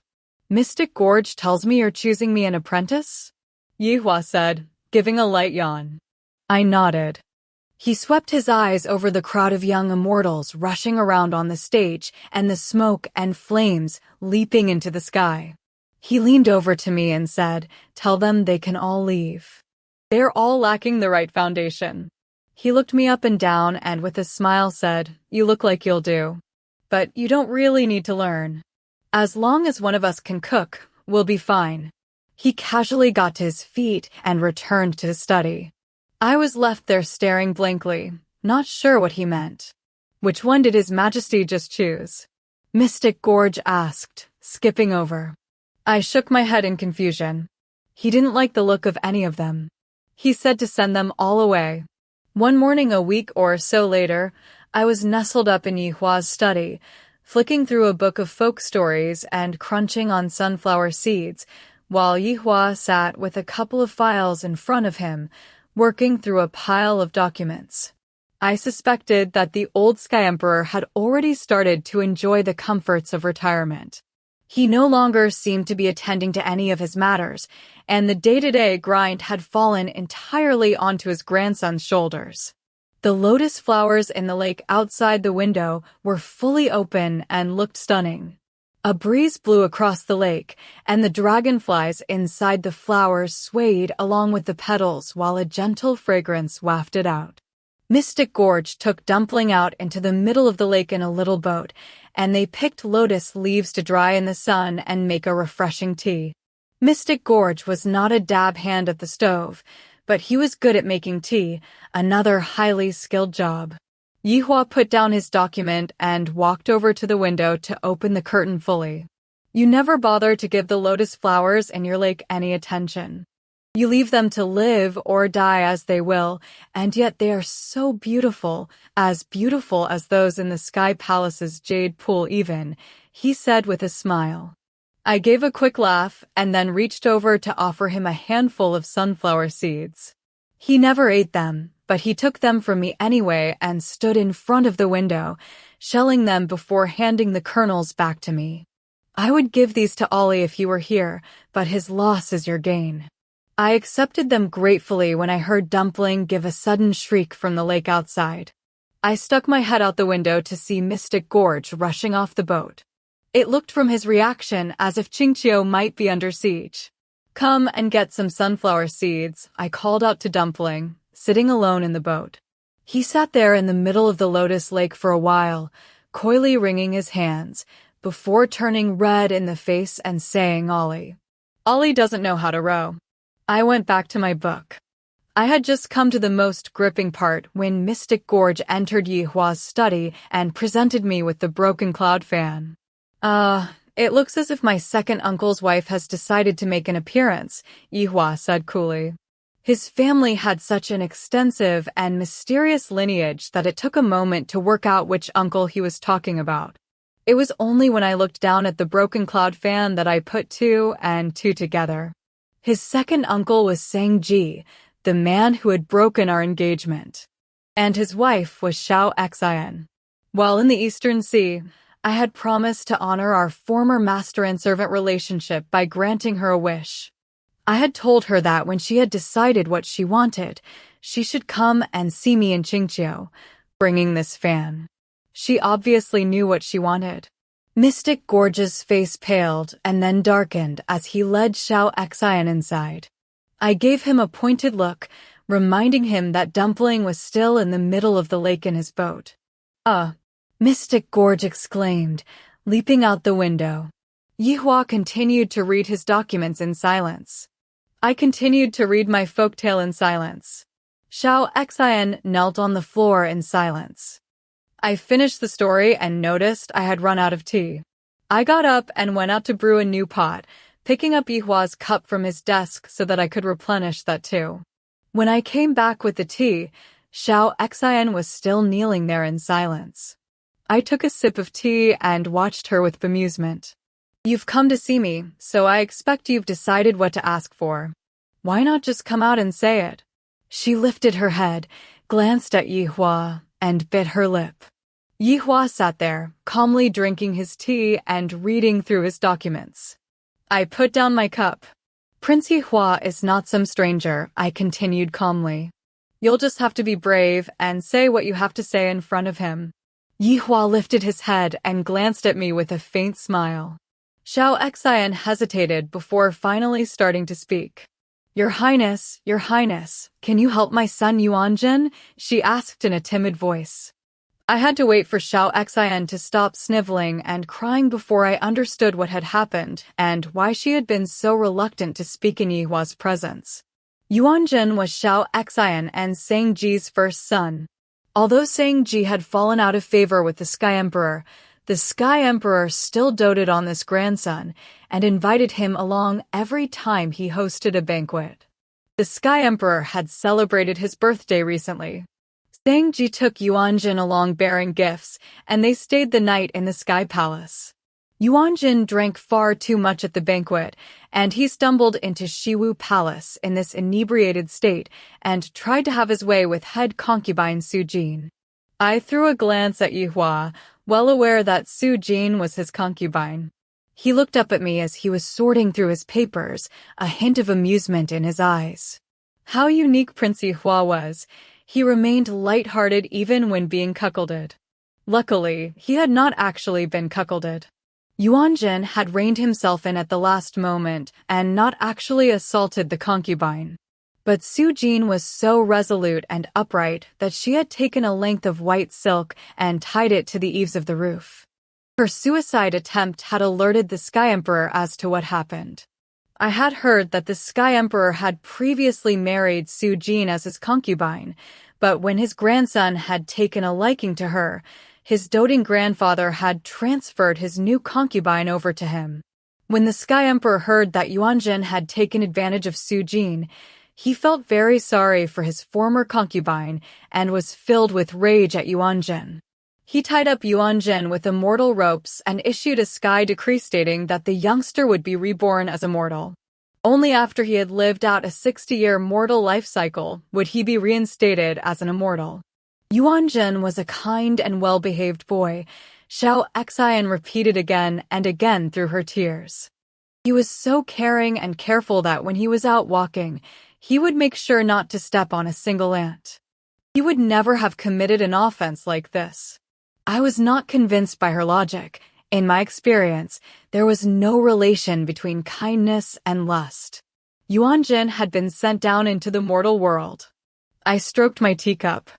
Mystic Gorge tells me you're choosing me an apprentice? Yihua said, giving a light yawn. I nodded. He swept his eyes over the crowd of young Immortals rushing around on the stage and the smoke and flames leaping into the sky. He leaned over to me and said, "Tell them they can all leave. They're all lacking the right foundation." He looked me up and down and with a smile said, "You look like you'll do. But you don't really need to learn. As long as one of us can cook, we'll be fine." He casually got to his feet and returned to his study. I was left there staring blankly, not sure what he meant. "Which one did His Majesty just choose?" Mystic Gorge asked, skipping over. I shook my head in confusion. He didn't like the look of any of them. He said to send them all away. One morning a week or so later, I was nestled up in Yihua's study, flicking through a book of folk stories and crunching on sunflower seeds, while Yihua sat with a couple of files in front of him, working through a pile of documents. I suspected that the old Sky Emperor had already started to enjoy the comforts of retirement. He no longer seemed to be attending to any of his matters, and the day-to-day grind had fallen entirely onto his grandson's shoulders. The lotus flowers in the lake outside the window were fully open and looked stunning. A breeze blew across the lake, and the dragonflies inside the flowers swayed along with the petals while a gentle fragrance wafted out. Mystic Gorge took Dumpling out into the middle of the lake in a little boat, and they picked lotus leaves to dry in the sun and make a refreshing tea. Mystic Gorge was not a dab hand at the stove, but he was good at making tea, another highly skilled job. Yihua put down his document and walked over to the window to open the curtain fully. You never bother to give the lotus flowers in your lake any attention. You leave them to live or die as they will, and yet they are so beautiful as those in the Sky Palace's jade pool even, he said with a smile. I gave a quick laugh and then reached over to offer him a handful of sunflower seeds. He never ate them, but he took them from me anyway and stood in front of the window, shelling them before handing the kernels back to me. I would give these to Ollie if he were here, but his loss is your gain. I accepted them gratefully when I heard Dumpling give a sudden shriek from the lake outside. I stuck my head out the window to see Mystic Gorge rushing off the boat. It looked from his reaction as if Xianxia might be under siege. Come and get some sunflower seeds, I called out to Dumpling, sitting alone in the boat. He sat there in the middle of the lotus lake for a while, coyly wringing his hands, before turning red in the face and saying, "Ollie. Ollie doesn't know how to row." I went back to my book. I had just come to the most gripping part when Mystic Gorge entered Yihua's study and presented me with the broken cloud fan. It looks as if my second uncle's wife has decided to make an appearance," Yihua said coolly. His family had such an extensive and mysterious lineage that it took a moment to work out which uncle he was talking about. It was only when I looked down at the broken cloud fan that I put two and two together. His second uncle was Shangji, the man who had broken our engagement. And his wife was Xianxia. While in the Eastern Sea, I had promised to honor our former master and servant relationship by granting her a wish. I had told her that when she had decided what she wanted, she should come and see me in Xianxia, bringing this fan. She obviously knew what she wanted. Mystic Gorge's face paled and then darkened as he led Xianxia inside. I gave him a pointed look, reminding him that Dumpling was still in the middle of the lake in his boat. Mystic Gorge exclaimed, leaping out the window. Yihua continued to read his documents in silence. I continued to read my folktale in silence. Xianxia knelt on the floor in silence. I finished the story and noticed I had run out of tea. I got up and went out to brew a new pot, picking up Yihua's cup from his desk so that I could replenish that too. When I came back with the tea, Xianxia was still kneeling there in silence. I took a sip of tea and watched her with bemusement. "You've come to see me, so I expect you've decided what to ask for. Why not just come out and say it?" She lifted her head, glanced at Yihua, and bit her lip. Yihua sat there, calmly drinking his tea and reading through his documents. I put down my cup. "Prince Yihua is not some stranger," I continued calmly. "You'll just have to be brave and say what you have to say in front of him." Yihua lifted his head and glanced at me with a faint smile. Xianxia hesitated before finally starting to speak. Your Highness, can you help my son Yuanjin?" she asked in a timid voice. I had to wait for Xianxia to stop sniveling and crying before I understood what had happened and why she had been so reluctant to speak in Yihua's presence. Yuanjin was Xianxia and Shangji's first son. Although Shangji had fallen out of favor with the Sky Emperor still doted on this grandson and invited him along every time he hosted a banquet. The Sky Emperor had celebrated his birthday recently. Shangji took Yuanjin along bearing gifts, and they stayed the night in the Sky Palace. Yuanjin drank far too much at the banquet, and he stumbled into Shiwu Palace in this inebriated state and tried to have his way with head concubine Su Jin. I threw a glance at Yihua, well aware that Su Jin was his concubine. He looked up at me as he was sorting through his papers, a hint of amusement in his eyes. How unique Prince Yihua was. He remained light-hearted even when being cuckolded. Luckily, he had not actually been cuckolded. Yuanjin had reined himself in at the last moment and not actually assaulted the concubine. But Su Jin was so resolute and upright that she had taken a length of white silk and tied it to the eaves of the roof. Her suicide attempt had alerted the Sky Emperor as to what happened. I had heard that the Sky Emperor had previously married Su Jin as his concubine, but when his grandson had taken a liking to her, his doting grandfather had transferred his new concubine over to him. When the Sky Emperor heard that Yuanjin had taken advantage of Su Jin, he felt very sorry for his former concubine and was filled with rage at Yuanjin. He tied up Yuanjin with immortal ropes and issued a sky decree stating that the youngster would be reborn as immortal. Only after he had lived out a 60-year mortal life cycle would he be reinstated as an immortal. Yuanjin was a kind and well-behaved boy, Xianxia repeated again and again through her tears. He was so caring and careful that when he was out walking, he would make sure not to step on a single ant. He would never have committed an offense like this. I was not convinced by her logic. In my experience, there was no relation between kindness and lust. Yuanjin had been sent down into the mortal world. I stroked my teacup.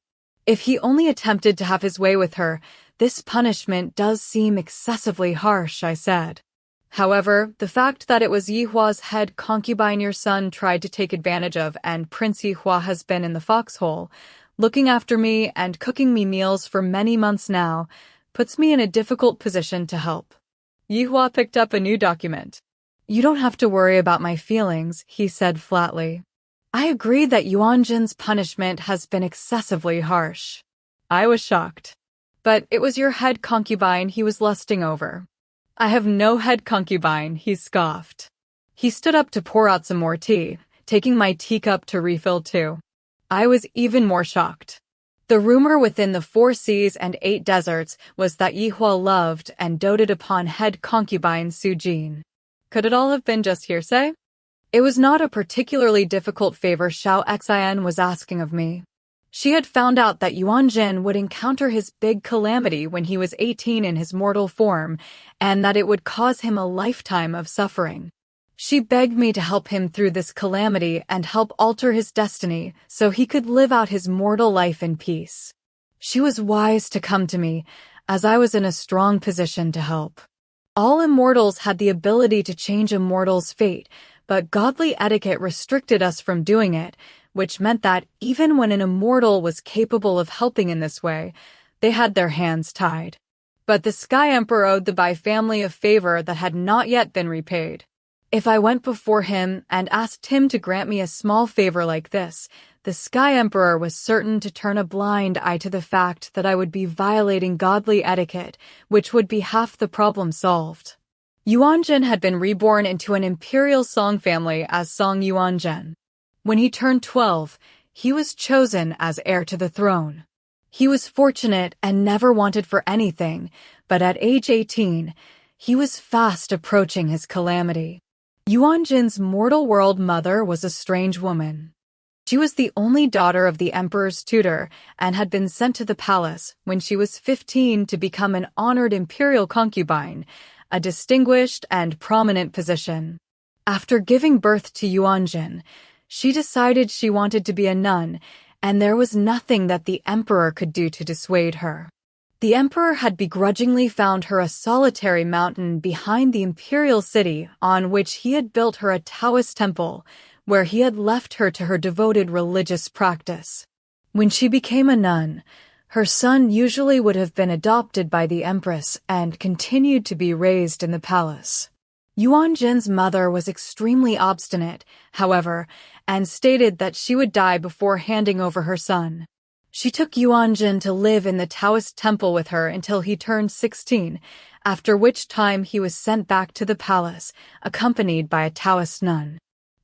If he only attempted to have his way with her, this punishment does seem excessively harsh, I said. However, the fact that it was Yihua's head concubine your son tried to take advantage of and Prince Yihua has been in the foxhole, looking after me and cooking me meals for many months now, puts me in a difficult position to help. Yihua picked up a new document. You don't have to worry about my feelings, he said flatly. I agree that Yuanjin's punishment has been excessively harsh. I was shocked. But it was your head concubine he was lusting over. I have no head concubine, he scoffed. He stood up to pour out some more tea, taking my teacup to refill too. I was even more shocked. The rumor within the 4 seas and 8 deserts was that Yihua loved and doted upon head concubine Su Jin. Could it all have been just hearsay? It was not a particularly difficult favor Xianxia was asking of me. She had found out that Yuanjin would encounter his big calamity when he was 18 in his mortal form, and that it would cause him a lifetime of suffering. She begged me to help him through this calamity and help alter his destiny so he could live out his mortal life in peace. She was wise to come to me, as I was in a strong position to help. All immortals had the ability to change a mortal's fate, but godly etiquette restricted us from doing it, which meant that even when an immortal was capable of helping in this way, they had their hands tied. But the Sky Emperor owed the Bai family a favor that had not yet been repaid. If I went before him and asked him to grant me a small favor like this, the Sky Emperor was certain to turn a blind eye to the fact that I would be violating godly etiquette, which would be half the problem solved. Yuanjin had been reborn into an imperial Song family as Song Yuanjin. When he turned 12, he was chosen as heir to the throne. He was fortunate and never wanted for anything, but at age 18, he was fast approaching his calamity. Yuanjin's mortal world mother was a strange woman. She was the only daughter of the emperor's tutor and had been sent to the palace when she was 15 to become an honored imperial concubine, a distinguished and prominent position. After giving birth to Yuanjin, she decided she wanted to be a nun, and there was nothing that the emperor could do to dissuade her. The emperor had begrudgingly found her a solitary mountain behind the imperial city on which he had built her a Taoist temple, where he had left her to her devoted religious practice. When she became a nun, her son usually would have been adopted by the empress and continued to be raised in the palace. Yuanjin's mother was extremely obstinate, however, and stated that she would die before handing over her son. She took Yuanjin to live in the Taoist temple with her until he turned 16, after which time he was sent back to the palace, accompanied by a Taoist nun.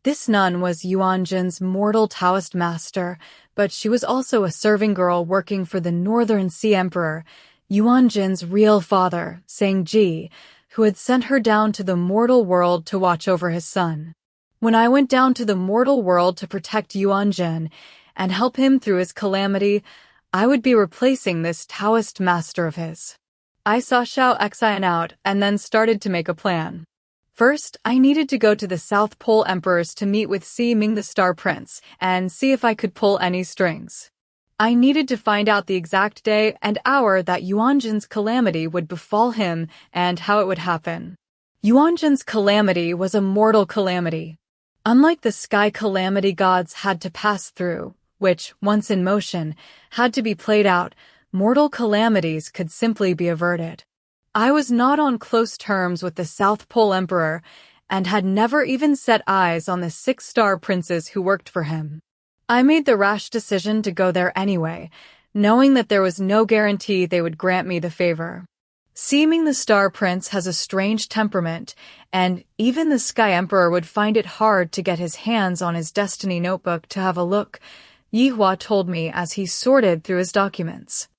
This nun was Yuanjin's mortal Taoist master, but she was also a serving girl working for the Northern Sea Emperor, Yuanjin's real father, Shangji, who had sent her down to the mortal world to watch over his son. When I went down to the mortal world to protect Yuanjin and help him through his calamity, I would be replacing this Taoist master of his. I saw Xianxia out and then started to make a plan. First, I needed to go to the South Pole Emperors to meet with Si Ming the Star Prince and see if I could pull any strings. I needed to find out the exact day and hour that Yuanjin's calamity would befall him and how it would happen. Yuanjin's calamity was a mortal calamity. Unlike the sky calamity gods had to pass through, which, once in motion, had to be played out, mortal calamities could simply be averted. I was not on close terms with the South Pole Emperor and had never even set eyes on the 6 star princes who worked for him. I made the rash decision to go there anyway, knowing that there was no guarantee they would grant me the favor. Si Ming the Star Prince has a strange temperament, and even the Sky Emperor would find it hard to get his hands on his destiny notebook to have a look, Yihua told me as he sorted through his documents.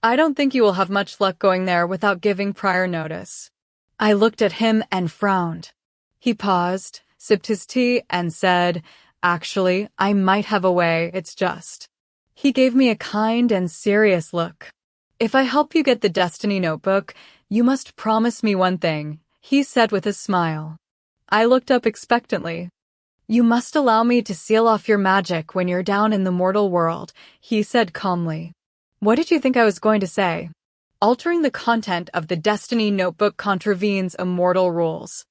I don't think you will have much luck going there without giving prior notice. I looked at him and frowned. He paused, sipped his tea, and said, Actually, I might have a way, it's just. He gave me a kind and serious look. If I help you get the destiny notebook, you must promise me one thing, he said with a smile. I looked up expectantly. You must allow me to seal off your magic when you're down in the mortal world, he said calmly. What did you think I was going to say? Altering the content of the Destiny Notebook contravenes immortal rules.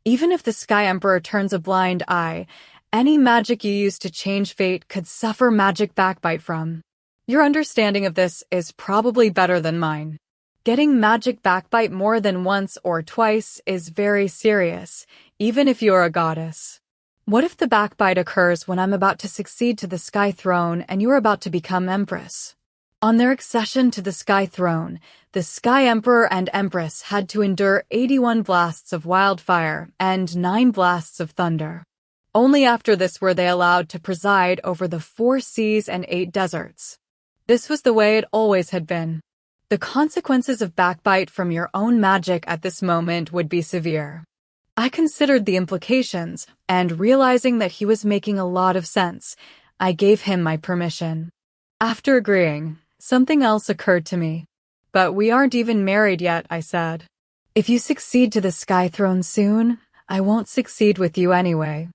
Even if the Sky Emperor turns a blind eye, any magic you use to change fate could suffer magic backbite from. Your understanding of this is probably better than mine. Getting magic backbite more than once or twice is very serious, even if you're a goddess. What if the backbite occurs when I'm about to succeed to the Sky Throne and you're about to become Empress? On their accession to the Sky Throne, the Sky Emperor and Empress had to endure 81 blasts of wildfire and 9 blasts of thunder. Only after this were they allowed to preside over the 4 seas and 8 deserts. This was the way it always had been. The consequences of backbite from your own magic at this moment would be severe. I considered the implications, and realizing that he was making a lot of sense, I gave him my permission. After agreeing, something else occurred to me. But we aren't even married yet, I said. If you succeed to the Sky Throne soon, I won't succeed with you anyway.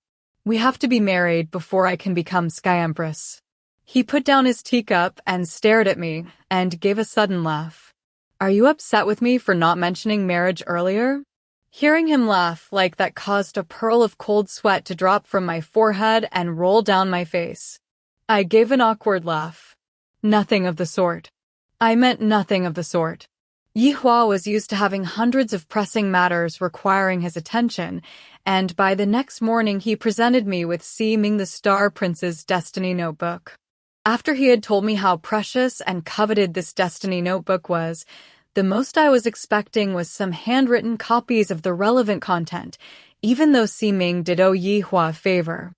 We have to be married before I can become Sky Empress. He put down his teacup and stared at me and gave a sudden laugh. Are you upset with me for not mentioning marriage earlier? Hearing him laugh like that caused a pearl of cold sweat to drop from my forehead and roll down my face. I gave an awkward laugh. Nothing of the sort. I meant nothing of the sort. Yi Hua was used to having hundreds of pressing matters requiring his attention, and by the next morning he presented me with Si Ming the Star Prince's Destiny Notebook. After he had told me how precious and coveted this Destiny Notebook was, the most I was expecting was some handwritten copies of the relevant content, even though Si Ming did owe Yi Hua a favor.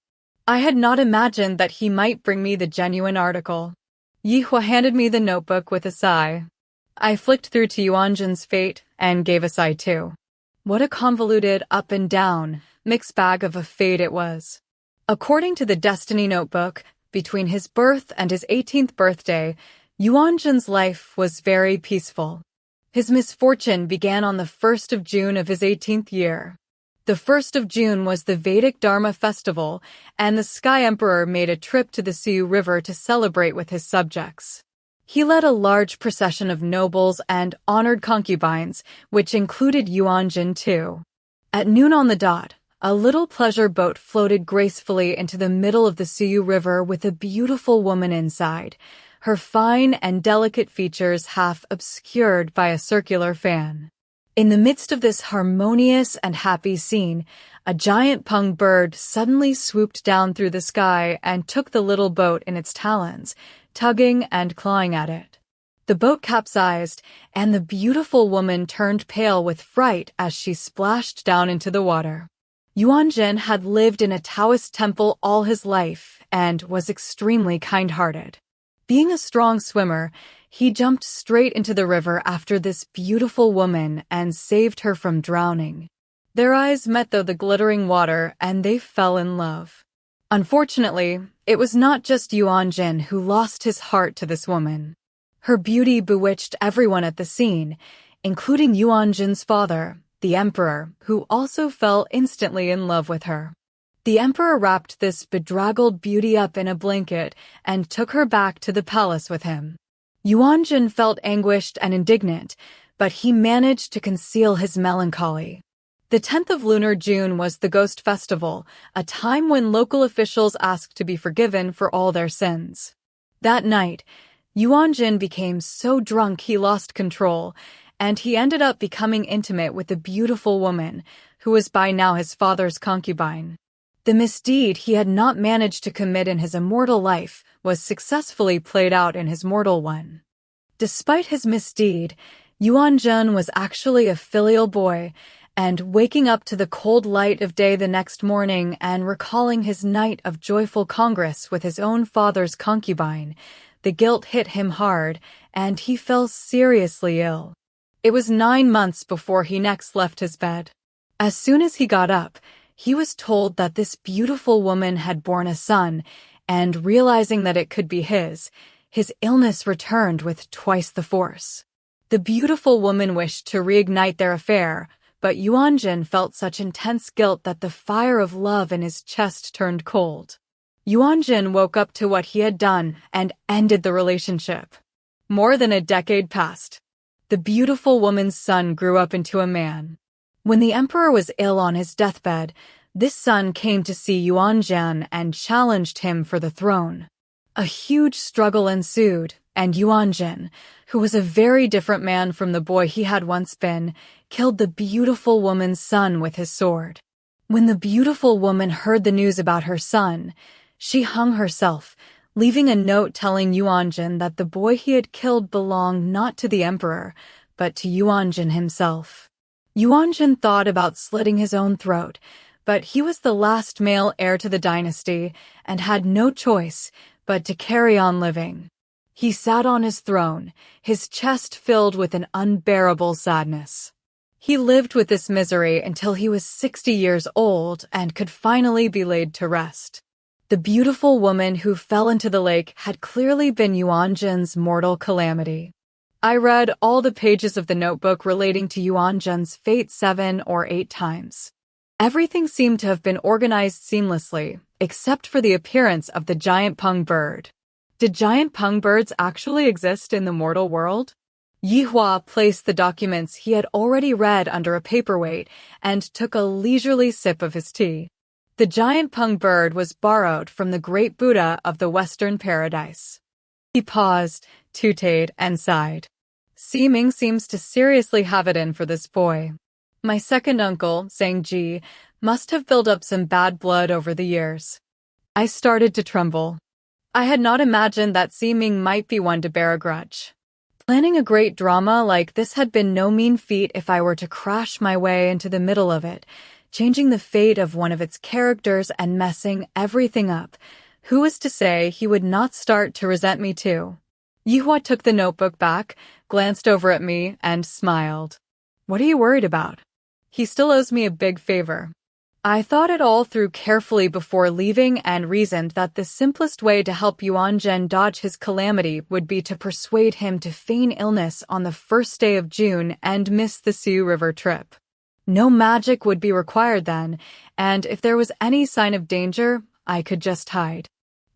I had not imagined that he might bring me the genuine article. Yi Hua handed me the notebook with a sigh. I flicked through to Yuanjin's fate and gave a sigh too. What a convoluted up and down, mixed bag of a fate it was. According to the Destiny Notebook, between his birth and his 18th birthday, Yuanjin's life was very peaceful. His misfortune began on the 1st of June of his 18th year. The 1st of June was the Vedic Dharma festival, and the Sky Emperor made a trip to the Siu River to celebrate with his subjects. He led a large procession of nobles and honored concubines, which included Yuanjin too. At noon on the dot, a little pleasure boat floated gracefully into the middle of the Siu River with a beautiful woman inside, her fine and delicate features half obscured by a circular fan. In the midst of this harmonious and happy scene, a giant pung bird suddenly swooped down through the sky and took the little boat in its talons, tugging and clawing at it. The boat capsized, and the beautiful woman turned pale with fright as she splashed down into the water. Yuanjin had lived in a Taoist temple all his life and was extremely kind-hearted. Being a strong swimmer, he jumped straight into the river after this beautiful woman and saved her from drowning. Their eyes met the glittering water, and they fell in love. Unfortunately, it was not just Yuanjin who lost his heart to this woman. Her beauty bewitched everyone at the scene, including Yuanjin's father, the emperor, who also fell instantly in love with her. The emperor wrapped this bedraggled beauty up in a blanket and took her back to the palace with him. Yuanjin felt anguished and indignant, but he managed to conceal his melancholy. The 10th of lunar June was the Ghost Festival, a time when local officials asked to be forgiven for all their sins. That night, Yuanjin became so drunk he lost control, and he ended up becoming intimate with a beautiful woman, who was by now his father's concubine. The misdeed he had not managed to commit in his immortal life was successfully played out in his mortal one. Despite his misdeed, Yuanjin was actually a filial boy, and waking up to the cold light of day the next morning and recalling his night of joyful congress with his own father's concubine, the guilt hit him hard, and he fell seriously ill. It was 9 months before he next left his bed. As soon as he got up, he was told that this beautiful woman had borne a son, and realizing that it could be his illness returned with twice the force. The beautiful woman wished to reignite their affair, but Yuanjin felt such intense guilt that the fire of love in his chest turned cold. Yuanjin woke up to what he had done and ended the relationship. More than a decade passed. The beautiful woman's son grew up into a man. When the emperor was ill on his deathbed, this son came to see Yuanjin and challenged him for the throne. A huge struggle ensued, and Yuanjin, who was a very different man from the boy he had once been, killed the beautiful woman's son with his sword. When the beautiful woman heard the news about her son, she hung herself, leaving a note telling Yuanjin that the boy he had killed belonged not to the emperor, but to Yuanjin himself. Yuanjin thought about slitting his own throat, but he was the last male heir to the dynasty and had no choice but to carry on living. He sat on his throne, his chest filled with an unbearable sadness. He lived with this misery until he was 60 years old and could finally be laid to rest. The beautiful woman who fell into the lake had clearly been Yuanjin's mortal calamity. I read all the pages of the notebook relating to Yuanjin's fate 7 or 8 times. Everything seemed to have been organized seamlessly, except for the appearance of the giant pung bird. Did giant pung birds actually exist in the mortal world? Yihua placed the documents he had already read under a paperweight and took a leisurely sip of his tea. The giant pung bird was borrowed from the great Buddha of the Western paradise. He paused, tooted, and sighed. Ming seems to seriously have it in for this boy. My second uncle, Ji, must have built up some bad blood over the years. I started to tremble. I had not imagined that Ming might be one to bear a grudge. Planning a great drama like this had been no mean feat if I were to crash my way into the middle of it, changing the fate of one of its characters and messing everything up. Who was to say he would not start to resent me too? Yihua took the notebook back, glanced over at me, and smiled. What are you worried about? He still owes me a big favor. I thought it all through carefully before leaving and reasoned that the simplest way to help Yuanjin dodge his calamity would be to persuade him to feign illness on the first day of June and miss the Sioux River trip. No magic would be required then, and if there was any sign of danger, I could just hide.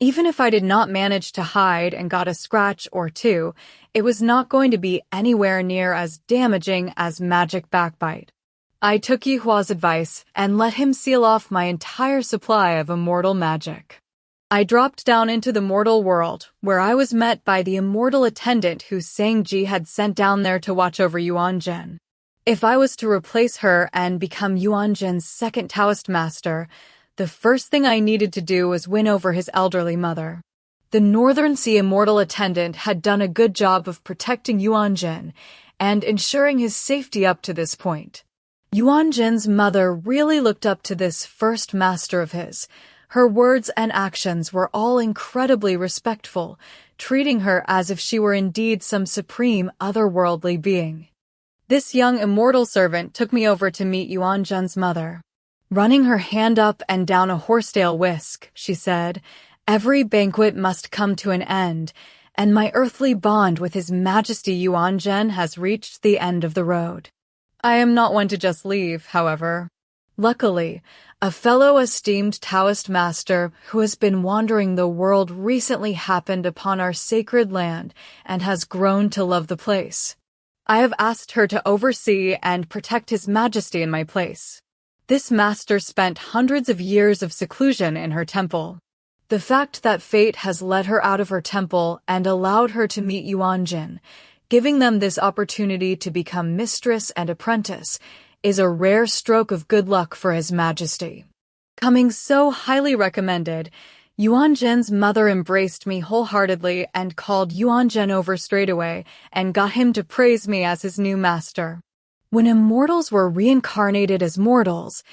Even if I did not manage to hide and got a scratch or two, it was not going to be anywhere near as damaging as magic backbite. I took Yihua's advice and let him seal off my entire supply of immortal magic. I dropped down into the mortal world, where I was met by the immortal attendant who Ji had sent down there to watch over Yuanjin. If I was to replace her and become Yuanjin's second Taoist master, the first thing I needed to do was win over his elderly mother. The Northern Sea immortal attendant had done a good job of protecting Yuanjin and ensuring his safety up to this point. Yuanjin's mother really looked up to this first master of his. Her words and actions were all incredibly respectful, treating her as if she were indeed some supreme otherworldly being. This young immortal servant took me over to meet Yuanjin's mother. Running her hand up and down a horsetail whisk, she said, "Every banquet must come to an end, and my earthly bond with His Majesty Yuanjin has reached the end of the road." I am not one to just leave, however. Luckily, a fellow esteemed Taoist master who has been wandering the world recently happened upon our sacred land and has grown to love the place. I have asked her to oversee and protect His Majesty in my place. This master spent hundreds of years of seclusion in her temple. The fact that fate has led her out of her temple and allowed her to meet Yuanjin, giving them this opportunity to become mistress and apprentice, is a rare stroke of good luck for His Majesty. Coming so highly recommended, Yuanjin's mother embraced me wholeheartedly and called Yuanjin over straightaway and got him to praise me as his new master. When immortals were reincarnated as mortals,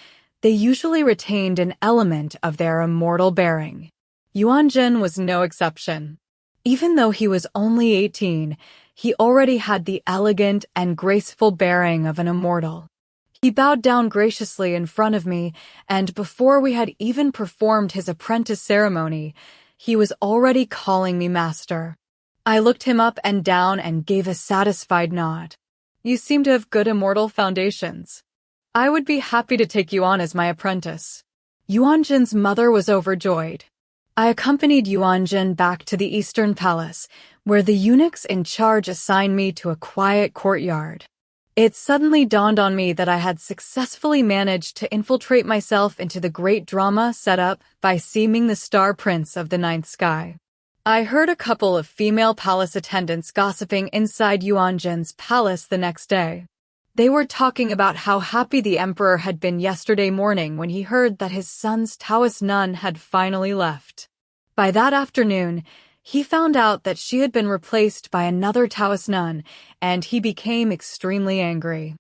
they usually retained an element of their immortal bearing. Yuanjin was no exception. Even though he was only 18, he already had the elegant and graceful bearing of an immortal. He bowed down graciously in front of me, and before we had even performed his apprentice ceremony, he was already calling me master. I looked him up and down and gave a satisfied nod. You seem to have good immortal foundations. I would be happy to take you on as my apprentice. Yuanjin's mother was overjoyed. I accompanied Yuanjin back to the Eastern Palace, where the eunuchs in charge assigned me to a quiet courtyard. It suddenly dawned on me that I had successfully managed to infiltrate myself into the great drama set up by seeming the star prince of the ninth sky. I heard a couple of female palace attendants gossiping inside Yuanjin's palace the next day. They were talking about how happy the emperor had been yesterday morning when he heard that his son's Taoist nun had finally left. By that afternoon, he found out that she had been replaced by another Taoist nun, and he became extremely angry.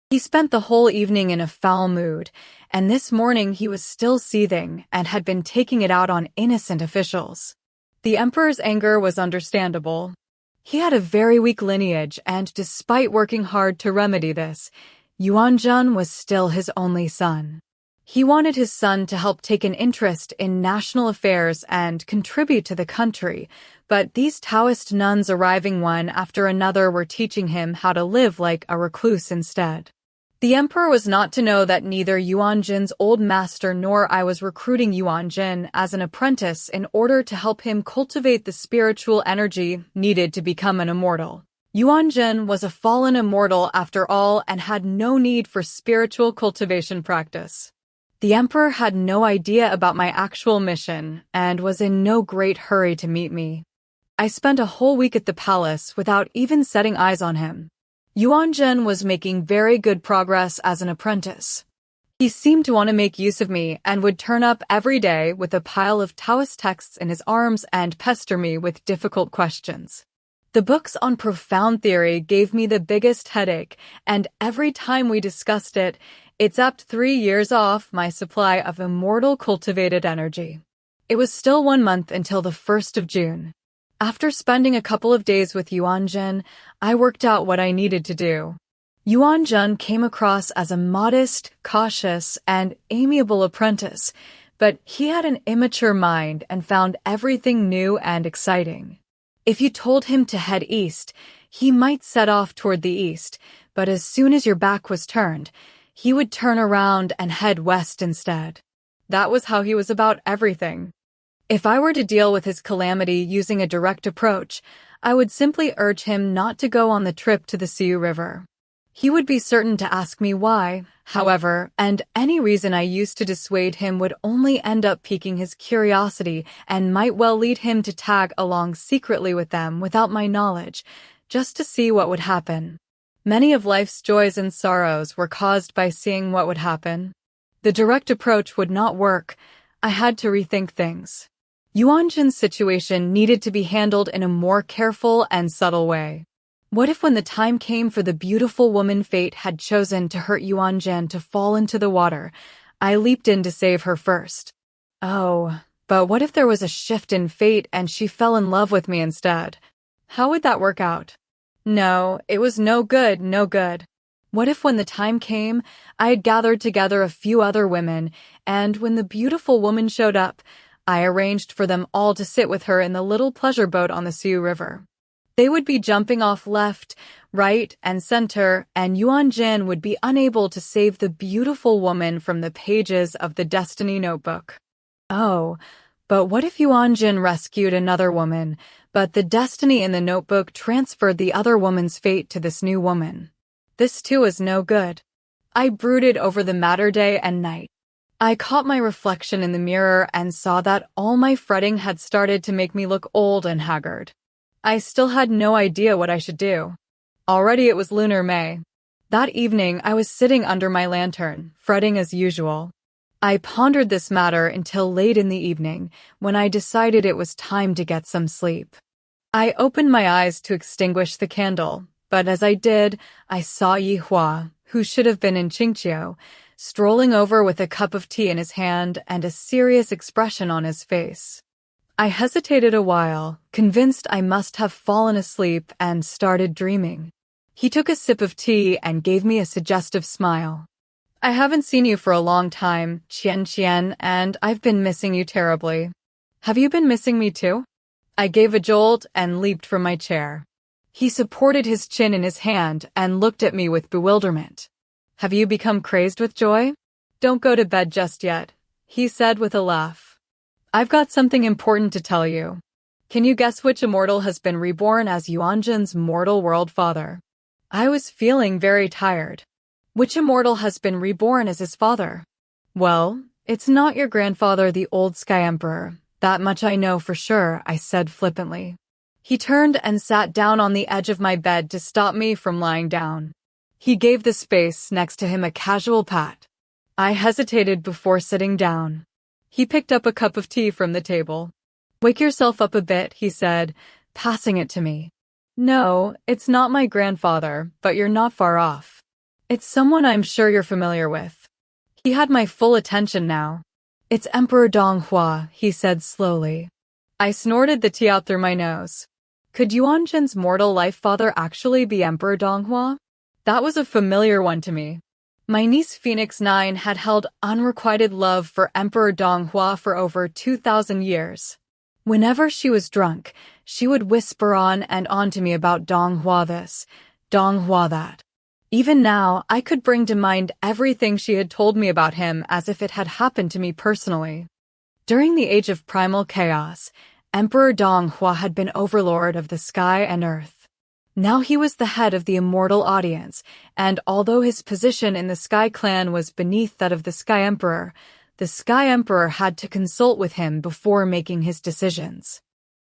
He spent the whole evening in a foul mood, and this morning he was still seething and had been taking it out on innocent officials. The emperor's anger was understandable. He had a very weak lineage, and despite working hard to remedy this, Yuanjun was still his only son. He wanted his son to help take an interest in national affairs and contribute to the country, but these Taoist nuns arriving one after another were teaching him how to live like a recluse instead. The emperor was not to know that neither Yuanjin's old master nor I was recruiting Yuanjin as an apprentice in order to help him cultivate the spiritual energy needed to become an immortal. Yuanjin was a fallen immortal after all and had no need for spiritual cultivation practice. The emperor had no idea about my actual mission and was in no great hurry to meet me. I spent a whole week at the palace without even setting eyes on him. Yuanjin was making very good progress as an apprentice. He seemed to want to make use of me and would turn up every day with a pile of Taoist texts in his arms and pester me with difficult questions. The books on profound theory gave me the biggest headache, and every time we discussed it, it zapped 3 years off my supply of immortal cultivated energy. It was still 1 month until the 1st of June. After spending a couple of days with Yuanjin, I worked out what I needed to do. Yuanjin came across as a modest, cautious, and amiable apprentice, but he had an immature mind and found everything new and exciting. If you told him to head east, he might set off toward the east, but as soon as your back was turned, he would turn around and head west instead. That was how he was about everything. If I were to deal with his calamity using a direct approach, I would simply urge him not to go on the trip to the Siu River. He would be certain to ask me why, however, and any reason I used to dissuade him would only end up piquing his curiosity and might well lead him to tag along secretly with them without my knowledge, just to see what would happen. Many of life's joys and sorrows were caused by seeing what would happen. The direct approach would not work. I had to rethink things. Yuanjin's situation needed to be handled in a more careful and subtle way. What if when the time came for the beautiful woman fate had chosen to hurt Yuanjin to fall into the water, I leaped in to save her first? Oh, but what if there was a shift in fate and she fell in love with me instead? How would that work out? No, it was no good, no good. What if when the time came, I had gathered together a few other women, and when the beautiful woman showed up, I arranged for them all to sit with her in the little pleasure boat on the Siu River. They would be jumping off left, right, and center, and Yuanjin would be unable to save the beautiful woman from the pages of the Destiny Notebook. Oh, but what if Yuanjin rescued another woman, but the destiny in the notebook transferred the other woman's fate to this new woman? This too is no good. I brooded over the matter day and night. I caught my reflection in the mirror and saw that all my fretting had started to make me look old and haggard. I still had no idea what I should do. Already it was lunar May. That evening I was sitting under my lantern, fretting as usual. I pondered this matter until late in the evening, when I decided it was time to get some sleep. I opened my eyes to extinguish the candle, but as I did, I saw Yi Hua, who should have been in Xianxia, strolling over with a cup of tea in his hand and a serious expression on his face. I hesitated a while, convinced I must have fallen asleep, and started dreaming. He took a sip of tea and gave me a suggestive smile. I haven't seen you for a long time, Xianxia, and I've been missing you terribly. Have you been missing me too? I gave a jolt and leaped from my chair. He supported his chin in his hand and looked at me with bewilderment. Have you become crazed with joy? Don't go to bed just yet, he said with a laugh. I've got something important to tell you. Can you guess which immortal has been reborn as Yuanjin's mortal world father? I was feeling very tired. Which immortal has been reborn as his father? Well, it's not your grandfather, the old Sky Emperor. That much I know for sure, I said flippantly. He turned and sat down on the edge of my bed to stop me from lying down. He gave the space next to him a casual pat. I hesitated before sitting down. He picked up a cup of tea from the table. Wake yourself up a bit, he said, passing it to me. No, it's not my grandfather, but you're not far off. It's someone I'm sure you're familiar with. He had my full attention now. It's Emperor Donghua, he said slowly. I snorted the tea out through my nose. Could Yuanjin's mortal life father actually be Emperor Donghua? That was a familiar one to me. My niece Phoenix 9 had held unrequited love for Emperor Donghua for over 2,000 years. Whenever she was drunk, she would whisper on and on to me about Donghua this, Donghua that. Even now, I could bring to mind everything she had told me about him as if it had happened to me personally. During the age of primal chaos, Emperor Donghua had been overlord of the sky and earth. Now he was the head of the immortal audience, and although his position in the Sky Clan was beneath that of the Sky Emperor, the Sky Emperor had to consult with him before making his decisions.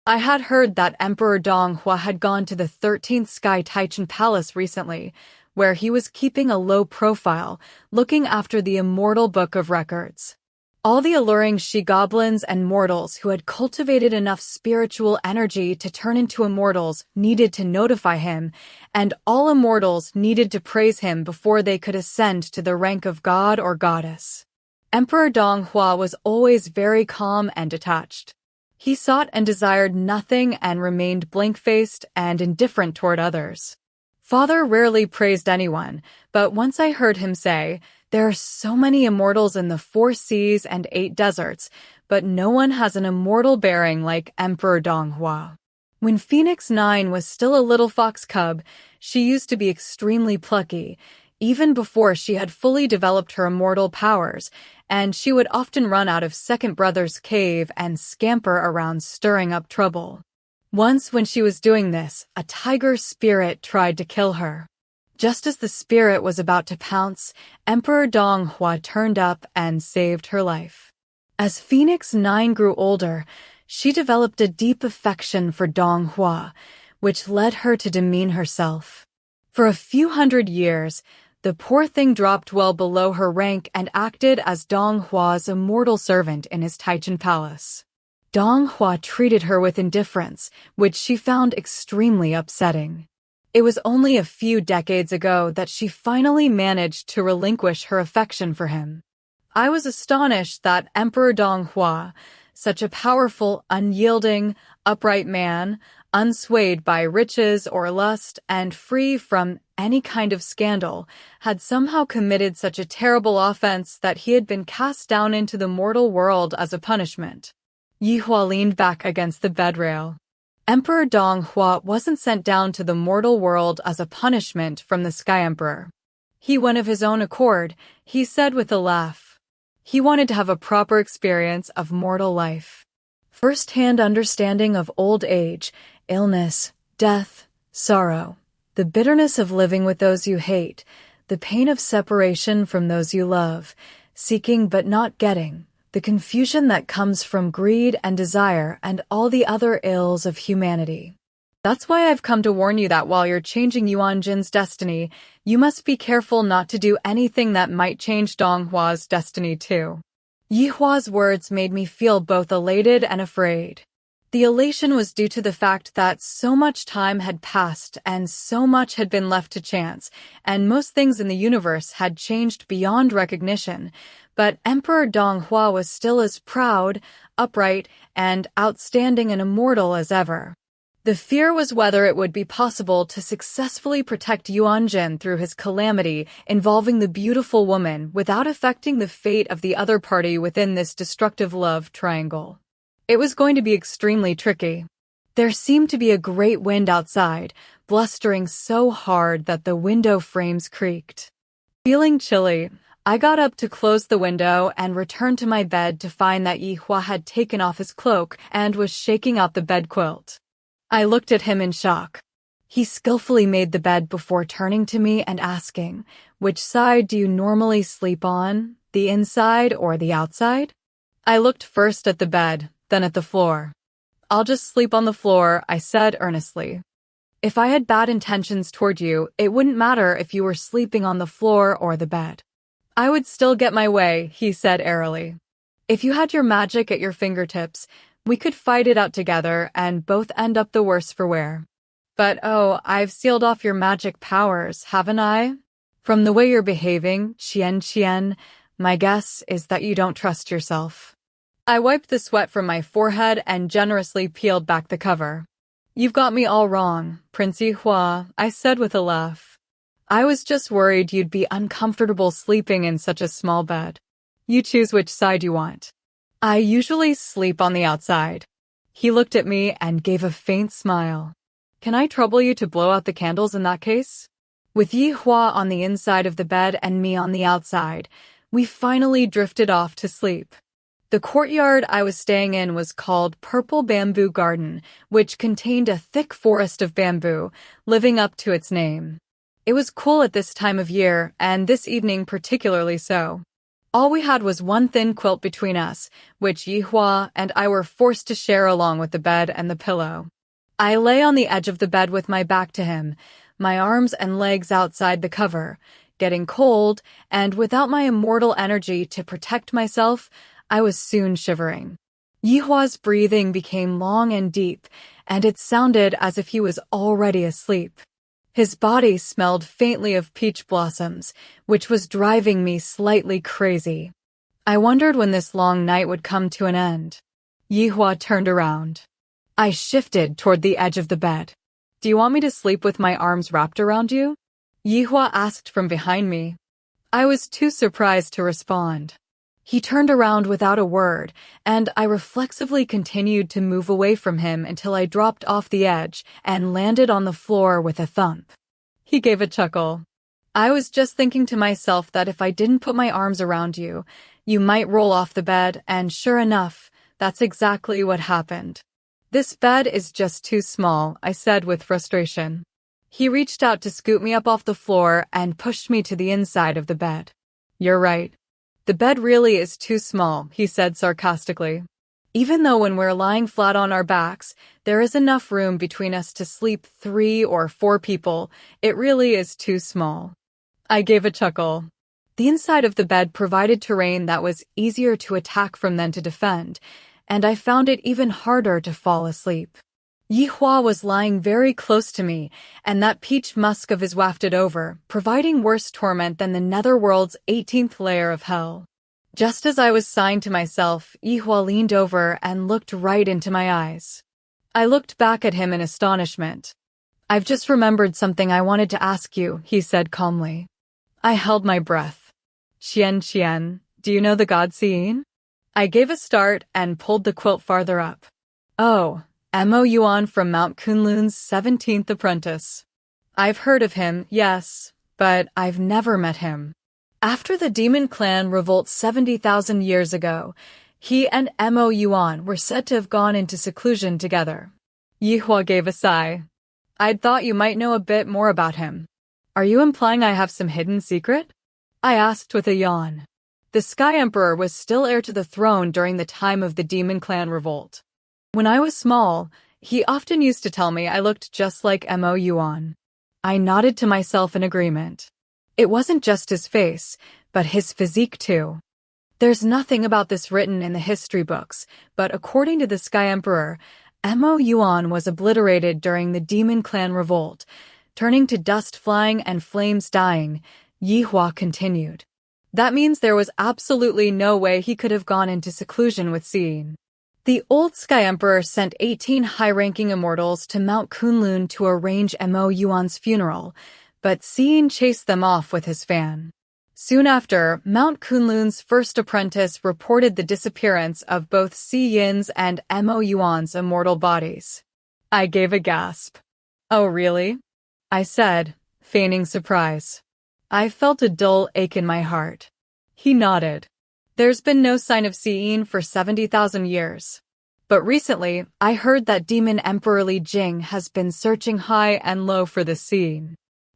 I had heard that Emperor Donghua had gone to the 13th Sky Taichan Palace recently, where he was keeping a low profile, looking after the Immortal Book of Records. All the alluring she-goblins and mortals who had cultivated enough spiritual energy to turn into immortals needed to notify him, and all immortals needed to praise him before they could ascend to the rank of god or goddess. Emperor Donghua was always very calm and detached. He sought and desired nothing and remained blank-faced and indifferent toward others. Father rarely praised anyone, but once I heard him say, "There are so many immortals in the 4 seas and 8 deserts, but no one has an immortal bearing like Emperor Donghua." When Phoenix 9 was still a little fox cub, she used to be extremely plucky, even before she had fully developed her immortal powers, and she would often run out of Second Brother's cave and scamper around stirring up trouble. Once when she was doing this, a tiger spirit tried to kill her. Just as the spirit was about to pounce, Emperor Donghua turned up and saved her life. As Phoenix 9 grew older, she developed a deep affection for Donghua, which led her to demean herself. For a few hundred years, the poor thing dropped well below her rank and acted as Donghua's immortal servant in his Taichan palace. Donghua treated her with indifference, which she found extremely upsetting. It was only a few decades ago that she finally managed to relinquish her affection for him. I was astonished that Emperor Donghua, such a powerful, unyielding, upright man, unswayed by riches or lust and free from any kind of scandal, had somehow committed such a terrible offense that he had been cast down into the mortal world as a punishment. Yihua leaned back against the bedrail. Emperor Donghua wasn't sent down to the mortal world as a punishment from the Sky Emperor. He went of his own accord, he said with a laugh. He wanted to have a proper experience of mortal life. First-hand understanding of old age, illness, death, sorrow, the bitterness of living with those you hate, the pain of separation from those you love, seeking but not getting, the confusion that comes from greed and desire and all the other ills of humanity. That's why I've come to warn you that while you're changing Yuanjin's destiny, you must be careful not to do anything that might change Donghua's destiny too. Yihua's words made me feel both elated and afraid. The elation was due to the fact that so much time had passed and so much had been left to chance, and most things in the universe had changed beyond recognition, but Emperor Donghua was still as proud, upright, and outstanding and immortal as ever. The fear was whether it would be possible to successfully protect Yuanjin through his calamity involving the beautiful woman without affecting the fate of the other party within this destructive love triangle. It was going to be extremely tricky. There seemed to be a great wind outside, blustering so hard that the window frames creaked. Feeling chilly, I got up to close the window and returned to my bed to find that Yihua had taken off his cloak and was shaking out the bed quilt. I looked at him in shock. He skillfully made the bed before turning to me and asking, "Which side do you normally sleep on, the inside or the outside?" I looked first at the bed, then at the floor. "I'll just sleep on the floor," I said earnestly. "If I had bad intentions toward you, it wouldn't matter if you were sleeping on the floor or the bed. I would still get my way," he said airily. "If you had your magic at your fingertips, we could fight it out together and both end up the worse for wear. But oh, I've sealed off your magic powers, haven't I? From the way you're behaving, Xianxia, my guess is that you don't trust yourself." I wiped the sweat from my forehead and generously peeled back the cover. "You've got me all wrong, Prince Yihua," I said with a laugh. "I was just worried you'd be uncomfortable sleeping in such a small bed. You choose which side you want." "I usually sleep on the outside." He looked at me and gave a faint smile. "Can I trouble you to blow out the candles in that case?" With Yihua on the inside of the bed and me on the outside, we finally drifted off to sleep. The courtyard I was staying in was called Purple Bamboo Garden, which contained a thick forest of bamboo, living up to its name. It was cool at this time of year, and this evening particularly so. All we had was one thin quilt between us, which Yihua and I were forced to share along with the bed and the pillow. I lay on the edge of the bed with my back to him, my arms and legs outside the cover, getting cold, and without my immortal energy to protect myself, I was soon shivering. Yihua's breathing became long and deep, and it sounded as if he was already asleep. His body smelled faintly of peach blossoms, which was driving me slightly crazy. I wondered when this long night would come to an end. Yihua turned around. I shifted toward the edge of the bed. "Do you want me to sleep with my arms wrapped around you?" Yihua asked from behind me. I was too surprised to respond. He turned around without a word, and I reflexively continued to move away from him until I dropped off the edge and landed on the floor with a thump. He gave a chuckle. "I was just thinking to myself that if I didn't put my arms around you, you might roll off the bed, and sure enough, that's exactly what happened." "This bed is just too small," I said with frustration. He reached out to scoop me up off the floor and pushed me to the inside of the bed. "You're right. The bed really is too small," he said sarcastically. "Even though when we're lying flat on our backs, there is enough room between us to sleep 3 or 4 people, it really is too small." I gave a chuckle. The inside of the bed provided terrain that was easier to attack from than to defend, and I found it even harder to fall asleep. Yihua was lying very close to me, and that peach musk of his wafted over, providing worse torment than the netherworld's 18th layer of hell. Just as I was sighing to myself, Yihua leaned over and looked right into my eyes. I looked back at him in astonishment. "I've just remembered something I wanted to ask you," he said calmly. I held my breath. "Xianxia, do you know the god Xian?" I gave a start and pulled the quilt farther up. "Oh, Mo Yuan from Mount Kunlun's 17th apprentice. I've heard of him, yes, but I've never met him. After the demon clan revolt 70,000 years ago, he and Mo Yuan were said to have gone into seclusion together." Yihua gave a sigh. "I'd thought you might know a bit more about him. Are you implying I have some hidden secret?" I asked with a yawn. The Sky Emperor was still heir to the throne during the time of the Demon Clan revolt. When I was small, he often used to tell me I looked just like Mo Yuan. I nodded to myself in agreement. It wasn't just his face, but his physique too. There's nothing about this written in the history books, but according to the Sky Emperor, Mo Yuan was obliterated during the Demon Clan revolt, turning to dust flying and flames dying. Yihua continued. That means there was absolutely no way he could have gone into seclusion with Xian. The old Sky Emperor sent 18 high-ranking immortals to Mount Kunlun to arrange Mo Yuan's funeral, but Xian chased them off with his fan. Soon after, Mount Kunlun's first apprentice reported the disappearance of both Xian's and Mo Yuan's immortal bodies. I gave a gasp. "Oh, really?" I said, feigning surprise. I felt a dull ache in my heart. He nodded. There's been no sign of Xian for 70,000 years. But recently, I heard that Demon Emperor Li Jing has been searching high and low for the Xian.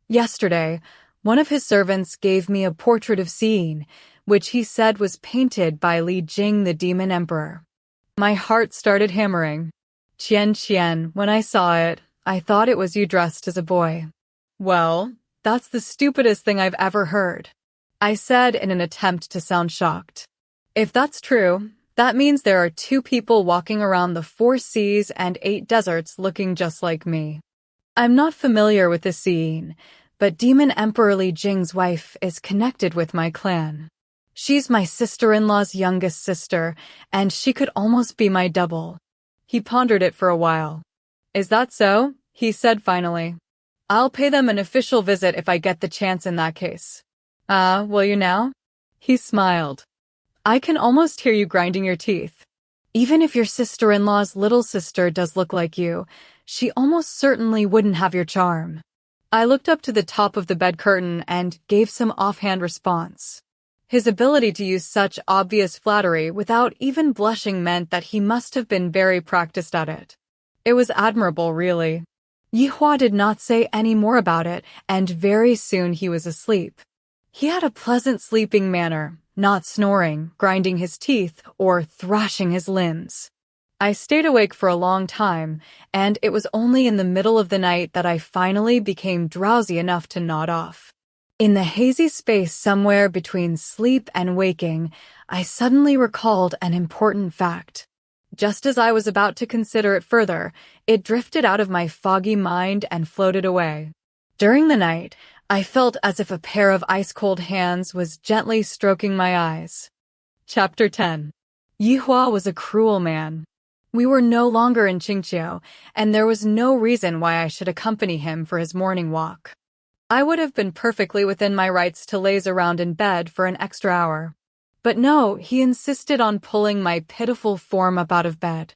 Yesterday, one of his servants gave me a portrait of Xian, which he said was painted by Li Jing the Demon Emperor. My heart started hammering. Xianxia, when I saw it, I thought it was you dressed as a boy. Well, that's the stupidest thing I've ever heard, I said in an attempt to sound shocked. If that's true, that means there are 2 people walking around the 4 seas and 8 deserts looking just like me. I'm not familiar with the scene, but Demon Emperor Li Jing's wife is connected with my clan. She's my sister-in-law's youngest sister, and she could almost be my double. He pondered it for a while. Is that so? He said finally. I'll pay them an official visit if I get the chance in that case. Will you now? He smiled. I can almost hear you grinding your teeth. Even if your sister-in-law's little sister does look like you, she almost certainly wouldn't have your charm. I looked up to the top of the bed curtain and gave some offhand response. His ability to use such obvious flattery without even blushing meant that he must have been very practiced at it. It was admirable, really. Yihua did not say any more about it, and very soon he was asleep. He had a pleasant sleeping manner, not snoring, grinding his teeth, or thrashing his limbs. I stayed awake for a long time, and it was only in the middle of the night that I finally became drowsy enough to nod off. In the hazy space somewhere between sleep and waking, I suddenly recalled an important fact. Just as I was about to consider it further, it drifted out of my foggy mind and floated away. During the night, I felt as if a pair of ice-cold hands was gently stroking my eyes. Chapter 10. Yihua was a cruel man. We were no longer in Xianxia, and there was no reason why I should accompany him for his morning walk. I would have been perfectly within my rights to laze around in bed for an extra hour. But no, he insisted on pulling my pitiful form up out of bed.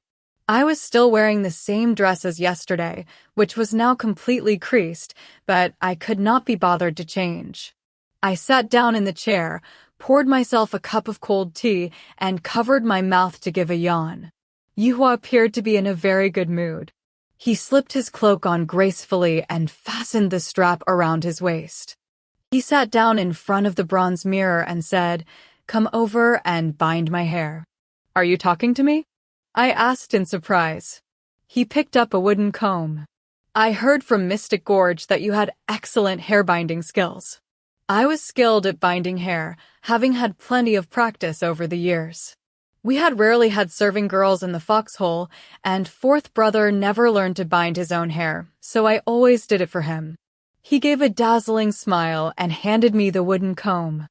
I was still wearing the same dress as yesterday, which was now completely creased, but I could not be bothered to change. I sat down in the chair, poured myself a cup of cold tea, and covered my mouth to give a yawn. Yihua appeared to be in a very good mood. He slipped his cloak on gracefully and fastened the strap around his waist. He sat down in front of the bronze mirror and said, "Come over and bind my hair." "Are you talking to me?" I asked in surprise. He picked up a wooden comb. "I heard from Mystic Gorge that you had excellent hair-binding skills." I was skilled at binding hair, having had plenty of practice over the years. We had rarely had serving girls in the foxhole, and fourth brother never learned to bind his own hair, so I always did it for him. He gave a dazzling smile and handed me the wooden comb.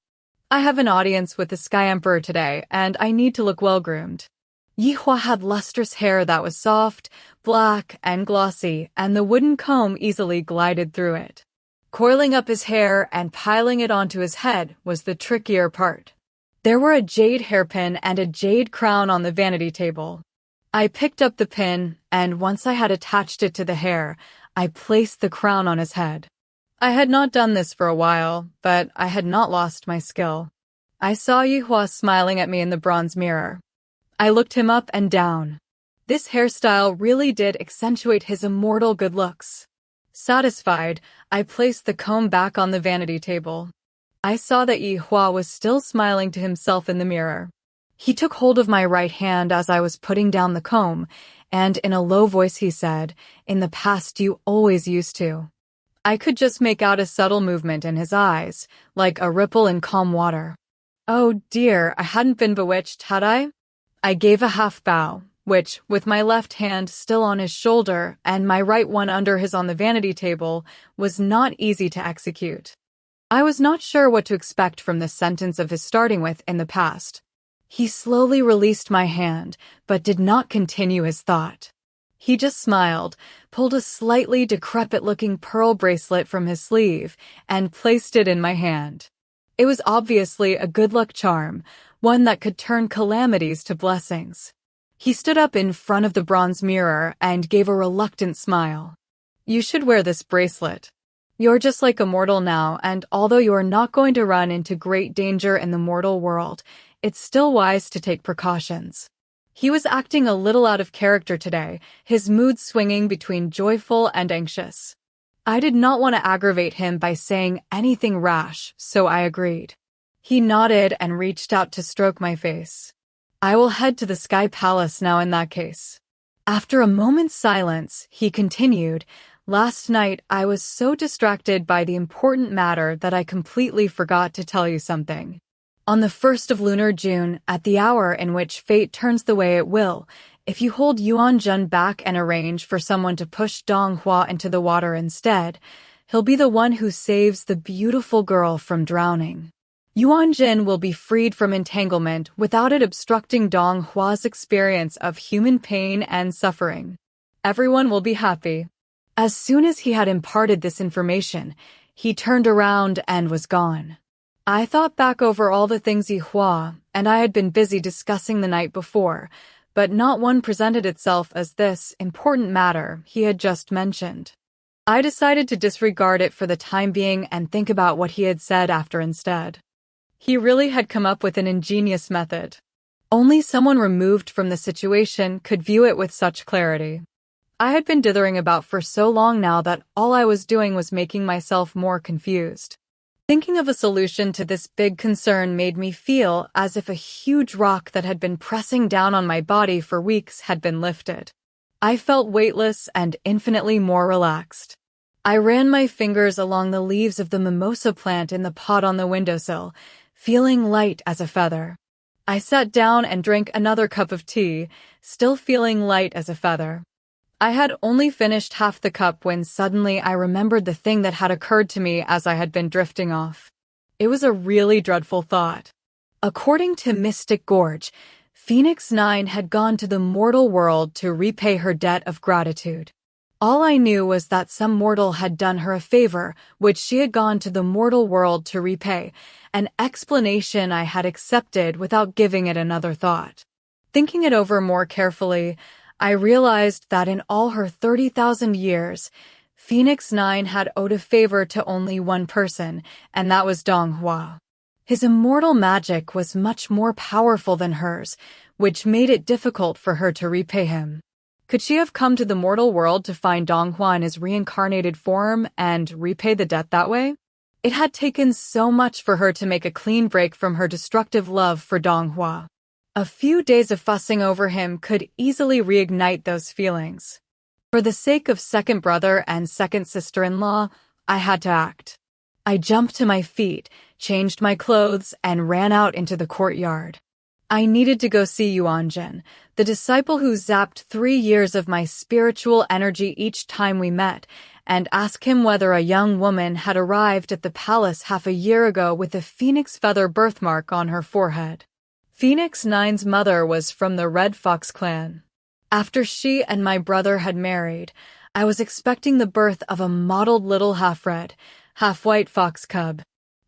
"I have an audience with the Sky Emperor today, and I need to look well-groomed." Yihua had lustrous hair that was soft, black, and glossy, and the wooden comb easily glided through it. Coiling up his hair and piling it onto his head was the trickier part. There were a jade hairpin and a jade crown on the vanity table. I picked up the pin, and once I had attached it to the hair, I placed the crown on his head. I had not done this for a while, but I had not lost my skill. I saw Yihua smiling at me in the bronze mirror. I looked him up and down. This hairstyle really did accentuate his immortal good looks. Satisfied, I placed the comb back on the vanity table. I saw that Yihua was still smiling to himself in the mirror. He took hold of my right hand as I was putting down the comb, and in a low voice he said, "In the past you always used to." I could just make out a subtle movement in his eyes, like a ripple in calm water. Oh dear, I hadn't been bewitched, had I? I gave a half bow, which, with my left hand still on his shoulder and my right one under his on the vanity table, was not easy to execute. I was not sure what to expect from this sentence of his starting with "in the past." He slowly released my hand, but did not continue his thought. He just smiled, pulled a slightly decrepit-looking pearl bracelet from his sleeve, and placed it in my hand. It was obviously a good luck charm, one that could turn calamities to blessings. He stood up in front of the bronze mirror and gave a reluctant smile. "You should wear this bracelet." You're just like Immortal now, and although you are not going to run into great danger in the mortal world, it's still wise to take precautions. He was acting a little out of character today, his mood swinging between joyful and anxious. I did not want to aggravate him by saying anything rash, so I agreed. He nodded and reached out to stroke my face. I will head to the Sky Palace now in that case. After a moment's silence, he continued, last night I was so distracted by the important matter that I completely forgot to tell you something. On the 1st of lunar June, at the hour in which fate turns the way it will, if you hold Yuan Jun back and arrange for someone to push Dong Hua into the water instead, he'll be the one who saves the beautiful girl from drowning. Yuan Jin will be freed from entanglement without it obstructing Dong Hua's experience of human pain and suffering. Everyone will be happy. As soon as he had imparted this information, he turned around and was gone. I thought back over all the things Hua and I had been busy discussing the night before, but not one presented itself as this important matter he had just mentioned. I decided to disregard it for the time being and think about what he had said after instead. He really had come up with an ingenious method. Only someone removed from the situation could view it with such clarity. I had been dithering about for so long now that all I was doing was making myself more confused. Thinking of a solution to this big concern made me feel as if a huge rock that had been pressing down on my body for weeks had been lifted. I felt weightless and infinitely more relaxed. I ran my fingers along the leaves of the mimosa plant in the pot on the windowsill, feeling light as a feather. I sat down and drank another cup of tea, still feeling light as a feather. I had only finished half the cup when suddenly I remembered the thing that had occurred to me as I had been drifting off. It was a really dreadful thought. According to Mystic Gorge, Phoenix 9 had gone to the mortal world to repay her debt of gratitude. All I knew was that some mortal had done her a favor, which she had gone to the mortal world to repay, an explanation I had accepted without giving it another thought. Thinking it over more carefully, I realized that in all her 30,000 years, Phoenix 9 had owed a favor to only one person, and that was Dong Hua. His immortal magic was much more powerful than hers, which made it difficult for her to repay him. Could she have come to the mortal world to find Dong Hua in his reincarnated form and repay the debt that way? It had taken so much for her to make a clean break from her destructive love for Dong Hua. A few days of fussing over him could easily reignite those feelings. For the sake of second brother and second sister-in-law, I had to act. I jumped to my feet, changed my clothes, and ran out into the courtyard. I needed to go see Yuan Jin, the disciple who zapped 3 years of my spiritual energy each time we met, and ask him whether a young woman had arrived at the palace half a year ago with a phoenix feather birthmark on her forehead. Phoenix 9's mother was from the Red Fox clan. After she and my brother had married, I was expecting the birth of a mottled little half-red, half-white fox cub.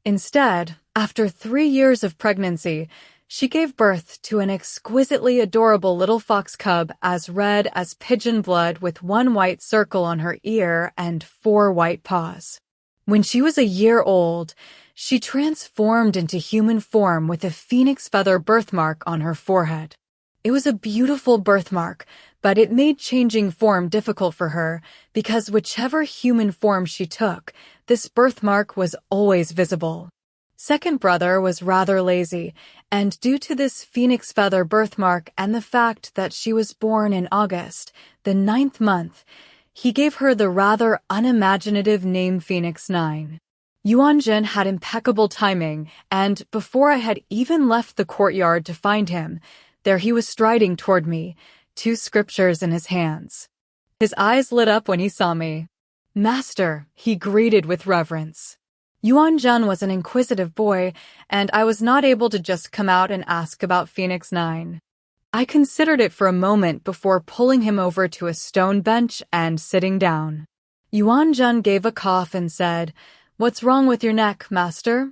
Instead, after 3 years of pregnancy, she gave birth to an exquisitely adorable little fox cub as red as pigeon blood with 1 white circle on her ear and 4 white paws. When she was a year old, she transformed into human form with a phoenix feather birthmark on her forehead. It was a beautiful birthmark, but it made changing form difficult for her because whichever human form she took, this birthmark was always visible. Second brother was rather lazy, and due to this phoenix feather birthmark and the fact that she was born in August, the 9th month, he gave her the rather unimaginative name Phoenix 9. Yuan Jin had impeccable timing, and before I had even left the courtyard to find him, there he was striding toward me, 2 scriptures in his hands. His eyes lit up when he saw me. "Master," he greeted with reverence. Yuan Jin was an inquisitive boy, and I was not able to just come out and ask about Phoenix 9. I considered it for a moment before pulling him over to a stone bench and sitting down. Yuan Jin gave a cough and said, "What's wrong with your neck, master?"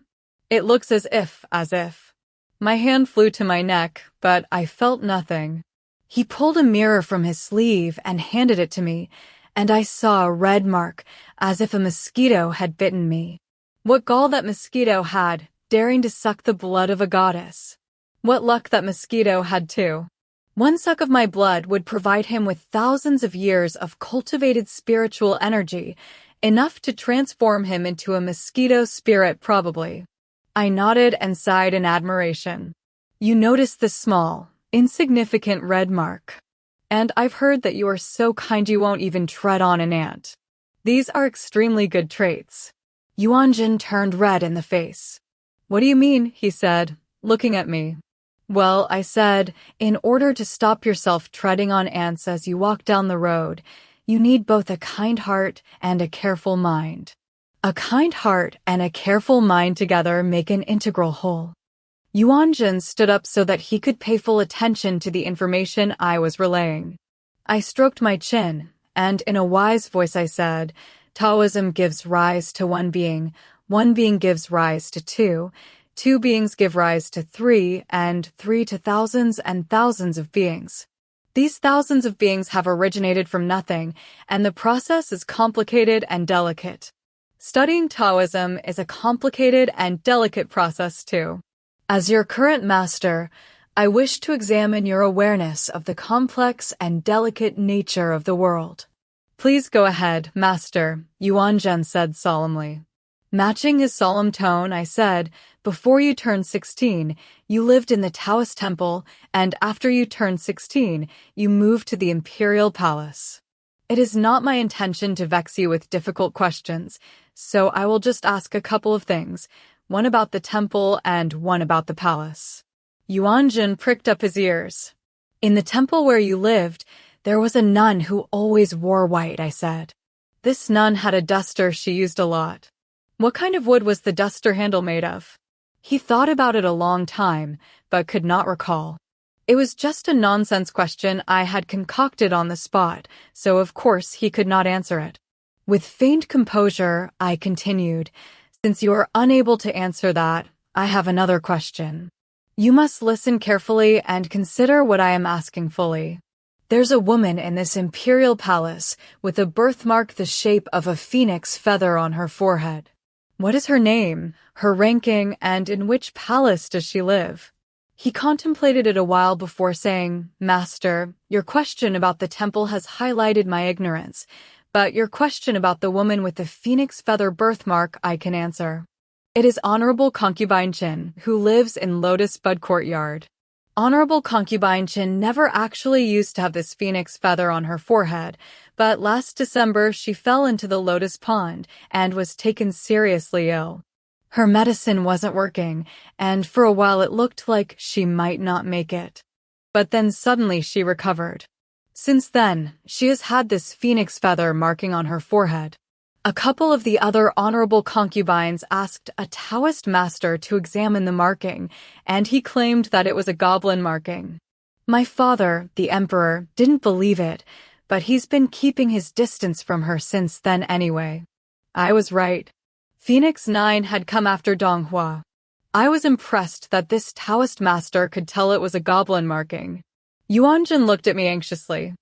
"It looks as if. My hand flew to my neck, but I felt nothing. He pulled a mirror from his sleeve and handed it to me, and I saw a red mark, as if a mosquito had bitten me. What gall that mosquito had, daring to suck the blood of a goddess. What luck that mosquito had too. One suck of my blood would provide him with thousands of years of cultivated spiritual energy, enough to transform him into a mosquito spirit probably. I nodded and sighed in admiration. You noticed the small, insignificant red mark. And I've heard that you are so kind you won't even tread on an ant. These are extremely good traits. Yuanjin turned red in the face. What do you mean? He said, looking at me. Well, I said, in order to stop yourself treading on ants as you walk down the road, you need both a kind heart and a careful mind. A kind heart and a careful mind together make an integral whole. Yuanjin stood up so that he could pay full attention to the information I was relaying. I stroked my chin, and in a wise voice I said, Taoism gives rise to one being gives rise to two beings give rise to three, and three to thousands and thousands of beings. These thousands of beings have originated from nothing, and the process is complicated and delicate. Studying Taoism is a complicated and delicate process too. As your current master, I wish to examine your awareness of the complex and delicate nature of the world. Please go ahead, Master, Yuanjin said solemnly. Matching his solemn tone, I said, before you turned 16, you lived in the Taoist temple, and after you turned 16, you moved to the imperial palace. It is not my intention to vex you with difficult questions, so I will just ask a couple of things, one about the temple and one about the palace. Yuanjin pricked up his ears. In the temple where you lived, there was a nun who always wore white, I said. This nun had a duster she used a lot. What kind of wood was the duster handle made of? He thought about it a long time, but could not recall. It was just a nonsense question I had concocted on the spot, so of course he could not answer it. With faint composure, I continued, since you are unable to answer that, I have another question. You must listen carefully and consider what I am asking fully. There's a woman in this imperial palace with a birthmark the shape of a phoenix feather on her forehead. What is her name, her ranking, and in which palace does she live? He contemplated it a while before saying, Master, your question about the temple has highlighted my ignorance, but your question about the woman with the phoenix feather birthmark I can answer. It is Honorable Concubine Qin, who lives in Lotus Bud Courtyard. Honorable Concubine Qin never actually used to have this phoenix feather on her forehead, but last December she fell into the lotus pond and was taken seriously ill. Her medicine wasn't working, and for a while it looked like she might not make it. But then suddenly she recovered. Since then, she has had this phoenix feather marking on her forehead. A couple of the other honorable concubines asked a Taoist master to examine the marking, and he claimed that it was a goblin marking. My father, the emperor, didn't believe it, but he's been keeping his distance from her since then anyway. I was right. Phoenix 9 had come after Donghua. I was impressed that this Taoist master could tell it was a goblin marking. Yuanjin looked at me anxiously.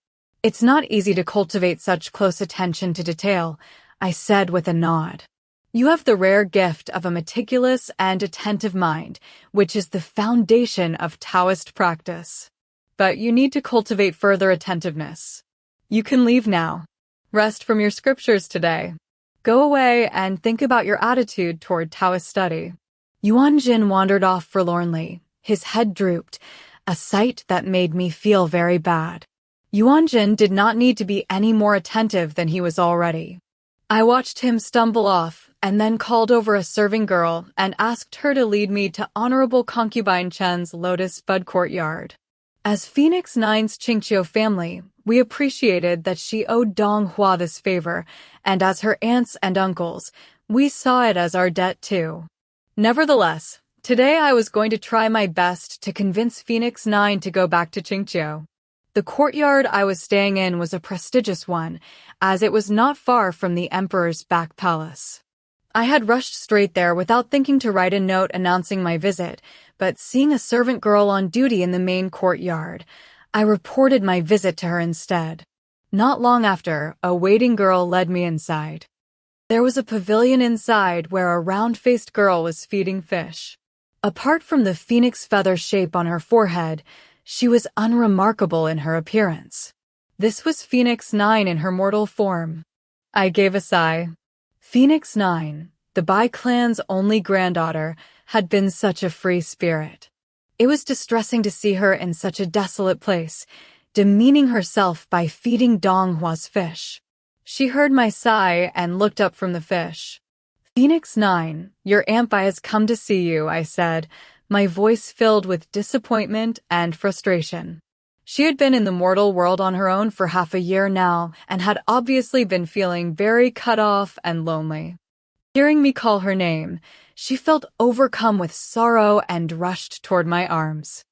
It's not easy to cultivate such close attention to detail, I said with a nod. You have the rare gift of a meticulous and attentive mind, which is the foundation of Taoist practice. But you need to cultivate further attentiveness. You can leave now. Rest from your scriptures today. Go away and think about your attitude toward Taoist study. Yuanjin wandered off forlornly. His head drooped, a sight that made me feel very bad. Yuanjin did not need to be any more attentive than he was already. I watched him stumble off and then called over a serving girl and asked her to lead me to Honorable Concubine Chen's Lotus Bud Courtyard. As Phoenix 9's Xianxia family, we appreciated that she owed Donghua this favor, and as her aunts and uncles, we saw it as our debt too. Nevertheless, today I was going to try my best to convince Phoenix 9 to go back to Xianxia. The courtyard I was staying in was a prestigious one, as it was not far from the emperor's back palace. I had rushed straight there without thinking to write a note announcing my visit, but seeing a servant girl on duty in the main courtyard, I reported my visit to her instead. Not long after, a waiting girl led me inside. There was a pavilion inside where a round-faced girl was feeding fish. Apart from the phoenix feather shape on her forehead, she was unremarkable in her appearance. This was Phoenix 9 in her mortal form. I gave a sigh. Phoenix 9, the Bai clan's only granddaughter, had been such a free spirit. It was distressing to see her in such a desolate place, demeaning herself by feeding Donghua's fish. She heard my sigh and looked up from the fish. Phoenix 9, your Aunt Bai has come to see you, I said, my voice filled with disappointment and frustration. She had been in the mortal world on her own for half a year now and had obviously been feeling very cut off and lonely. Hearing me call her name, she felt overcome with sorrow and rushed toward my arms.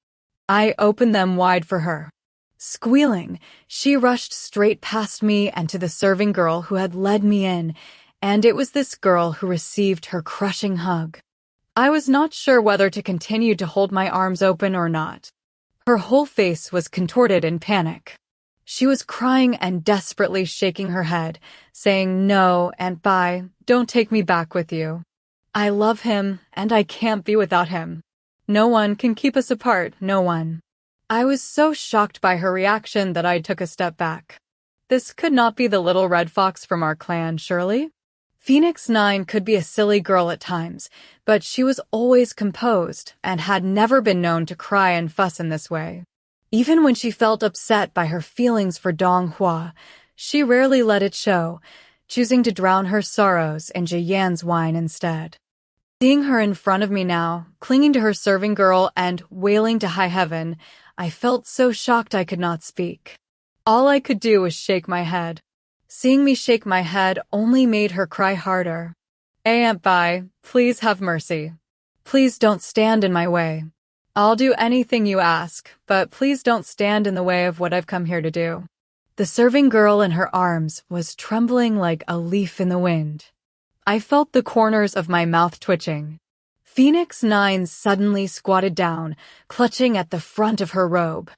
I opened them wide for her. Squealing, she rushed straight past me and to the serving girl who had led me in, and it was this girl who received her crushing hug. I was not sure whether to continue to hold my arms open or not. Her whole face was contorted in panic. She was crying and desperately shaking her head, saying, "No, Aunt Bai, don't take me back with you. I love him, and I can't be without him. No one can keep us apart, no one." I was so shocked by her reaction that I took a step back. This could not be the little red fox from our clan, surely? Phoenix 9 could be a silly girl at times, but she was always composed and had never been known to cry and fuss in this way. Even when she felt upset by her feelings for Donghua, she rarely let it show, choosing to drown her sorrows in Jiyan's wine instead. Seeing her in front of me now, clinging to her serving girl and wailing to high heaven, I felt so shocked I could not speak. All I could do was shake my head. Seeing me shake my head only made her cry harder. "Aunt Bai, please have mercy. Please don't stand in my way. I'll do anything you ask, but please don't stand in the way of what I've come here to do." The serving girl in her arms was trembling like a leaf in the wind. I felt the corners of my mouth twitching. Phoenix 9 suddenly squatted down, clutching at the front of her robe.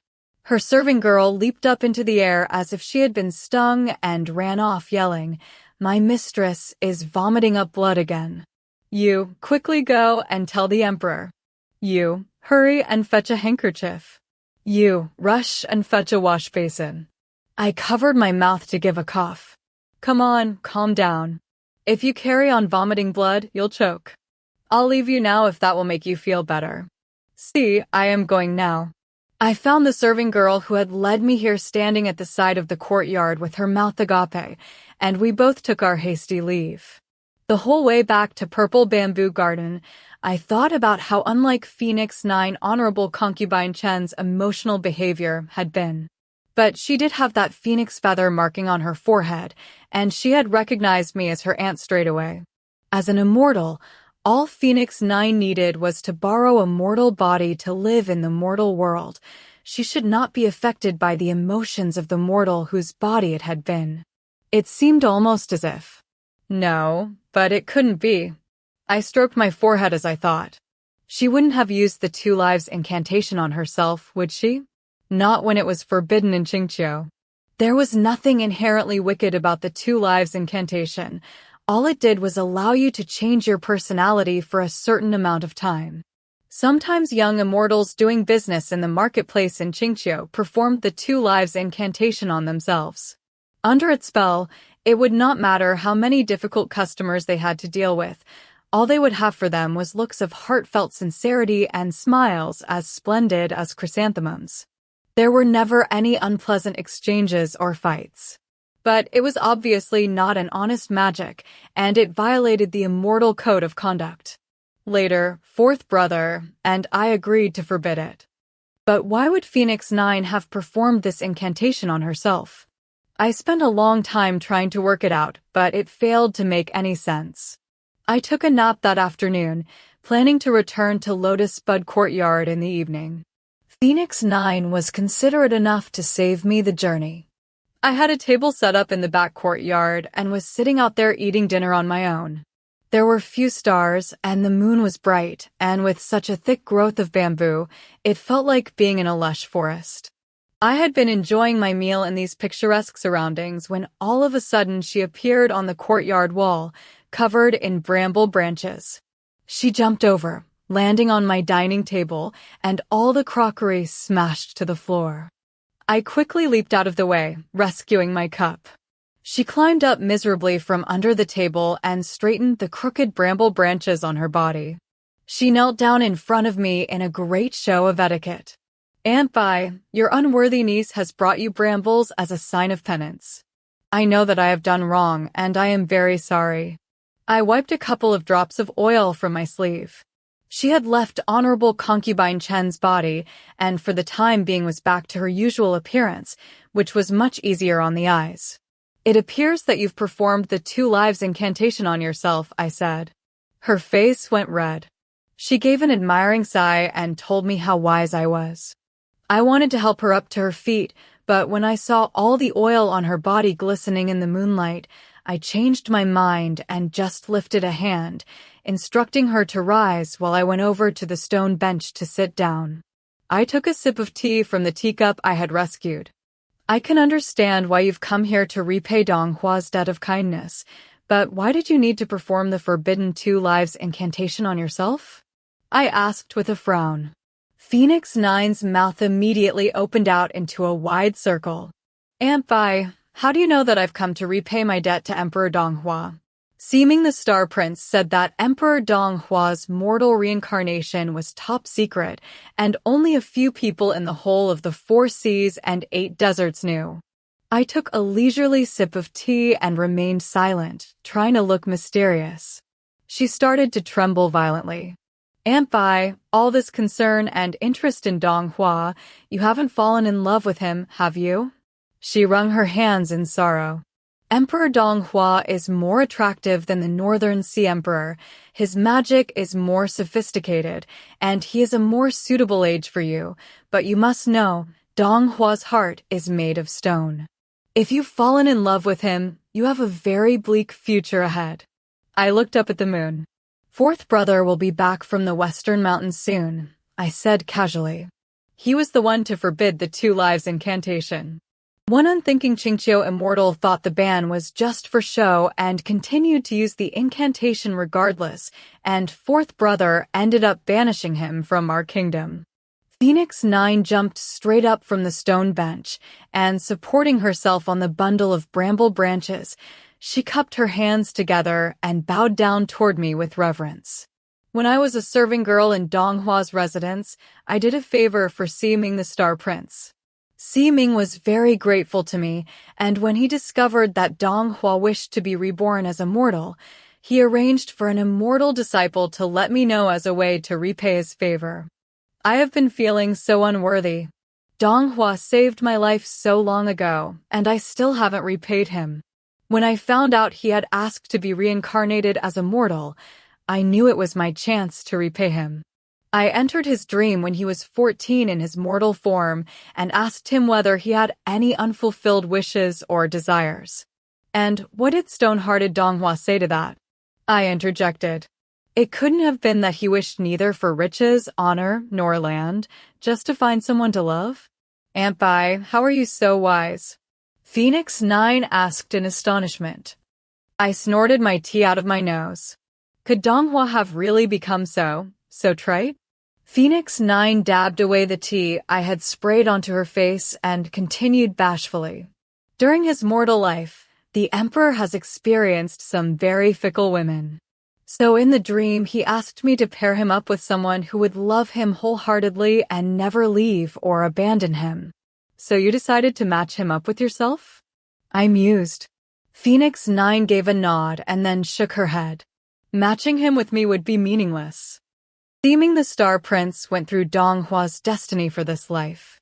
Her serving girl leaped up into the air as if she had been stung and ran off yelling, "My mistress is vomiting up blood again. You, quickly go and tell the emperor. You, hurry and fetch a handkerchief. You, rush and fetch a wash basin." I covered my mouth to give a cough. "Come on, calm down. If you carry on vomiting blood, you'll choke. I'll leave you now if that will make you feel better. See, I am going now." I found the serving girl who had led me here standing at the side of the courtyard with her mouth agape, and we both took our hasty leave. The whole way back to Purple Bamboo Garden, I thought about how unlike Phoenix 9 Honorable Concubine Chen's emotional behavior had been. But she did have that phoenix feather marking on her forehead, and she had recognized me as her aunt straight away. As an immortal, all Phoenix 9 needed was to borrow a mortal body to live in the mortal world. She should not be affected by the emotions of the mortal whose body it had been. It seemed almost as if. No, but it couldn't be. I stroked my forehead as I thought. She wouldn't have used the 2 lives incantation on herself, would she? Not when it was forbidden in Xianxia. There was nothing inherently wicked about the 2 lives incantation. All it did was allow you to change your personality for a certain amount of time. Sometimes young immortals doing business in the marketplace in Xianxia performed the 2 lives incantation on themselves. Under its spell, it would not matter how many difficult customers they had to deal with. All they would have for them was looks of heartfelt sincerity and smiles as splendid as chrysanthemums. There were never any unpleasant exchanges or fights. But it was obviously not an honest magic, and it violated the immortal code of conduct. Later, 4th brother and I agreed to forbid it. But why would Phoenix 9 have performed this incantation on herself? I spent a long time trying to work it out, but it failed to make any sense. I took a nap that afternoon, planning to return to Lotus Bud Courtyard in the evening. Phoenix 9 was considerate enough to save me the journey. I had a table set up in the back courtyard and was sitting out there eating dinner on my own. There were few stars and the moon was bright, and with such a thick growth of bamboo, it felt like being in a lush forest. I had been enjoying my meal in these picturesque surroundings when all of a sudden she appeared on the courtyard wall, covered in bramble branches. She jumped over, landing on my dining table, and all the crockery smashed to the floor. I quickly leaped out of the way, rescuing my cup. She climbed up miserably from under the table and straightened the crooked bramble branches on her body. She knelt down in front of me in a great show of etiquette. "Aunt Bai, your unworthy niece has brought you brambles as a sign of penance. I know that I have done wrong, and I am very sorry." I wiped a couple of drops of oil from my sleeve. She had left Honorable Concubine Chen's body, and for the time being was back to her usual appearance, which was much easier on the eyes. "It appears that you've performed the 2 lives incantation on yourself," I said. Her face went red. She gave an admiring sigh and told me how wise I was. I wanted to help her up to her feet, but when I saw all the oil on her body glistening in the moonlight, I changed my mind and just lifted a hand, instructing her to rise while I went over to the stone bench to sit down. I took a sip of tea from the teacup I had rescued. "I can understand why you've come here to repay Dong Hua's debt of kindness, but why did you need to perform the forbidden 2 lives incantation on yourself?" I asked with a frown. Phoenix Nine's mouth immediately opened out into a wide circle. "Aunt Bai, how do you know that I've come to repay my debt to Emperor Dong Hua?" Seeming the Star Prince said that Emperor Dong Hua's mortal reincarnation was top secret, and only a few people in the whole of the 4 seas and 8 deserts knew. I took a leisurely sip of tea and remained silent, trying to look mysterious. She started to tremble violently. "Aunt Bai, all this concern and interest in Dong Hua, you haven't fallen in love with him, have you?" She wrung her hands in sorrow. "Emperor Dong Hua is more attractive than the Northern Sea Emperor, his magic is more sophisticated, and he is a more suitable age for you, but you must know, Dong Hua's heart is made of stone. If you've fallen in love with him, you have a very bleak future ahead." I looked up at the moon. "Fourth brother will be back from the Western Mountains soon," I said casually. He was the one to forbid the 2 lives incantation. One unthinking Xianxia Immortal thought the ban was just for show and continued to use the incantation regardless, and fourth brother ended up banishing him from our kingdom. Phoenix Nine jumped straight up from the stone bench, and supporting herself on the bundle of bramble branches, she cupped her hands together and bowed down toward me with reverence. "When I was a serving girl in Dong Hua's residence, I did a favor for Ming the Star Prince. Ming was very grateful to me, and when he discovered that Dong Hua wished to be reborn as a mortal, he arranged for an immortal disciple to let me know as a way to repay his favor. I have been feeling so unworthy. Dong Hua saved my life so long ago, and I still haven't repaid him. When I found out he had asked to be reincarnated as a mortal, I knew it was my chance to repay him. I entered his dream when he was 14 in his mortal form and asked him whether he had any unfulfilled wishes or desires. And what did stone-hearted Dong Hua say to that?" I interjected. "It couldn't have been that he wished neither for riches, honor, nor land, just to find someone to love?" "Aunt Bai, how are you so wise?" Phoenix Nine asked in astonishment. I snorted my tea out of my nose. Could Dong Hua have really become so trite? Phoenix Nine dabbed away the tea I had sprayed onto her face and continued bashfully. "During his mortal life, the Emperor has experienced some very fickle women. So in the dream, he asked me to pair him up with someone who would love him wholeheartedly and never leave or abandon him. So you decided to match him up with yourself?" I mused. Phoenix Nine gave a nod and then shook her head. "Matching him with me would be meaningless. Seeming the Star Prince went through Dong Hua's destiny for this life.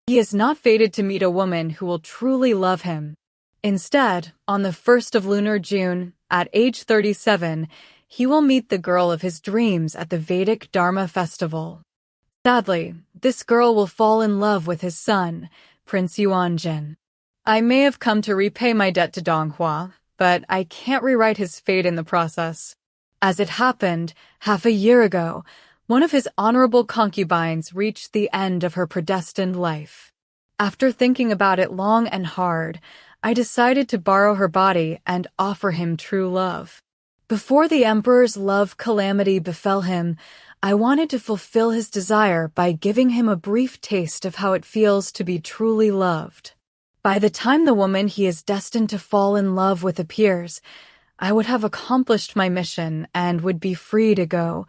He is not fated to meet a woman who will truly love him. Instead, on the 1st of lunar June, at age 37, he will meet the girl of his dreams at the Vedic Dharma festival. Sadly, this girl will fall in love with his son, Prince Yuanjin. I may have come to repay my debt to Dong Hua, but I can't rewrite his fate in the process. As it happened, half a year ago, one of his honorable concubines reached the end of her predestined life. After thinking about it long and hard, I decided to borrow her body and offer him true love. Before the emperor's love calamity befell him, I wanted to fulfill his desire by giving him a brief taste of how it feels to be truly loved. By the time the woman he is destined to fall in love with appears, I would have accomplished my mission and would be free to go,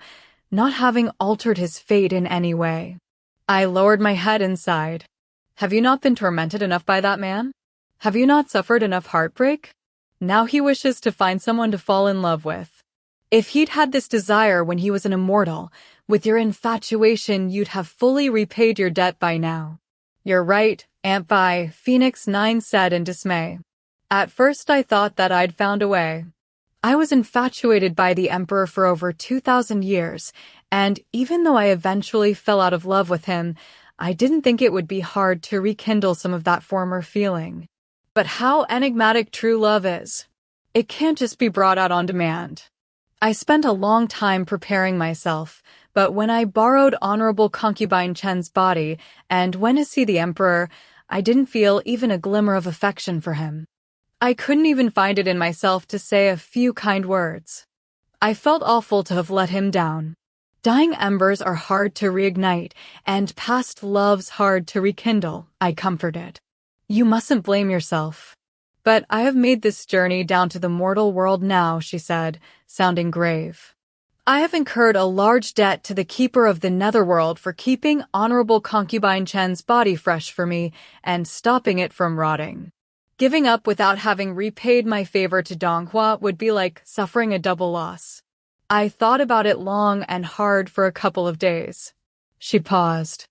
not having altered his fate in any way. I lowered my head and sighed. Have you not been tormented enough by that man? Have you not suffered enough heartbreak? Now he wishes to find someone to fall in love with. If he'd had this desire when he was an immortal, with your infatuation you'd have fully repaid your debt by now. You're right, Aunt Bai, Phoenix 9 said in dismay. At first I thought that I'd found a way. I was infatuated by the emperor for over 2,000 years, and even though I eventually fell out of love with him, I didn't think it would be hard to rekindle some of that former feeling. But how enigmatic true love is. It can't just be brought out on demand. I spent a long time preparing myself, but when I borrowed Honorable Concubine Chen's body and went to see the emperor, I didn't feel even a glimmer of affection for him. I couldn't even find it in myself to say a few kind words. I felt awful to have let him down. Dying embers are hard to reignite, and past love's hard to rekindle, I comforted. You mustn't blame yourself. But I have made this journey down to the mortal world now, she said, sounding grave. I have incurred a large debt to the keeper of the netherworld for keeping Honorable Concubine Chen's body fresh for me and stopping it from rotting. Giving up without having repaid my favor to Donghua would be like suffering a double loss. I thought about it long and hard for a couple of days. She paused.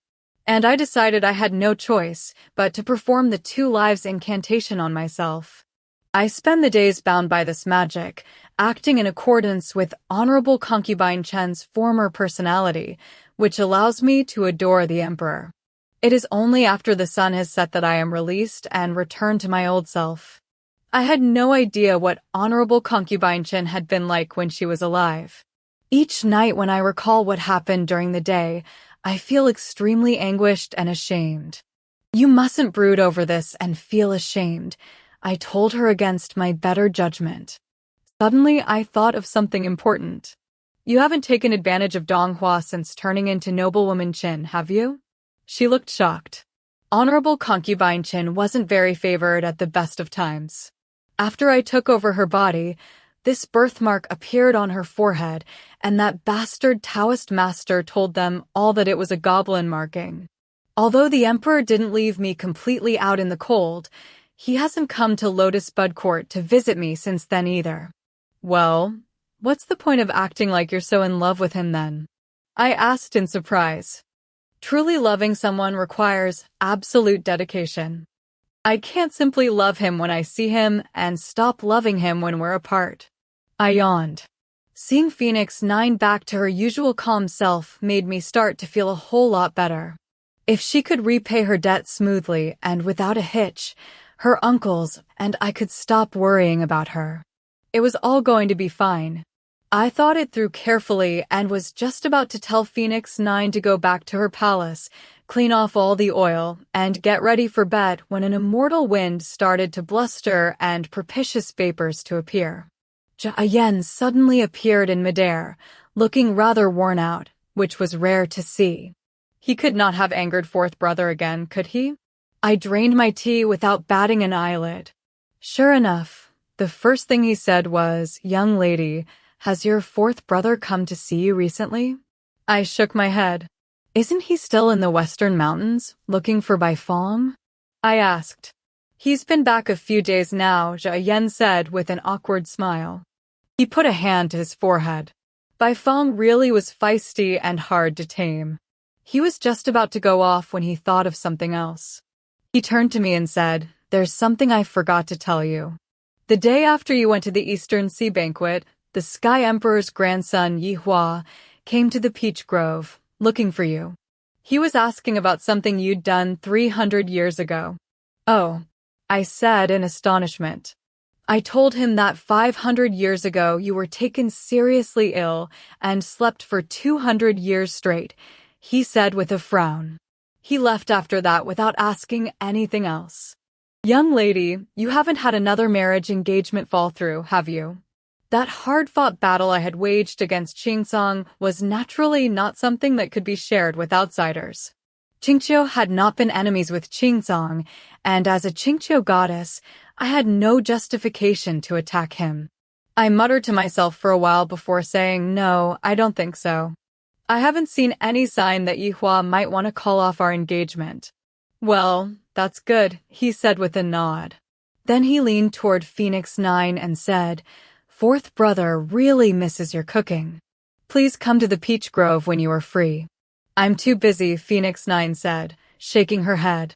And I decided I had no choice but to perform the 2 lives incantation on myself. I spend the days bound by this magic, acting in accordance with Honorable Concubine Chen's former personality, which allows me to adore the emperor. It is only after the sun has set that I am released and return to my old self. I had no idea what Honorable Concubine Chen had been like when she was alive. Each night when I recall what happened during the day, I feel extremely anguished and ashamed. You mustn't brood over this and feel ashamed, I told her against my better judgment. Suddenly, I thought of something important. You haven't taken advantage of Donghua since turning into noblewoman Qin, have you? She looked shocked. Honorable Concubine Qin wasn't very favored at the best of times. After I took over her body, this birthmark appeared on her forehead, and that bastard Taoist master told them all that it was a goblin marking. Although the emperor didn't leave me completely out in the cold, he hasn't come to Lotus Bud Court to visit me since then either. Well, what's the point of acting like you're so in love with him then? I asked in surprise. Truly loving someone requires absolute dedication. I can't simply love him when I see him and stop loving him when we're apart. I yawned. Seeing Phoenix 9 back to her usual calm self made me start to feel a whole lot better. If she could repay her debt smoothly and without a hitch, her uncles and I could stop worrying about her. It was all going to be fine. I thought it through carefully and was just about to tell Phoenix 9 to go back to her palace, clean off all the oil, and get ready for bed when an immortal wind started to bluster and propitious vapors to appear. Xianxia suddenly appeared in midair, looking rather worn out, which was rare to see. He could not have angered fourth brother again, could he? I drained my tea without batting an eyelid. Sure enough, the first thing he said was, "Young lady, has your fourth brother come to see you recently?" I shook my head. Isn't he still in the western mountains, looking for Bai Fong? I asked. He's been back a few days now, Xianxia said with an awkward smile. He put a hand to his forehead. Bai Fong really was feisty and hard to tame. He was just about to go off when he thought of something else. He turned to me and said, "There's something I forgot to tell you. The day after you went to the Eastern Sea banquet, the Sky Emperor's grandson, Yi Hua, came to the peach grove, looking for you. He was asking about something you'd done 300 years ago. Oh, I said in astonishment. I told him that 500 years ago you were taken seriously ill and slept for 200 years straight, he said with a frown. He left after that without asking anything else. Young lady, you haven't had another marriage engagement fall through, have you? That hard-fought battle I had waged against Xianxia was naturally not something that could be shared with outsiders. Qingqiu had not been enemies with Xianxia, and as a Qingqiu goddess, I had no justification to attack him. I muttered to myself for a while before saying, no, I don't think so. I haven't seen any sign that Yihua might want to call off our engagement. Well, that's good, he said with a nod. Then he leaned toward Phoenix 9 and said, Fourth brother really misses your cooking. Please come to the peach grove when you are free. I'm too busy, Phoenix 9 said, shaking her head.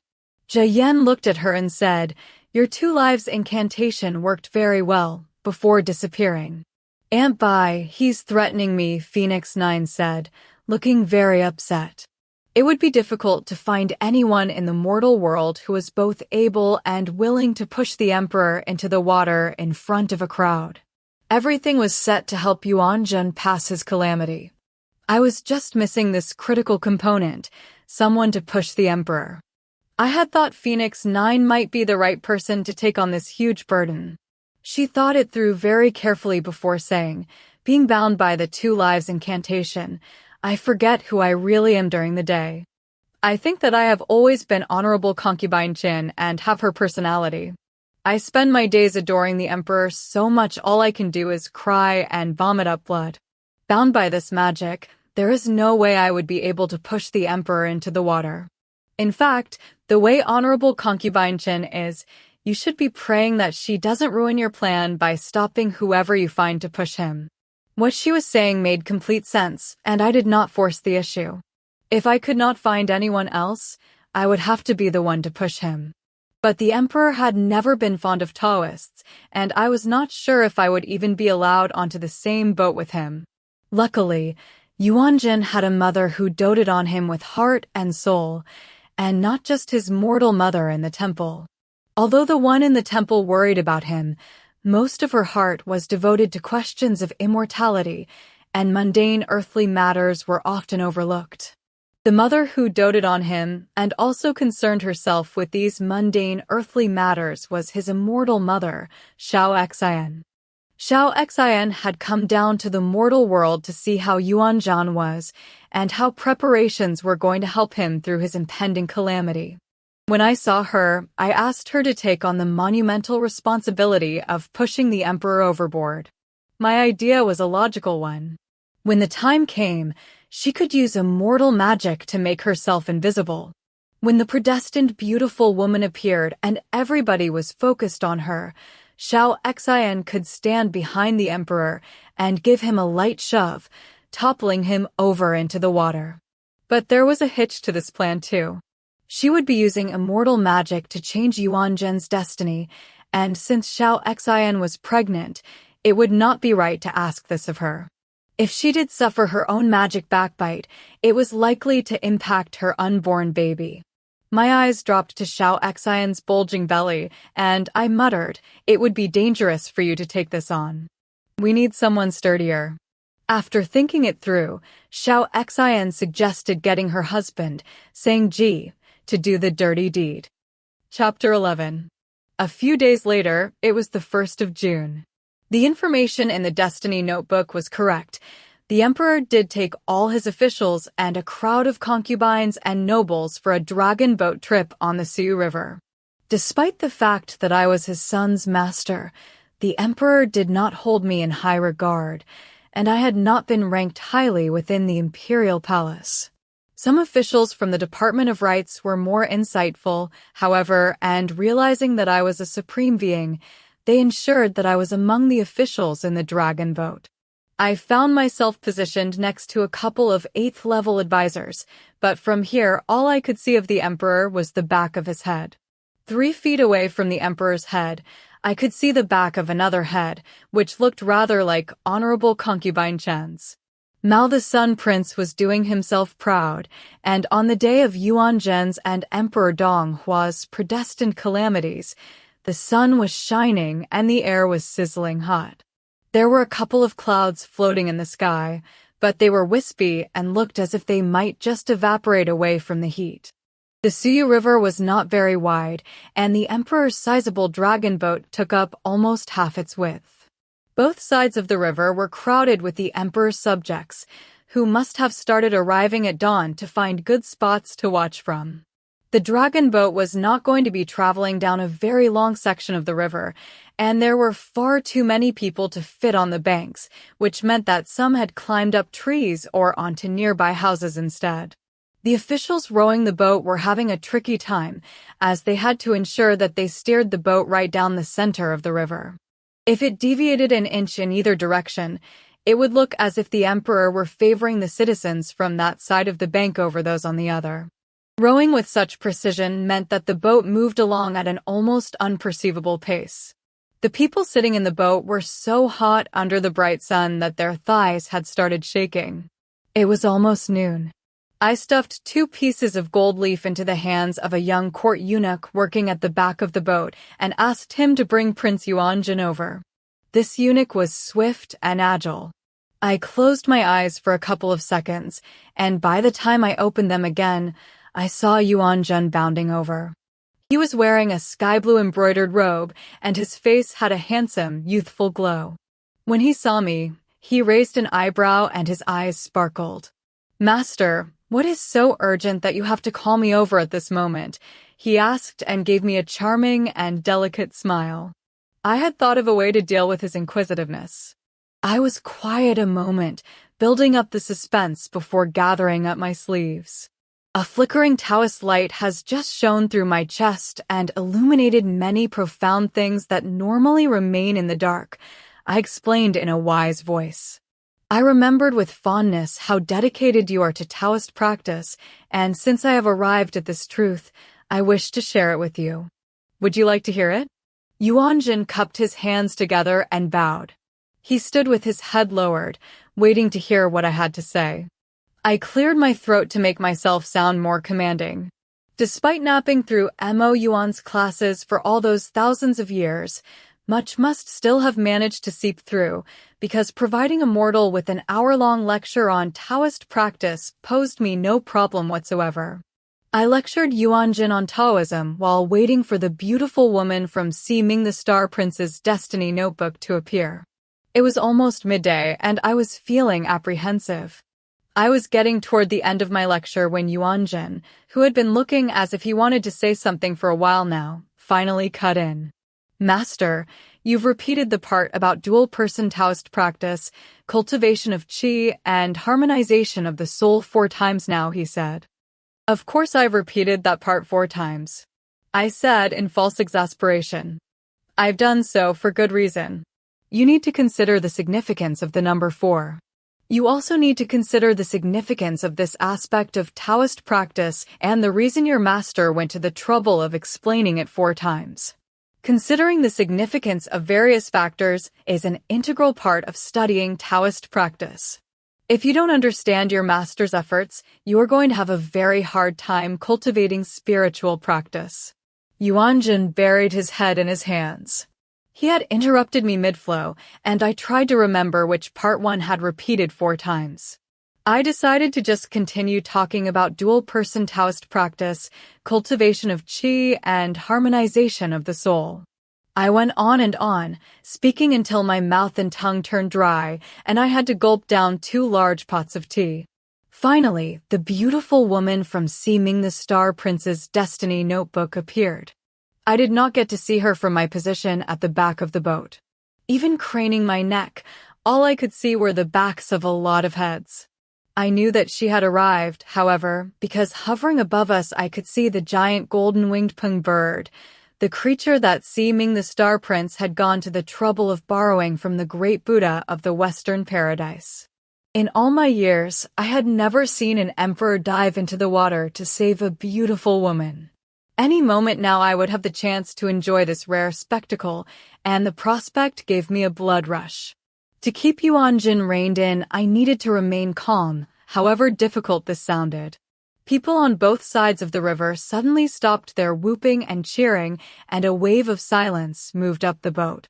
Jian looked at her and said, Your 2 lives incantation worked very well, before disappearing. Aunt Bai, he's threatening me, Phoenix 9 said, looking very upset. It would be difficult to find anyone in the mortal world who was both able and willing to push the emperor into the water in front of a crowd. Everything was set to help Yuanzhen pass his calamity. I was just missing this critical component, someone to push the emperor. I had thought Phoenix 9 might be the right person to take on this huge burden. She thought it through very carefully before saying, being bound by the 2 lives incantation, I forget who I really am during the day. I think that I have always been honorable concubine Qin and have her personality. I spend my days adoring the emperor so much all I can do is cry and vomit up blood. Bound by this magic, there is no way I would be able to push the emperor into the water. In fact, the way honorable concubine Qin is, you should be praying that she doesn't ruin your plan by stopping whoever you find to push him. What she was saying made complete sense, and I did not force the issue. If I could not find anyone else, I would have to be the one to push him. But the emperor had never been fond of Taoists, and I was not sure if I would even be allowed onto the same boat with him. Luckily, Yuanzhen had a mother who doted on him with heart and soul, and not just his mortal mother in the temple. Although the one in the temple worried about him, most of her heart was devoted to questions of immortality, and mundane earthly matters were often overlooked. The mother who doted on him and also concerned herself with these mundane earthly matters was his immortal mother, Xianxia. Xianxia had come down to the mortal world to see how Yuanzhen was and how preparations were going to help him through his impending calamity. When I saw her, I asked her to take on the monumental responsibility of pushing the emperor overboard. My idea was a logical one. When the time came, she could use immortal magic to make herself invisible. When the predestined beautiful woman appeared and everybody was focused on her, Xianxia could stand behind the emperor and give him a light shove, toppling him over into the water. But there was a hitch to this plan too. She would be using immortal magic to change Yuanzhen's destiny, and since Xianxia was pregnant, it would not be right to ask this of her. If she did suffer her own magic backbite, it was likely to impact her unborn baby. My eyes dropped to Xianxia's bulging belly, and I muttered, it would be dangerous for you to take this on. We need someone sturdier. After thinking it through, Xianxia suggested getting her husband, Tang, to do the dirty deed. Chapter 11. A few days later, it was the 1st of June. The information in the Destiny notebook was correct. The emperor did take all his officials and a crowd of concubines and nobles for a dragon boat trip on the Sioux River. Despite the fact that I was his son's master, the emperor did not hold me in high regard, and I had not been ranked highly within the imperial palace. Some officials from the Department of Rights were more insightful, however, and realizing that I was a supreme being, they ensured that I was among the officials in the dragon boat. I found myself positioned next to a couple of 8th-level advisors, but from here all I could see of the emperor was the back of his head. 3 feet away from the emperor's head, I could see the back of another head, which looked rather like Honorable Concubine Chen's. Mao the Sun Prince was doing himself proud, and on the day of Yuanzhen's and Emperor Donghua's predestined calamities, the sun was shining and the air was sizzling hot. There were a couple of clouds floating in the sky, but they were wispy and looked as if they might just evaporate away from the heat. The Suyu River was not very wide, and the emperor's sizable dragon boat took up almost half its width. Both sides of the river were crowded with the emperor's subjects, who must have started arriving at dawn to find good spots to watch from. The dragon boat was not going to be traveling down a very long section of the river, and there were far too many people to fit on the banks, which meant that some had climbed up trees or onto nearby houses instead. The officials rowing the boat were having a tricky time, as they had to ensure that they steered the boat right down the center of the river. If it deviated an inch in either direction, it would look as if the emperor were favoring the citizens from that side of the bank over those on the other. Rowing with such precision meant that the boat moved along at an almost unperceivable pace. The people sitting in the boat were so hot under the bright sun that their thighs had started shaking. It was almost noon. I stuffed 2 pieces of gold leaf into the hands of a young court eunuch working at the back of the boat and asked him to bring Prince Yuanjin over. This eunuch was swift and agile. I closed my eyes for a couple of seconds, and by the time I opened them again, I saw Yuanjun bounding over. He was wearing a sky-blue embroidered robe, and his face had a handsome, youthful glow. When he saw me, he raised an eyebrow and his eyes sparkled. "Master, what is so urgent that you have to call me over at this moment?" he asked and gave me a charming and delicate smile. I had thought of a way to deal with his inquisitiveness. I was quiet a moment, building up the suspense before gathering up my sleeves. A flickering Taoist light has just shone through my chest and illuminated many profound things that normally remain in the dark, I explained in a wise voice. I remembered with fondness how dedicated you are to Taoist practice, and since I have arrived at this truth, I wish to share it with you. Would you like to hear it? Yuanjin cupped his hands together and bowed. He stood with his head lowered, waiting to hear what I had to say. I cleared my throat to make myself sound more commanding. Despite napping through Mo Yuan's classes for all those thousands of years, much must still have managed to seep through, because providing a mortal with an hour-long lecture on Taoist practice posed me no problem whatsoever. I lectured Yuanjin on Taoism while waiting for the beautiful woman from Ming the Star Prince's Destiny notebook to appear. It was almost midday, and I was feeling apprehensive. I was getting toward the end of my lecture when Yuanjin, who had been looking as if he wanted to say something for a while now, finally cut in. "Master, you've repeated the part about dual-person Taoist practice, cultivation of qi, and harmonization of the soul 4 times now," he said. "Of course I've repeated that part 4 times," I said in false exasperation. "I've done so for good reason. You need to consider the significance of the number 4. You also need to consider the significance of this aspect of Taoist practice and the reason your master went to the trouble of explaining it 4 times. Considering the significance of various factors is an integral part of studying Taoist practice. If you don't understand your master's efforts, you are going to have a very hard time cultivating spiritual practice." Yuanjin buried his head in his hands. He had interrupted me mid-flow, and I tried to remember which part one had repeated 4 times. I decided to just continue talking about dual-person Taoist practice, cultivation of qi, and harmonization of the soul. I went on and on, speaking until my mouth and tongue turned dry, and I had to gulp down 2 large pots of tea. Finally, the beautiful woman from Ming the Star Prince's Destiny notebook appeared. I did not get to see her from my position at the back of the boat. Even craning my neck, all I could see were the backs of a lot of heads. I knew that she had arrived, however, because hovering above us I could see the giant golden-winged peng bird, the creature that Ming the Star Prince had gone to the trouble of borrowing from the great Buddha of the Western Paradise. In all my years, I had never seen an emperor dive into the water to save a beautiful woman. Any moment now I would have the chance to enjoy this rare spectacle, and the prospect gave me a blood rush. To keep Yuanjin reined in, I needed to remain calm, however difficult this sounded. People on both sides of the river suddenly stopped their whooping and cheering, and a wave of silence moved up the boat.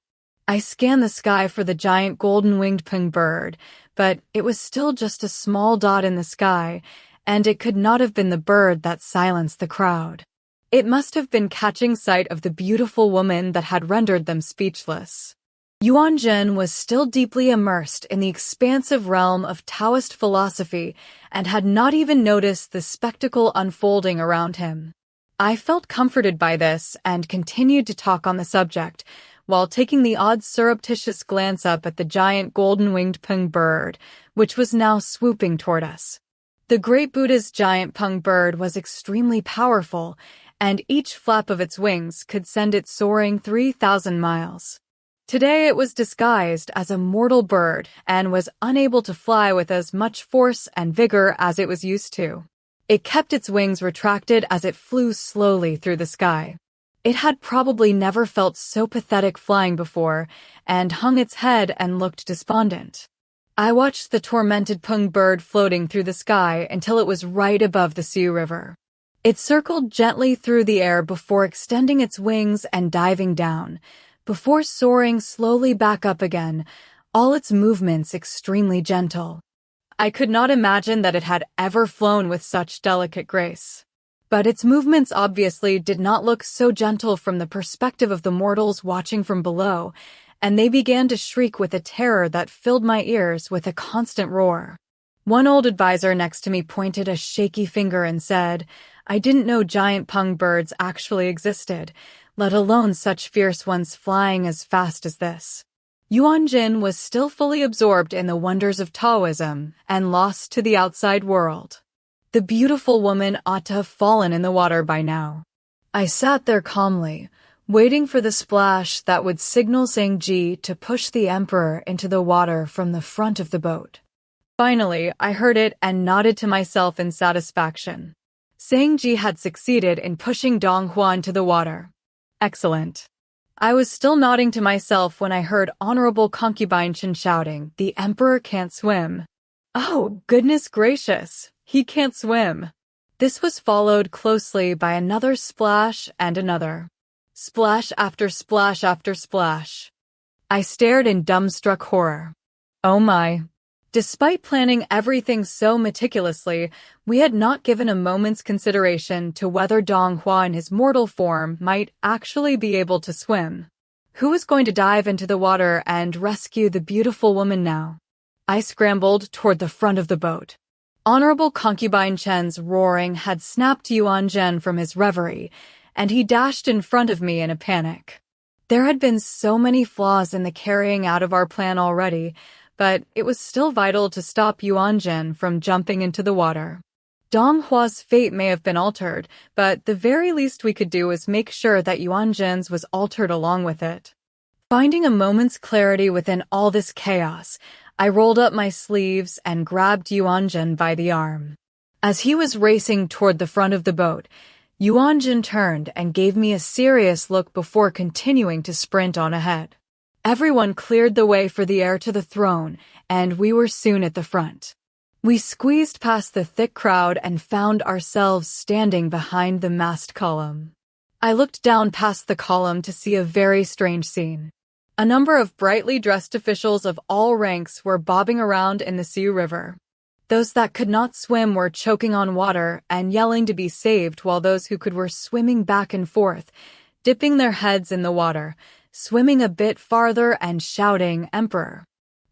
I scanned the sky for the giant golden-winged peng bird, but it was still just a small dot in the sky, and it could not have been the bird that silenced the crowd. It must have been catching sight of the beautiful woman that had rendered them speechless. Yuan Jin was still deeply immersed in the expansive realm of Taoist philosophy and had not even noticed the spectacle unfolding around him. I felt comforted by this and continued to talk on the subject, while taking the odd surreptitious glance up at the giant golden-winged peng bird, which was now swooping toward us. The great Buddha's giant peng bird was extremely powerful, and each flap of its wings could send it soaring 3,000 miles. Today it was disguised as a mortal bird and was unable to fly with as much force and vigor as it was used to. It kept its wings retracted as it flew slowly through the sky. It had probably never felt so pathetic flying before, and hung its head and looked despondent. I watched the tormented peng bird floating through the sky until it was right above the Sioux River. It circled gently through the air before extending its wings and diving down, before soaring slowly back up again, all its movements extremely gentle. I could not imagine that it had ever flown with such delicate grace. But its movements obviously did not look so gentle from the perspective of the mortals watching from below, and they began to shriek with a terror that filled my ears with a constant roar. One old advisor next to me pointed a shaky finger and said, "I didn't know giant peng birds actually existed, let alone such fierce ones flying as fast as this." Yuan Jin was still fully absorbed in the wonders of Taoism and lost to the outside world. The beautiful woman ought to have fallen in the water by now. I sat there calmly, waiting for the splash that would signal Xianxia to push the emperor into the water from the front of the boat. Finally, I heard it and nodded to myself in satisfaction. Xianxia had succeeded in pushing Dong Hua into the water. Excellent. I was still nodding to myself when I heard Honorable Concubine Chen shouting, "The emperor can't swim." Oh, goodness gracious, he can't swim. This was followed closely by another splash and another. Splash after splash after splash. I stared in dumbstruck horror. Oh my. Despite planning everything so meticulously, we had not given a moment's consideration to whether Dong Hua in his mortal form might actually be able to swim. Who was going to dive into the water and rescue the beautiful woman now? I scrambled toward the front of the boat. Honorable Concubine Chen's roaring had snapped Yuan Jin from his reverie, and he dashed in front of me in a panic. There had been so many flaws in the carrying out of our plan already, but it was still vital to stop Yuan Jin from jumping into the water. Dong Hua's fate may have been altered, but the very least we could do was make sure that Yuan Jin's was altered along with it. Finding a moment's clarity within all this chaos, I rolled up my sleeves and grabbed Yuan Jin by the arm. As he was racing toward the front of the boat, Yuan Jin turned and gave me a serious look before continuing to sprint on ahead. Everyone cleared the way for the heir to the throne, and we were soon at the front. We squeezed past the thick crowd and found ourselves standing behind the mast column. I looked down past the column to see a very strange scene. A number of brightly dressed officials of all ranks were bobbing around in the Sioux River. Those that could not swim were choking on water and yelling to be saved, while those who could were swimming back and forth, dipping their heads in the water, swimming a bit farther and shouting, "Emperor."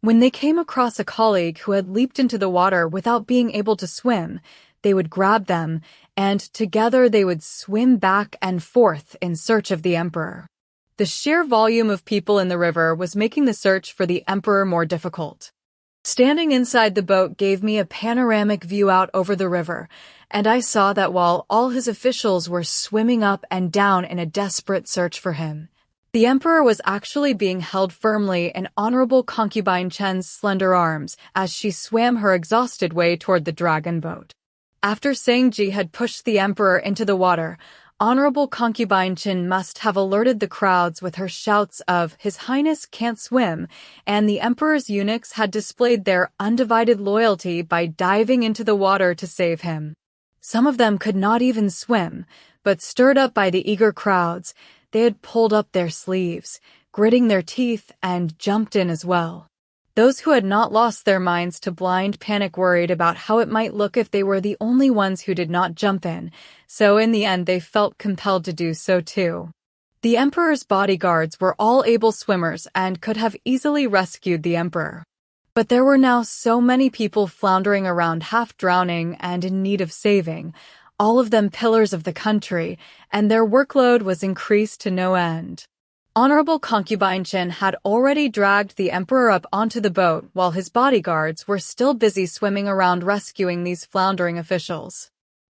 When they came across a colleague who had leaped into the water without being able to swim, they would grab them, and together they would swim back and forth in search of the emperor. The sheer volume of people in the river was making the search for the emperor more difficult. Standing inside the boat gave me a panoramic view out over the river, and I saw that while all his officials were swimming up and down in a desperate search for him, the emperor was actually being held firmly in Honorable Concubine Chen's slender arms as she swam her exhausted way toward the dragon boat. After Xianxia had pushed the emperor into the water, Honorable Concubine Chen must have alerted the crowds with her shouts of "His Highness can't swim," and the emperor's eunuchs had displayed their undivided loyalty by diving into the water to save him. Some of them could not even swim, but stirred up by the eager crowds, they had pulled up their sleeves, gritting their teeth, and jumped in as well. Those who had not lost their minds to blind panic worried about how it might look if they were the only ones who did not jump in, so in the end they felt compelled to do so too. The emperor's bodyguards were all able swimmers and could have easily rescued the emperor. But there were now so many people floundering around half drowning and in need of saving, all of them pillars of the country, and their workload was increased to no end. Honorable Concubine Qin had already dragged the emperor up onto the boat while his bodyguards were still busy swimming around rescuing these floundering officials.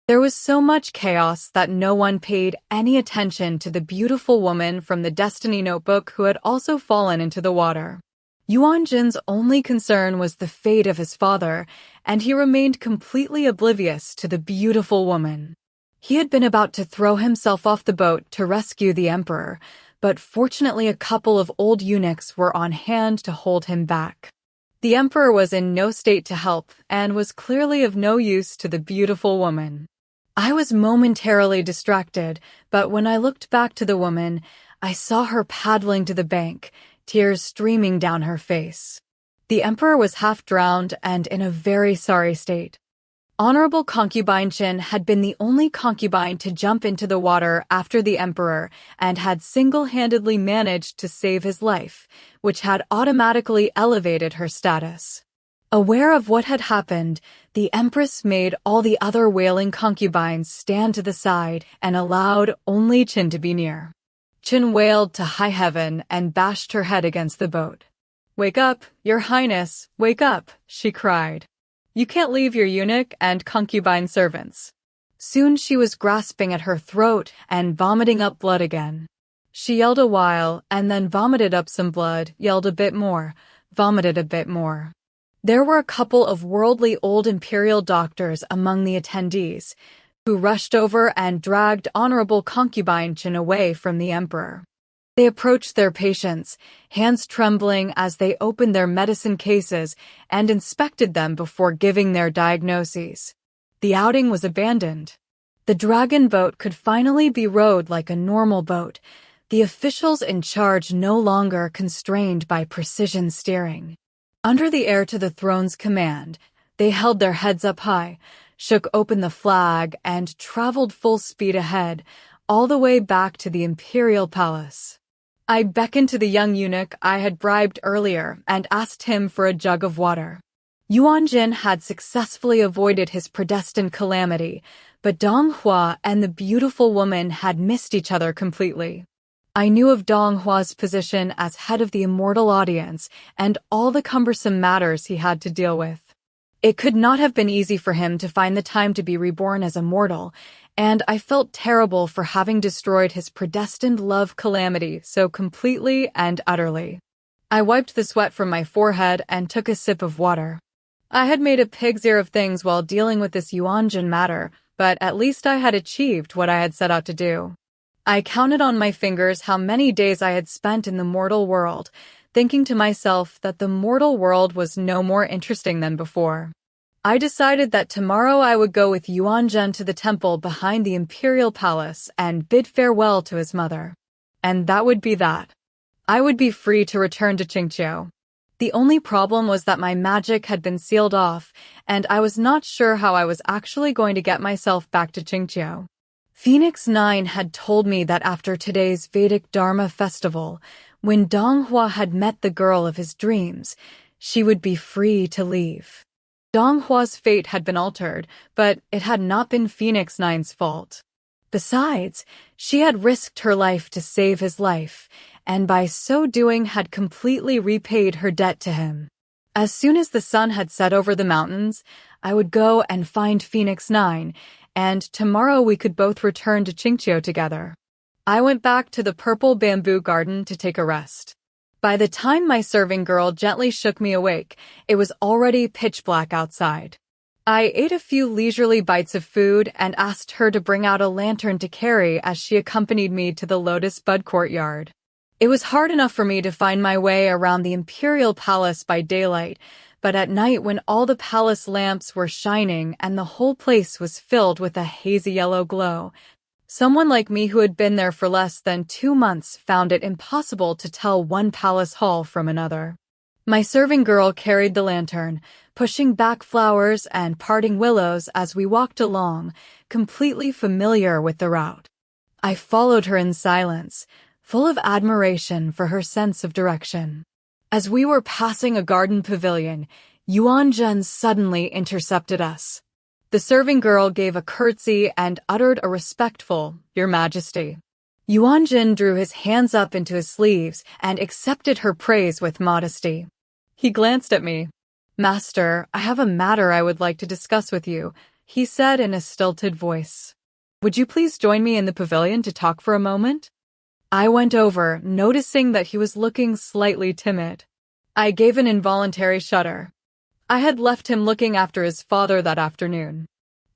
There was so much chaos that no one paid any attention to the beautiful woman from the Destiny Notebook who had also fallen into the water. Yuan Jin's only concern was the fate of his father, and he remained completely oblivious to the beautiful woman. He had been about to throw himself off the boat to rescue the emperor, but fortunately a couple of old eunuchs were on hand to hold him back. The emperor was in no state to help and was clearly of no use to the beautiful woman. I was momentarily distracted, but when I looked back to the woman, I saw her paddling to the bank, tears streaming down her face. The emperor was half drowned and in a very sorry state. Honorable Concubine Qin had been the only concubine to jump into the water after the emperor and had single-handedly managed to save his life, which had automatically elevated her status. Aware of what had happened, the empress made all the other wailing concubines stand to the side and allowed only Qin to be near. Qin wailed to high heaven and bashed her head against the boat. "Wake up, Your Highness, wake up," she cried. "You can't leave your eunuch and concubine servants." Soon she was grasping at her throat and vomiting up blood again. She yelled a while and then vomited up some blood, yelled a bit more, vomited a bit more. There were a couple of worldly old imperial doctors among the attendees, who rushed over and dragged Honorable Concubine Qin away from the emperor. They approached their patients, hands trembling as they opened their medicine cases and inspected them before giving their diagnoses. The outing was abandoned. The dragon boat could finally be rowed like a normal boat, the officials in charge no longer constrained by precision steering. Under the heir to the throne's command, they held their heads up high, shook open the flag, and traveled full speed ahead, all the way back to the imperial palace. I beckoned to the young eunuch I had bribed earlier and asked him for a jug of water. Yuan Jin had successfully avoided his predestined calamity, but Dong Hua and the beautiful woman had missed each other completely. I knew of Dong Hua's position as head of the Immortal audience and all the cumbersome matters he had to deal with. It could not have been easy for him to find the time to be reborn as a mortal, and I felt terrible for having destroyed his predestined love calamity so completely and utterly. I wiped the sweat from my forehead and took a sip of water. I had made a pig's ear of things while dealing with this Yuanjin matter, but at least I had achieved what I had set out to do. I counted on my fingers how many days I had spent in the mortal world, thinking to myself that the mortal world was no more interesting than before. I decided that tomorrow I would go with Yuanzhen to the temple behind the imperial palace and bid farewell to his mother. And that would be that. I would be free to return to Qingqiu. The only problem was that my magic had been sealed off, and I was not sure how I was actually going to get myself back to Qingqiu. Phoenix 9 had told me that after today's Vedic Dharma festival, when Dong Hua had met the girl of his dreams, she would be free to leave. Dong Hua's fate had been altered, but it had not been Phoenix 9's fault. Besides, she had risked her life to save his life, and by so doing had completely repaid her debt to him. As soon as the sun had set over the mountains, I would go and find Phoenix 9, and tomorrow we could both return to Qingqiu together. I went back to the purple bamboo garden to take a rest. By the time my serving girl gently shook me awake, it was already pitch black outside. I ate a few leisurely bites of food and asked her to bring out a lantern to carry as she accompanied me to the Lotus Bud courtyard. It was hard enough for me to find my way around the imperial palace by daylight, but at night when all the palace lamps were shining and the whole place was filled with a hazy yellow glow, someone like me who had been there for less than 2 months found it impossible to tell one palace hall from another. My serving girl carried the lantern, pushing back flowers and parting willows as we walked along, completely familiar with the route. I followed her in silence, full of admiration for her sense of direction. As we were passing a garden pavilion, Yuanzhen suddenly intercepted us. The serving girl gave a curtsy and uttered a respectful, "Your Majesty." Yuanzhen drew his hands up into his sleeves and accepted her praise with modesty. He glanced at me. "Master, I have a matter I would like to discuss with you," he said in a stilted voice. "Would you please join me in the pavilion to talk for a moment?" I went over, noticing that he was looking slightly timid. I gave an involuntary shudder. I had left him looking after his father that afternoon.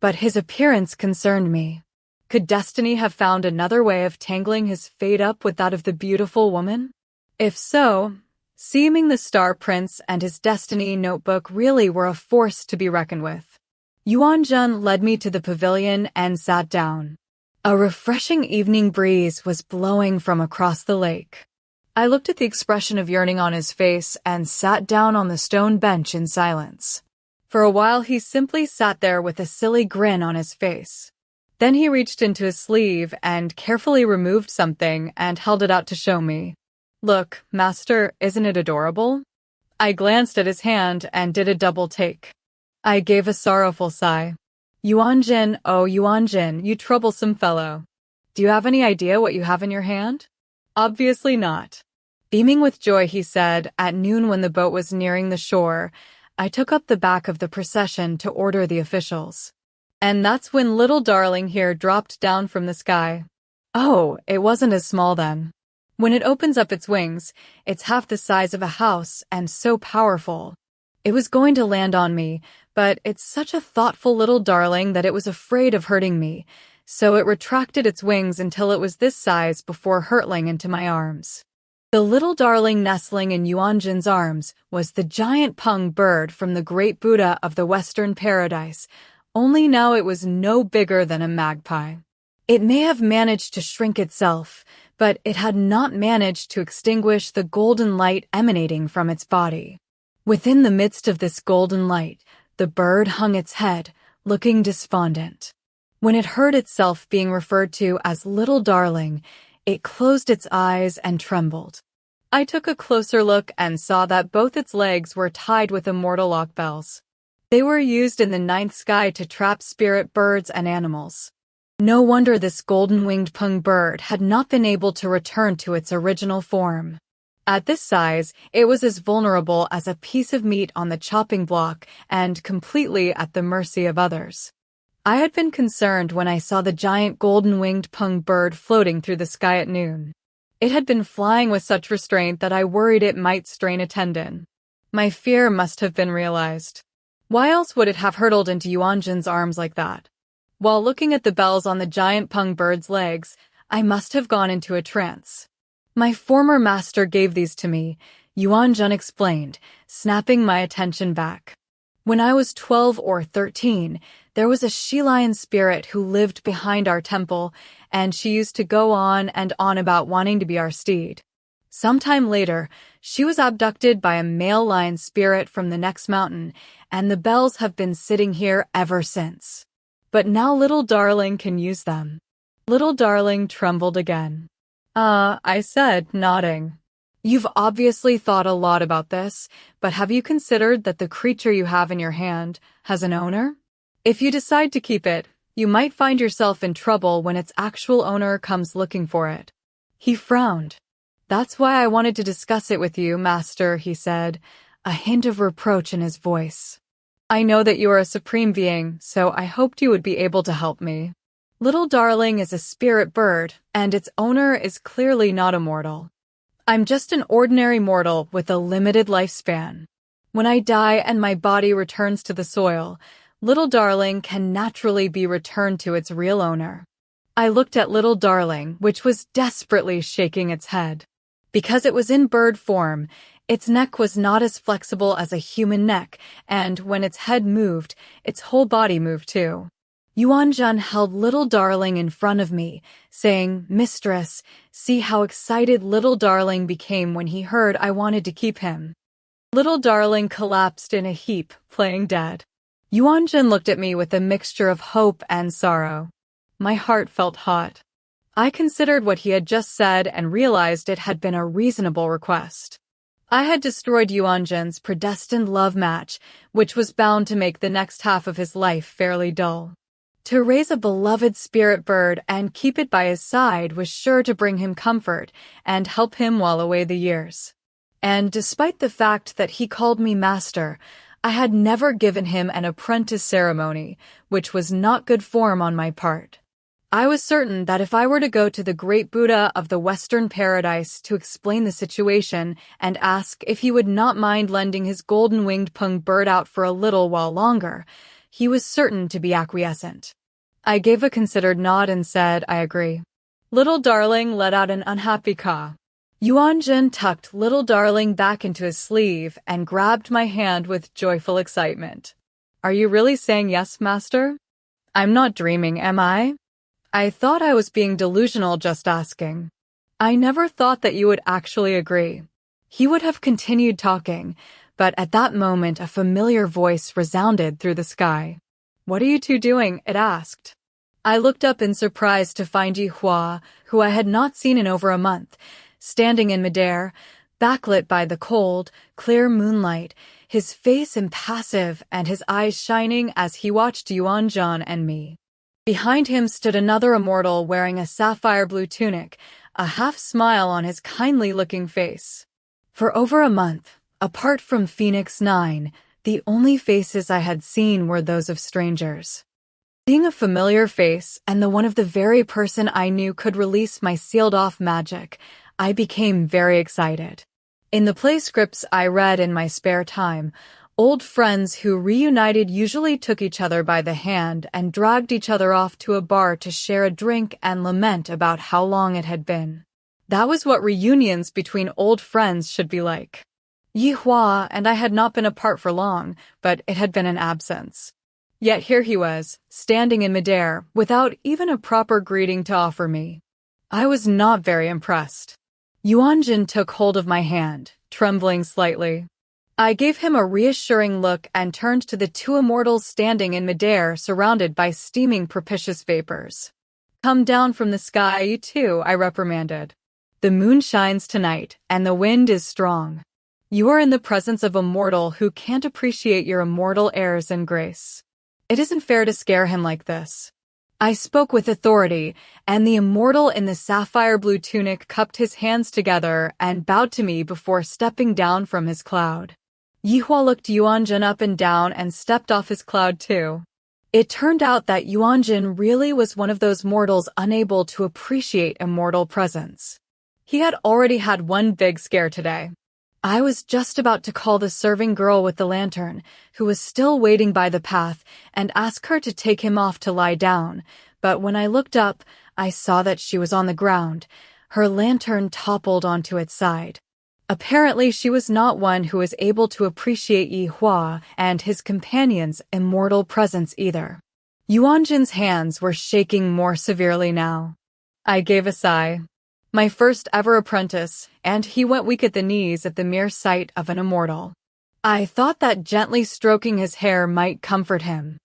But his appearance concerned me. Could destiny have found another way of tangling his fate up with that of the beautiful woman? If so, seeming the Star Prince and his destiny notebook really were a force to be reckoned with. Yuanzhen led me to the pavilion and sat down. A refreshing evening breeze was blowing from across the lake. I looked at the expression of yearning on his face and sat down on the stone bench in silence. For a while he simply sat there with a silly grin on his face. Then he reached into his sleeve and carefully removed something and held it out to show me. "Look, Master, isn't it adorable?" I glanced at his hand and did a double take. I gave a sorrowful sigh. "Yuanzhen, oh Yuanzhen, you troublesome fellow. Do you have any idea what you have in your hand?" "Obviously not." Beaming with joy, he said, at noon when the boat was nearing the shore, I took up the back of the procession to order the officials. And that's when little darling here dropped down from the sky. Oh, it wasn't as small then. When it opens up its wings, it's half the size of a house and so powerful. It was going to land on me, but it's such a thoughtful little darling that it was afraid of hurting me, so it retracted its wings until it was this size before hurtling into my arms. The little darling nestling in Yuanzhen's arms was the giant Peng bird from the great Buddha of the Western Paradise, only now it was no bigger than a magpie. It may have managed to shrink itself, but it had not managed to extinguish the golden light emanating from its body. Within the midst of this golden light, the bird hung its head, looking despondent. When it heard itself being referred to as little darling, it closed its eyes and trembled. I took a closer look and saw that both its legs were tied with immortal lock bells. They were used in the ninth sky to trap spirit birds and animals. No wonder this golden-winged Peng bird had not been able to return to its original form. At this size, it was as vulnerable as a piece of meat on the chopping block and completely at the mercy of others. I had been concerned when I saw the giant golden-winged Peng bird floating through the sky at noon. It had been flying with such restraint that I worried it might strain a tendon. My fear must have been realized. Why else would it have hurtled into Yuanzhen's arms like that? While looking at the bells on the giant Peng bird's legs, I must have gone into a trance. "My former master gave these to me," Yuanzhen explained, snapping my attention back. "When I was 12 or 13, there was a she-lion spirit who lived behind our temple, and she used to go on and on about wanting to be our steed. Sometime later, she was abducted by a male lion spirit from the next mountain, and the bells have been sitting here ever since. But now little darling can use them." Little darling trembled again. I said, nodding. "You've obviously thought a lot about this, but have you considered that the creature you have in your hand has an owner? If you decide to keep it, you might find yourself in trouble when its actual owner comes looking for it." He frowned. "That's why I wanted to discuss it with you, Master," he said, a hint of reproach in his voice. "I know that you are a supreme being, so I hoped you would be able to help me. Little darling is a spirit bird, and its owner is clearly not immortal. I'm just an ordinary mortal with a limited lifespan. When I die and my body returns to the soil, little darling can naturally be returned to its real owner." I looked at little darling, which was desperately shaking its head. Because it was in bird form, its neck was not as flexible as a human neck, and when its head moved, its whole body moved too. Yuanzhen held little darling in front of me, saying, "Mistress, see how excited little darling became when he heard I wanted to keep him." Little darling collapsed in a heap, playing dead. Yuanjun looked at me with a mixture of hope and sorrow. My heart felt hot. I considered what he had just said and realized it had been a reasonable request. I had destroyed Yuanjun's predestined love match, which was bound to make the next half of his life fairly dull. To raise a beloved spirit bird and keep it by his side was sure to bring him comfort and help him while away the years. And despite the fact that he called me master, I had never given him an apprentice ceremony, which was not good form on my part. I was certain that if I were to go to the great Buddha of the Western Paradise to explain the situation and ask if he would not mind lending his golden-winged pung bird out for a little while longer, he was certain to be acquiescent. I gave a considered nod and said, I agree. Little Darling let out an unhappy caw. Yuanjun tucked Little Darling back into his sleeve and grabbed my hand with joyful excitement. Are you really saying yes, master? I'm not dreaming, am I? I thought I was being delusional just asking. I never thought that you would actually agree. He would have continued talking, but at that moment a familiar voice resounded through the sky. What are you two doing? It asked. I looked up in surprise to find Yi Hua, who I had not seen in over a month, standing in midair, backlit by the cold, clear moonlight, his face impassive and his eyes shining as he watched Yuanjun and me. Behind him stood another immortal wearing a sapphire blue tunic, a half-smile on his kindly-looking face. For over a month, apart from Phoenix 9, the only faces I had seen were those of strangers. Seeing a familiar face and the one of the very person I knew could release my sealed-off magic, I became very excited. In the play scripts I read in my spare time, old friends who reunited usually took each other by the hand and dragged each other off to a bar to share a drink and lament about how long it had been. That was what reunions between old friends should be like. Yi Hua and I had not been apart for long, but it had been an absence. Yet here he was, standing in midair, without even a proper greeting to offer me. I was not very impressed. Yuanjun took hold of my hand, trembling slightly. I gave him a reassuring look and turned to the two immortals standing in midair surrounded by steaming propitious vapors. Come down from the sky, you two, I reprimanded. The moon shines tonight, and the wind is strong. You are in the presence of a mortal who can't appreciate your immortal airs and grace. It isn't fair to scare him like this. I spoke with authority, and the immortal in the sapphire blue tunic cupped his hands together and bowed to me before stepping down from his cloud. Yi Hua looked Yuanjun up and down and stepped off his cloud too. It turned out that Yuanjun really was one of those mortals unable to appreciate immortal presence. He had already had one big scare today. I was just about to call the serving girl with the lantern, who was still waiting by the path, and ask her to take him off to lie down, but when I looked up, I saw that she was on the ground, her lantern toppled onto its side. Apparently she was not one who was able to appreciate Yi Hua and his companion's immortal presence either. Yuanjun's hands were shaking more severely now. I gave a sigh. My first ever apprentice, and he went weak at the knees at the mere sight of an immortal. I thought that gently stroking his hair might comfort him.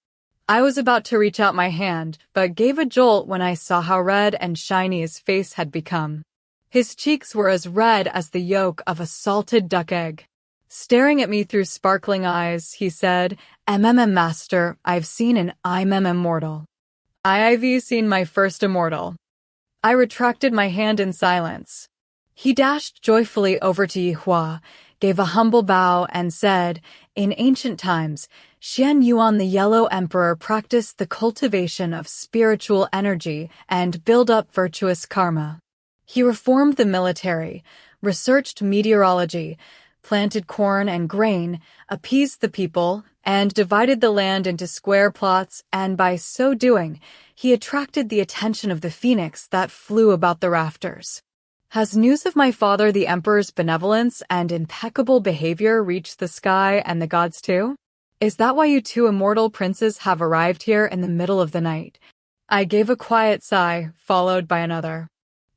I was about to reach out my hand, but gave a jolt when I saw how red and shiny his face had become. His cheeks were as red as the yolk of a salted duck egg. Staring at me through sparkling eyes, he said, Master, I've seen an immortal. I've seen my first immortal. I retracted my hand in silence. He dashed joyfully over to Yi Hua, gave a humble bow, and said, in ancient times, Xian Yuan the Yellow Emperor practiced the cultivation of spiritual energy and built up virtuous karma. He reformed the military, researched meteorology, planted corn and grain, appeased the people, and divided the land into square plots, and by so doing, he attracted the attention of the phoenix that flew about the rafters. Has news of my father the emperor's benevolence and impeccable behavior reached the sky and the gods too? Is that why you two immortal princes have arrived here in the middle of the night? I gave a quiet sigh, followed by another.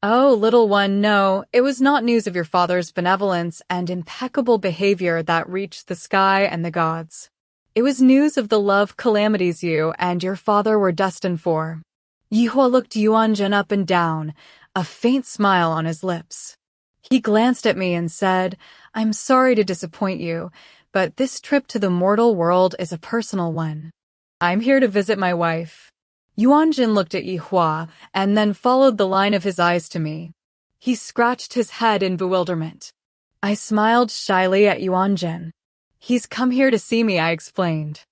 Oh, little one, no, it was not news of your father's benevolence and impeccable behavior that reached the sky and the gods. It was news of the love calamities you and your father were destined for. Yihua looked Yuanjun up and down, a faint smile on his lips. He glanced at me and said, I'm sorry to disappoint you, but this trip to the mortal world is a personal one. I'm here to visit my wife. Yuanjun looked at Yihua and then followed the line of his eyes to me. He scratched his head in bewilderment. I smiled shyly at Yuanjun. He's come here to see me, I explained.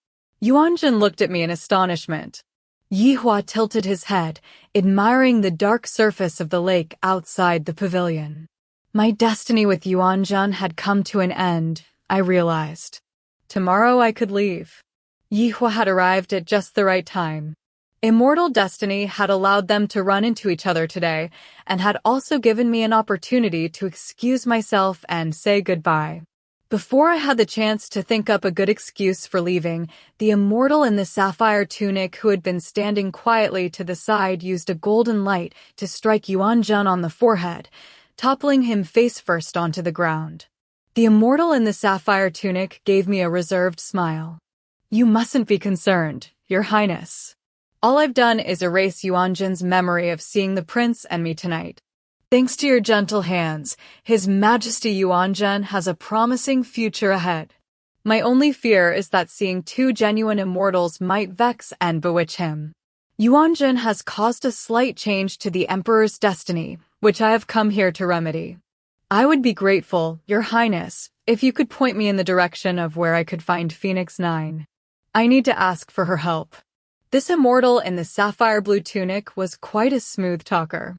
Yuanjun looked at me in astonishment. Yihua tilted his head, admiring the dark surface of the lake outside the pavilion. My destiny with Yuanjun had come to an end, I realized. Tomorrow I could leave. Yihua had arrived at just the right time. Immortal destiny had allowed them to run into each other today, and had also given me an opportunity to excuse myself and say goodbye. Before I had the chance to think up a good excuse for leaving, the immortal in the sapphire tunic who had been standing quietly to the side used a golden light to strike Yuanjun on the forehead, toppling him face first onto the ground. The immortal in the sapphire tunic gave me a reserved smile. You mustn't be concerned, Your Highness. All I've done is erase Yuanjun's memory of seeing the prince and me tonight. Thanks to your gentle hands, His Majesty Yuanjun has a promising future ahead. My only fear is that seeing two genuine immortals might vex and bewitch him. Yuanjun has caused a slight change to the Emperor's destiny, which I have come here to remedy. I would be grateful, Your Highness, if you could point me in the direction of where I could find Phoenix 9. I need to ask for her help. This immortal in the sapphire blue tunic was quite a smooth talker.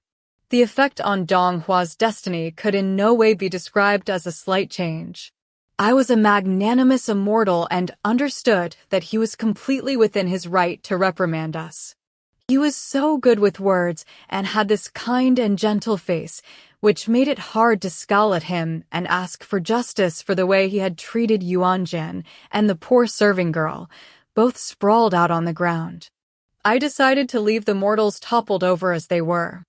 The effect on Dong Hua's destiny could in no way be described as a slight change. I was a magnanimous immortal and understood that he was completely within his right to reprimand us. He was so good with words and had this kind and gentle face, which made it hard to scowl at him and ask for justice for the way he had treated Yuanjun and the poor serving girl, both sprawled out on the ground. I decided to leave the mortals toppled over as they were.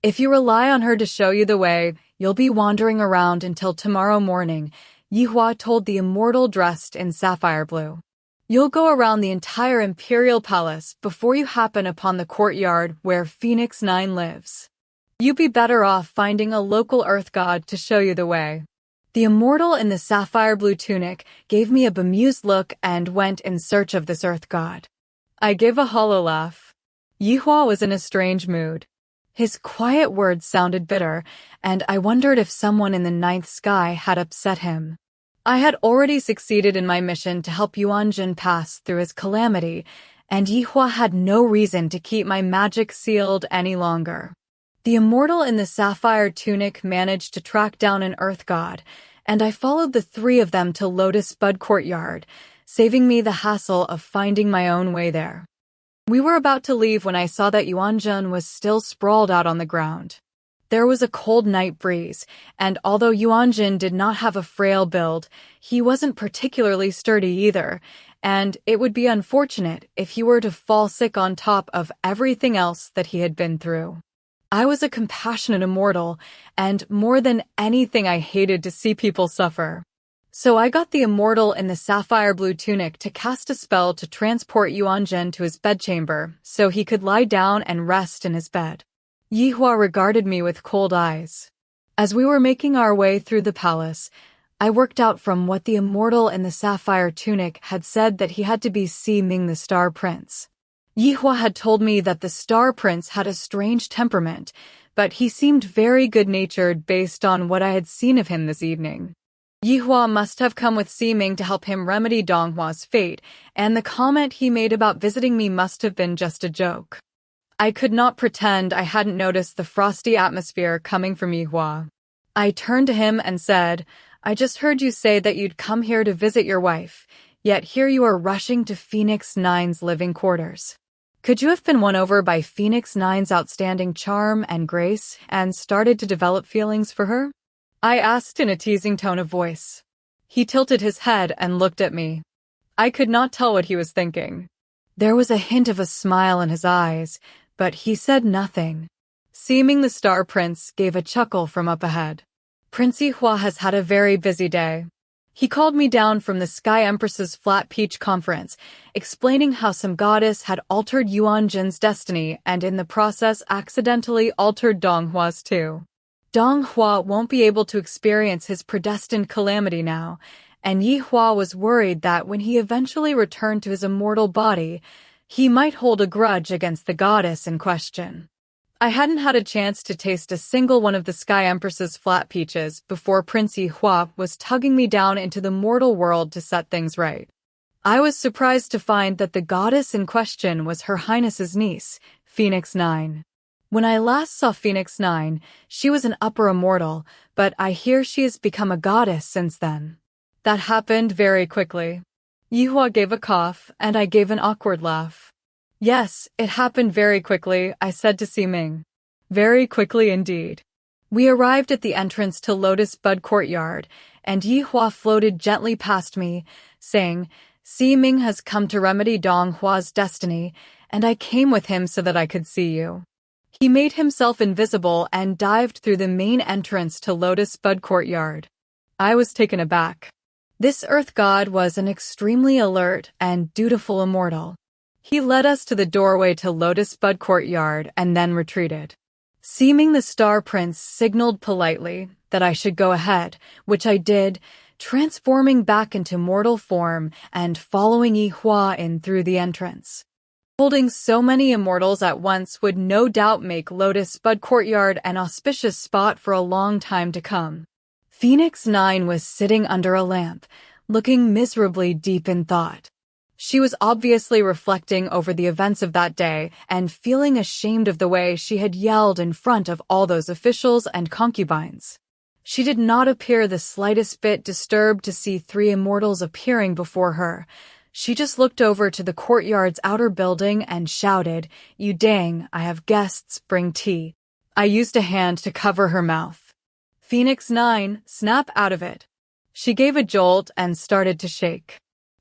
If you rely on her to show you the way, you'll be wandering around until tomorrow morning, Yihua told the immortal dressed in sapphire blue. You'll go around the entire imperial palace before you happen upon the courtyard where Phoenix 9 lives. You'd be better off finding a local earth god to show you the way. The immortal in the sapphire blue tunic gave me a bemused look and went in search of this earth god. I gave a hollow laugh. Yihua was in a strange mood. His quiet words sounded bitter, and I wondered if someone in the ninth sky had upset him. I had already succeeded in my mission to help Yuanjun pass through his calamity, and Yihua had no reason to keep my magic sealed any longer. The immortal in the sapphire tunic managed to track down an earth god, and I followed the three of them to Lotus Bud Courtyard, saving me the hassle of finding my own way there. We were about to leave when I saw that Yuanjun was still sprawled out on the ground. There was a cold night breeze, and although Yuanjun did not have a frail build, he wasn't particularly sturdy either, and it would be unfortunate if he were to fall sick on top of everything else that he had been through. I was a compassionate immortal, and more than anything I hated to see people suffer. So I got the immortal in the sapphire blue tunic to cast a spell to transport Yuanjun to his bedchamber so he could lie down and rest in his bed. Yihua regarded me with cold eyes. As we were making our way through the palace, I worked out from what the immortal in the sapphire tunic had said that he had to be Si Ming the Star Prince. Yihua had told me that the Star Prince had a strange temperament, but he seemed very good-natured based on what I had seen of him this evening. Yihua must have come with Si Ming to help him remedy Donghua's fate, and the comment he made about visiting me must have been just a joke. I could not pretend I hadn't noticed the frosty atmosphere coming from Yihua. I turned to him and said, I just heard you say that you'd come here to visit your wife, yet here you are rushing to Phoenix 9's living quarters. Could you have been won over by Phoenix 9's outstanding charm and grace and started to develop feelings for her? I asked in a teasing tone of voice. He tilted his head and looked at me. I could not tell what he was thinking. There was a hint of a smile in his eyes, but he said nothing. Seeming the Star Prince gave a chuckle from up ahead. Prince Yihua has had a very busy day. He called me down from the Sky Empress's Flat Peach conference, explaining how some goddess had altered Yuan Jin's destiny and in the process accidentally altered Dong Hua's too. Dong Hua won't be able to experience his predestined calamity now, and Yi Hua was worried that when he eventually returned to his immortal body, he might hold a grudge against the goddess in question. I hadn't had a chance to taste a single one of the Sky Empress's flat peaches before Prince Yi Hua was tugging me down into the mortal world to set things right. I was surprised to find that the goddess in question was Her Highness's niece, Phoenix 9. When I last saw Phoenix 9, she was an upper immortal, but I hear she has become a goddess since then. That happened very quickly. Yihua gave a cough, and I gave an awkward laugh. Yes, it happened very quickly, I said to Ximing. Very quickly indeed. We arrived at the entrance to Lotus Bud Courtyard, and Yihua floated gently past me, saying, Ximing has come to remedy Dong Hua's destiny, and I came with him so that I could see you. He made himself invisible and dived through the main entrance to Lotus Bud Courtyard. I was taken aback. This earth god was an extremely alert and dutiful immortal. He led us to the doorway to Lotus Bud Courtyard and then retreated. Seeming the Star Prince signaled politely that I should go ahead, which I did, transforming back into mortal form and following Yi Hua in through the entrance. Holding so many immortals at once would no doubt make Lotus Bud Courtyard an auspicious spot for a long time to come. Phoenix 9 was sitting under a lamp, looking miserably deep in thought. She was obviously reflecting over the events of that day and feeling ashamed of the way she had yelled in front of all those officials and concubines. She did not appear the slightest bit disturbed to see three immortals appearing before her. She just looked over to the courtyard's outer building and shouted, "You dang, I have guests, bring tea." I used a hand to cover her mouth. Phoenix 9, snap out of it. She gave a jolt and started to shake.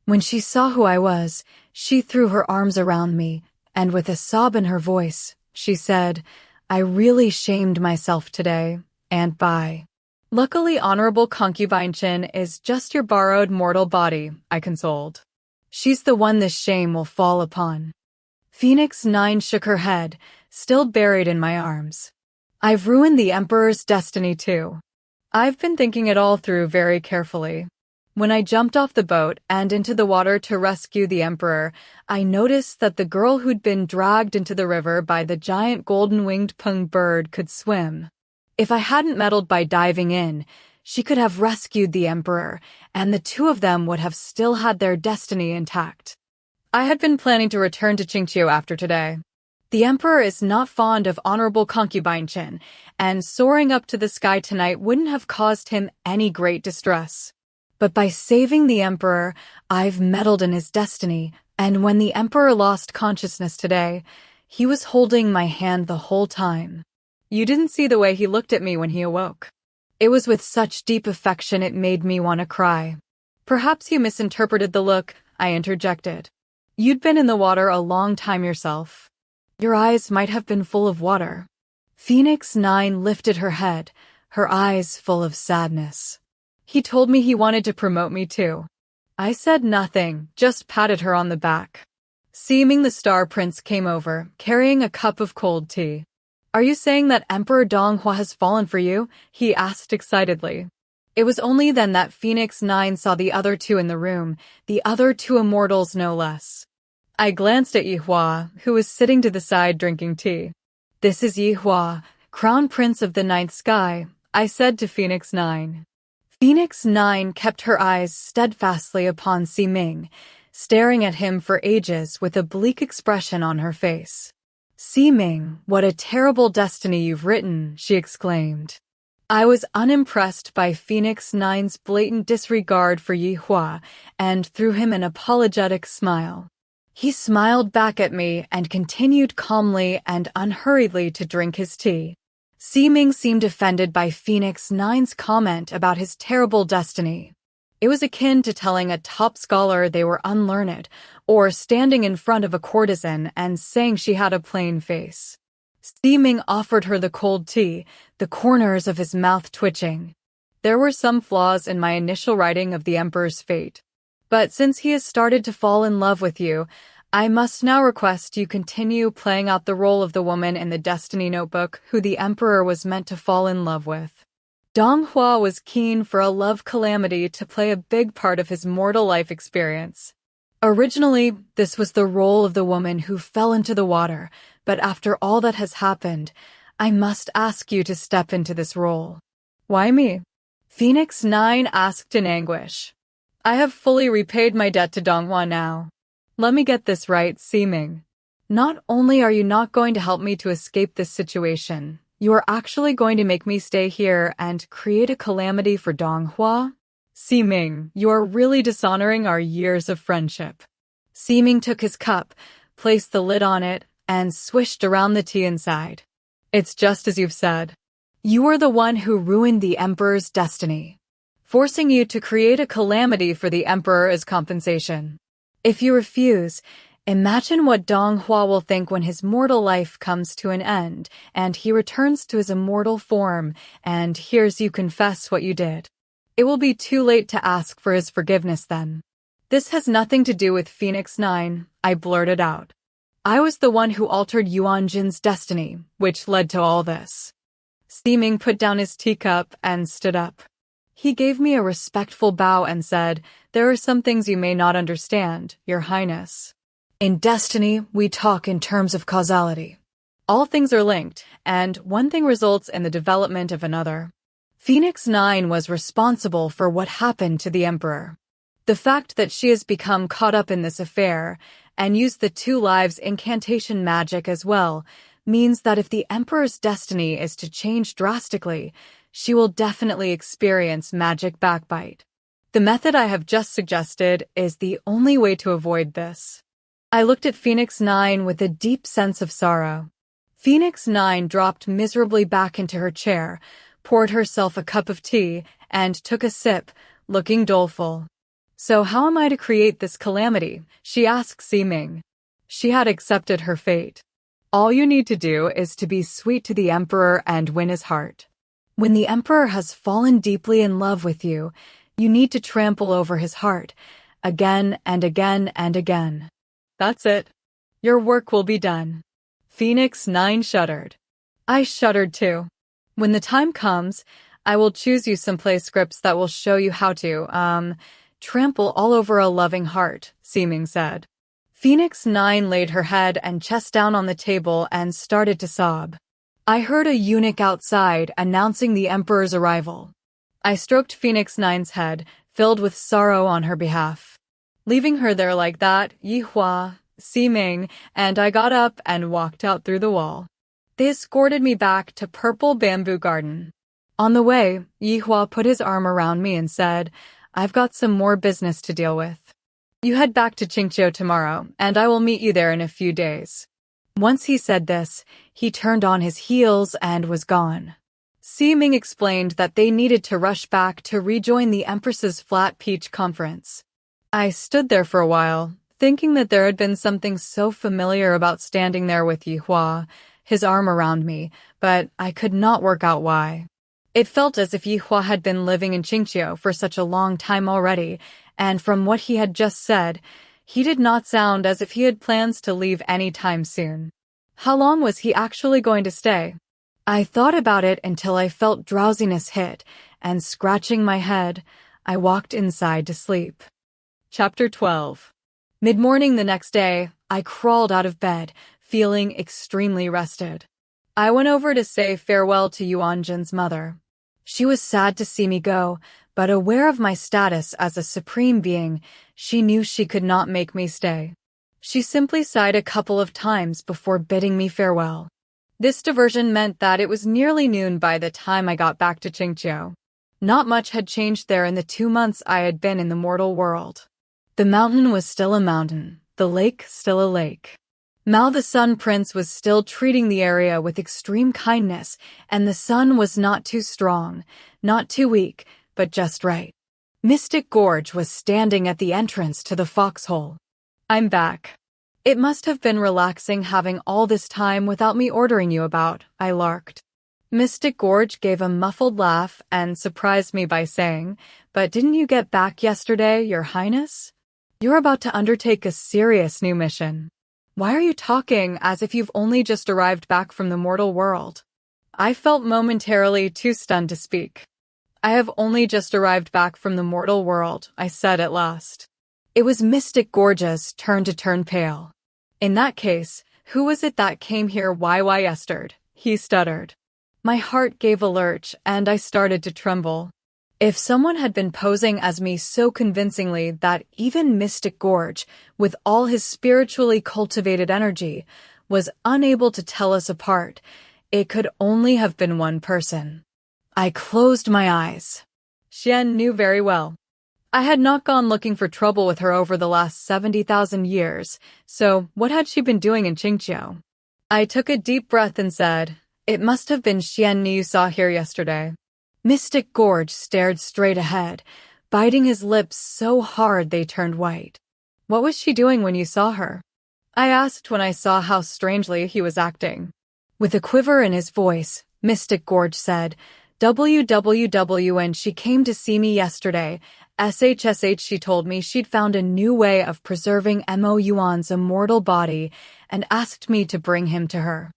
When she saw who I was, she threw her arms around me, and with a sob in her voice, she said, I really shamed myself today, Aunt Bai. Luckily, Honorable Concubine Chin is just your borrowed mortal body, I consoled. She's the one this shame will fall upon. Phoenix 9 shook her head, still buried in my arms. I've ruined the Emperor's destiny too. I've been thinking it all through very carefully. When I jumped off the boat and into the water to rescue the Emperor, I noticed that the girl who'd been dragged into the river by the giant golden-winged pung bird could swim. If I hadn't meddled by diving in, she could have rescued the Emperor, and the two of them would have still had their destiny intact. I had been planning to return to Xianxia after today. The Emperor is not fond of Honorable Concubine Chin, and soaring up to the sky tonight wouldn't have caused him any great distress. But by saving the Emperor, I've meddled in his destiny, and when the Emperor lost consciousness today, he was holding my hand the whole time. You didn't see the way he looked at me when he awoke. It was with such deep affection it made me want to cry. Perhaps you misinterpreted the look, I interjected. You'd been in the water a long time yourself. Your eyes might have been full of water. Phoenix 9 lifted her head, her eyes full of sadness. He told me he wanted to promote me too. I said nothing, just patted her on the back. Seeming the Star Prince came over, carrying a cup of cold tea. Are you saying that Emperor Dong Hua has fallen for you? He asked excitedly. It was only then that Phoenix 9 saw the other two in the room, the other two immortals no less. I glanced at Yi Hua, who was sitting to the side drinking tea. This is Yi Hua, Crown Prince of the Ninth Sky, I said to Phoenix 9. Phoenix 9 kept her eyes steadfastly upon Ximing, staring at him for ages with a bleak expression on her face. Ximing, what a terrible destiny you've written, she exclaimed. I was unimpressed by Phoenix 9's blatant disregard for Yi Hua and threw him an apologetic smile. He smiled back at me and continued calmly and unhurriedly to drink his tea. Ximing seemed offended by Phoenix 9's comment about his terrible destiny. It was akin to telling a top scholar they were unlearned, or standing in front of a courtesan and saying she had a plain face. Steaming offered her the cold tea, the corners of his mouth twitching. There were some flaws in my initial writing of the Emperor's fate. But since he has started to fall in love with you, I must now request you continue playing out the role of the woman in the Destiny Notebook who the Emperor was meant to fall in love with. Dong Hua was keen for a love calamity to play a big part of his mortal life experience. Originally, this was the role of the woman who fell into the water, but after all that has happened, I must ask you to step into this role. Why me? Phoenix 9 asked in anguish. I have fully repaid my debt to Donghua now. Let me get this right, Seeming. Not only are you not going to help me to escape this situation, you are actually going to make me stay here and create a calamity for Donghua? Seeming, you are really dishonoring our years of friendship. Seeming took his cup, placed the lid on it, and swished around the tea inside. It's just as you've said. You are the one who ruined the Emperor's destiny. Forcing you to create a calamity for the Emperor as compensation. If you refuse, imagine what Dong Hua will think when his mortal life comes to an end, and he returns to his immortal form, and hears you confess what you did. It will be too late to ask for his forgiveness then. This has nothing to do with Phoenix 9, I blurted out. I was the one who altered Yuan Jin's destiny, which led to all this. Steaming put down his teacup and stood up. He gave me a respectful bow and said, There are some things you may not understand, Your Highness. In destiny, we talk in terms of causality. All things are linked, and one thing results in the development of another. Phoenix 9 was responsible for what happened to the Emperor. The fact that she has become caught up in this affair, and used the 2 lives incantation magic as well, means that if the Emperor's destiny is to change drastically, she will definitely experience magic backbite. The method I have just suggested is the only way to avoid this. I looked at Phoenix 9 with a deep sense of sorrow. Phoenix 9 dropped miserably back into her chair, poured herself a cup of tea, and took a sip, looking doleful. So how am I to create this calamity? She asked Seeming. She had accepted her fate. All you need to do is to be sweet to the Emperor and win his heart. When the Emperor has fallen deeply in love with you, you need to trample over his heart, again and again and again. That's it. Your work will be done. Phoenix 9 shuddered. I shuddered too. When the time comes, I will choose you some play scripts that will show you how to, trample all over a loving heart, Seeming said. Phoenix 9 laid her head and chest down on the table and started to sob. I heard a eunuch outside announcing the Emperor's arrival. I stroked Phoenix 9's head, filled with sorrow on her behalf. Leaving her there like that, Yihua, Seeming, and I got up and walked out through the wall. They escorted me back to Purple Bamboo Garden. On the way, Yihua put his arm around me and said, I've got some more business to deal with. You head back to Xianxia tomorrow, and I will meet you there in a few days. Once he said this, he turned on his heels and was gone. Seeming explained that they needed to rush back to rejoin the Empress's Flat Peach conference. I stood there for a while, thinking that there had been something so familiar about standing there with Yihua, his arm around me, but I could not work out why. It felt as if Yihua had been living in Xianxia for such a long time already, and from what he had just said, he did not sound as if he had plans to leave any time soon. How long was he actually going to stay? I thought about it until I felt drowsiness hit, and scratching my head, I walked inside to sleep. Chapter 12. Mid-morning the next day, I crawled out of bed, feeling extremely rested. I went over to say farewell to Yuanjin's mother. She was sad to see me go, but aware of my status as a supreme being, she knew she could not make me stay. She simply sighed a couple of times before bidding me farewell. This diversion meant that it was nearly noon by the time I got back to Xianxia. Not much had changed there in the 2 months I had been in the mortal world. The mountain was still a mountain, the lake still a lake. Mao the Sun Prince was still treating the area with extreme kindness, and the sun was not too strong, not too weak, but just right. Mystic Gorge was standing at the entrance to the foxhole. I'm back. It must have been relaxing having all this time without me ordering you about, I larked. Mystic Gorge gave a muffled laugh and surprised me by saying, "But didn't you get back yesterday, Your Highness? You're about to undertake a serious new mission. Why are you talking as if you've only just arrived back from the mortal world?" I felt momentarily too stunned to speak. "I have only just arrived back from the mortal world," I said at last. It was Mystic Gorge's turn to turn pale. "In that case, who was it that came here yesterday?" he stuttered. My heart gave a lurch and I started to tremble. If someone had been posing as me so convincingly that even Mystic Gorge, with all his spiritually cultivated energy, was unable to tell us apart, it could only have been one person. I closed my eyes. Xian knew very well. I had not gone looking for trouble with her over the last 70,000 years, so what had she been doing in Xianxia? I took a deep breath and said, "It must have been Xian you saw here yesterday." Mystic Gorge stared straight ahead, biting his lips so hard they turned white. "What was she doing when you saw her?" I asked when I saw how strangely he was acting. With a quiver in his voice, Mystic Gorge said, "When she came to see me yesterday, she told me she'd found a new way of preserving Mo Yuan's immortal body and asked me to bring him to her.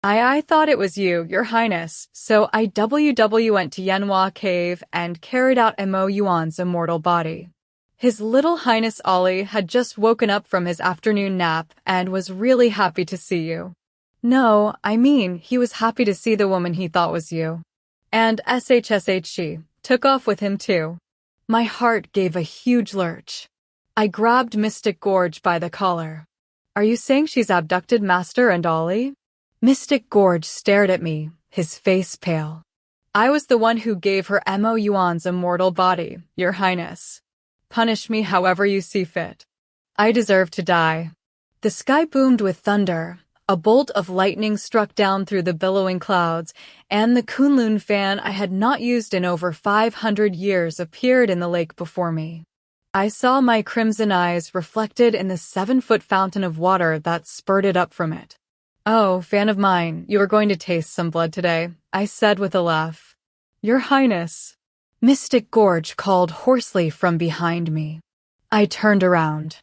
I thought it was you, Your Highness, so I went to Yanhua Cave and carried out Mo Yuan's immortal body." His little Highness Ollie had just woken up from his afternoon nap and was really happy to see you. No, I mean, he was happy to see the woman he thought was you. And she took off with him too. My heart gave a huge lurch. I grabbed Mystic Gorge by the collar. "Are you saying she's abducted Master and Ollie?" Mystic Gorge stared at me, his face pale. "I was the one who gave her Mo Yuan's immortal body, Your Highness. Punish me however you see fit. I deserve to die." The sky boomed with thunder. A bolt of lightning struck down through the billowing clouds, and the Kunlun fan I had not used in over 500 years appeared in the lake before me. I saw my crimson eyes reflected in the 7-foot fountain of water that spurted up from it. "Oh, fan of mine, you are going to taste some blood today," I said with a laugh. "Your Highness," Mystic Gorge called hoarsely from behind me. I turned around.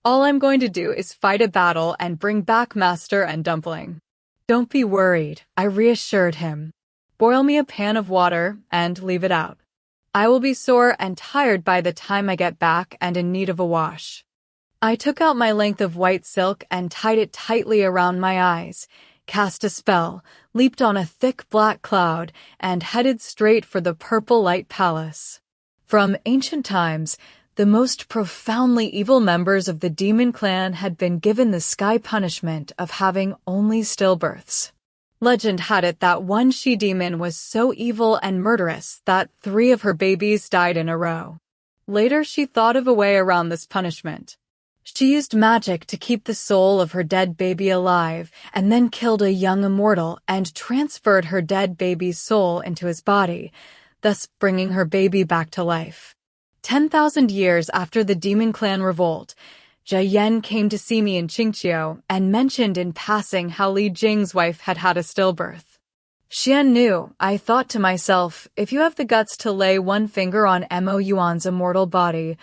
"All I'm going to do is fight a battle and bring back Master and Dumpling." "Don't be worried," I reassured him. "Boil me a pan of water and leave it out. I will be sore and tired by the time I get back and in need of a wash." I took out my length of white silk and tied it tightly around my eyes, cast a spell, leaped on a thick black cloud, and headed straight for the Purple Light Palace. From ancient times, the most profoundly evil members of the demon clan had been given the sky punishment of having only stillbirths. Legend had it that one she-demon was so evil and murderous that 3 of her babies died in a row. Later she thought of a way around this punishment. She used magic to keep the soul of her dead baby alive and then killed a young immortal and transferred her dead baby's soul into his body, thus bringing her baby back to life. 10,000 years after the Demon Clan revolt, Jia Yan came to see me in Qingqiu and mentioned in passing how Li Jing's wife had had a stillbirth. Xian knew. I thought to myself, if you have the guts to lay one finger on Mo Yuan's immortal body,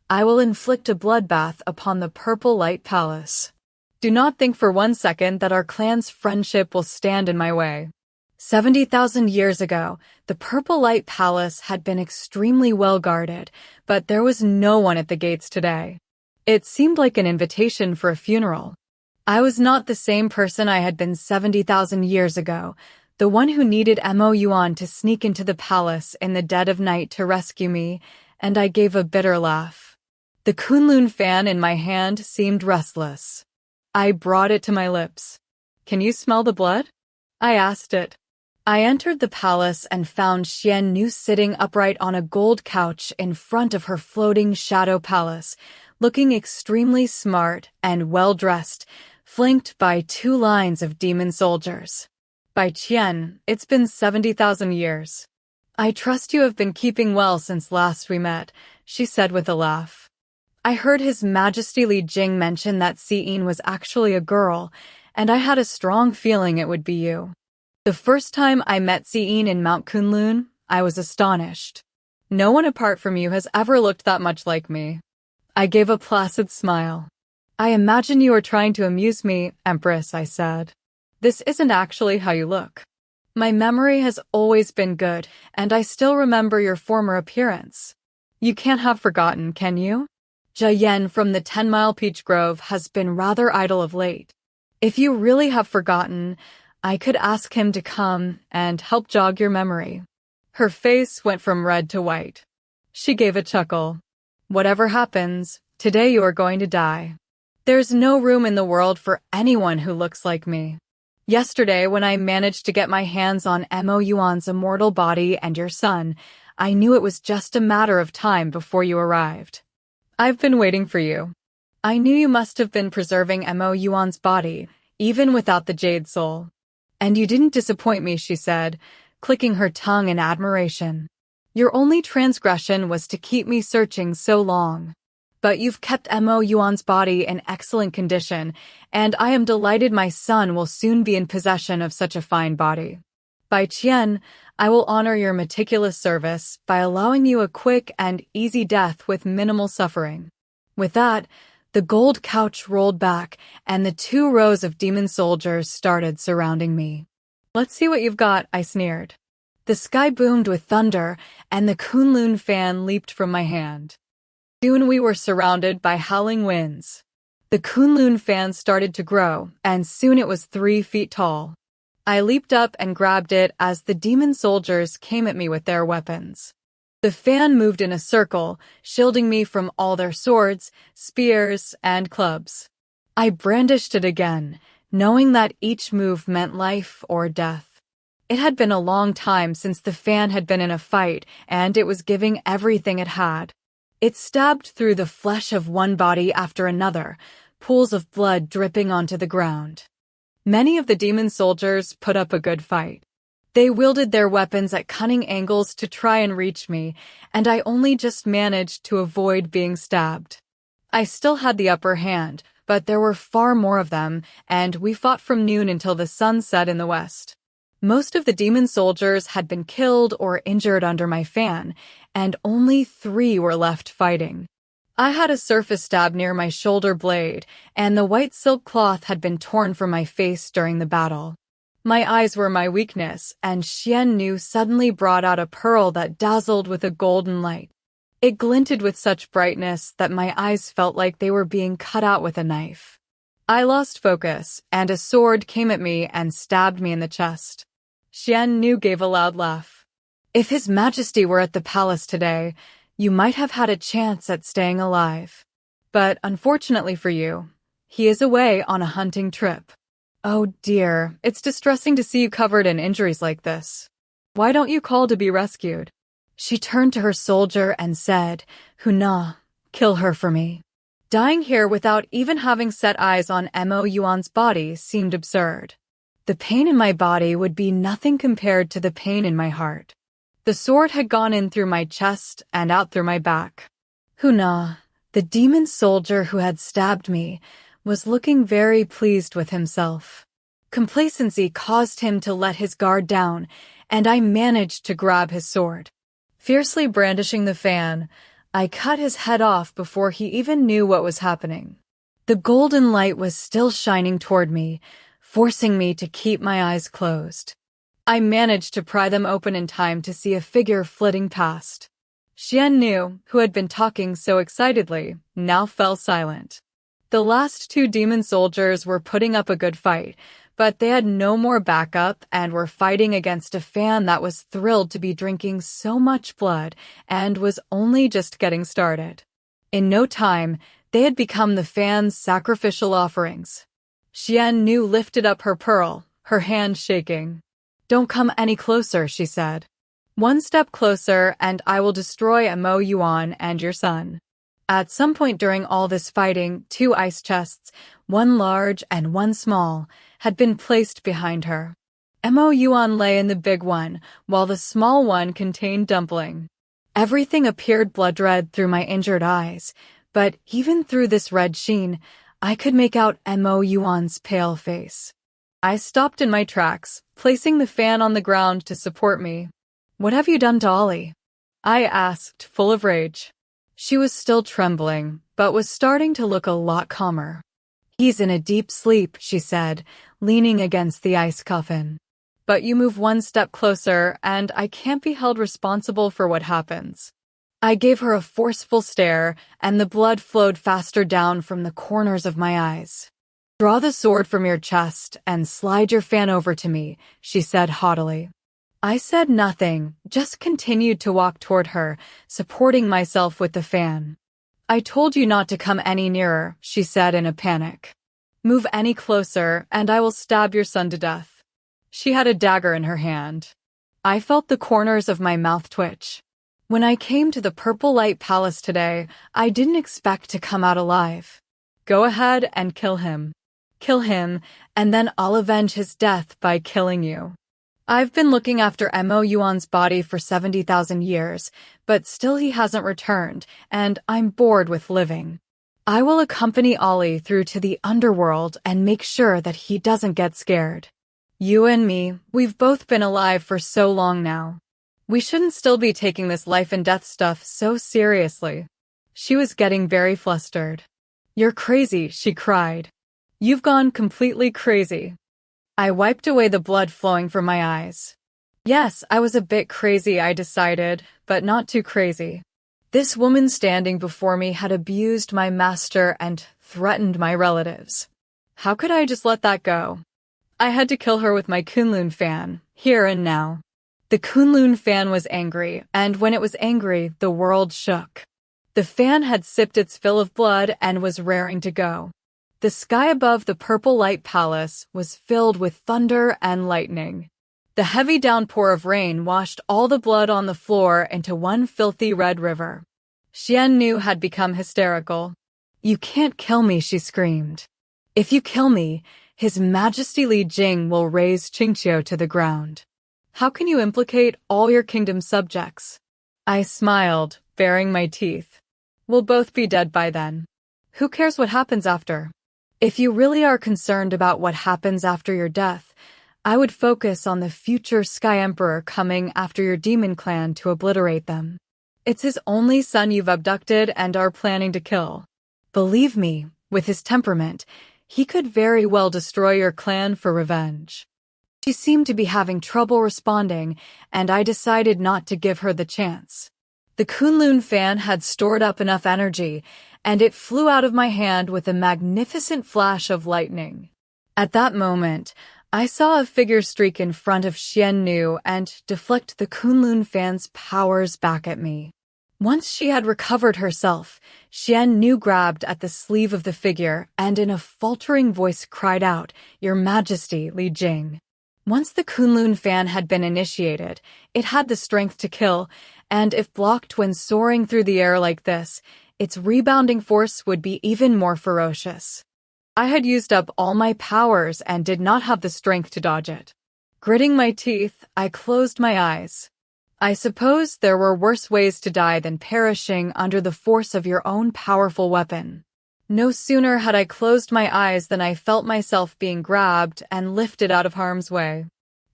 I will inflict a bloodbath upon the Purple Light Palace. Do not think for one second that our clan's friendship will stand in my way. 70,000 years ago, the Purple Light Palace had been extremely well guarded, but there was no one at the gates today. It seemed like an invitation for a funeral. I was not the same person I had been 70,000 years ago, the one who needed Mo Yuan to sneak into the palace in the dead of night to rescue me, and I gave a bitter laugh. The Kunlun fan in my hand seemed restless. I brought it to my lips. "Can you smell the blood?" I asked it. I entered the palace and found Xian Nu sitting upright on a gold couch in front of her floating shadow palace, looking extremely smart and well-dressed, flanked by 2 lines of demon soldiers. "Bai Qian, it's been 70,000 years. I trust you have been keeping well since last we met," she said with a laugh. I heard His Majesty Li Jing mention that Xian was actually a girl, and I had a strong feeling it would be you. The first time I met Xian in Mount Kunlun, I was astonished. No one apart from you has ever looked that much like me. I gave a placid smile. I imagine you are trying to amuse me, Empress, I said. This isn't actually how you look. My memory has always been good, and I still remember your former appearance. You can't have forgotten, can you? Jia Yan from the 10-Mile Peach Grove has been rather idle of late. If you really have forgotten, I could ask him to come and help jog your memory. Her face went from red to white. She gave a chuckle. Whatever happens, today you are going to die. There's no room in the world for anyone who looks like me. Yesterday, when I managed to get my hands on Mo Yuan's immortal body and your son, I knew it was just a matter of time before you arrived. I've been waiting for you. I knew you must have been preserving Mo Yuan's body, even without the Jade Soul. And you didn't disappoint me, she said, clicking her tongue in admiration. Your only transgression was to keep me searching so long. But you've kept Mo Yuan's body in excellent condition, and I am delighted my son will soon be in possession of such a fine body. Bai Qian, I will honor your meticulous service by allowing you a quick and easy death with minimal suffering. With that, the gold couch rolled back, and the 2 rows of demon soldiers started surrounding me. Let's see what you've got, I sneered. The sky boomed with thunder, and the Kunlun fan leaped from my hand. Soon we were surrounded by howling winds. The Kunlun fan started to grow, and soon it was 3 feet tall. I leaped up and grabbed it as the demon soldiers came at me with their weapons. The fan moved in a circle, shielding me from all their swords, spears, and clubs. I brandished it again, knowing that each move meant life or death. It had been a long time since the fan had been in a fight, and it was giving everything it had. It stabbed through the flesh of one body after another, pools of blood dripping onto the ground. Many of the demon soldiers put up a good fight. They wielded their weapons at cunning angles to try and reach me, and I only just managed to avoid being stabbed. I still had the upper hand, but there were far more of them, and we fought from noon until the sun set in the west. Most of the demon soldiers had been killed or injured under my fan, and only 3 were left fighting. I had a surface stab near my shoulder blade, and the white silk cloth had been torn from my face during the battle. My eyes were my weakness, and Xian Nu suddenly brought out a pearl that dazzled with a golden light. It glinted with such brightness that my eyes felt like they were being cut out with a knife. I lost focus, and a sword came at me and stabbed me in the chest. Xian Nu gave a loud laugh. If His Majesty were at the palace today, you might have had a chance at staying alive. But unfortunately for you, he is away on a hunting trip. Oh dear, it's distressing to see you covered in injuries like this. Why don't you call to be rescued? She turned to her soldier and said, Huna, kill her for me. Dying here without even having set eyes on Mo Yuan's body seemed absurd. The pain in my body would be nothing compared to the pain in my heart. The sword had gone in through my chest and out through my back. Huna, the demon soldier who had stabbed me, was looking very pleased with himself. Complacency caused him to let his guard down, and I managed to grab his sword. Fiercely brandishing the fan, I cut his head off before he even knew what was happening. The golden light was still shining toward me, forcing me to keep my eyes closed. I managed to pry them open in time to see a figure flitting past. Xian Nu, who had been talking so excitedly, now fell silent. The last 2 demon soldiers were putting up a good fight, but they had no more backup and were fighting against a fan that was thrilled to be drinking so much blood and was only just getting started. In no time, they had become the fan's sacrificial offerings. Xian Nu lifted up her pearl, her hand shaking. Don't come any closer, she said. 1 step closer, and I will destroy Mo Yuan and your son. At some point during all this fighting, 2 ice chests, 1 large and 1 small, had been placed behind her. Mo Yuan lay in the big one, while the small one contained Dumpling. Everything appeared blood red through my injured eyes, But even through this red sheen, I could make out Mo Yuan's pale face. I stopped in my tracks, placing the fan on the ground to support me. "What have you done to Ollie?" I asked, full of rage. She was still trembling, but was starting to look a lot calmer. "He's in a deep sleep," she said, leaning against the ice coffin. "But you move one step closer, and I can't be held responsible for what happens." I gave her a forceful stare, and the blood flowed faster down from the corners of my eyes. "Draw the sword from your chest and slide your fan over to me," she said haughtily. I said nothing, just continued to walk toward her, supporting myself with the fan. "I told you not to come any nearer," she said in a panic. "Move any closer, and I will stab your son to death." She had a dagger in her hand. I felt the corners of my mouth twitch. When I came to the Purple Light Palace today, I didn't expect to come out alive. "Go ahead and kill him. Kill him, and then I'll avenge his death by killing you." I've been looking after Mo Yuan's body for 70,000 years, but still he hasn't returned, and I'm bored with living. I will accompany Ollie through to the underworld and make sure that he doesn't get scared. You and me, we've both been alive for so long now. We shouldn't still be taking this life and death stuff so seriously. She was getting very flustered. "You're crazy," she cried. "You've gone completely crazy." I wiped away the blood flowing from my eyes. Yes, I was a bit crazy, I decided, but not too crazy. This woman standing before me had abused my master and threatened my relatives. How could I just let that go? I had to kill her with my Kunlun fan, here and now. The Kunlun fan was angry, and when it was angry, the world shook. The fan had sipped its fill of blood and was raring to go. The sky above the Purple Light Palace was filled with thunder and lightning. The heavy downpour of rain washed all the blood on the floor into one filthy red river. Xianxia had become hysterical. "You can't kill me," she screamed. "If you kill me, His Majesty Li Jing will raise Xianxia to the ground. How can you implicate all your kingdom's subjects?" I smiled, baring my teeth. "We'll both be dead by then. Who cares what happens after? If you really are concerned about what happens after your death, I would focus on the future Sky Emperor coming after your demon clan to obliterate them. It's his only son you've abducted and are planning to kill. Believe me, with his temperament, he could very well destroy your clan for revenge." She seemed to be having trouble responding, and I decided not to give her the chance. The Kunlun fan had stored up enough energy, and it flew out of my hand with a magnificent flash of lightning. At that moment, I saw a figure streak in front of Xianxia and deflect the Kunlun fan's powers back at me. Once she had recovered herself, Xianxia grabbed at the sleeve of the figure and in a faltering voice cried out, "Your Majesty, Li Jing." Once the Kunlun fan had been initiated, it had the strength to kill, and if blocked when soaring through the air like this, its rebounding force would be even more ferocious. I had used up all my powers and did not have the strength to dodge it. Gritting my teeth, I closed my eyes. I suppose there were worse ways to die than perishing under the force of your own powerful weapon. No sooner had I closed my eyes than I felt myself being grabbed and lifted out of harm's way.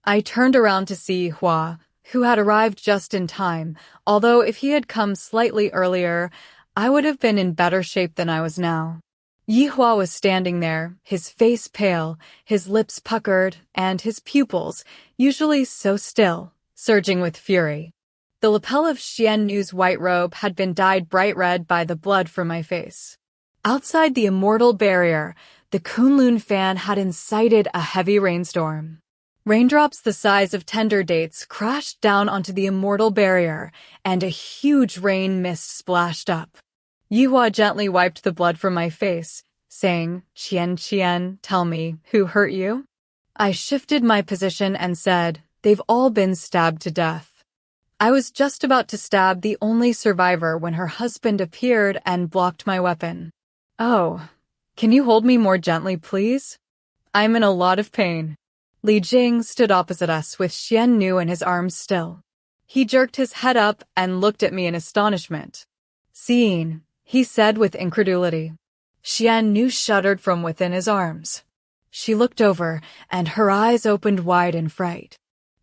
I turned around to see Hua, who had arrived just in time, although if he had come slightly earlier, I would have been in better shape than I was now. Yi Hua was standing there, his face pale, his lips puckered, and his pupils, usually so still, surging with fury. The lapel of Xianxia's white robe had been dyed bright red by the blood from my face. Outside the Immortal barrier, the Kunlun fan had incited a heavy rainstorm. Raindrops the size of tender dates crashed down onto the Immortal barrier, and a huge rain mist splashed up. Yihua gently wiped the blood from my face, saying, "Qian, tell me, who hurt you?" I shifted my position and said, "They've all been stabbed to death." I was just about to stab the only survivor when her husband appeared and blocked my weapon. "Oh, can you hold me more gently, please? I'm in a lot of pain." Li Jing stood opposite us with Xianxia in his arms still. He jerked his head up and looked at me in astonishment. "Seeing, he said with incredulity. Xianxia shuddered from within his arms. She looked over, and her eyes opened wide in fright.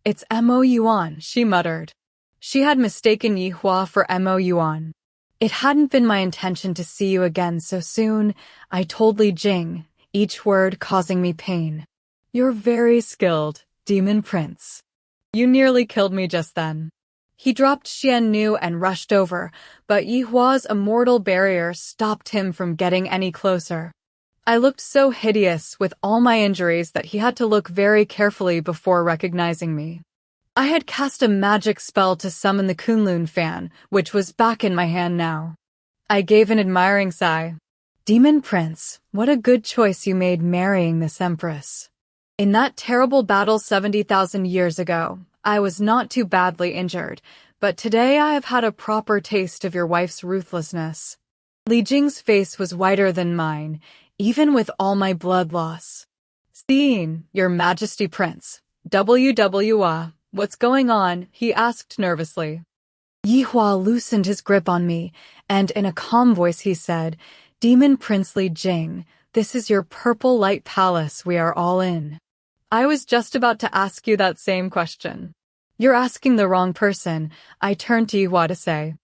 It's Mo Yuan, she muttered. She had mistaken Yihua for Mo Yuan. It hadn't been my intention to see you again so soon, I told Li Jing, each word causing me pain. You're very skilled, Demon Prince. You nearly killed me just then. He dropped Xianxia and rushed over, but Yihua's immortal barrier stopped him from getting any closer. I looked so hideous with all my injuries that he had to look very carefully before recognizing me. I had cast a magic spell to summon the Kunlun fan, which was back in my hand now. I gave an admiring sigh. Demon Prince, what a good choice you made marrying this Empress. In that terrible battle 70,000 years ago, I was not too badly injured, but today I have had a proper taste of your wife's ruthlessness. Li Jing's face was whiter than mine, even with all my blood loss. Seeing, Your Majesty Prince, WWA, what's going on? He asked nervously. Yihua loosened his grip on me, and in a calm voice he said, Demon Prince Li Jing, this is your purple light palace we are all in. I was just about to ask you that same question. You're asking the wrong person, I turned to Yihua to say.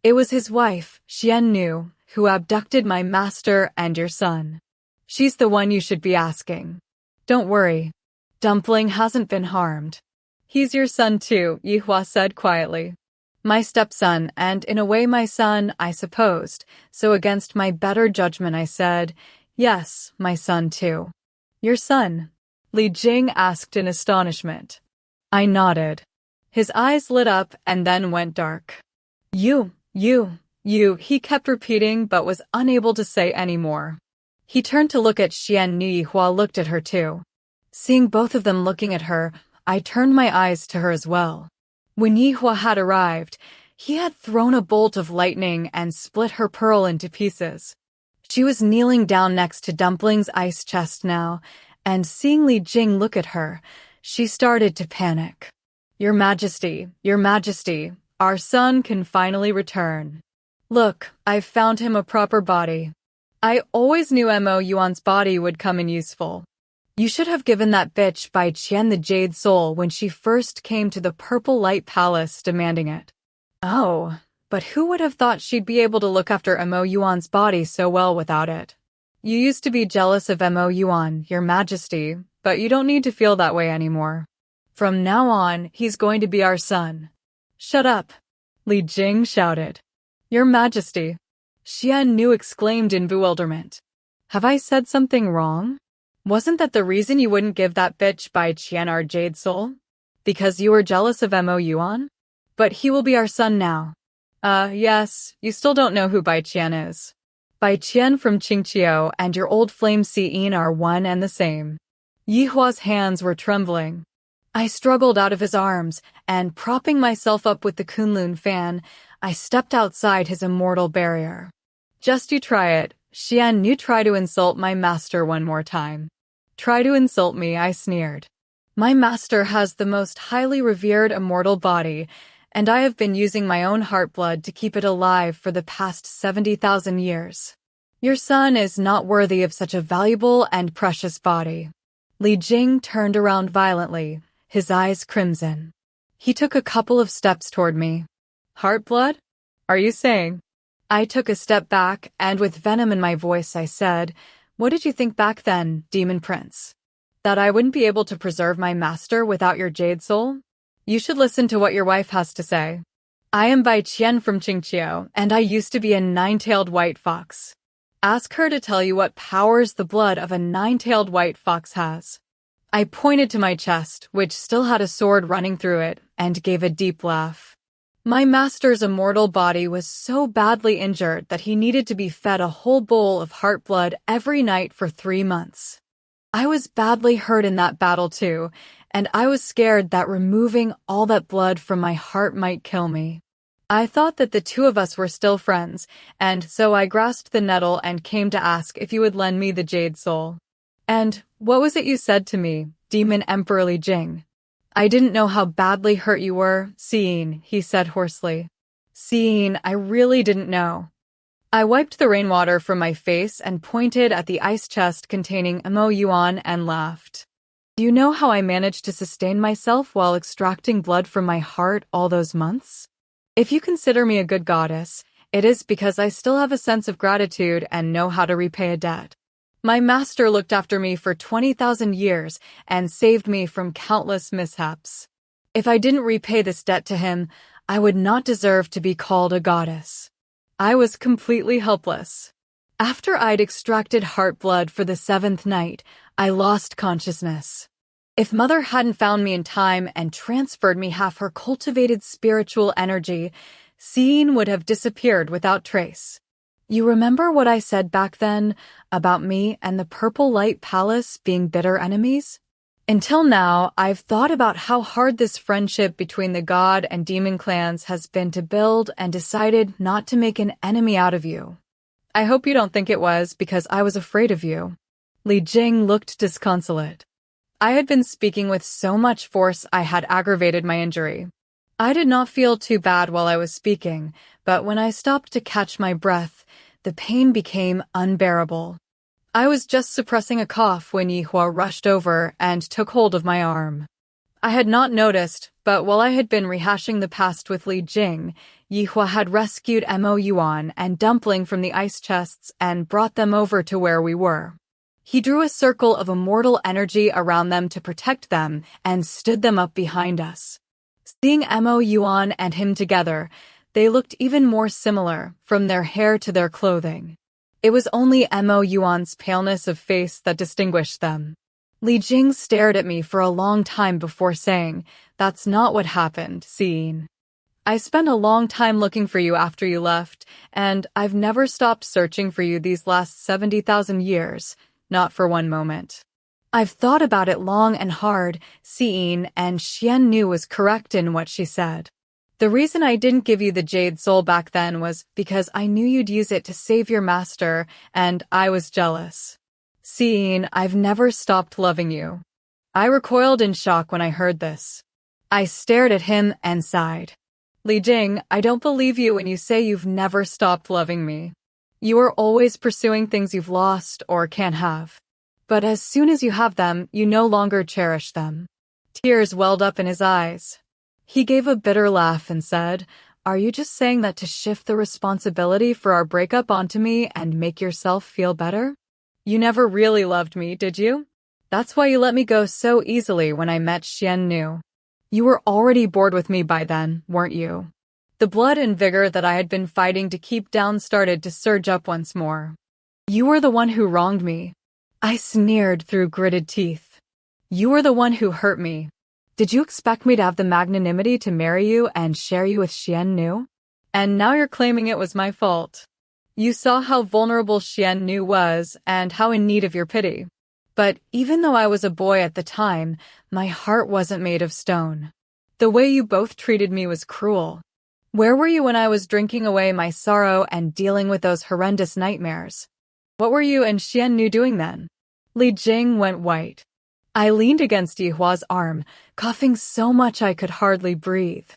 It was his wife, Xianxia, who abducted my master and your son. She's the one you should be asking. Don't worry. Dumpling hasn't been harmed. He's your son too, Yihua said quietly. My stepson, and in a way my son, I supposed, so against my better judgment I said, yes, my son too. Your son? Li Jing asked in astonishment. I nodded. His eyes lit up and then went dark. You, he kept repeating but was unable to say any more. He turned to look at Xianxia. Yihua looked at her too. Seeing both of them looking at her, I turned my eyes to her as well. When Yihua had arrived, he had thrown a bolt of lightning and split her pearl into pieces. She was kneeling down next to Dumpling's ice chest now, and seeing Li Jing look at her, she started to panic. Your Majesty, our son can finally return. Look, I've found him a proper body. I always knew Mo Yuan's body would come in useful. You should have given that bitch Bai Qian the Jade Soul when she first came to the Purple Light Palace demanding it. Oh, but who would have thought she'd be able to look after Mo Yuan's body so well without it? You used to be jealous of Mo Yuan, Your Majesty, but you don't need to feel that way anymore. From now on, he's going to be our son. Shut up, Li Jing shouted. Your Majesty. Xianxia exclaimed in bewilderment. Have I said something wrong? Wasn't that the reason you wouldn't give that bitch Bai Qian our Jade Soul? Because you were jealous of Mo Yuan? But he will be our son now. Yes, you still don't know who Bai Qian is. Bai Qian from Xianxia and your old flame Xian are one and the same. Yihua's hands were trembling. I struggled out of his arms, and propping myself up with the Kunlun fan, I stepped outside his immortal barrier. Just you try it, Xianxia tried to insult my master one more time. Try to insult me, I sneered. My master has the most highly revered immortal body, and I have been using my own heart blood to keep it alive for the past 70,000 years. Your son is not worthy of such a valuable and precious body. Li Jing turned around violently, his eyes crimson. He took a couple of steps toward me. Heart blood? Are you saying? I took a step back, and with venom in my voice I said, What did you think back then, Demon Prince? That I wouldn't be able to preserve my master without your Jade Soul? You should listen to what your wife has to say. I am Bai Qian from Xianxia, and I used to be a nine-tailed white fox. Ask her to tell you what powers the blood of a nine-tailed white fox has. I pointed to my chest, which still had a sword running through it, and gave a deep laugh. My master's immortal body was so badly injured that he needed to be fed a whole bowl of heart blood every night for 3 months. I was badly hurt in that battle too, and I was scared that removing all that blood from my heart might kill me. I thought that the two of us were still friends, and so I grasped the nettle and came to ask if you would lend me the Jade Soul. And what was it you said to me, Demon Emperor Li Jing? I didn't know how badly hurt you were, Xian, he said hoarsely. Xian, I really didn't know. I wiped the rainwater from my face and pointed at the ice chest containing Mo Yuan and laughed. Do you know how I managed to sustain myself while extracting blood from my heart all those months? If you consider me a good goddess, it is because I still have a sense of gratitude and know how to repay a debt. My master looked after me for 20,000 years and saved me from countless mishaps. If I didn't repay this debt to him, I would not deserve to be called a goddess. I was completely helpless. After I'd extracted heart blood for the 7th night, I lost consciousness. If Mother hadn't found me in time and transferred me half her cultivated spiritual energy, Xian would have disappeared without trace. You remember what I said back then about me and the Purple Light Palace being bitter enemies? Until now, I've thought about how hard this friendship between the god and demon clans has been to build and decided not to make an enemy out of you. I hope you don't think it was because I was afraid of you. Li Jing looked disconsolate. I had been speaking with so much force I had aggravated my injury. I did not feel too bad while I was speaking, but when I stopped to catch my breath, the pain became unbearable. I was just suppressing a cough when Yihua rushed over and took hold of my arm. I had not noticed, but while I had been rehashing the past with Li Jing, Yihua had rescued Mo Yuan and Dumpling from the ice chests and brought them over to where we were. He drew a circle of immortal energy around them to protect them and stood them up behind us. Seeing Mo Yuan and him together, they looked even more similar, from their hair to their clothing. It was only Mo Yuan's paleness of face that distinguished them. Li Jing stared at me for a long time before saying, "That's not what happened, Xian. I spent a long time looking for you after you left, and I've never stopped searching for you these last 70,000 years, not for one moment. I've thought about it long and hard, Xian, and Xian Nu was correct in what she said. The reason I didn't give you the Jade Soul back then was because I knew you'd use it to save your master, and I was jealous. Xian, I've never stopped loving you." I recoiled in shock when I heard this. I stared at him and sighed. Li Jing, I don't believe you when you say you've never stopped loving me. You are always pursuing things you've lost or can't have. But as soon as you have them, you no longer cherish them. Tears welled up in his eyes. He gave a bitter laugh and said, "Are you just saying that to shift the responsibility for our breakup onto me and make yourself feel better? You never really loved me, did you? That's why you let me go so easily when I met Xian Nu. You were already bored with me by then, weren't you?" The blood and vigor that I had been fighting to keep down started to surge up once more. "You were the one who wronged me," I sneered through gritted teeth. "You were the one who hurt me. Did you expect me to have the magnanimity to marry you and share you with Xian Nu? And now you're claiming it was my fault. You saw how vulnerable Xian Nu was and how in need of your pity. But even though I was a boy at the time, my heart wasn't made of stone. The way you both treated me was cruel. Where were you when I was drinking away my sorrow and dealing with those horrendous nightmares? What were you and Xian Nu doing then?" Li Jing went white. I leaned against Yihua's arm, coughing so much I could hardly breathe.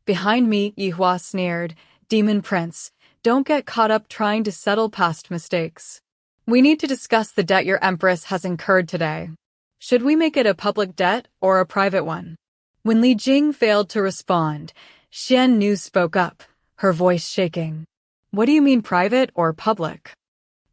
Behind me, Yihua sneered, "Demon Prince, don't get caught up trying to settle past mistakes. We need to discuss the debt your Empress has incurred today. Should we make it a public debt or a private one?" When Li Jing failed to respond, Xian Nu spoke up, her voice shaking. "What do you mean private or public?"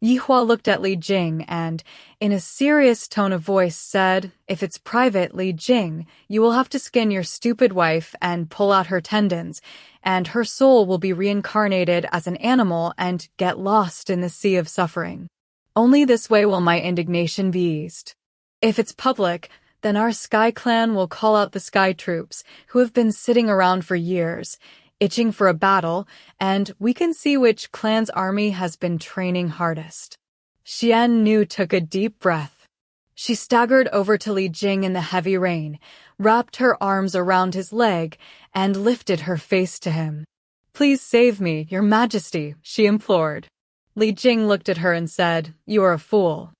Yihua looked at Li Jing and, in a serious tone of voice, said, "If it's private, Li Jing, you will have to skin your stupid wife and pull out her tendons, and her soul will be reincarnated as an animal and get lost in the sea of suffering. Only this way will my indignation be eased. If it's public, then our Sky Clan will call out the Sky Troops, who have been sitting around for years, itching for a battle, and we can see which clan's army has been training hardest." Xian Nu took a deep breath. She staggered over to Li Jing in the heavy rain, wrapped her arms around his leg, and lifted her face to him. "Please save me, Your Majesty," she implored. Li Jing looked at her and said, "You are a fool.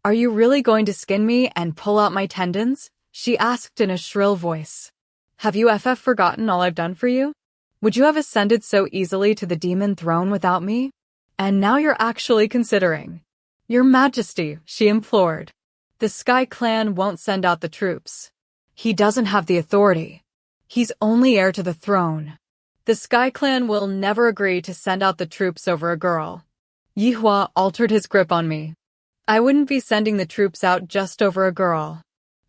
Are you really going to skin me and pull out my tendons?" she asked in a shrill voice. "Have you forgotten all I've done for you? Would you have ascended so easily to the demon throne without me? And now you're actually considering. Your Majesty, she implored. The Sky Clan won't send out the troops. He doesn't have the authority. He's only heir to the throne. The Sky Clan will never agree to send out the troops over a girl. Yihua altered his grip on me. I wouldn't be sending the troops out just over a girl.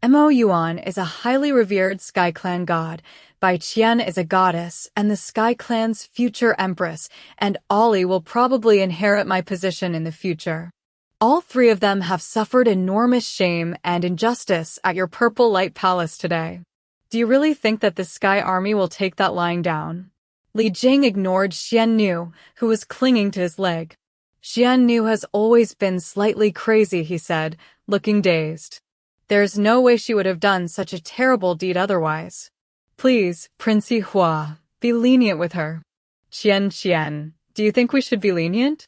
Mo Yuan is a highly revered Sky Clan god, Bai Qian is a goddess, and the Sky Clan's future empress, and Ollie will probably inherit my position in the future. All three of them have suffered enormous shame and injustice at your Purple Light Palace today. Do you really think that the Sky Army will take that lying down? Li Jing ignored Xian Nu, who was clinging to his leg. Xian Nu has always been slightly crazy, he said, looking dazed. There's no way she would have done such a terrible deed otherwise. Please, Prince Yihua, be lenient with her. Xian, do you think we should be lenient?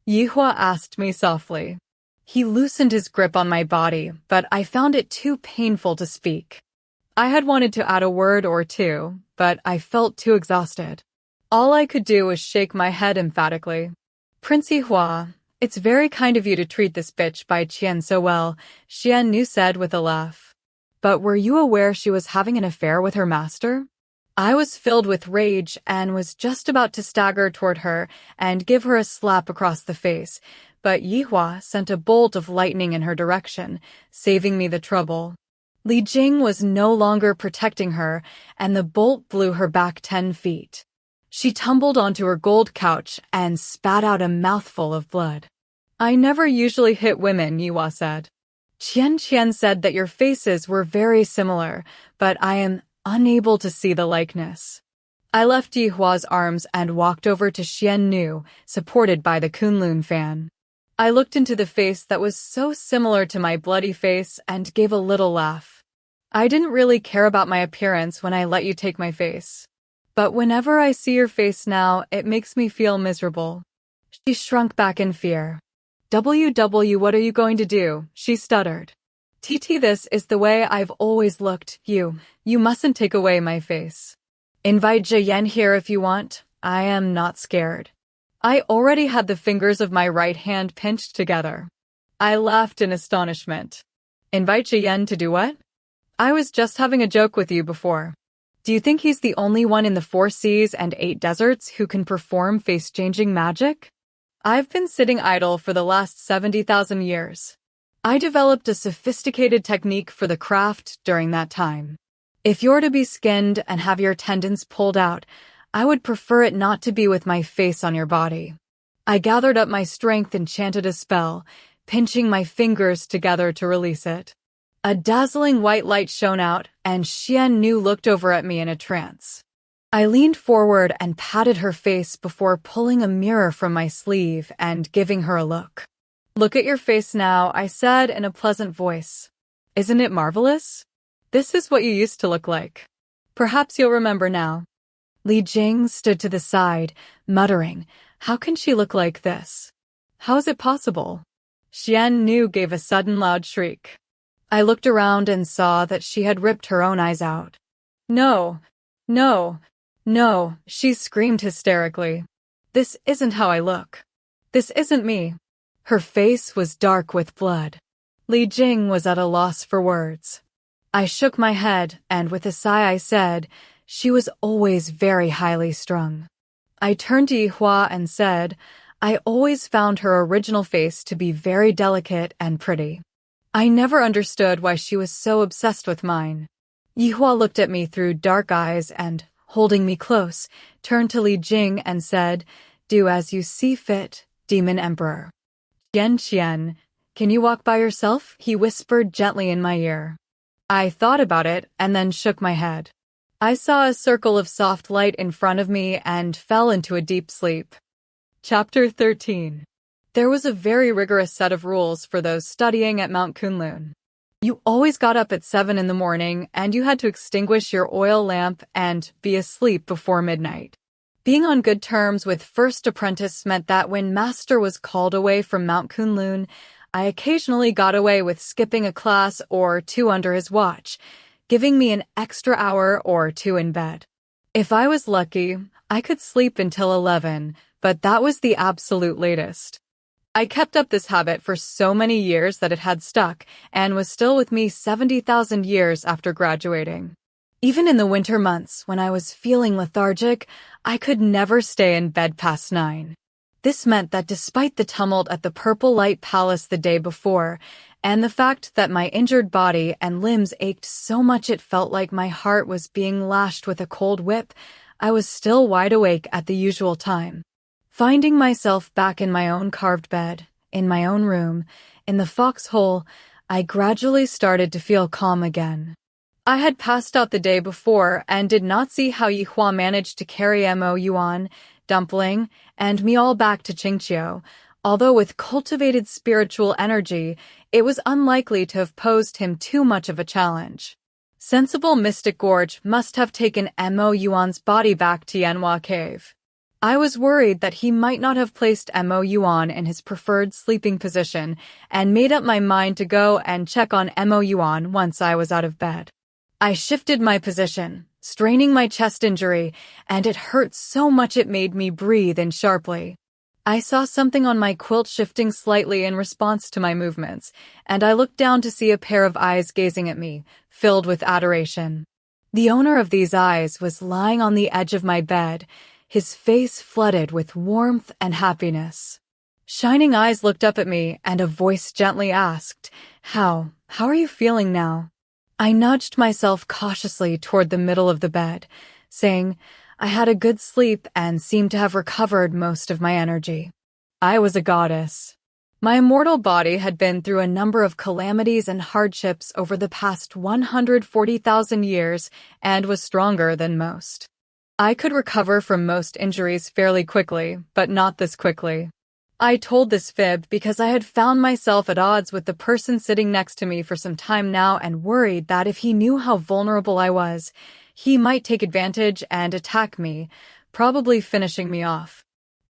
Yihua asked me softly. He loosened his grip on my body, but I found it too painful to speak. I had wanted to add a word or two, but I felt too exhausted. All I could do was shake my head emphatically. Prince Yihua, it's very kind of you to treat this bitch Bai Qian so well, Xian Nu said with a laugh. But were you aware she was having an affair with her master? I was filled with rage and was just about to stagger toward her and give her a slap across the face, but Yihua sent a bolt of lightning in her direction, saving me the trouble. Li Jing was no longer protecting her, and the bolt blew her back 10 feet. She tumbled onto her gold couch and spat out a mouthful of blood. I never usually hit women, Yihua said. Qian said that your faces were very similar, but I am unable to see the likeness. I left Yihua's arms and walked over to Xian Nu, supported by the Kunlun fan. I looked into the face that was so similar to my bloody face and gave a little laugh. I didn't really care about my appearance when I let you take my face. But whenever I see your face now, it makes me feel miserable. She shrunk back in fear. WW, what are you going to do? She stuttered. TT, this is the way I've always looked. You mustn't take away my face. Invite Jiyan here if you want. I am not scared. I already had the fingers of my right hand pinched together. I laughed in astonishment. Invite Jiyan to do what? I was just having a joke with you before. Do you think he's the only one in the 4 seas and 8 deserts who can perform face-changing magic? I've been sitting idle for the last 70,000 years. I developed a sophisticated technique for the craft during that time. If you're to be skinned and have your tendons pulled out, I would prefer it not to be with my face on your body. I gathered up my strength and chanted a spell, pinching my fingers together to release it. A dazzling white light shone out, and Xian Nu looked over at me in a trance. I leaned forward and patted her face before pulling a mirror from my sleeve and giving her a look. Look at your face now, I said in a pleasant voice. Isn't it marvelous? This is what you used to look like. Perhaps you'll remember now. Li Jing stood to the side, muttering, how can she look like this? How is it possible? Xian Nu gave a sudden loud shriek. I looked around and saw that she had ripped her own eyes out. No, she screamed hysterically. This isn't how I look. This isn't me. Her face was dark with blood. Li Jing was at a loss for words. I shook my head, and with a sigh I said, she was always very highly strung. I turned to Yihua and said, I always found her original face to be very delicate and pretty. I never understood why she was so obsessed with mine. Yihua looked at me through dark eyes and, holding me close, turned to Li Jing and said, do as you see fit, Demon Emperor. Xian, can you walk by yourself? He whispered gently in my ear. I thought about it and then shook my head. I saw a circle of soft light in front of me and fell into a deep sleep. Chapter 13. There was a very rigorous set of rules for those studying at Mount Kunlun. You always got up at 7 in the morning and you had to extinguish your oil lamp and be asleep before midnight. Being on good terms with First Apprentice meant that when Master was called away from Mount Kunlun, I occasionally got away with skipping a class or 2 under his watch, giving me an extra hour or 2 in bed. If I was lucky, I could sleep until 11, but that was the absolute latest. I kept up this habit for so many years that it had stuck and was still with me 70,000 years after graduating. Even in the winter months, when I was feeling lethargic, I could never stay in bed past 9. This meant that despite the tumult at the Purple Light Palace the day before, and the fact that my injured body and limbs ached so much it felt like my heart was being lashed with a cold whip, I was still wide awake at the usual time. Finding myself back in my own carved bed, in my own room, in the foxhole, I gradually started to feel calm again. I had passed out the day before and did not see how Yihua managed to carry Mo Yuan, Dumpling, and me all back to Xianxia. Although with cultivated spiritual energy, it was unlikely to have posed him too much of a challenge. Sensible Mystic Gorge must have taken Mo Yuan's body back to Yanhua Cave. I was worried that he might not have placed Mo Yuan in his preferred sleeping position and made up my mind to go and check on Mo Yuan once I was out of bed. I shifted my position, straining my chest injury, and it hurt so much it made me breathe in sharply. I saw something on my quilt shifting slightly in response to my movements, and I looked down to see a pair of eyes gazing at me, filled with adoration. The owner of these eyes was lying on the edge of my bed, his face flooded with warmth and happiness. Shining eyes looked up at me, and a voice gently asked, How are you feeling now?" I nudged myself cautiously toward the middle of the bed, saying, I had a good sleep and seemed to have recovered most of my energy. I was a goddess. My immortal body had been through a number of calamities and hardships over the past 140,000 years and was stronger than most. I could recover from most injuries fairly quickly, but not this quickly. I told this fib because I had found myself at odds with the person sitting next to me for some time now and worried that if he knew how vulnerable I was, he might take advantage and attack me, probably finishing me off.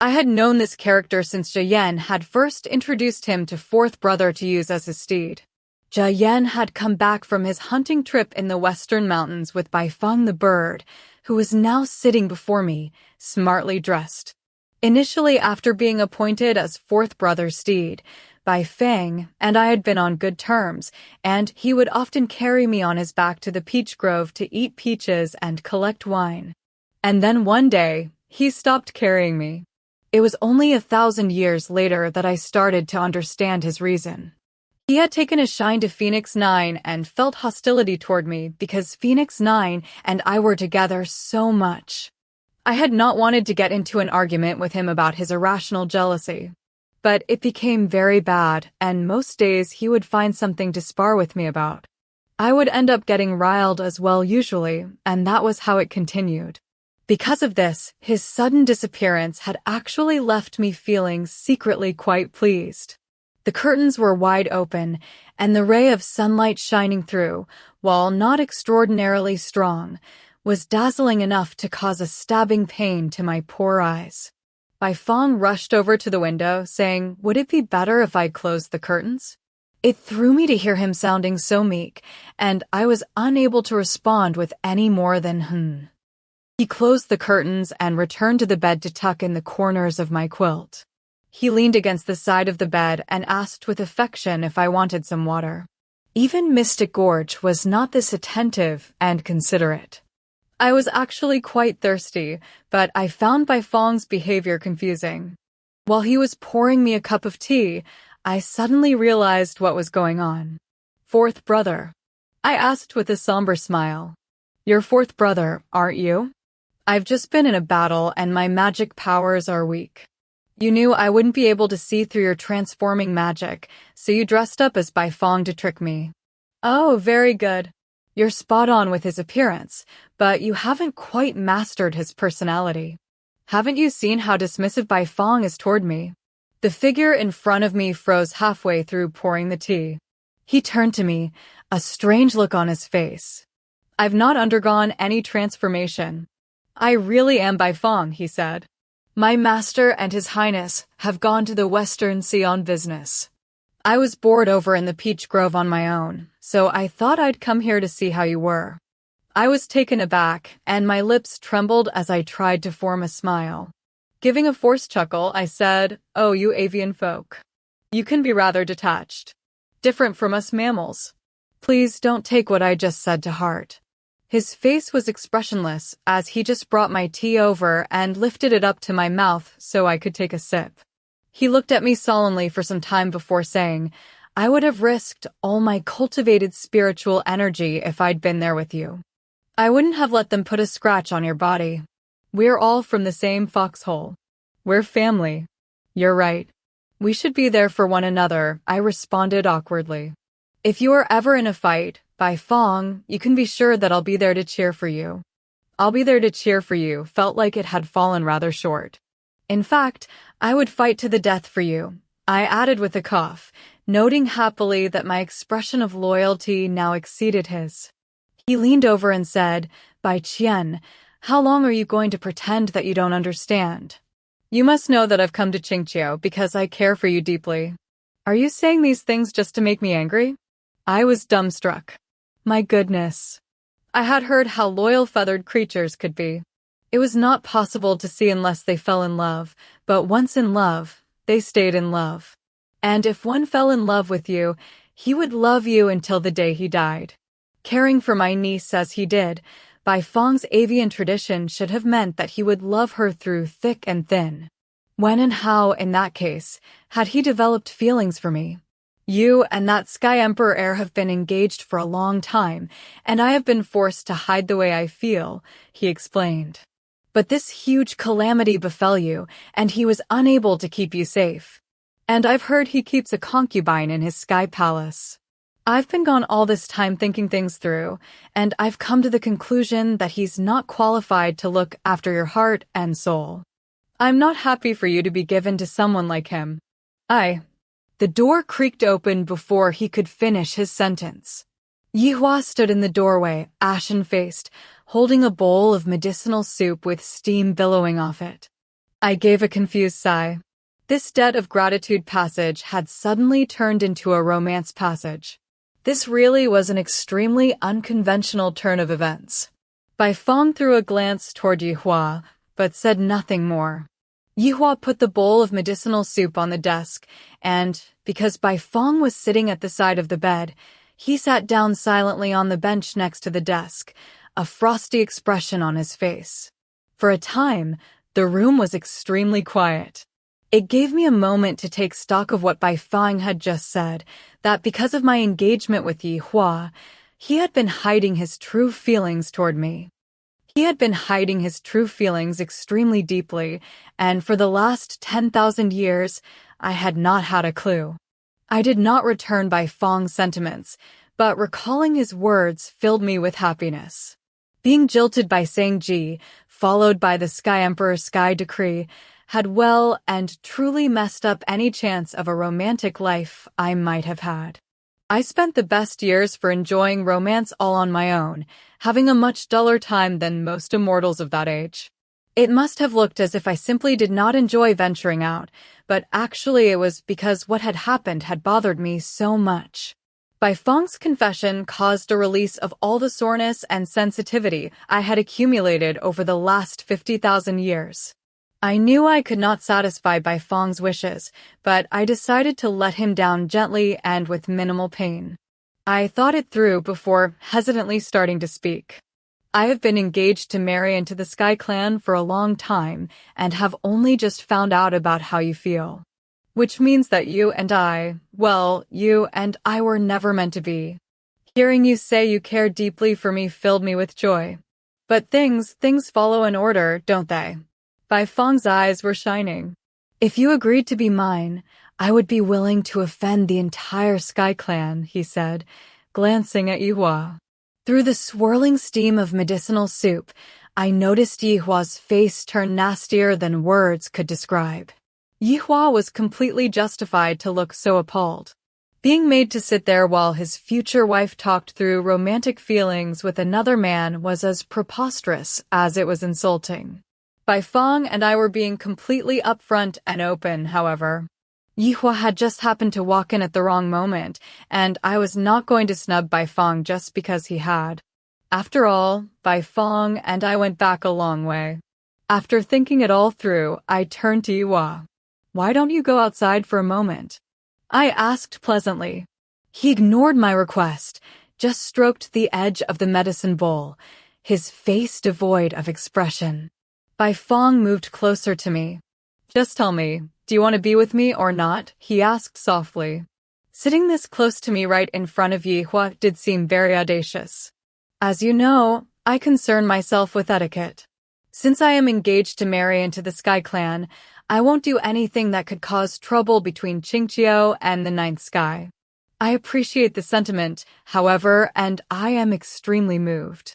I had known this character since Jia Yan had first introduced him to fourth brother to use as his steed. Jia Yan had come back from his hunting trip in the western mountains with Bai Feng the bird, who was now sitting before me, smartly dressed. Initially, after being appointed as fourth brother's steed, Bai Feng and I had been on good terms, and he would often carry me on his back to the peach grove to eat peaches and collect wine. And then one day, he stopped carrying me. It was only 1,000 years later that I started to understand his reason. He had taken a shine to Phoenix 9 and felt hostility toward me because Phoenix 9 and I were together so much. I had not wanted to get into an argument with him about his irrational jealousy. But it became very bad, and most days he would find something to spar with me about. I would end up getting riled as well usually, and that was how it continued. Because of this, his sudden disappearance had actually left me feeling secretly quite pleased. The curtains were wide open, and the ray of sunlight shining through, while not extraordinarily strong, was dazzling enough to cause a stabbing pain to my poor eyes. Bai Feng rushed over to the window, saying, Would it be better if I closed the curtains? It threw me to hear him sounding so meek, and I was unable to respond with any more than He closed the curtains and returned to the bed to tuck in the corners of my quilt. He leaned against the side of the bed and asked with affection if I wanted some water. Even Mystic Gorge was not this attentive and considerate. I was actually quite thirsty, but I found Bai Feng's behavior confusing. While he was pouring me a cup of tea, I suddenly realized what was going on. Fourth brother. I asked with a somber smile. You're fourth brother, aren't you? I've just been in a battle and my magic powers are weak. You knew I wouldn't be able to see through your transforming magic, so you dressed up as Bai Feng to trick me. Oh, very good. You're spot on with his appearance, but you haven't quite mastered his personality. Haven't you seen how dismissive Bai Feng is toward me? The figure in front of me froze halfway through pouring the tea. He turned to me, a strange look on his face. I've not undergone any transformation. I really am Bai Feng, he said. My master and his highness have gone to the Western Sea on business. I was bored over in the peach grove on my own, so I thought I'd come here to see how you were. I was taken aback, and my lips trembled as I tried to form a smile. Giving a forced chuckle, I said, "Oh, you avian folk. You can be rather detached. Different from us mammals. Please don't take what I just said to heart." His face was expressionless as he just brought my tea over and lifted it up to my mouth so I could take a sip. He looked at me solemnly for some time before saying, "I would have risked all my cultivated spiritual energy if I'd been there with you. I wouldn't have let them put a scratch on your body. We're all from the same foxhole. We're family." "You're right. We should be there for one another," I responded awkwardly. "If you are ever in a fight, Bai Fong, you can be sure that I'll be there to cheer for you." "I'll be there to cheer for you" felt like it had fallen rather short. "In fact, I would fight to the death for you," I added with a cough, noting happily that my expression of loyalty now exceeded his. He leaned over and said, "Bai Qian, how long are you going to pretend that you don't understand? You must know that I've come to Xianxia because I care for you deeply." "Are you saying these things just to make me angry?" I was dumbstruck. My goodness. I had heard how loyal feathered creatures could be. It was not possible to see unless they fell in love, but once in love, they stayed in love. And if one fell in love with you, he would love you until the day he died. Caring for my niece as he did, Bai Fong's avian tradition should have meant that he would love her through thick and thin. When and how, in that case, had he developed feelings for me? "You and that Sky Emperor heir have been engaged for a long time, and I have been forced to hide the way I feel," he explained. "But this huge calamity befell you, and he was unable to keep you safe. And I've heard he keeps a concubine in his sky palace. I've been gone all this time thinking things through, and I've come to the conclusion that he's not qualified to look after your heart and soul. I'm not happy for you to be given to someone like him." The door creaked open before he could finish his sentence. Yihua stood in the doorway, ashen-faced, holding a bowl of medicinal soup with steam billowing off it. I gave a confused sigh. This debt of gratitude passage had suddenly turned into a romance passage. This really was an extremely unconventional turn of events. Bai Fong threw a glance toward Yihua, but said nothing more. Yihua put the bowl of medicinal soup on the desk, and, because Bai Fong was sitting at the side of the bed, he sat down silently on the bench next to the desk, a frosty expression on his face. For a time, the room was extremely quiet. It gave me a moment to take stock of what Bai Fong had just said, that because of my engagement with Yihua, he had been hiding his true feelings toward me. He had been hiding his true feelings extremely deeply, and for the last 10,000 years, I had not had a clue. I did not return Bai Fong's sentiments, but recalling his words filled me with happiness. Being jilted by Shangji, followed by the Sky Emperor's Sky Decree, had well and truly messed up any chance of a romantic life I might have had. I spent the best years for enjoying romance all on my own, having a much duller time than most immortals of that age. It must have looked as if I simply did not enjoy venturing out, but actually it was because what had happened had bothered me so much. Bai Fong's confession caused a release of all the soreness and sensitivity I had accumulated over the last 50,000 years. I knew I could not satisfy Bai Fong's wishes, but I decided to let him down gently and with minimal pain. I thought it through before hesitantly starting to speak. "I have been engaged to marry into the Sky Clan for a long time and have only just found out about how you feel. Which means that you and I were never meant to be. Hearing you say you care deeply for me filled me with joy. But things follow in order, don't they?" Bai Fong's eyes were shining. "If you agreed to be mine, I would be willing to offend the entire Sky Clan," he said, glancing at Yihua. Through the swirling steam of medicinal soup, I noticed Yihua's face turn nastier than words could describe. Yihua was completely justified to look so appalled. Being made to sit there while his future wife talked through romantic feelings with another man was as preposterous as it was insulting. Bai Fong and I were being completely upfront and open, however. Yihua had just happened to walk in at the wrong moment, and I was not going to snub Bai Fong just because he had. After all, Bai Fong and I went back a long way. After thinking it all through, I turned to Yuhua. Why don't you go outside for a moment? I asked pleasantly. He ignored my request, just stroked the edge of the medicine bowl, his face devoid of expression. Bai Fong moved closer to me. Just tell me, do you want to be with me or not? He asked softly. Sitting this close to me right in front of Yuhua did seem very audacious. As you know, I concern myself with etiquette. Since I am engaged to marry into the Sky Clan, I won't do anything that could cause trouble between Xianxia and the Ninth Sky. I appreciate the sentiment, however, and I am extremely moved.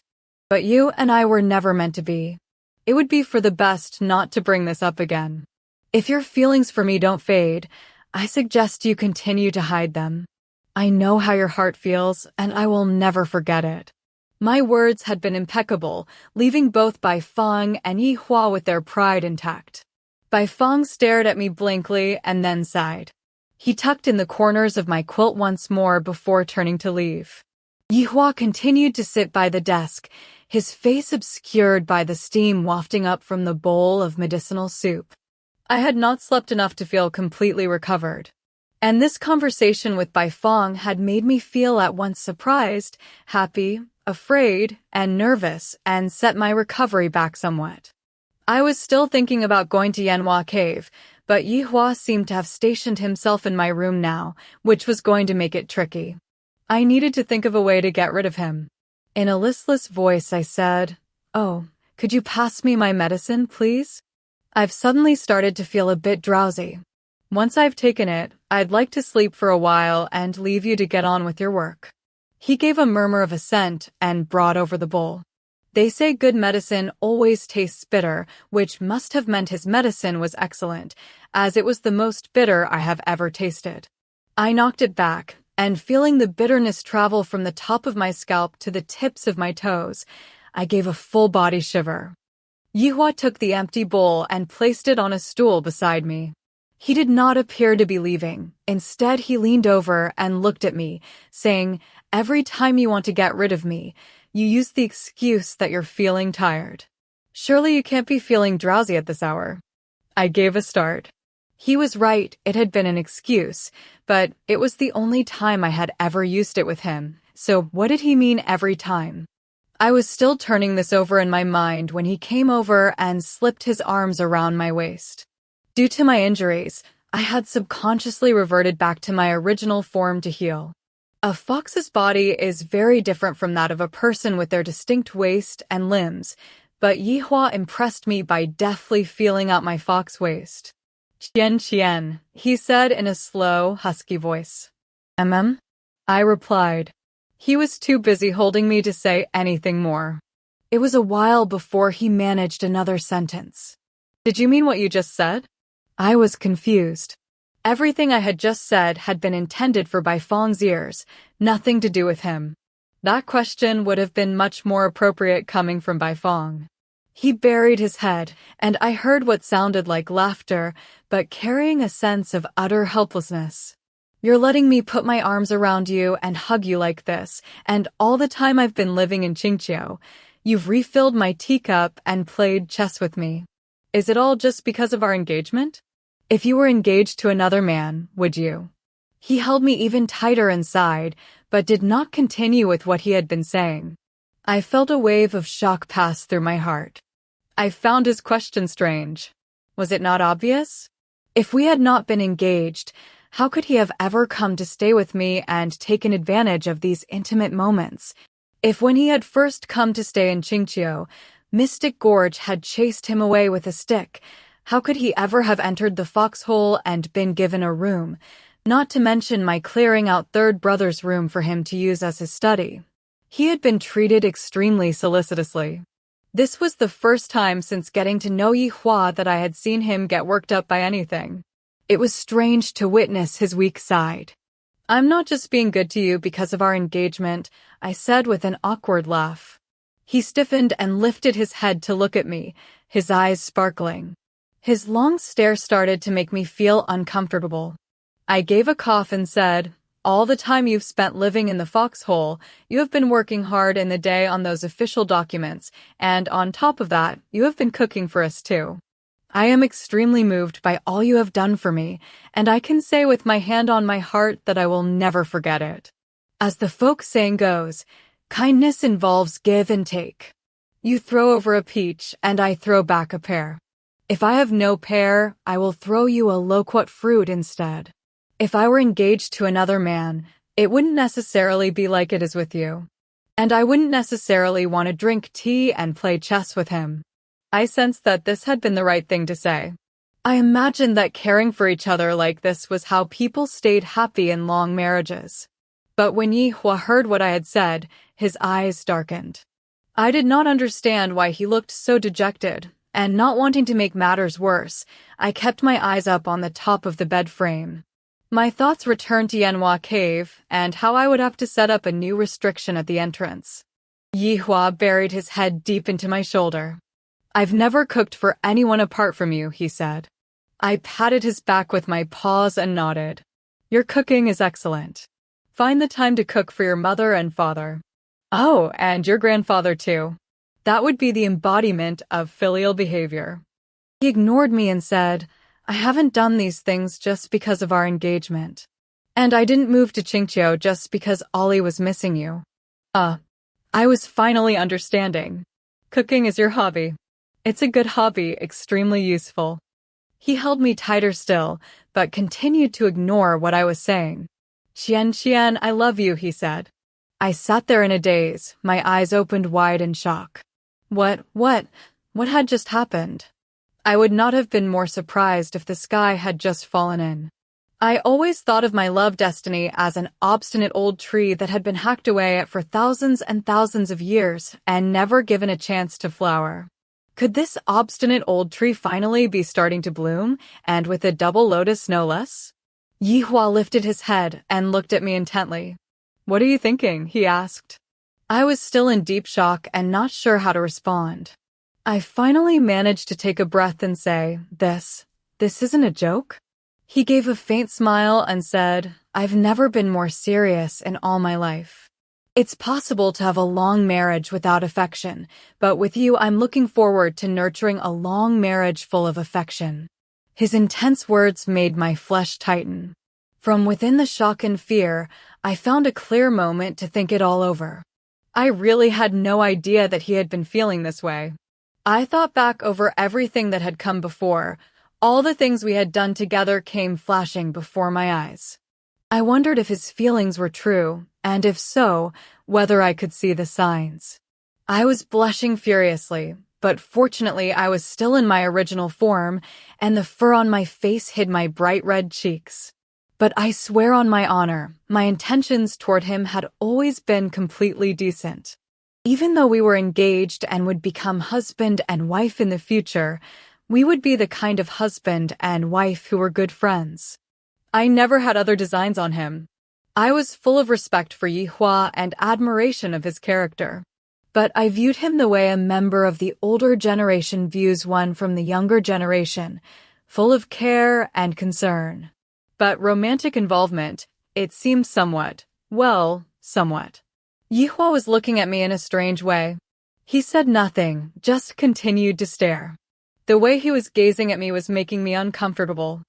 But you and I were never meant to be. It would be for the best not to bring this up again. If your feelings for me don't fade, I suggest you continue to hide them. I know how your heart feels, and I will never forget it. My words had been impeccable, leaving both Bai Fong and Yuhua with their pride intact. Bai Fong stared at me blankly and then sighed. He tucked in the corners of my quilt once more before turning to leave. Yuhua continued to sit by the desk, his face obscured by the steam wafting up from the bowl of medicinal soup. I had not slept enough to feel completely recovered. And this conversation with Bai Fong had made me feel at once surprised, happy, afraid, and nervous, and set my recovery back somewhat. I was still thinking about going to Yanhua Cave, but Yuhua seemed to have stationed himself in my room now, which was going to make it tricky. I needed to think of a way to get rid of him. In a listless voice, I said, "Oh, could you pass me my medicine, please? I've suddenly started to feel a bit drowsy. Once I've taken it, I'd like to sleep for a while and leave you to get on with your work." He gave a murmur of assent and brought over the bowl. They say good medicine always tastes bitter, which must have meant his medicine was excellent, as it was the most bitter I have ever tasted. I knocked it back, and feeling the bitterness travel from the top of my scalp to the tips of my toes, I gave a full-body shiver. Yuhua took the empty bowl and placed it on a stool beside me. He did not appear to be leaving. Instead, he leaned over and looked at me, saying, "Every time you want to get rid of me, you use the excuse that you're feeling tired. Surely you can't be feeling drowsy at this hour." I gave a start. He was right, it had been an excuse, but it was the only time I had ever used it with him. So what did he mean every time? I was still turning this over in my mind when he came over and slipped his arms around my waist. Due to my injuries, I had subconsciously reverted back to my original form to heal. A fox's body is very different from that of a person with their distinct waist and limbs, but Yuhua impressed me by deftly feeling out my fox waist. "Xianxia," he said in a slow, husky voice. I replied. He was too busy holding me to say anything more. It was a while before he managed another sentence. "Did you mean what you just said?" I was confused. Everything I had just said had been intended for Bai Fong's ears, nothing to do with him. That question would have been much more appropriate coming from Bai Fong. He buried his head, and I heard what sounded like laughter, but carrying a sense of utter helplessness. "You're letting me put my arms around you and hug you like this, and all the time I've been living in Xianxia, you've refilled my teacup and played chess with me. Is it all just because of our engagement? If you were engaged to another man, would you?" He held me even tighter inside, but did not continue with what he had been saying. I felt a wave of shock pass through my heart. I found his question strange. Was it not obvious? If we had not been engaged, how could he have ever come to stay with me and taken advantage of these intimate moments? If when he had first come to stay in Xianxia, Mystic Gorge had chased him away with a stick, how could he ever have entered the foxhole and been given a room, not to mention my clearing out third brother's room for him to use as his study? He had been treated extremely solicitously. This was the first time since getting to know Yuhua that I had seen him get worked up by anything. It was strange to witness his weak side. "I'm not just being good to you because of our engagement," I said with an awkward laugh. He stiffened and lifted his head to look at me, his eyes sparkling. His long stare started to make me feel uncomfortable. I gave a cough and said, all the time you've spent living in the foxhole, you have been working hard in the day on those official documents, and on top of that, you have been cooking for us too. I am extremely moved by all you have done for me, and I can say with my hand on my heart that I will never forget it. As the folk saying goes, kindness involves give and take. You throw over a peach, and I throw back a pear. If I have no pear, I will throw you a loquat fruit instead. If I were engaged to another man, it wouldn't necessarily be like it is with you. And I wouldn't necessarily want to drink tea and play chess with him. I sensed that this had been the right thing to say. I imagined that caring for each other like this was how people stayed happy in long marriages. But when Yi Hua heard what I had said, his eyes darkened. I did not understand why he looked so dejected, and not wanting to make matters worse, I kept my eyes up on the top of the bed frame. My thoughts returned to Yanhua Cave and how I would have to set up a new restriction at the entrance. Yi Hua buried his head deep into my shoulder. I've never cooked for anyone apart from you, he said. I patted his back with my paws and nodded. Your cooking is excellent. Find the time to cook for your mother and father. Oh, and your grandfather too. That would be the embodiment of filial behavior. He ignored me and said, I haven't done these things just because of our engagement. And I didn't move to Xianxia just because Ollie was missing you. I was finally understanding. Cooking is your hobby. It's a good hobby, extremely useful. He held me tighter still, but continued to ignore what I was saying. Xianxia, I love you, he said. I sat there in a daze, my eyes opened wide in shock. What had just happened? I would not have been more surprised if the sky had just fallen in. I always thought of my love destiny as an obstinate old tree that had been hacked away at for thousands and thousands of years and never given a chance to flower. Could this obstinate old tree finally be starting to bloom, and with a double lotus no less? Yi Hua lifted his head and looked at me intently. What are you thinking? He asked. I was still in deep shock and not sure how to respond. I finally managed to take a breath and say, This isn't a joke? He gave a faint smile and said, I've never been more serious in all my life. It's possible to have a long marriage without affection, but with you I'm looking forward to nurturing a long marriage full of affection. His intense words made my flesh tighten. From within the shock and fear, I found a clear moment to think it all over. I really had no idea that he had been feeling this way. I thought back over everything that had come before. All the things we had done together came flashing before my eyes. I wondered if his feelings were true, and if so, whether I could see the signs. I was blushing furiously, but fortunately I was still in my original form, and the fur on my face hid my bright red cheeks. But I swear on my honor, my intentions toward him had always been completely decent. Even though we were engaged and would become husband and wife in the future, we would be the kind of husband and wife who were good friends. I never had other designs on him. I was full of respect for Yi Hua and admiration of his character. But I viewed him the way a member of the older generation views one from the younger generation, full of care and concern. But romantic involvement, it seemed somewhat. Yi Hua was looking at me in a strange way. He said nothing, just continued to stare. The way he was gazing at me was making me uncomfortable.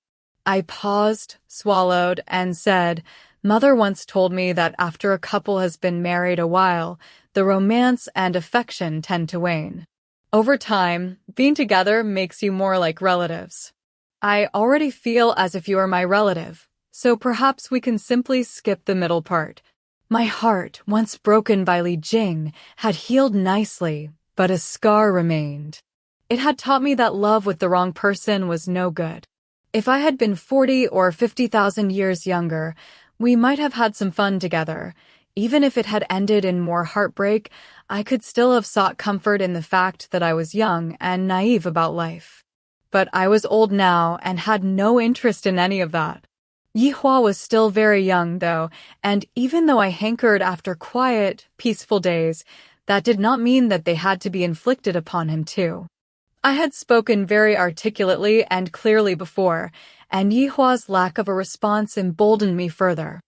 I paused, swallowed, and said, Mother once told me that after a couple has been married a while, the romance and affection tend to wane. Over time, being together makes you more like relatives. I already feel as if you are my relative, so perhaps we can simply skip the middle part. My heart, once broken by Li Jing, had healed nicely, but a scar remained. It had taught me that love with the wrong person was no good. If I had been 40 or 50,000 years younger, we might have had some fun together. Even if it had ended in more heartbreak, I could still have sought comfort in the fact that I was young and naive about life. But I was old now and had no interest in any of that. Yi Hua was still very young, though, and even though I hankered after quiet, peaceful days, that did not mean that they had to be inflicted upon him too. I had spoken very articulately and clearly before, and Yi Hua's lack of a response emboldened me further.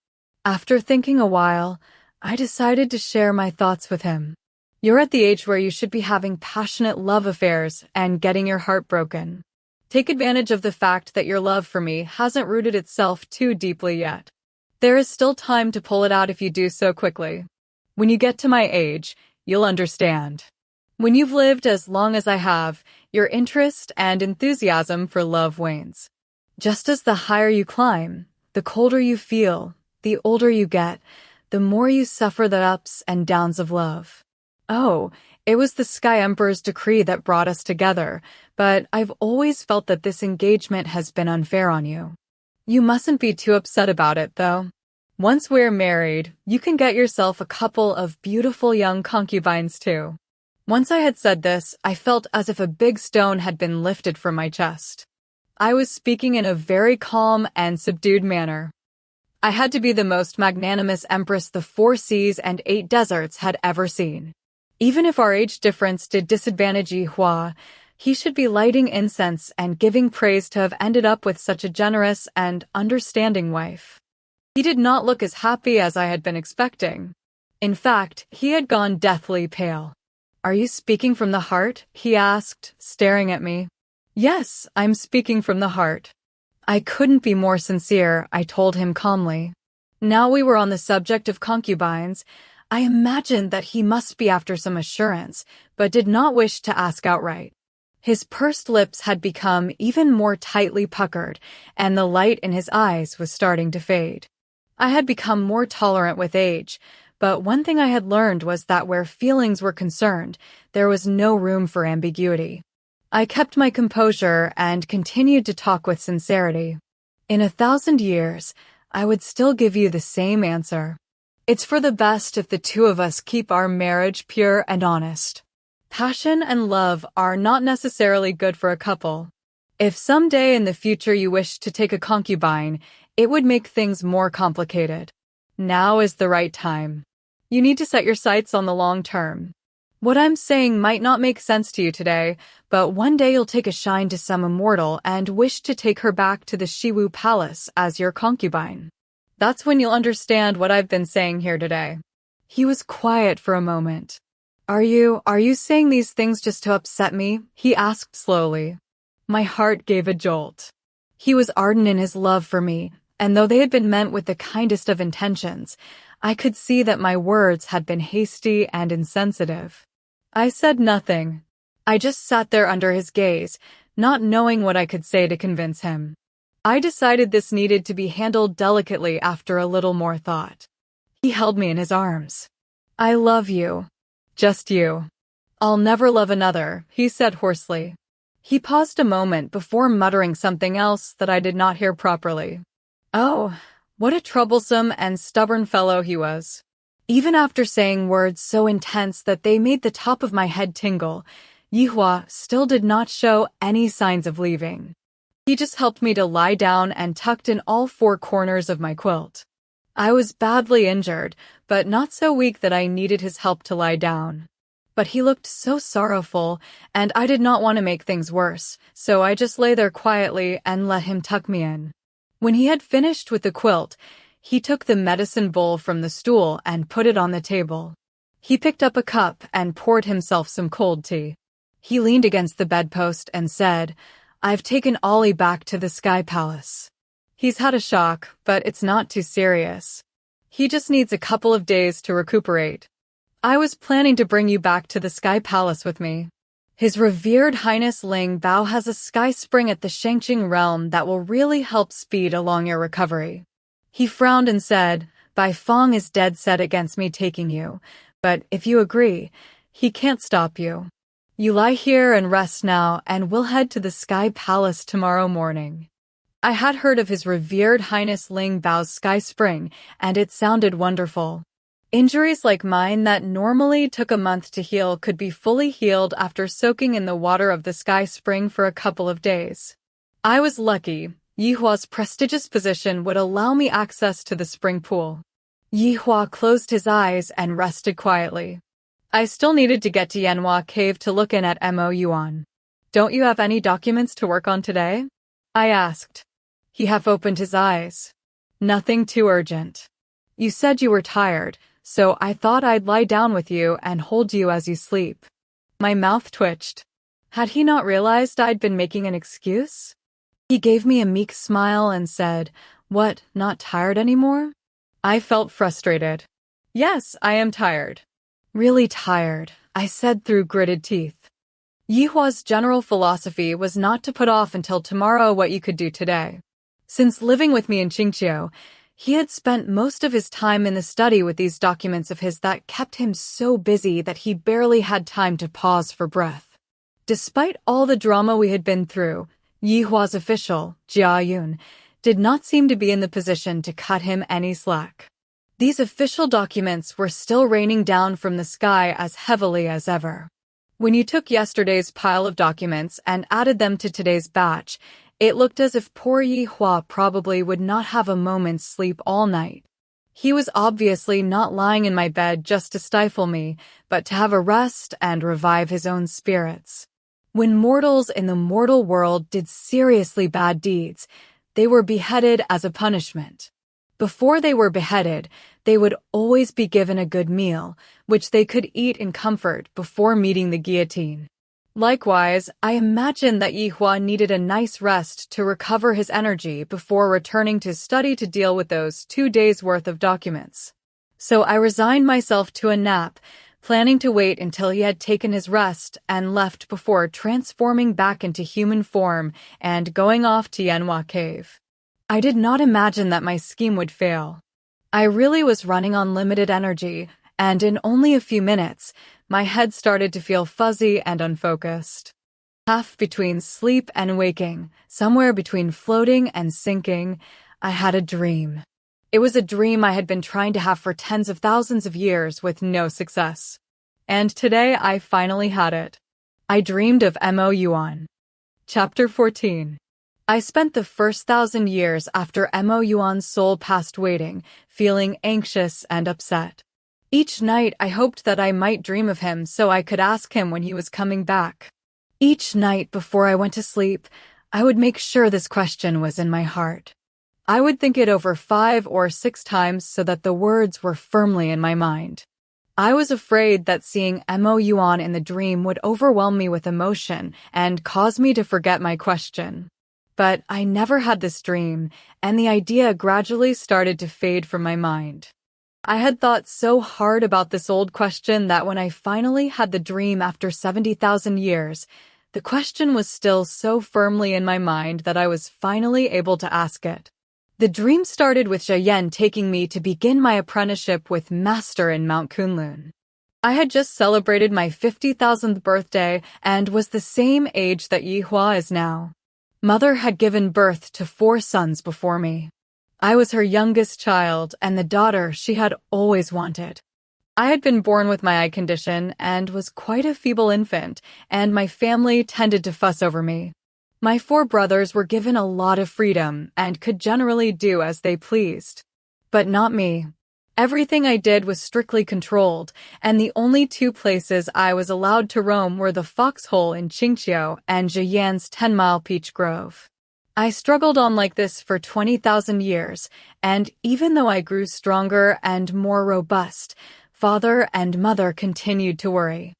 After thinking a while, I decided to share my thoughts with him. You're at the age where you should be having passionate love affairs and getting your heart broken. Take advantage of the fact that your love for me hasn't rooted itself too deeply yet. There is still time to pull it out if you do so quickly. When you get to my age, you'll understand. When you've lived as long as I have, your interest and enthusiasm for love wanes. Just as the higher you climb, the colder you feel, the older you get, the more you suffer the ups and downs of love. Oh, it was the Sky Emperor's decree that brought us together, but I've always felt that this engagement has been unfair on you. You mustn't be too upset about it, though. Once we're married, you can get yourself a couple of beautiful young concubines, too. Once I had said this, I felt as if a big stone had been lifted from my chest. I was speaking in a very calm and subdued manner. I had to be the most magnanimous empress the 4 seas and 8 deserts had ever seen. Even if our age difference did disadvantage Yi Hua, he should be lighting incense and giving praise to have ended up with such a generous and understanding wife. He did not look as happy as I had been expecting. In fact, he had gone deathly pale. "Are you speaking from the heart?" he asked, staring at me. "Yes, I'm speaking from the heart." I couldn't be more sincere, I told him calmly. Now we were on the subject of concubines. I imagined that he must be after some assurance, but did not wish to ask outright. His pursed lips had become even more tightly puckered, and the light in his eyes was starting to fade. I had become more tolerant with age, but one thing I had learned was that where feelings were concerned, there was no room for ambiguity. I kept my composure and continued to talk with sincerity. In 1,000 years, I would still give you the same answer. It's for the best if the two of us keep our marriage pure and honest. Passion and love are not necessarily good for a couple. If someday in the future you wish to take a concubine, it would make things more complicated. Now is the right time. You need to set your sights on the long term. What I'm saying might not make sense to you today, but one day you'll take a shine to some immortal and wish to take her back to the Shiwu Palace as your concubine. That's when you'll understand what I've been saying here today. He was quiet for a moment. Are you saying these things just to upset me?" he asked slowly. My heart gave a jolt. He was ardent in his love for me, and though they had been meant with the kindest of intentions, I could see that my words had been hasty and insensitive. I said nothing. I just sat there under his gaze, not knowing what I could say to convince him. I decided this needed to be handled delicately after a little more thought. He held me in his arms. "I love you. Just you. I'll never love another," he said hoarsely. He paused a moment before muttering something else that I did not hear properly. Oh, what a troublesome and stubborn fellow he was. Even after saying words so intense that they made the top of my head tingle, Yi Hua still did not show any signs of leaving. He just helped me to lie down and tucked in all 4 corners of my quilt. I was badly injured, but not so weak that I needed his help to lie down. But he looked so sorrowful, and I did not want to make things worse, so I just lay there quietly and let him tuck me in. When he had finished with the quilt, he took the medicine bowl from the stool and put it on the table. He picked up a cup and poured himself some cold tea. He leaned against the bedpost and said, "I've taken Ollie back to the Sky Palace. He's had a shock, but it's not too serious. He just needs a couple of days to recuperate. I was planning to bring you back to the Sky Palace with me. His revered Highness Ling Bao has a sky spring at the Xianxia realm that will really help speed along your recovery." He frowned and said, "Bai Fong is dead set against me taking you, but if you agree, he can't stop you. You lie here and rest now, and we'll head to the Sky Palace tomorrow morning." I had heard of his revered Highness Ling Bao's sky spring, and it sounded wonderful. Injuries like mine that normally took a month to heal could be fully healed after soaking in the water of the sky spring for a couple of days. I was lucky. Yi Hua's prestigious position would allow me access to the spring pool. Yi Hua closed his eyes and rested quietly. I still needed to get to Yanhua Cave to look in at Mo Yuan. "Don't you have any documents to work on today?" I asked. He half opened his eyes. "Nothing too urgent." You said you were tired, so I thought I'd lie down with you and hold you as you sleep. My mouth twitched. Had he not realized I'd been making an excuse? He gave me a meek smile and said, "What, not tired anymore?" I felt frustrated. "Yes, I am tired." "Really tired," I said through gritted teeth. Yihua's general philosophy was not to put off until tomorrow what you could do today. Since living with me in Xianxia, he had spent most of his time in the study with these documents of his that kept him so busy that he barely had time to pause for breath. Despite all the drama we had been through, Yihua's official, Jia Yun, did not seem to be in the position to cut him any slack. These official documents were still raining down from the sky as heavily as ever. When you took yesterday's pile of documents and added them to today's batch, it looked as if poor Yihua probably would not have a moment's sleep all night. He was obviously not lying in my bed just to stifle me, but to have a rest and revive his own spirits. When mortals in the mortal world did seriously bad deeds, they were beheaded as a punishment. Before they were beheaded, they would always be given a good meal, which they could eat in comfort before meeting the guillotine. Likewise, I imagined that Yihua needed a nice rest to recover his energy before returning to study to deal with those 2 days' worth of documents. So I resigned myself to a nap, planning to wait until he had taken his rest and left before transforming back into human form and going off to Yanhua Cave. I did not imagine that my scheme would fail. I really was running on limited energy, and in only a few minutes, my head started to feel fuzzy and unfocused. Half between sleep and waking, somewhere between floating and sinking, I had a dream. It was a dream I had been trying to have for tens of thousands of years with no success. And today I finally had it. I dreamed of Mo Yuan. Chapter 14. I spent the first 1,000 years after Mo Yuan's soul passed waiting, feeling anxious and upset. Each night I hoped that I might dream of him so I could ask him when he was coming back. Each night before I went to sleep, I would make sure this question was in my heart. I would think it over 5 or 6 times so that the words were firmly in my mind. I was afraid that seeing Mo Yuan in the dream would overwhelm me with emotion and cause me to forget my question. But I never had this dream, and the idea gradually started to fade from my mind. I had thought so hard about this old question that when I finally had the dream after 70,000 years, the question was still so firmly in my mind that I was finally able to ask it. The dream started with Xiayan taking me to begin my apprenticeship with Master in Mount Kunlun. I had just celebrated my 50,000th birthday and was the same age that Yihua is now. Mother had given birth to 4 sons before me. I was her youngest child and the daughter she had always wanted. I had been born with my eye condition and was quite a feeble infant, and my family tended to fuss over me. My 4 brothers were given a lot of freedom and could generally do as they pleased. But not me. Everything I did was strictly controlled, and the only 2 places I was allowed to roam were the foxhole in Qingqiu and Zheyan's 10-mile peach grove. I struggled on like this for 20,000 years, and even though I grew stronger and more robust, father and mother continued to worry.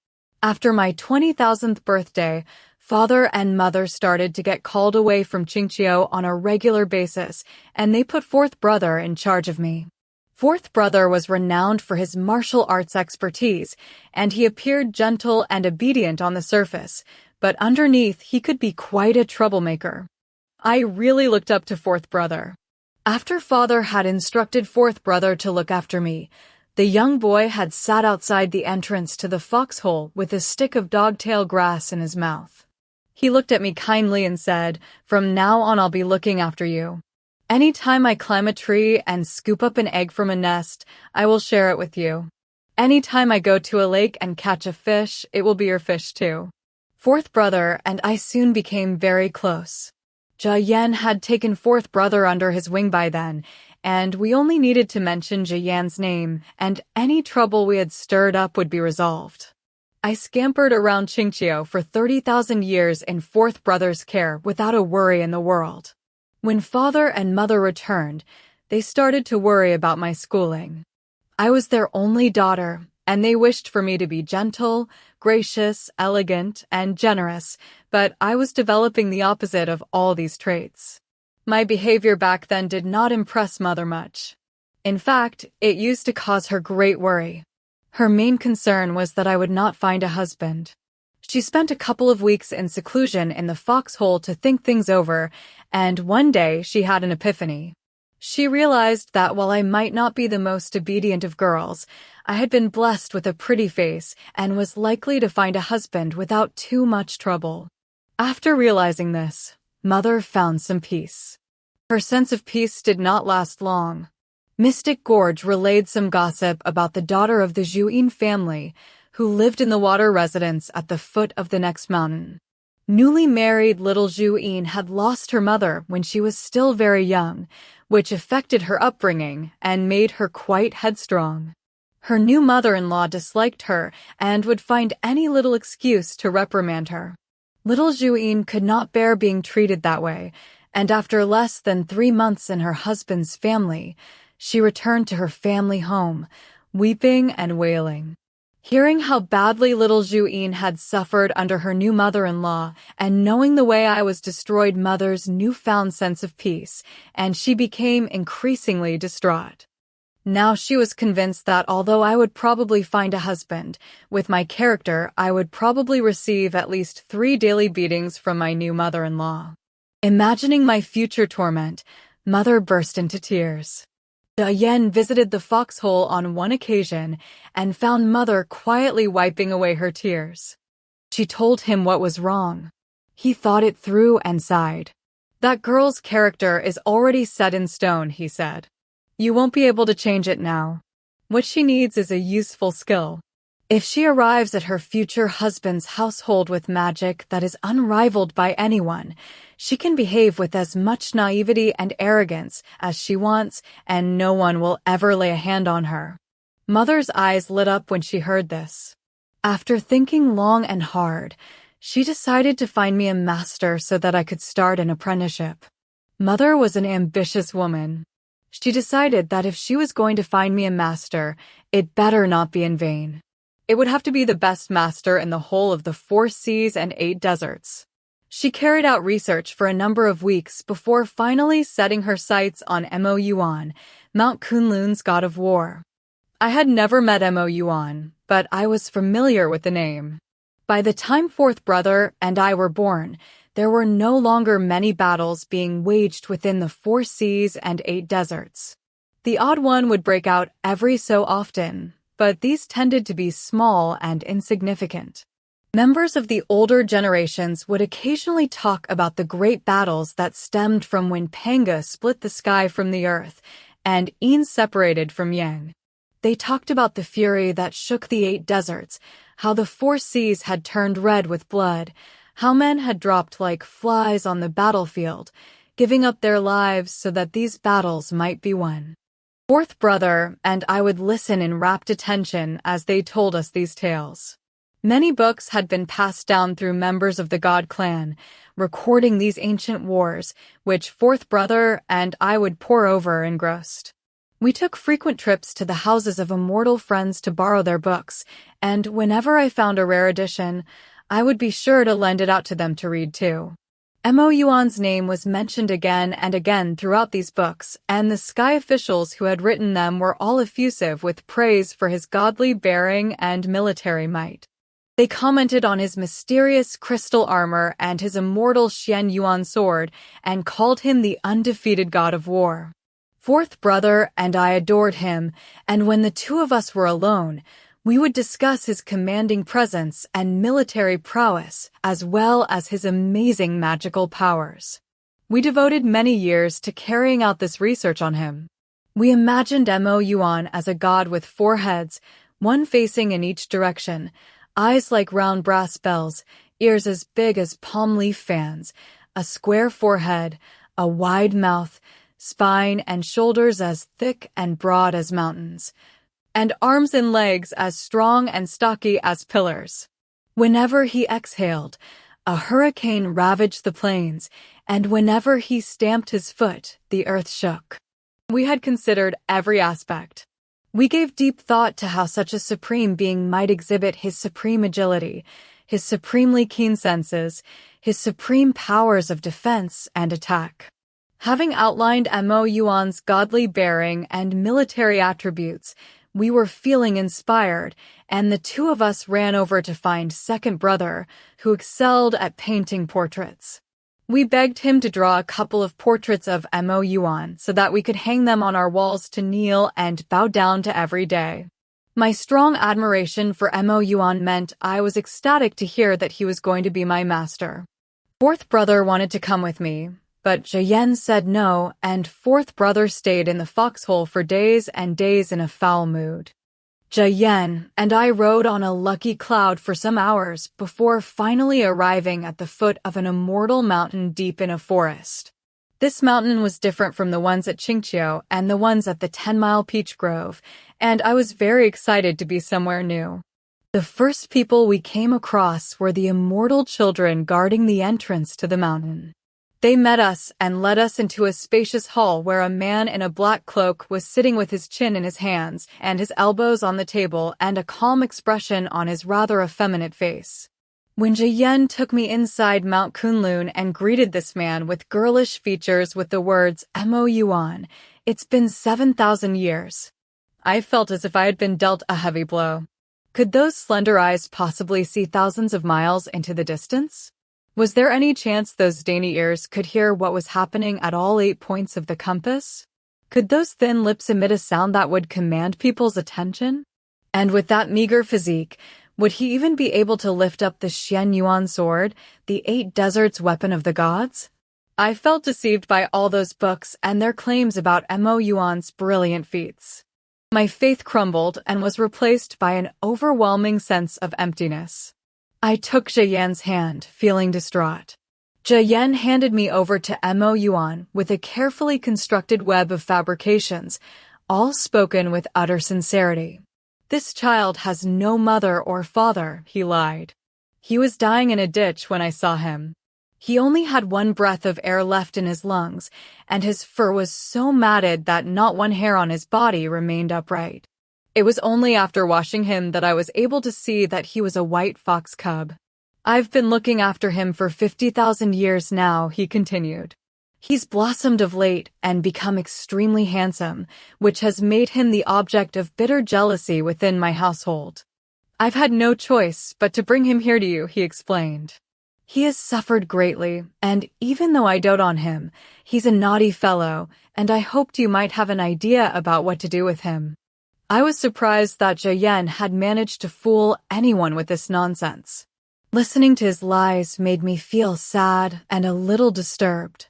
After my 20,000th birthday, father and mother started to get called away from Qingqiu on a regular basis, and they put 4th brother in charge of me. 4th brother was renowned for his martial arts expertise, and he appeared gentle and obedient on the surface, but underneath he could be quite a troublemaker. I really looked up to 4th brother. After father had instructed 4th brother to look after me, the young boy had sat outside the entrance to the foxhole with a stick of dogtail grass in his mouth. He looked at me kindly and said, "From now on I'll be looking after you. Anytime I climb a tree and scoop up an egg from a nest, I will share it with you. Anytime I go to a lake and catch a fish, it will be your fish too." 4th brother and I soon became very close. Zheyan had taken 4th brother under his wing by then, and we only needed to mention Zheyan's name, and any trouble we had stirred up would be resolved. I scampered around Qingqiu for 30,000 years in 4th brother's care without a worry in the world. When father and mother returned, They started to worry about my schooling. I was their only daughter, and they wished for me to be gentle, gracious, elegant, and generous, but I was developing the opposite of all these traits. My behavior back then did not impress Mother much. In fact, it used to cause her great worry. Her main concern was that I would not find a husband. She spent a couple of weeks in seclusion in the foxhole to think things over, and one day she had an epiphany. She realized that while I might not be the most obedient of girls, I had been blessed with a pretty face and was likely to find a husband without too much trouble. After realizing this, Mother found some peace. Her sense of peace did not last long. Mystic Gorge relayed some gossip about the daughter of the Zhuyin family, who lived in the water residence at the foot of the next mountain. Newly married little Zhuyin had lost her mother when she was still very young, which affected her upbringing and made her quite headstrong. Her new mother-in-law disliked her and would find any little excuse to reprimand her. Little Zhuyin could not bear being treated that way, and after less than 3 months in her husband's family, she returned to her family home, weeping and wailing. Hearing how badly little Zhuyin had suffered under her new mother-in-law, and knowing the way I was destroyed Mother's newfound sense of peace, and she became increasingly distraught. Now she was convinced that although I would probably find a husband, with my character I would probably receive at least 3 daily beatings from my new mother-in-law. Imagining my future torment, Mother burst into tears. Yen visited the foxhole on one occasion and found Mother quietly wiping away her tears. She told him what was wrong. He thought it through and sighed. "That girl's character is already set in stone," he said. "You won't be able to change it now. What she needs is a useful skill. If she arrives at her future husband's household with magic that is unrivaled by anyone, she can behave with as much naivety and arrogance as she wants, and no one will ever lay a hand on her." Mother's eyes lit up when she heard this. After thinking long and hard, she decided to find me a master so that I could start an apprenticeship. Mother was an ambitious woman. She decided that if she was going to find me a master, it better not be in vain. It would have to be the best master in the whole of the 4 seas and 8 deserts. She carried out research for a number of weeks before finally setting her sights on Mo Yuan, Mount Kunlun's god of war. I had never met Mo Yuan, but I was familiar with the name. By the time 4th brother and I were born, there were no longer many battles being waged within the 4 seas and 8 deserts. The odd one would break out every so often, but these tended to be small and insignificant. Members of the older generations would occasionally talk about the great battles that stemmed from when Panga split the sky from the earth and Yin separated from Yang. They talked about the fury that shook the 8 deserts, how the 4 seas had turned red with blood, how men had dropped like flies on the battlefield, giving up their lives so that these battles might be won. 4th brother and I would listen in rapt attention as they told us these tales. Many books had been passed down through members of the God clan, recording these ancient wars, which 4th brother and I would pore over engrossed. We took frequent trips to the houses of Immortal friends to borrow their books, and whenever I found a rare edition, I would be sure to lend it out to them to read too. Mo Yuan's name was mentioned again and again throughout these books, and the sky officials who had written them were all effusive with praise for his godly bearing and military might. They commented on his mysterious crystal armor and his immortal Xian Yuan sword, and called him the undefeated god of war. 4th brother and I adored him, and when the 2 of us were alone, we would discuss his commanding presence and military prowess, as well as his amazing magical powers. We devoted many years to carrying out this research on him. We imagined Mo Yuan as a god with 4 heads, one facing in each direction, eyes like round brass bells, ears as big as palm leaf fans, a square forehead, a wide mouth, spine and shoulders as thick and broad as mountains, and arms and legs as strong and stocky as pillars. Whenever he exhaled, a hurricane ravaged the plains, and whenever he stamped his foot, the earth shook. We had considered every aspect. We gave deep thought to how such a supreme being might exhibit his supreme agility, his supremely keen senses, his supreme powers of defense and attack. Having outlined Mo Yuan's godly bearing and military attributes, we were feeling inspired, and the two of us ran over to find second brother, who excelled at painting portraits. We begged him to draw a couple of portraits of Mo Yuan so that we could hang them on our walls to kneel and bow down to every day. My strong admiration for Mo Yuan meant I was ecstatic to hear that he was going to be my master. Fourth brother wanted to come with me, but Jian said no, and fourth brother stayed in the foxhole for days and days in a foul mood. Jian and I rode on a lucky cloud for some hours before finally arriving at the foot of an immortal mountain deep in a forest. This mountain was different from the ones at Xianxia and the ones at the 10-mile peach grove, and I was very excited to be somewhere new. The first people we came across were the immortal children guarding the entrance to the mountain. They met us and led us into a spacious hall where a man in a black cloak was sitting with his chin in his hands and his elbows on the table and a calm expression on his rather effeminate face. When Jian took me inside Mount Kunlun and greeted this man with girlish features with the words, "Mo Yuan, it's been 7,000 years." I felt as if I had been dealt a heavy blow. Could those slender eyes possibly see thousands of miles into the distance? Was there any chance those dainty ears could hear what was happening at all 8 points of the compass? Could those thin lips emit a sound that would command people's attention? And with that meager physique, would he even be able to lift up the Xianyuan sword, the 8 deserts weapon of the gods? I felt deceived by all those books and their claims about Mo Yuan's brilliant feats. My faith crumbled and was replaced by an overwhelming sense of emptiness. I took Jian's hand, feeling distraught. Jian handed me over to Mo Yuan with a carefully constructed web of fabrications, all spoken with utter sincerity. "This child has no mother or father," he lied. "He was dying in a ditch when I saw him. He only had 1 breath of air left in his lungs, and his fur was so matted that not 1 hair on his body remained upright. It was only after washing him that I was able to see that he was a white fox cub. I've been looking after him for 50,000 years now," he continued. "He's blossomed of late and become extremely handsome, which has made him the object of bitter jealousy within my household. I've had no choice but to bring him here to you," he explained. "He has suffered greatly, and even though I dote on him, he's a naughty fellow, and I hoped you might have an idea about what to do with him." I was surprised that Jian had managed to fool anyone with this nonsense. Listening to his lies made me feel sad and a little disturbed.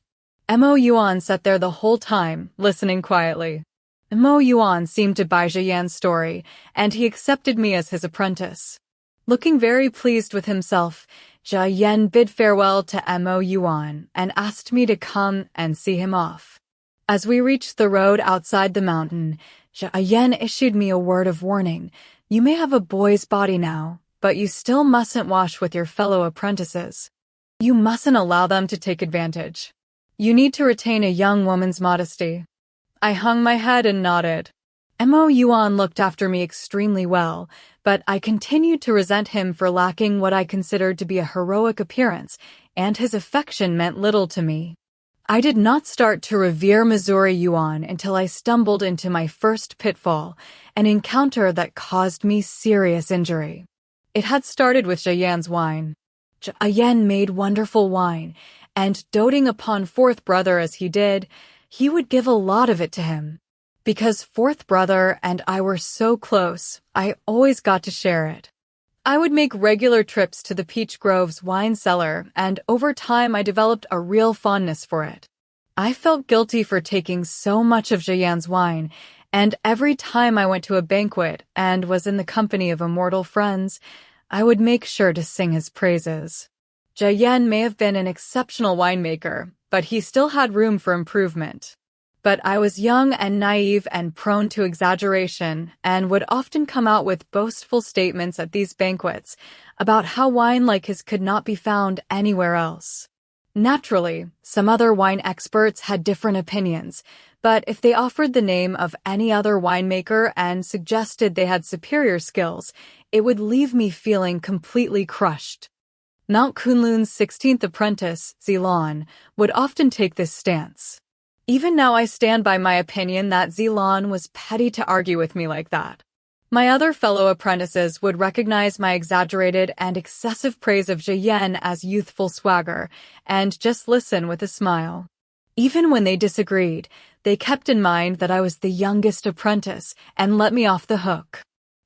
Mo Yuan sat there the whole time, listening quietly. Mo Yuan seemed to buy Jian's story, and he accepted me as his apprentice. Looking very pleased with himself, Jian bid farewell to Mo Yuan and asked me to come and see him off. As we reached the road outside the mountain, Jian issued me a word of warning. "You may have a boy's body now, but you still mustn't wash with your fellow apprentices. You mustn't allow them to take advantage. You need to retain a young woman's modesty." I hung my head and nodded. Mo Yuan looked after me extremely well, but I continued to resent him for lacking what I considered to be a heroic appearance, and his affection meant little to me. I did not start to revere Missouri Yuan until I stumbled into my first pitfall, an encounter that caused me serious injury. It had started with Jian's wine. Jian made wonderful wine, and doting upon fourth brother as he did, he would give a lot of it to him. Because fourth brother and I were so close, I always got to share it. I would make regular trips to the Peach Grove's wine cellar, and over time I developed a real fondness for it. I felt guilty for taking so much of Jian's wine, and every time I went to a banquet and was in the company of immortal friends, I would make sure to sing his praises. Jian may have been an exceptional winemaker, but he still had room for improvement. But I was young and naive and prone to exaggeration, and would often come out with boastful statements at these banquets about how wine like his could not be found anywhere else. Naturally, some other wine experts had different opinions, But if they offered the name of any other winemaker and suggested they had superior skills, it would leave me feeling completely crushed. Mount Kunlun's 16th apprentice, Zilan, would often take this stance. Even now I stand by my opinion that Zilan was petty to argue with me like that. My other fellow apprentices would recognize my exaggerated and excessive praise of Zhiyan as youthful swagger, and just listen with a smile. Even when they disagreed, they kept in mind that I was the youngest apprentice and let me off the hook.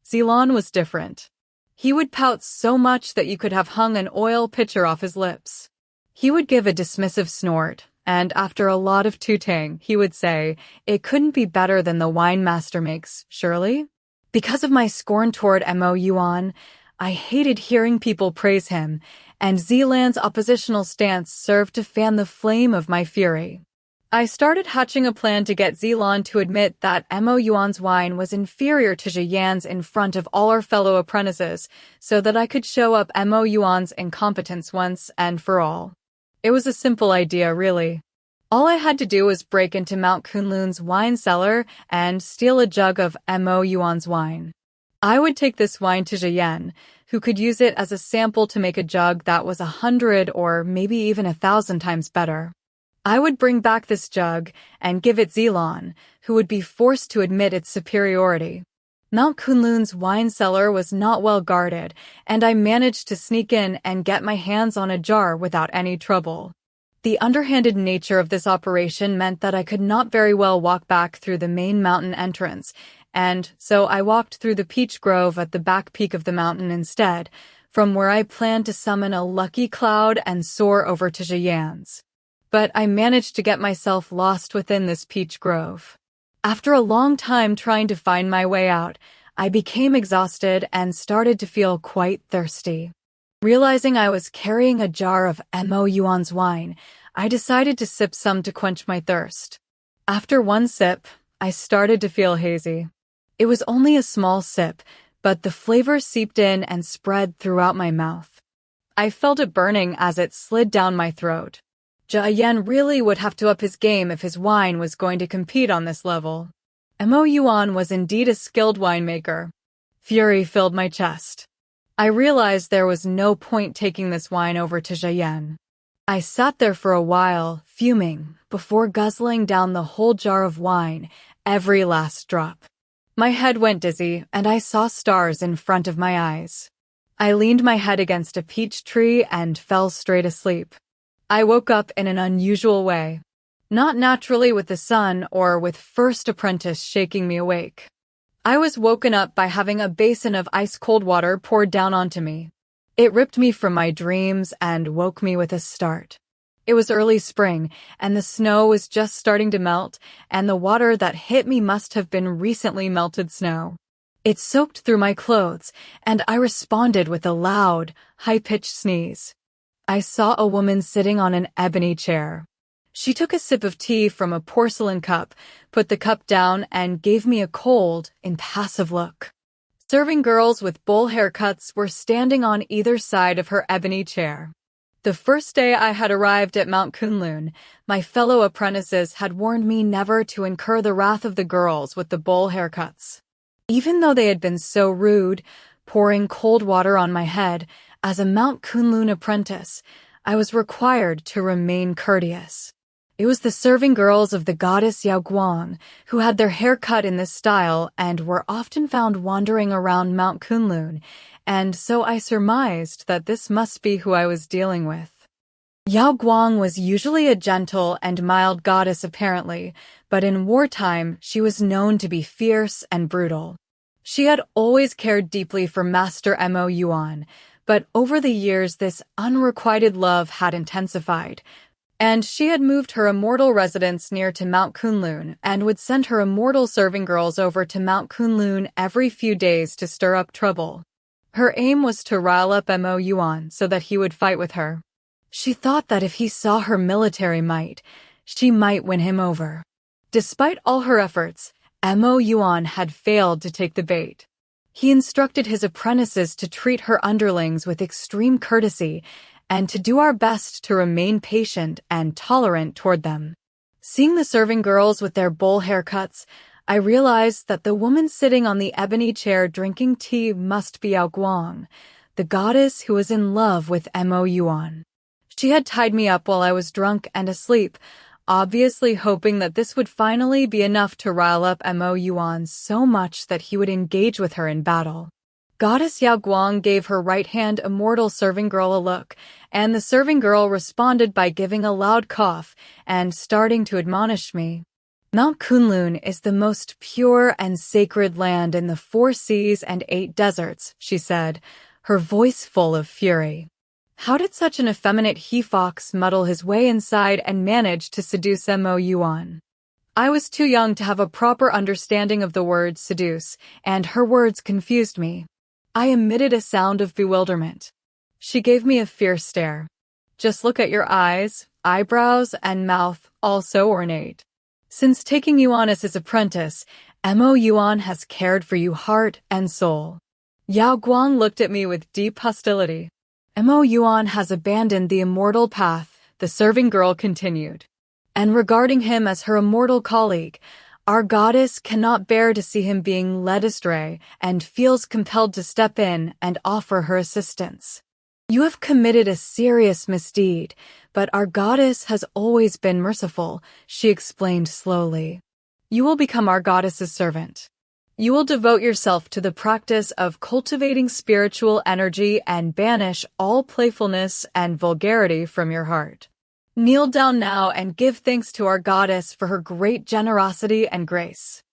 Zilan was different. He would pout so much that you could have hung an oil pitcher off his lips. He would give a dismissive snort, and after a lot of tooting, he would say, "It couldn't be better than the wine master makes, surely?" Because of my scorn toward Mo Yuan, I hated hearing people praise him, and Zilan's oppositional stance served to fan the flame of my fury. I started hatching a plan to get Zilan to admit that Mo Yuan's wine was inferior to Zhiyan's in front of all our fellow apprentices, so that I could show up Mo Yuan's incompetence once and for all. It was a simple idea, really. All I had to do was break into Mount Kunlun's wine cellar and steal a jug of Mo Yuan's wine. I would take this wine to Zhiyan, who could use it as a sample to make a jug that was 100 or maybe even 1,000 times better. I would bring back this jug and give it Zilan, who would be forced to admit its superiority. Mount Kunlun's wine cellar was not well guarded, and I managed to sneak in and get my hands on a jar without any trouble. The underhanded nature of this operation meant that I could not very well walk back through the main mountain entrance, and so I walked through the peach grove at the back peak of the mountain instead, from where I planned to summon a lucky cloud and soar over to Zhiyan's. But I managed to get myself lost within this peach grove. After a long time trying to find my way out, I became exhausted and started to feel quite thirsty. Realizing I was carrying a jar of Mo Yuan's wine, I decided to sip some to quench my thirst. After one sip, I started to feel hazy. It was only a small sip, but the flavor seeped in and spread throughout my mouth. I felt it burning as it slid down my throat. Zhiyan really would have to up his game if his wine was going to compete on this level. Mo Yuan was indeed a skilled winemaker. Fury filled my chest. I realized there was no point taking this wine over to Zhiyan. I sat there for a while, fuming, before guzzling down the whole jar of wine, every last drop. My head went dizzy, and I saw stars in front of my eyes. I leaned my head against a peach tree and fell straight asleep. I woke up in an unusual way. Not naturally with the sun or with first apprentice shaking me awake. I was woken up by having a basin of ice-cold water poured down onto me. It ripped me from my dreams and woke me with a start. It was early spring, and the snow was just starting to melt, and the water that hit me must have been recently melted snow. It soaked through my clothes, and I responded with a loud, high-pitched sneeze. I saw a woman sitting on an ebony chair. She took a sip of tea from a porcelain cup, put the cup down, and gave me a cold, impassive look. Serving girls with bowl haircuts were standing on either side of her ebony chair. The first day I had arrived at Mount Kunlun, my fellow apprentices had warned me never to incur the wrath of the girls with the bowl haircuts. Even though they had been so rude, pouring cold water on my head, as a Mount Kunlun apprentice, I was required to remain courteous. It was the serving girls of the goddess Yaoguang who had their hair cut in this style and were often found wandering around Mount Kunlun, and so I surmised that this must be who I was dealing with. Yaoguang was usually a gentle and mild goddess apparently, but in wartime she was known to be fierce and brutal. She had always cared deeply for Master Mo Yuan, but over the years this unrequited love had intensified, and she had moved her immortal residence near to Mount Kunlun and would send her immortal serving girls over to Mount Kunlun every few days to stir up trouble. Her aim was to rile up Mo Yuan so that he would fight with her. She thought that if he saw her military might, she might win him over. Despite all her efforts, Mo Yuan had failed to take the bait. He instructed his apprentices to treat her underlings with extreme courtesy and to do our best to remain patient and tolerant toward them. Seeing the serving girls with their bowl haircuts, I realized that the woman sitting on the ebony chair drinking tea must be Yao Guang, the goddess who was in love with Mo Yuan. She had tied me up while I was drunk and asleep, obviously hoping that this would finally be enough to rile up Mo Yuan so much that he would engage with her in battle. Goddess Yao Guang gave her right-hand immortal serving girl a look, and the serving girl responded by giving a loud cough and starting to admonish me. Mount Kunlun is the most pure and sacred land in the 4 seas and 8 deserts, she said, her voice full of fury. How did such an effeminate he-fox muddle his way inside and manage to seduce Mo Yuan? I was too young to have a proper understanding of the word seduce, and her words confused me. I emitted a sound of bewilderment. She gave me a fierce stare. Just look at your eyes, eyebrows, and mouth, all so ornate. Since taking you on as his apprentice, Mo Yuan has cared for you heart and soul. Yao Guang looked at me with deep hostility. Mo Yuan has abandoned the immortal path, the serving girl continued. And regarding him as her immortal colleague, our goddess cannot bear to see him being led astray and feels compelled to step in and offer her assistance. You have committed a serious misdeed, but our goddess has always been merciful, she explained slowly. You will become our goddess's servant. You will devote yourself to the practice of cultivating spiritual energy and banish all playfulness and vulgarity from your heart. Kneel down now and give thanks to our goddess for her great generosity and grace.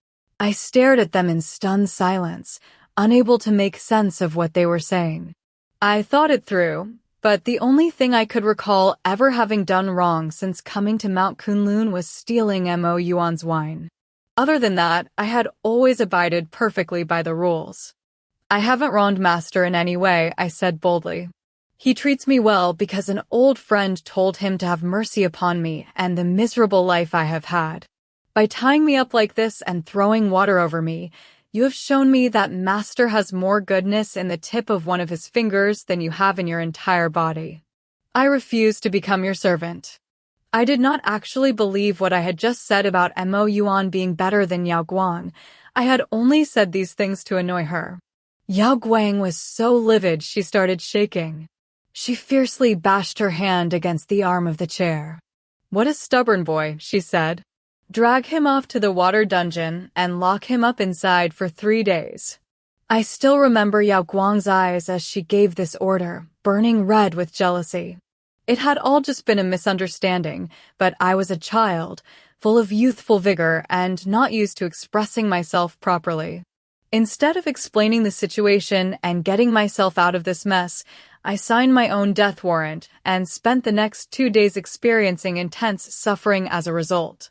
I stared at them in stunned silence, unable to make sense of what they were saying. I thought it through, but the only thing I could recall ever having done wrong since coming to Mount Kunlun was stealing Mo Yuan's wine. Other than that, I had always abided perfectly by the rules. I haven't wronged Master in any way, I said boldly. He treats me well because an old friend told him to have mercy upon me and the miserable life I have had. By tying me up like this and throwing water over me, you have shown me that Master has more goodness in the tip of one of his fingers than you have in your entire body. I refuse to become your servant. I did not actually believe what I had just said about Mo Yuan being better than Yao Guang. I had only said these things to annoy her. Yao Guang was so livid she started shaking. She fiercely bashed her hand against the arm of the chair. What a stubborn boy, she said. Drag him off to the water dungeon and lock him up inside for 3 days. I still remember Yao Guang's eyes as she gave this order, burning red with jealousy. It had all just been a misunderstanding, but I was a child, full of youthful vigor and not used to expressing myself properly. Instead of explaining the situation and getting myself out of this mess, I signed my own death warrant and spent the next 2 days experiencing intense suffering as a result.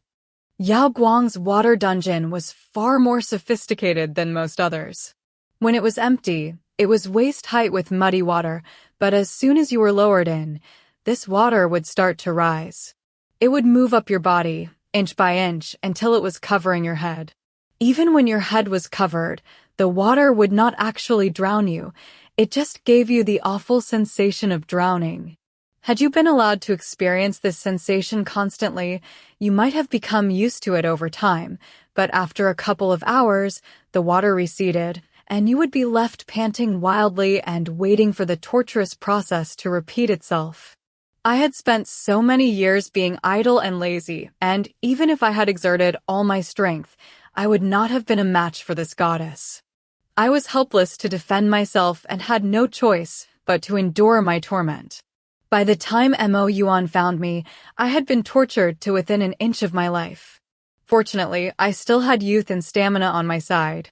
Yao Guang's water dungeon was far more sophisticated than most others. When it was empty, it was waist-height with muddy water, but as soon as you were lowered in, this water would start to rise. It would move up your body, inch by inch, until it was covering your head. Even when your head was covered, the water would not actually drown you. It just gave you the awful sensation of drowning. Had you been allowed to experience this sensation constantly, you might have become used to it over time, but after a couple of hours, the water receded, and you would be left panting wildly and waiting for the torturous process to repeat itself. I had spent so many years being idle and lazy, and even if I had exerted all my strength, I would not have been a match for this goddess. I was helpless to defend myself and had no choice but to endure my torment. By the time Mo Yuan found me, I had been tortured to within an inch of my life. Fortunately, I still had youth and stamina on my side.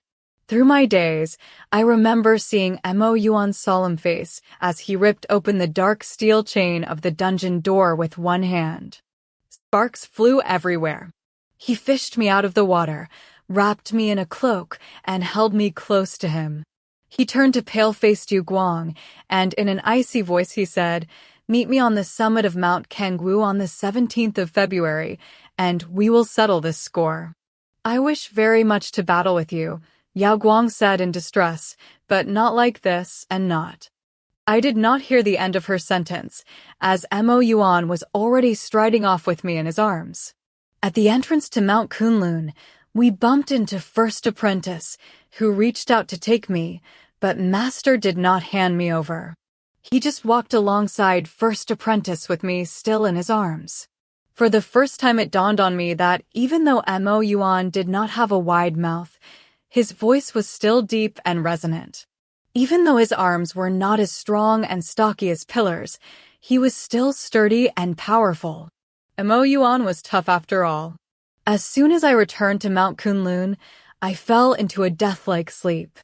Through my days, I remember seeing Mo Yuan's solemn face as he ripped open the dark steel chain of the dungeon door with one hand. Sparks flew everywhere. He fished me out of the water, wrapped me in a cloak, and held me close to him. He turned to pale-faced Yu Guang, and in an icy voice he said, "Meet me on the summit of Mount Kangwu on the 17th of February, and we will settle this score." "I wish very much to battle with you," Yao Guang said in distress, "but not like this and not." I did not hear the end of her sentence, as Mo Yuan was already striding off with me in his arms. At the entrance to Mount Kunlun, we bumped into First Apprentice, who reached out to take me, but Master did not hand me over. He just walked alongside First Apprentice with me still in his arms. For the first time it dawned on me that even though Mo Yuan did not have a wide mouth, his voice was still deep and resonant. Even though his arms were not as strong and stocky as pillars, he was still sturdy and powerful. Mo Yuan was tough after all. As soon as I returned to Mount Kunlun, I fell into a death-like sleep.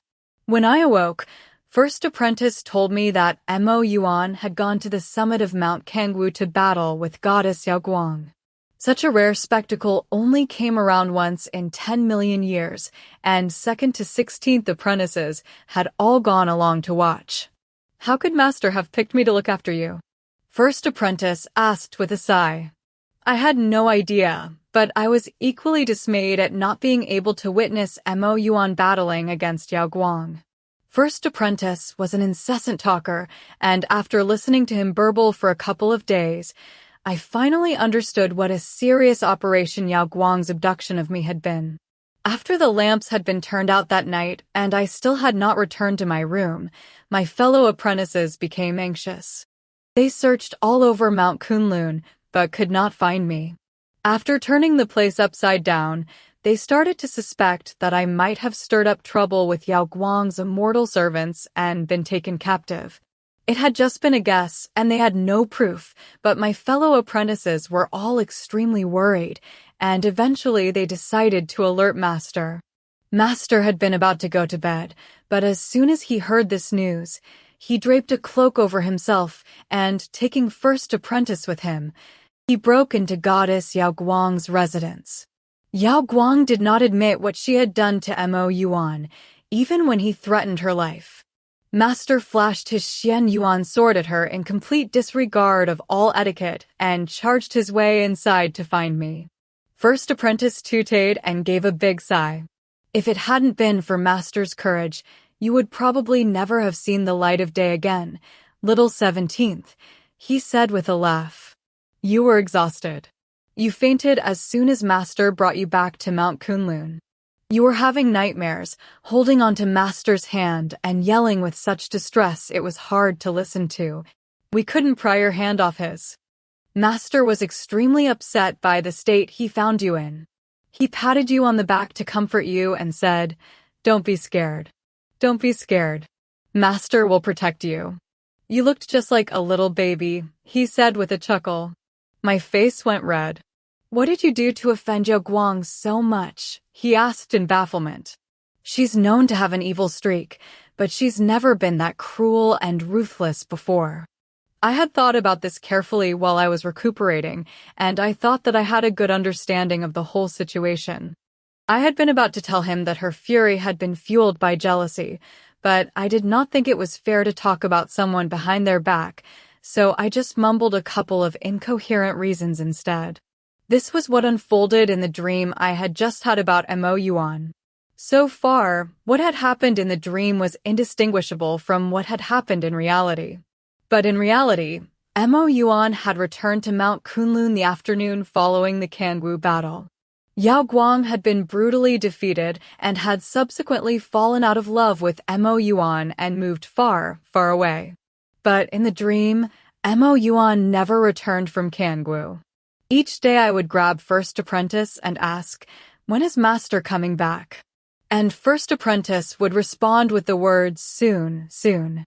When I awoke, First Apprentice told me that Mo Yuan had gone to the summit of Mount Kangwu to battle with goddess Yaoguang. Such a rare spectacle only came around once in 10 million years, and 2nd to 16th apprentices had all gone along to watch. How could Master have picked me to look after you? First Apprentice asked with a sigh. I had no idea, but I was equally dismayed at not being able to witness Mo Yuan battling against Yaoguang. First Apprentice was an incessant talker, and after listening to him burble for a couple of days, I finally understood what a serious operation Yaoguang's abduction of me had been. After the lamps had been turned out that night, and I still had not returned to my room, my fellow apprentices became anxious. They searched all over Mount Kunlun, but could not find me. After turning the place upside down, they started to suspect that I might have stirred up trouble with Yaoguang's immortal servants and been taken captive. It had just been a guess, and they had no proof, but my fellow apprentices were all extremely worried, and eventually they decided to alert Master. Master had been about to go to bed, but as soon as he heard this news, he draped a cloak over himself and, taking First Apprentice with him, he broke into Goddess Yaoguang's residence. Yaoguang did not admit what she had done to Mo Yuan, even when he threatened her life. Master flashed his Xian Yuan sword at her in complete disregard of all etiquette and charged his way inside to find me. First Apprentice tooted and gave a big sigh. If it hadn't been for Master's courage, you would probably never have seen the light of day again, little 17th, he said with a laugh. You were exhausted. You fainted as soon as Master brought you back to Mount Kunlun. You were having nightmares, holding onto Master's hand and yelling with such distress it was hard to listen to. We couldn't pry your hand off his. Master was extremely upset by the state he found you in. He patted you on the back to comfort you and said, "Don't be scared. Don't be scared. Master will protect you." You looked just like a little baby, he said with a chuckle. My face went red. What did you do to offend Yaoguang so much? He asked in bafflement. She's known to have an evil streak, but she's never been that cruel and ruthless before. I had thought about this carefully while I was recuperating, and I thought that I had a good understanding of the whole situation. I had been about to tell him that her fury had been fueled by jealousy, but I did not think it was fair to talk about someone behind their back, so I just mumbled a couple of incoherent reasons instead. This was what unfolded in the dream I had just had about Mo Yuan. So far, what had happened in the dream was indistinguishable from what had happened in reality. But in reality, Mo Yuan had returned to Mount Kunlun the afternoon following the Kangwu battle. Yaoguang had been brutally defeated and had subsequently fallen out of love with Mo Yuan and moved far, far away. But in the dream, Mo Yuan never returned from Kangwu. Each day I would grab First Apprentice and ask, "When is Master coming back?" And First Apprentice would respond with the words, "Soon, soon."